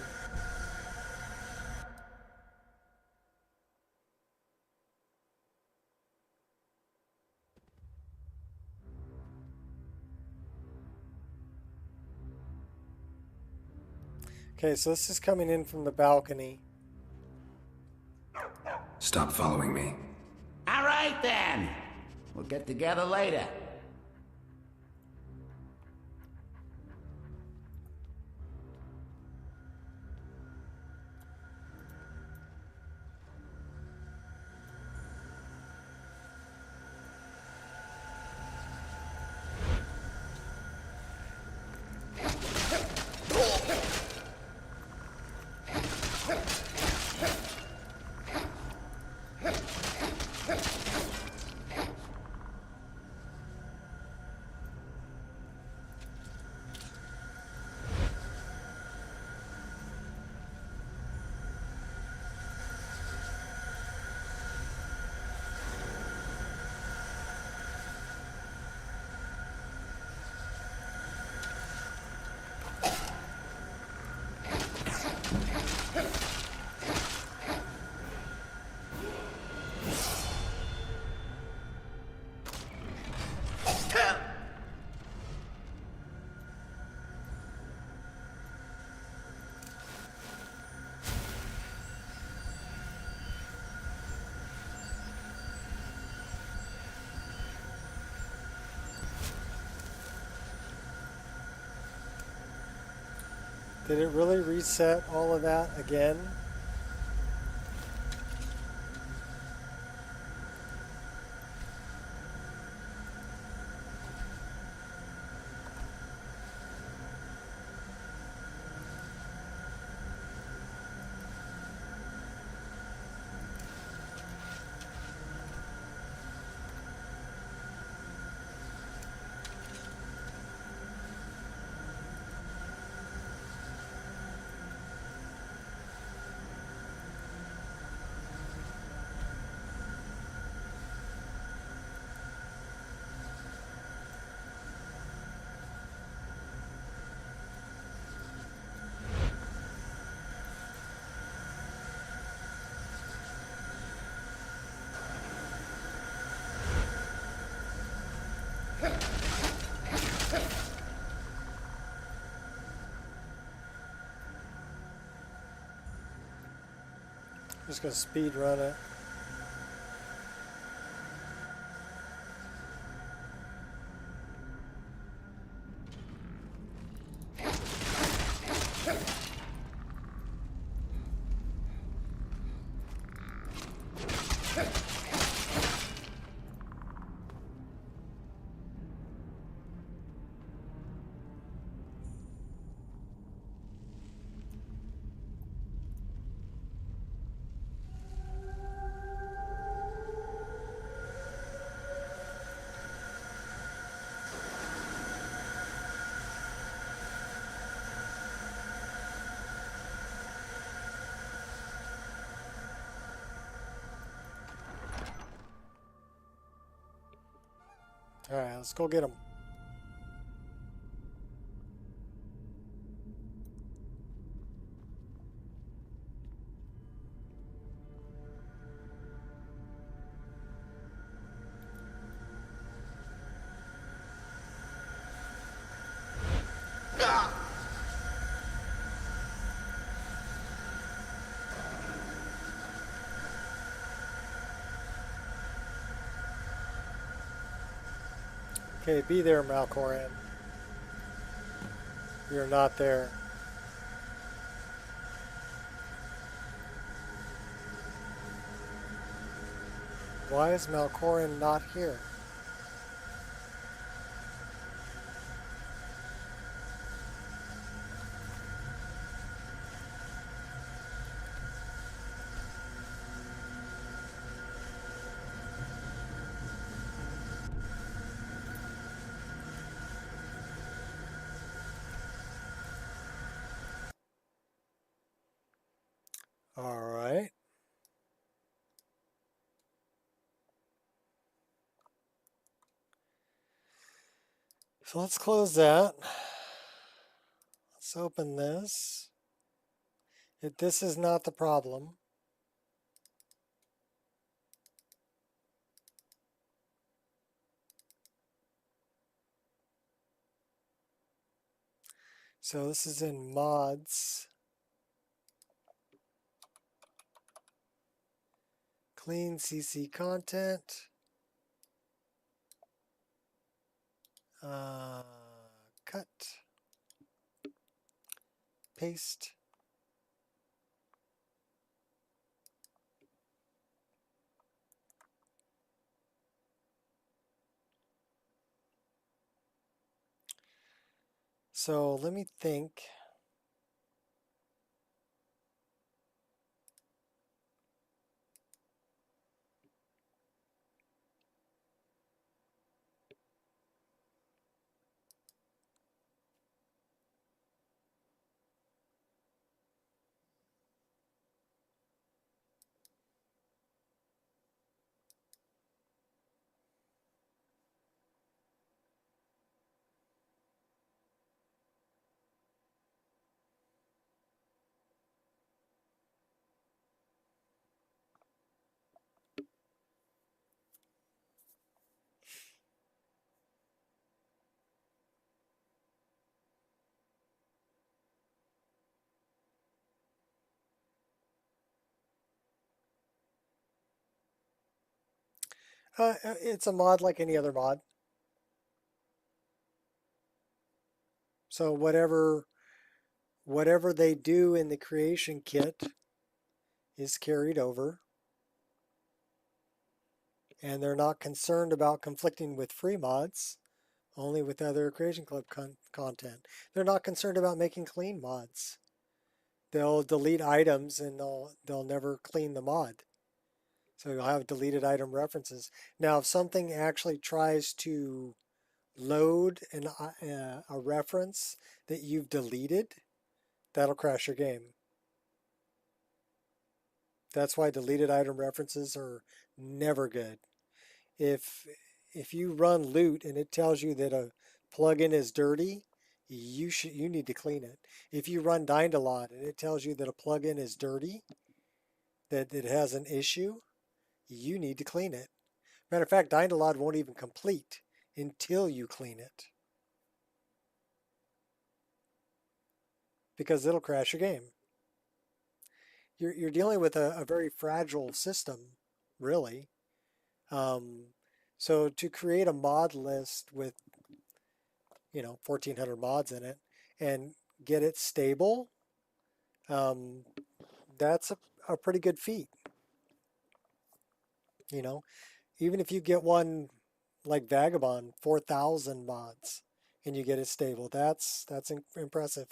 Okay, so this is coming in from the balcony. Stop following me. All right, then. We'll get together later. Did it really reset all of that again? Just gonna speed run it. All right, let's go get him. Okay, be there, Malkoran. You're not there. Why is Malkoran not here? All right. So let's close that. Let's open this. If this is not the problem. So this is in mods. Clean CC content. Cut. Paste. So let me think. It's a mod like any other mod. So whatever they do in the creation kit is carried over. And they're not concerned about conflicting with free mods, only with other Creation Club content. They're not concerned about making clean mods. They'll delete items and they'll never clean the mod. So you'll have deleted item references. Now, if something actually tries to load a reference that you've deleted, that'll crash your game. That's why deleted item references are never good. If you run loot and it tells you that a plugin is dirty, you need to clean it. If you run Dynalot and it tells you that a plugin is dirty, that it has an issue, you need to clean it. Matter of fact, Dynalot won't even complete until you clean it, because it'll crash your game. you're dealing with a very fragile system, really. So to create a mod list with 1,400 mods in it and get it stable, that's a pretty good feat. Even if you get one like Vagabond, 4,000 mods, and you get it stable, that's impressive.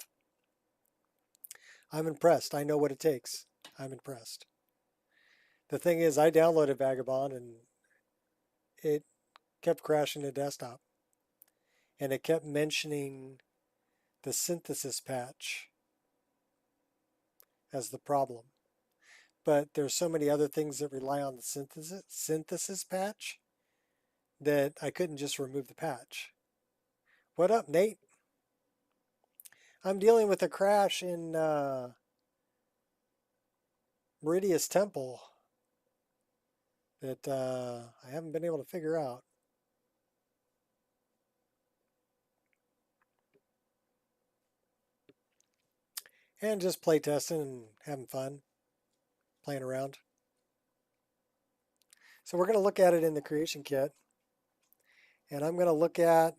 I'm impressed. I know what it takes. I'm impressed. The thing is, I downloaded Vagabond and it kept crashing the desktop. And it kept mentioning the synthesis patch as the problem. But there's so many other things that rely on the synthesis patch that I couldn't just remove the patch. What up, Nate? I'm dealing with a crash in Meridius Temple that I haven't been able to figure out. And just play testing and having fun, playing around. So we're going to look at it in the creation kit. And I'm going to look at,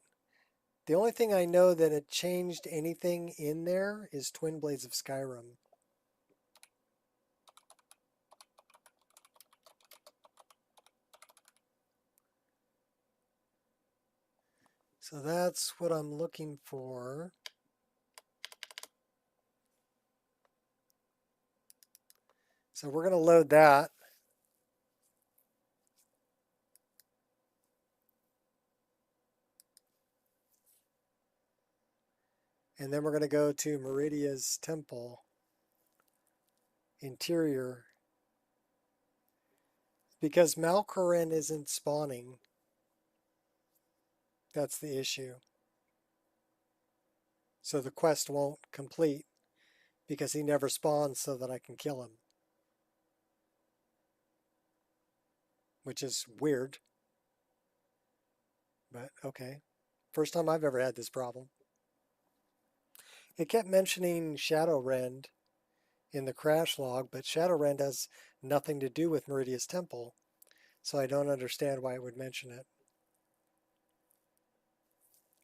the only thing I know that it changed anything in there is Twin Blades of Skyrim. So that's what I'm looking for. So we're going to load that. And then we're going to go to Meridia's Temple, interior. Because Malkoran isn't spawning. That's the issue. So the quest won't complete because he never spawns so that I can kill him. Which is weird. But okay. First time I've ever had this problem. It kept mentioning Shadowrend in the crash log, but Shadowrend has nothing to do with Meridia's Temple. So I don't understand why it would mention it.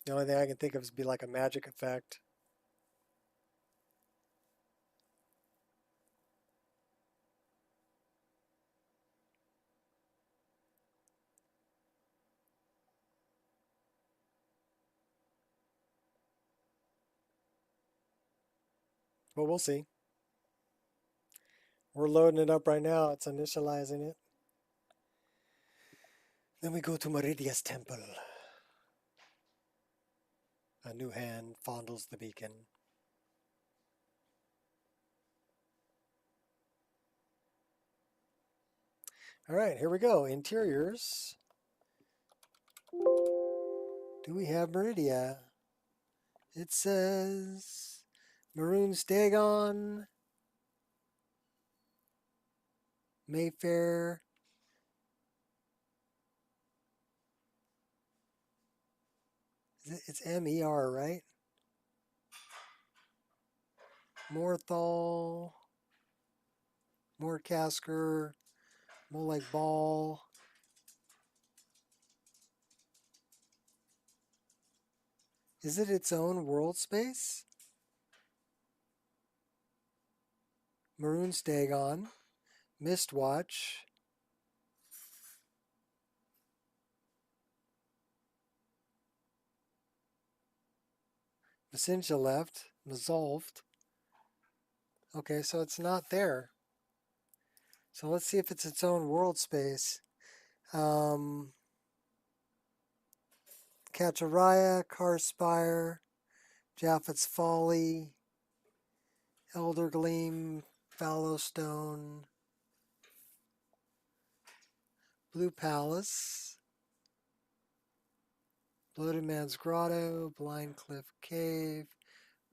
The only thing I can think of is be like a magic effect. But we'll see. We're loading it up right now. It's initializing it. Then we go to Meridia's Temple. A new hand fondles the beacon. All right, here we go. Interiors. Do we have Meridia? It says Maroon Stagon, Mayfair. It's M-E-R, right? Morthal, Moorcasker, Molag Ball. Is it its own world space? Maroon Stagon, Mistwatch, Messinja left, Resolved. Okay, so it's not there. So let's see if it's its own world space. Kacharaya, Carspire, Japhet's Folly, Elder Gleam, Fallowstone, Blue Palace, Bloated Man's Grotto, Blind Cliff Cave,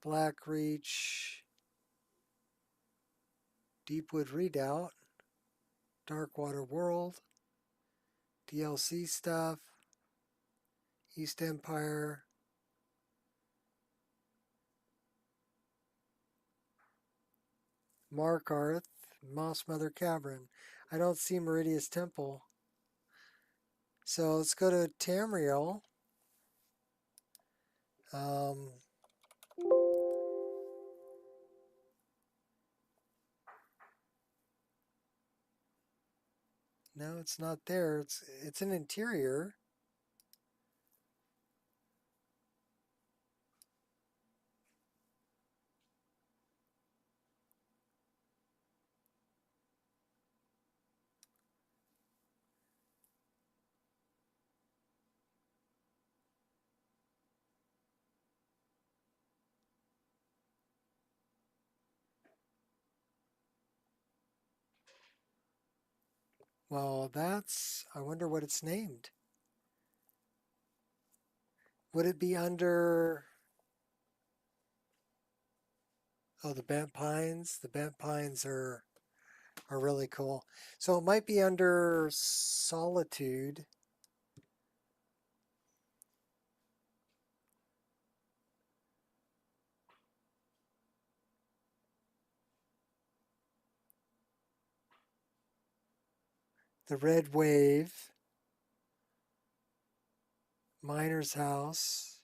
Black Reach, Deepwood Redoubt, Darkwater World, DLC stuff, East Empire, Markarth, Moss Mother Cavern. I don't see Meridia's Temple. So let's go to Tamriel. No, it's not there. It's an interior. Well, I wonder what it's named. Would it be under, oh, the bent pines? The bent pines are really cool. So it might be under Solitude. The Red Wave. Miner's House.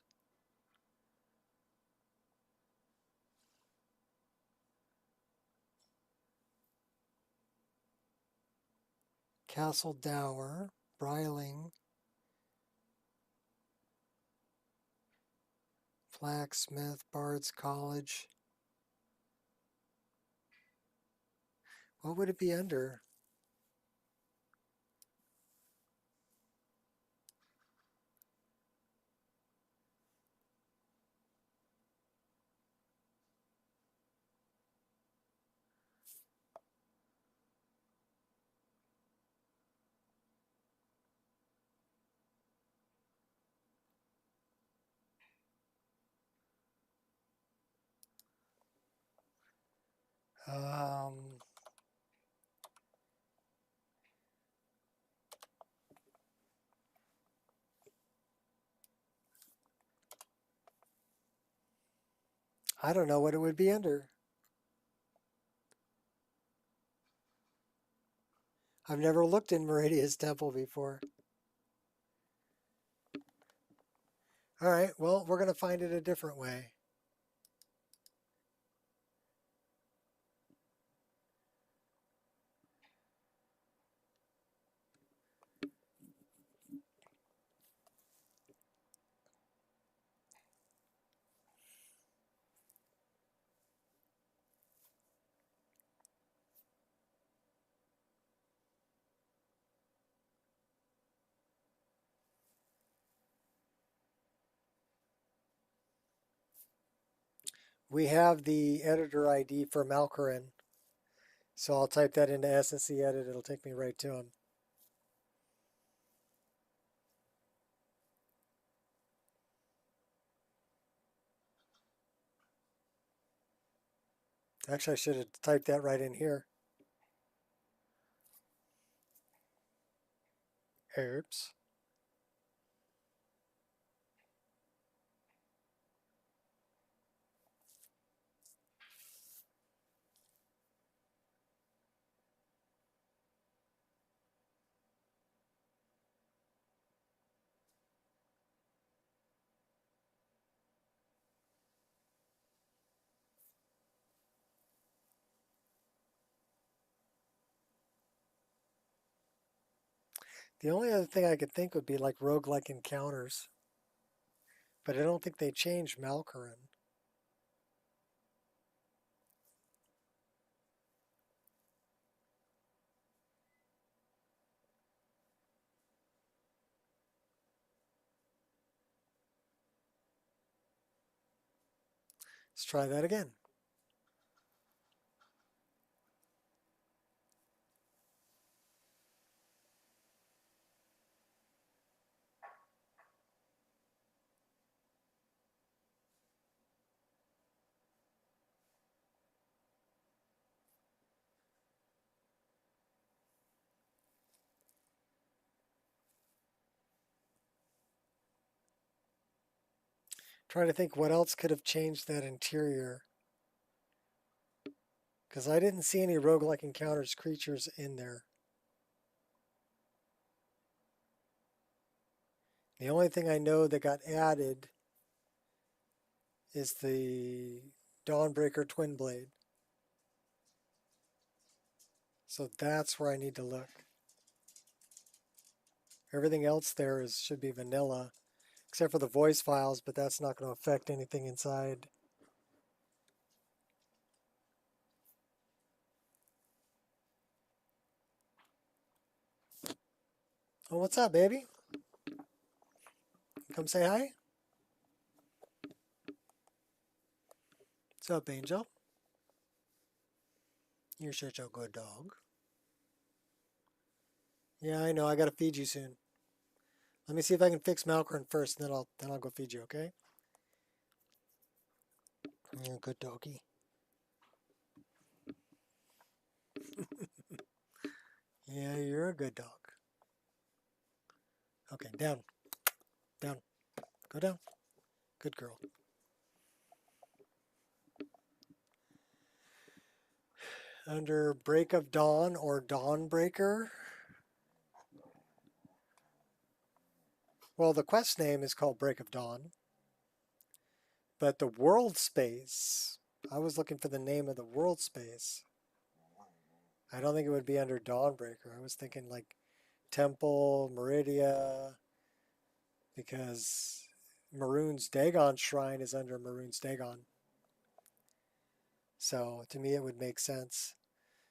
Castle Dower. Bryling. Blacksmith. Bard's College. What would it be under? I don't know what it would be under. I've never looked in Meridia's Temple before. All right, well, we're going to find it a different way. We have the editor ID for Malkorin. So I'll type that into SSE edit. It'll take me right to him. Actually, I should have typed that right in here. Oops. The only other thing I could think would be like roguelike encounters. But I don't think they changed Malkorin. Let's try that again. Trying to think what else could have changed that interior. Because I didn't see any roguelike encounters creatures in there. The only thing I know that got added is the Dawnbreaker Twin Blade. So that's where I need to look. Everything else there should be vanilla, except for the voice files, but that's not going to affect anything inside. Oh, what's up, baby? Come say hi. What's up, Angel? You're such a good dog. Yeah, I know. I gotta feed you soon. Let me see if I can fix Malcorn first, and then I'll go feed you. Okay? You're a good doggy. Yeah, you're a good dog. Okay, down, down, go down. Good girl. Under Break of Dawn or Dawnbreaker. Well, the quest name is called Break of Dawn. But the world space, I was looking for the name of the world space. I don't think it would be under Dawnbreaker. I was thinking like Temple, Meridia, because Maroon's Dagon Shrine is under Maroon's Dagon. So to me it would make sense.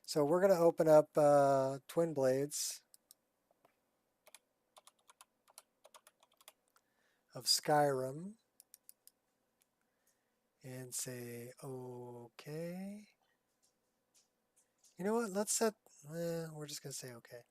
So we're going to open up Twin Blades of Skyrim and say okay. You know what? Let's set, we're just going to say okay.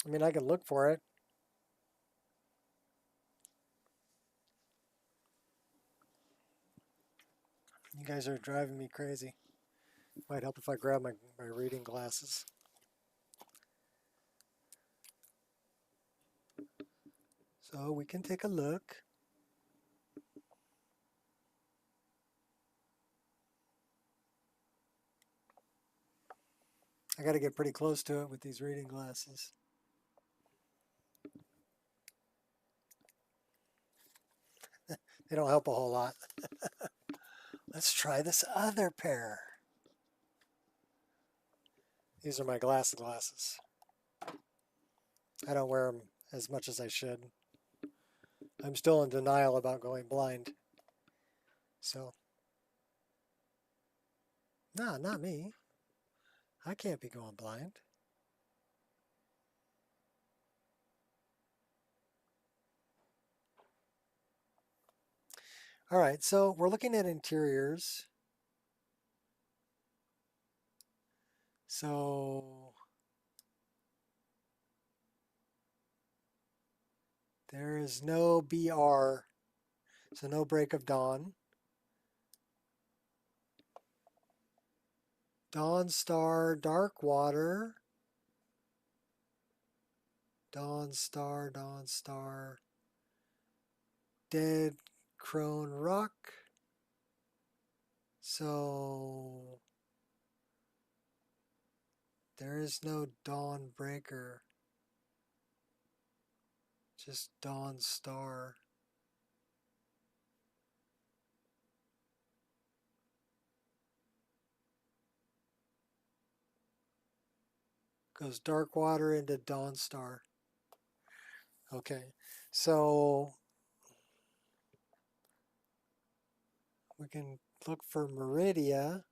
I mean, I can look for it. You guys are driving me crazy. Might help if I grab my reading glasses. So we can take a look. I got to get pretty close to it with these reading glasses. They don't help a whole lot. Let's try this other pair. These are my glasses. I don't wear them as much as I should. I'm still in denial about going blind. So, no, not me. I can't be going blind. All right, so we're looking at interiors. So there is no BR, so no Break of Dawn. Dawnstar, Darkwater. Dawnstar. Dead Crone Rock. So there is no Dawnbreaker. Just Dawnstar. Goes Darkwater into Dawnstar. Okay, so we can look for Meridia.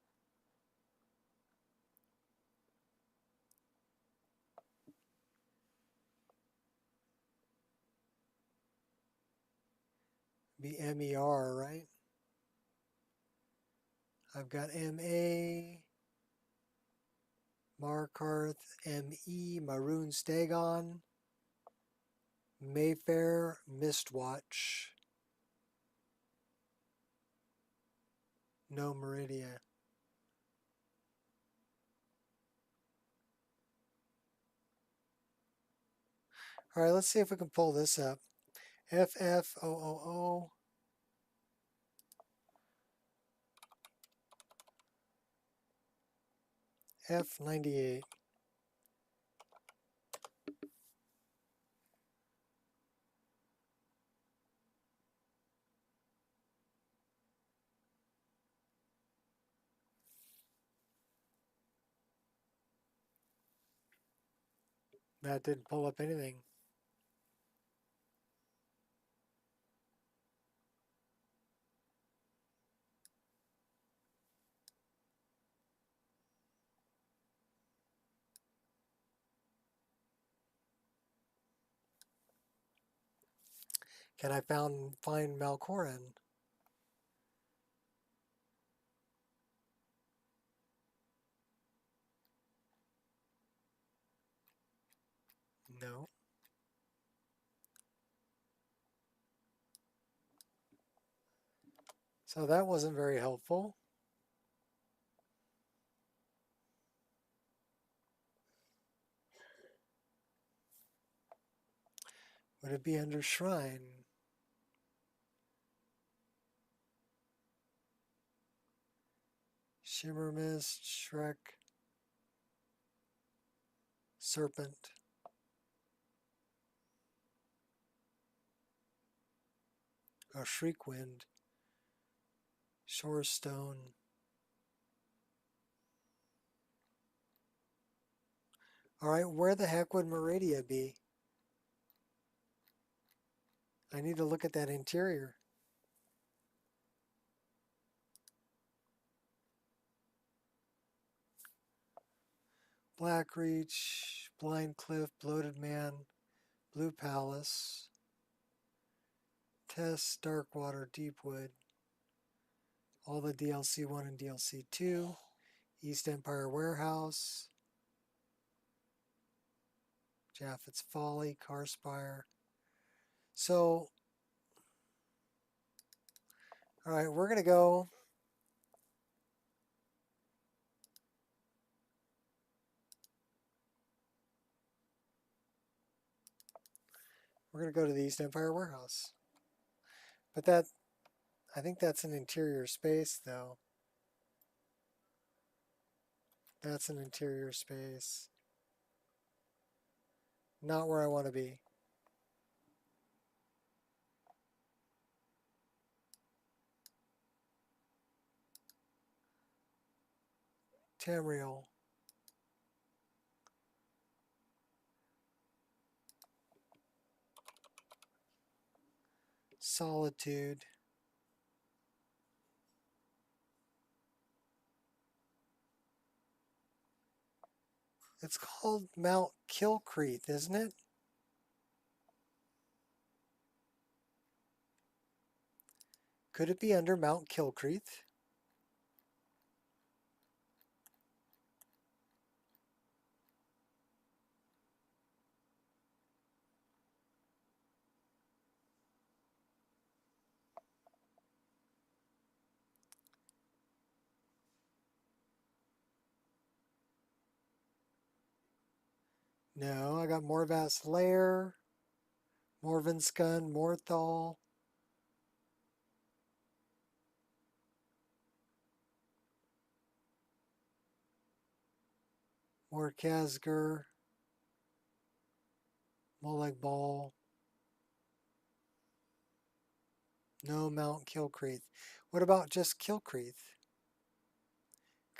Be MER, right? I've got MA, Markarth, ME, Maroon's Dagon, Mayfair, Mistwatch. No Meridia. All right, let's see if we can pull this up. FF000 F98. That didn't pull up anything. Can I find Malkoran? No. So that wasn't very helpful. Would it be under Shrine? Shimmer Mist, Shrek, Serpent. Or Shriekwind. Shorestone. Alright, where the heck would Meridia be? I need to look at that interior. Blackreach, Blind Cliff, Bloated Man, Blue Palace, Test, Darkwater, Deepwood, all the DLC 1 and DLC 2, East Empire Warehouse, Japheth's Folly, Carspire. So, alright, we're going to go. We're going to go to the East Empire Warehouse. But that, I think that's an interior space, though. That's an interior space. Not where I want to be. Tamriel. Solitude. It's called Mount Kilcreath, isn't it? Could it be under Mount Kilcreath? No, I got Morvath's Lair, Morvenskun, Morthal. Morkazgur, Molag Bal. No Mount Kilcreath. What about just Kilcreath?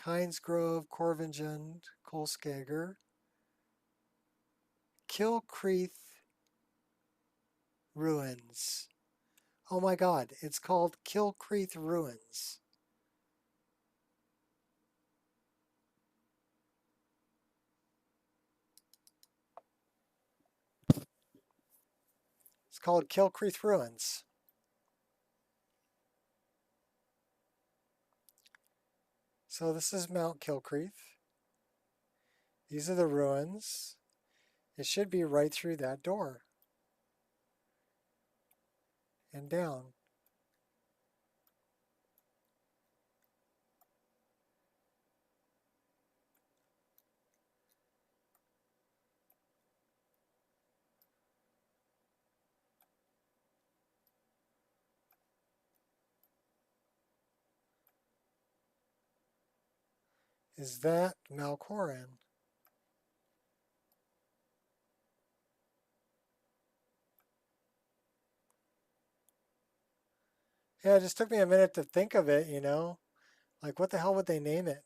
Kynes Grove, Corvingend, Kolskager. Kilcreath Ruins. Oh my god, it's called Kilcreath Ruins. It's called Kilcreath Ruins. So this is Mount Kilcreath. These are the ruins. It should be right through that door. And down. Is that Malkoran? Yeah, it just took me a minute to think of it, you know? Like, what the hell would they name it?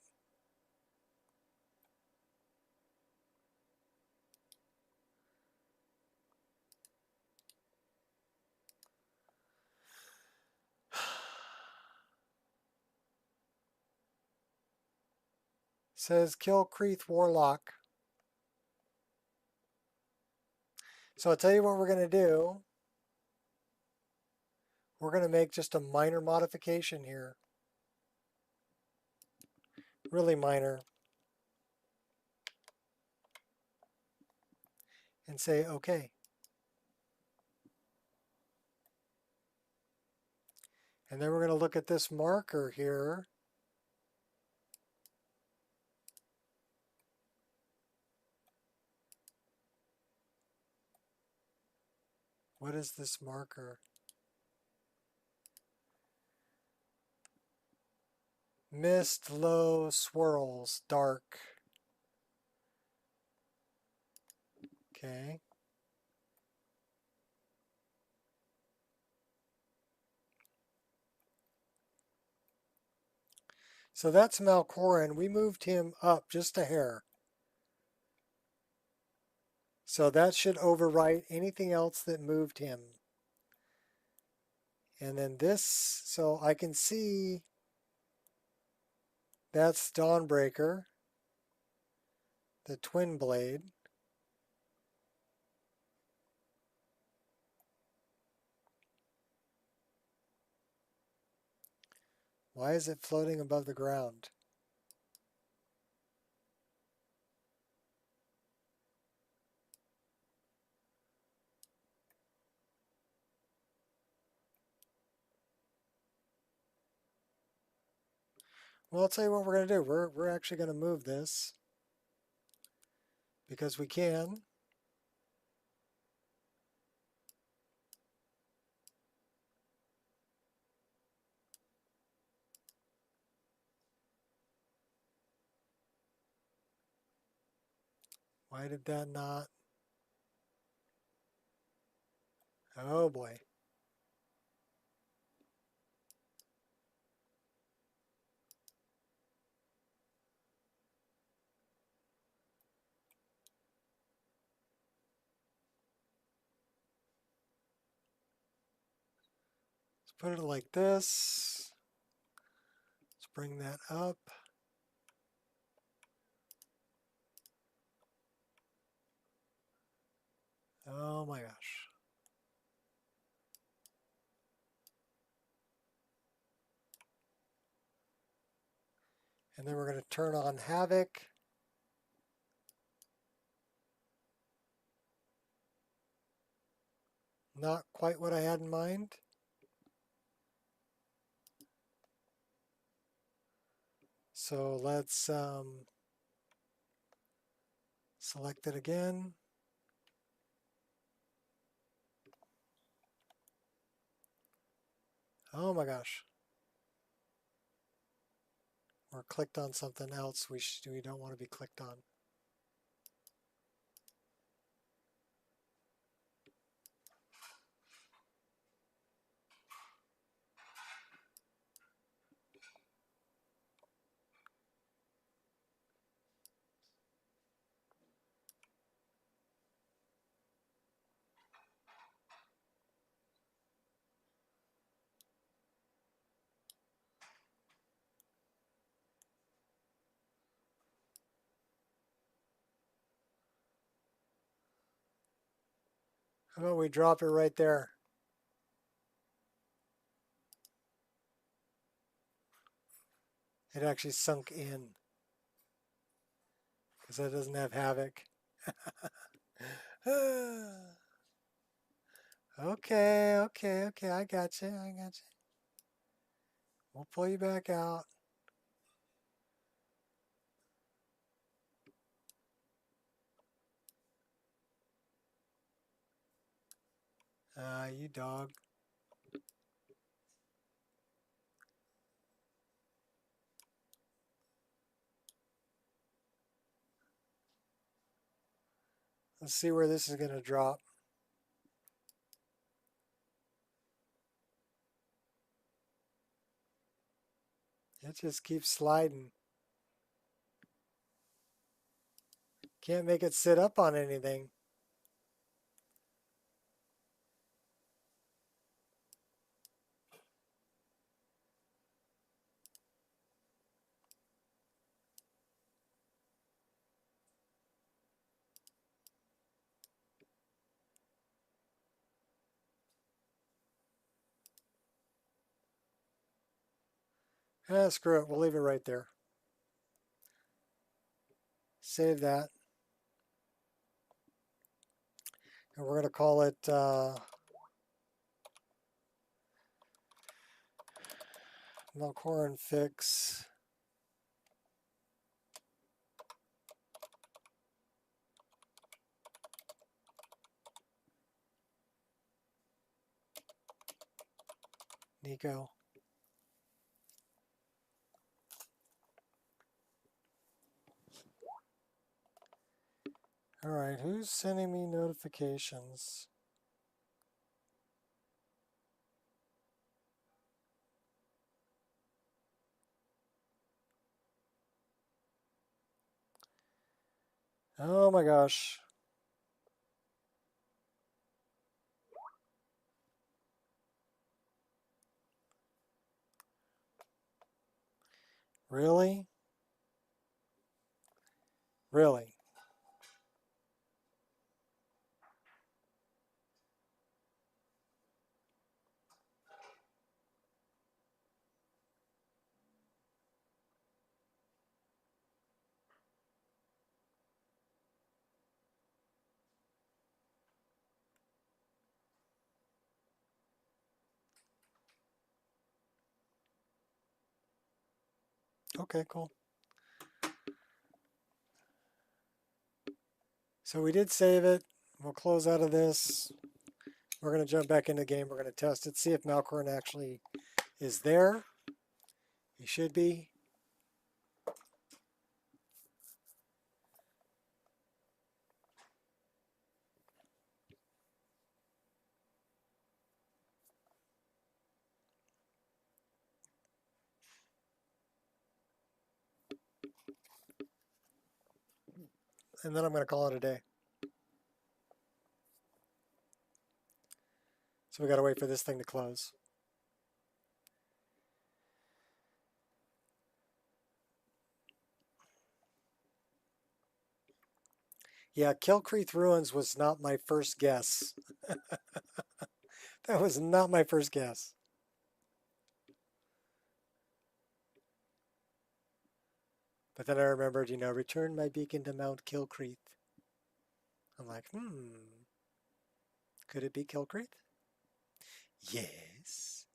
Says kill Kreeth Warlock. So I'll tell you what we're going to do. We're going to make just a minor modification here. Really minor. And say OK. And then we're going to look at this marker here. What is this marker? Mist, low, swirls, dark. Okay. So that's Malkoran. We moved him up just a hair. So that should overwrite anything else that moved him. And then this, so I can see that's Dawnbreaker, the twin blade. Why is it floating above the ground? Well, I'll tell you what we're going to do. We're actually going to move this because we can. Why did that not? Oh boy. Let's put it like this. Let's bring that up. Oh my gosh. And then we're going to turn on Havoc. Not quite what I had in mind. So let's select it again. Oh my gosh. Or clicked on something else we don't want to be clicked on. How about we drop it right there? It actually sunk in because that doesn't have Havoc. Okay, I got you. We'll pull you back out. You dog. Let's see where this is going to drop. It just keeps sliding. Can't make it sit up on anything. Screw it. We'll leave it right there. Save that. And we're going to call it Melkoran Fix. Nico. All right, who's sending me notifications? Oh my gosh. Really? Really? Okay, cool. So we did save it. We'll close out of this. We're going to jump back into the game. We're going to test it, see if Melkoran actually is there. He should be. And then I'm going to call it a day. So we got to wait for this thing to close. Yeah, Kilcreath Ruins was not my first guess. That was not my first guess. But then I remembered, you know, return my beacon to Mount Kilcreath. I'm like, could it be Kilcreath? Yes,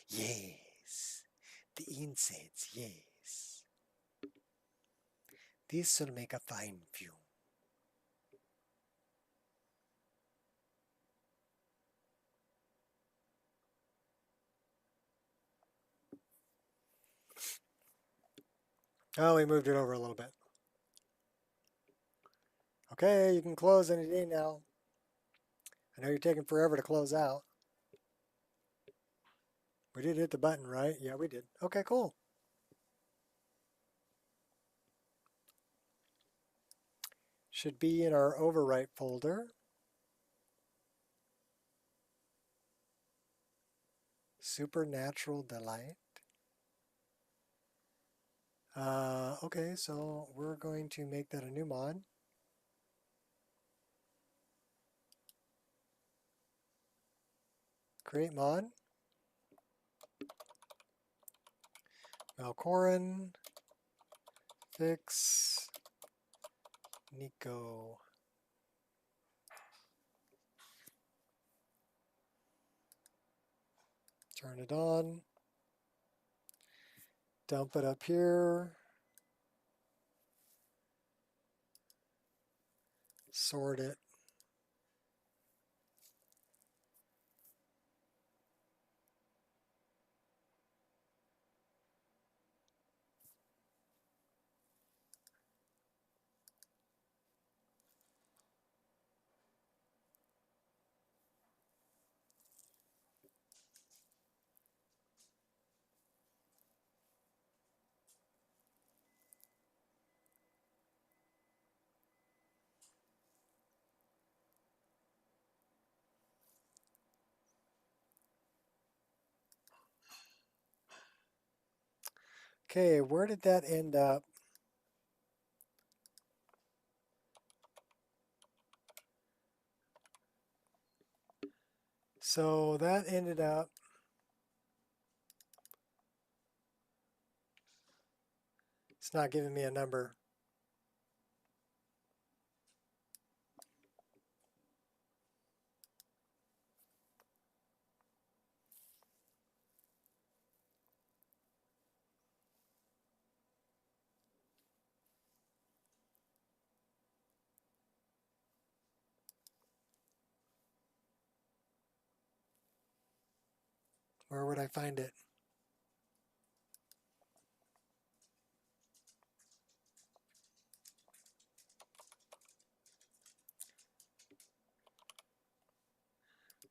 yes, the incense, yes. This will make a fine view. Oh, we moved it over a little bit. Okay, you can close any day now. I know you're taking forever to close out. We did hit the button, right? Yeah, we did. Okay, cool. Should be in our overwrite folder. Supernatural Delight. Okay, so we're going to make that a new mod. Create mod. Melkoran. Fix. Nico. Turn it on. Dump it up here. Sort it. Okay, where did that end up? So that ended up it's not giving me a number. Where would I find it?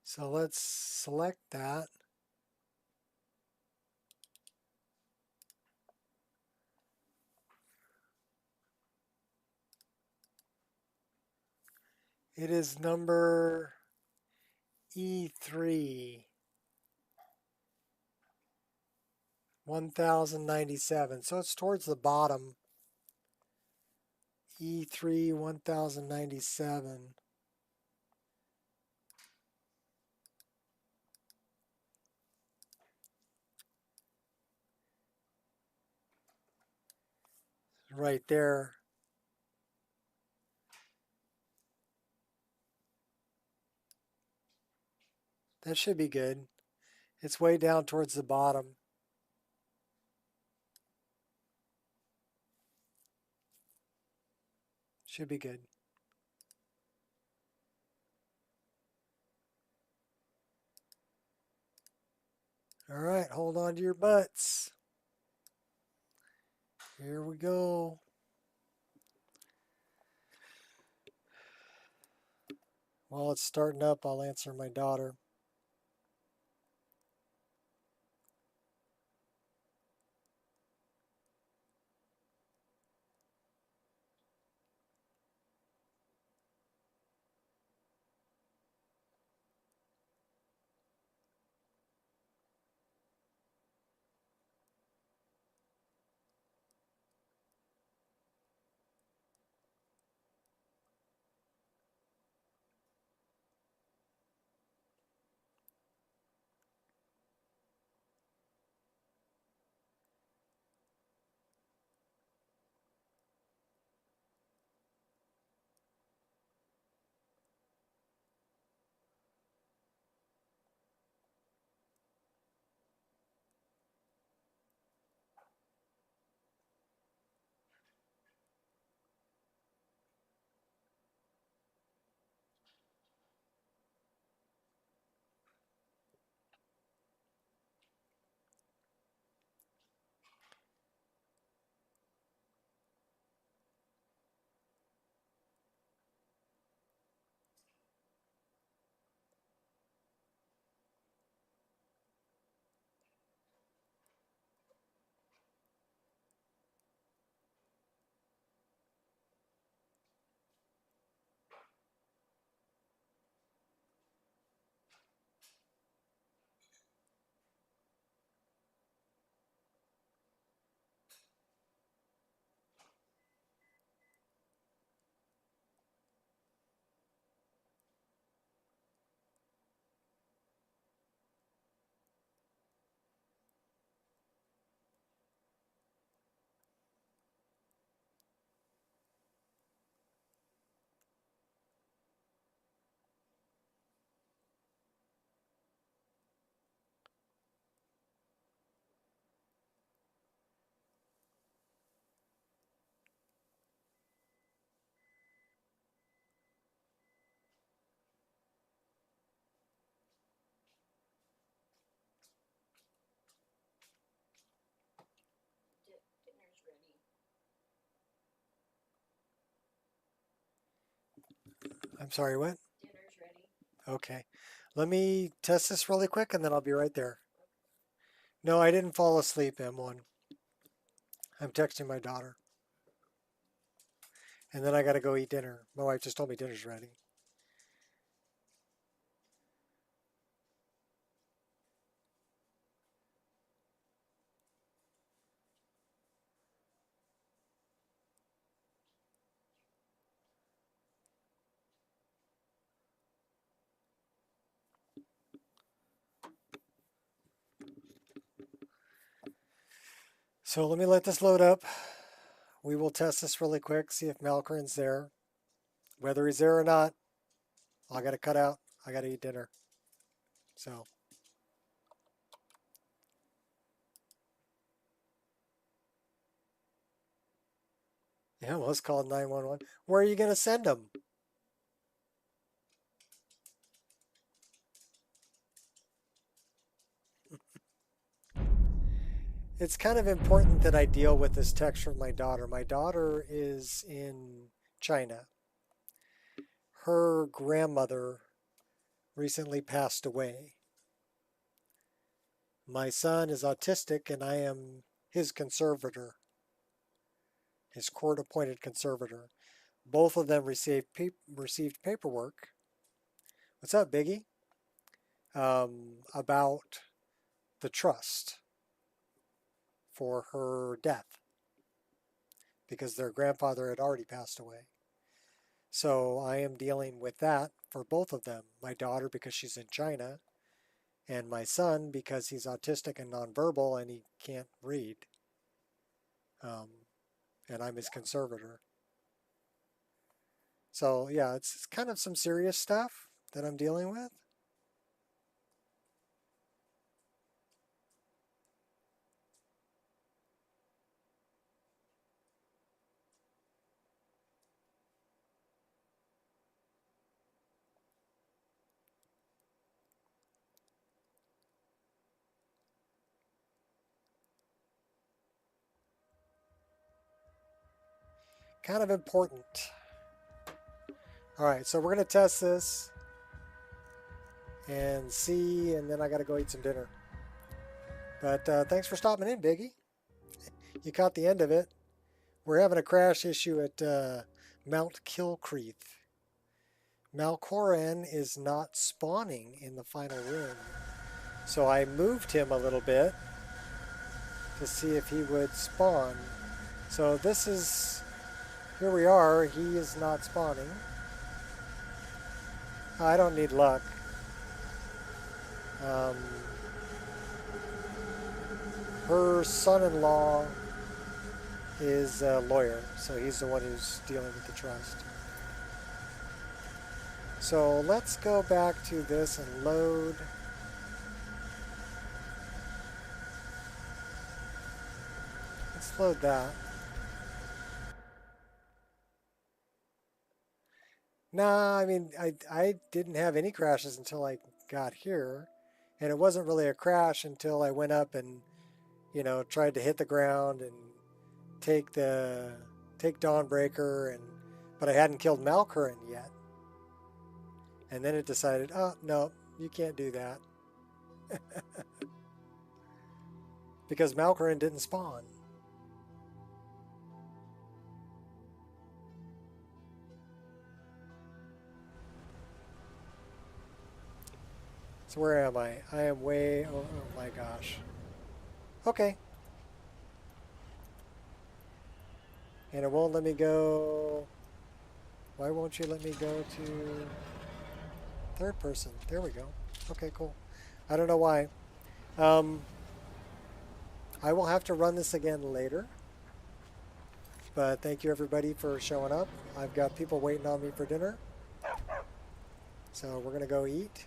So let's select that. It is number E3, 1097. So it's towards the bottom. E3, 1097. Right there. That should be good. It's way down towards the bottom. Should be good. All right, hold on to your butts. Here we go. While it's starting up, I'll answer my daughter. I'm sorry, what? Dinner's ready. Okay. Let me test this really quick and then I'll be right there. No, I didn't fall asleep, M1. I'm texting my daughter. And then I got to go eat dinner. My wife just told me dinner's ready. So let me let this load up. We will test this really quick, see if Malkorin's there. Whether he's there or not, I gotta cut out. I gotta eat dinner. So. Yeah, almost called 911. Where are you gonna send him? It's kind of important that I deal with this text from my daughter. My daughter is in China. Her grandmother recently passed away. My son is autistic and I am his conservator, his court-appointed conservator. Both of them received paperwork. What's up, Biggie? About the trust for her death because their grandfather had already passed away. So I am dealing with that for both of them. My daughter because she's in China, and my son because he's autistic and nonverbal and he can't read. And I'm his conservator. So yeah, it's kind of some serious stuff that I'm dealing with. Kind of important. All right, so we're going to test this and see, and then I got to go eat some dinner. But thanks for stopping in, Biggie. You caught the end of it. We're having a crash issue at Mount Kilcreath. Malkorin is not spawning in the final room. So I moved him a little bit to see if he would spawn. So this is, here we are, he is not spawning. I don't need luck. Her son-in-law is a lawyer, so he's the one who's dealing with the trust. So let's go back to this and load. Let's load that. Nah, I mean, I didn't have any crashes until I got here. And it wasn't really a crash until I went up and, you know, tried to hit the ground and take Dawnbreaker, but I hadn't killed Malkorin yet. And then it decided, oh, no, you can't do that. Because Malkorin didn't spawn. So where am I? I am way, oh my gosh. Okay. And it won't let me go. Why won't you let me go to third person? There we go. Okay, cool. I don't know why. I will have to run this again later. But thank you everybody for showing up. I've got people waiting on me for dinner. So we're going to go eat.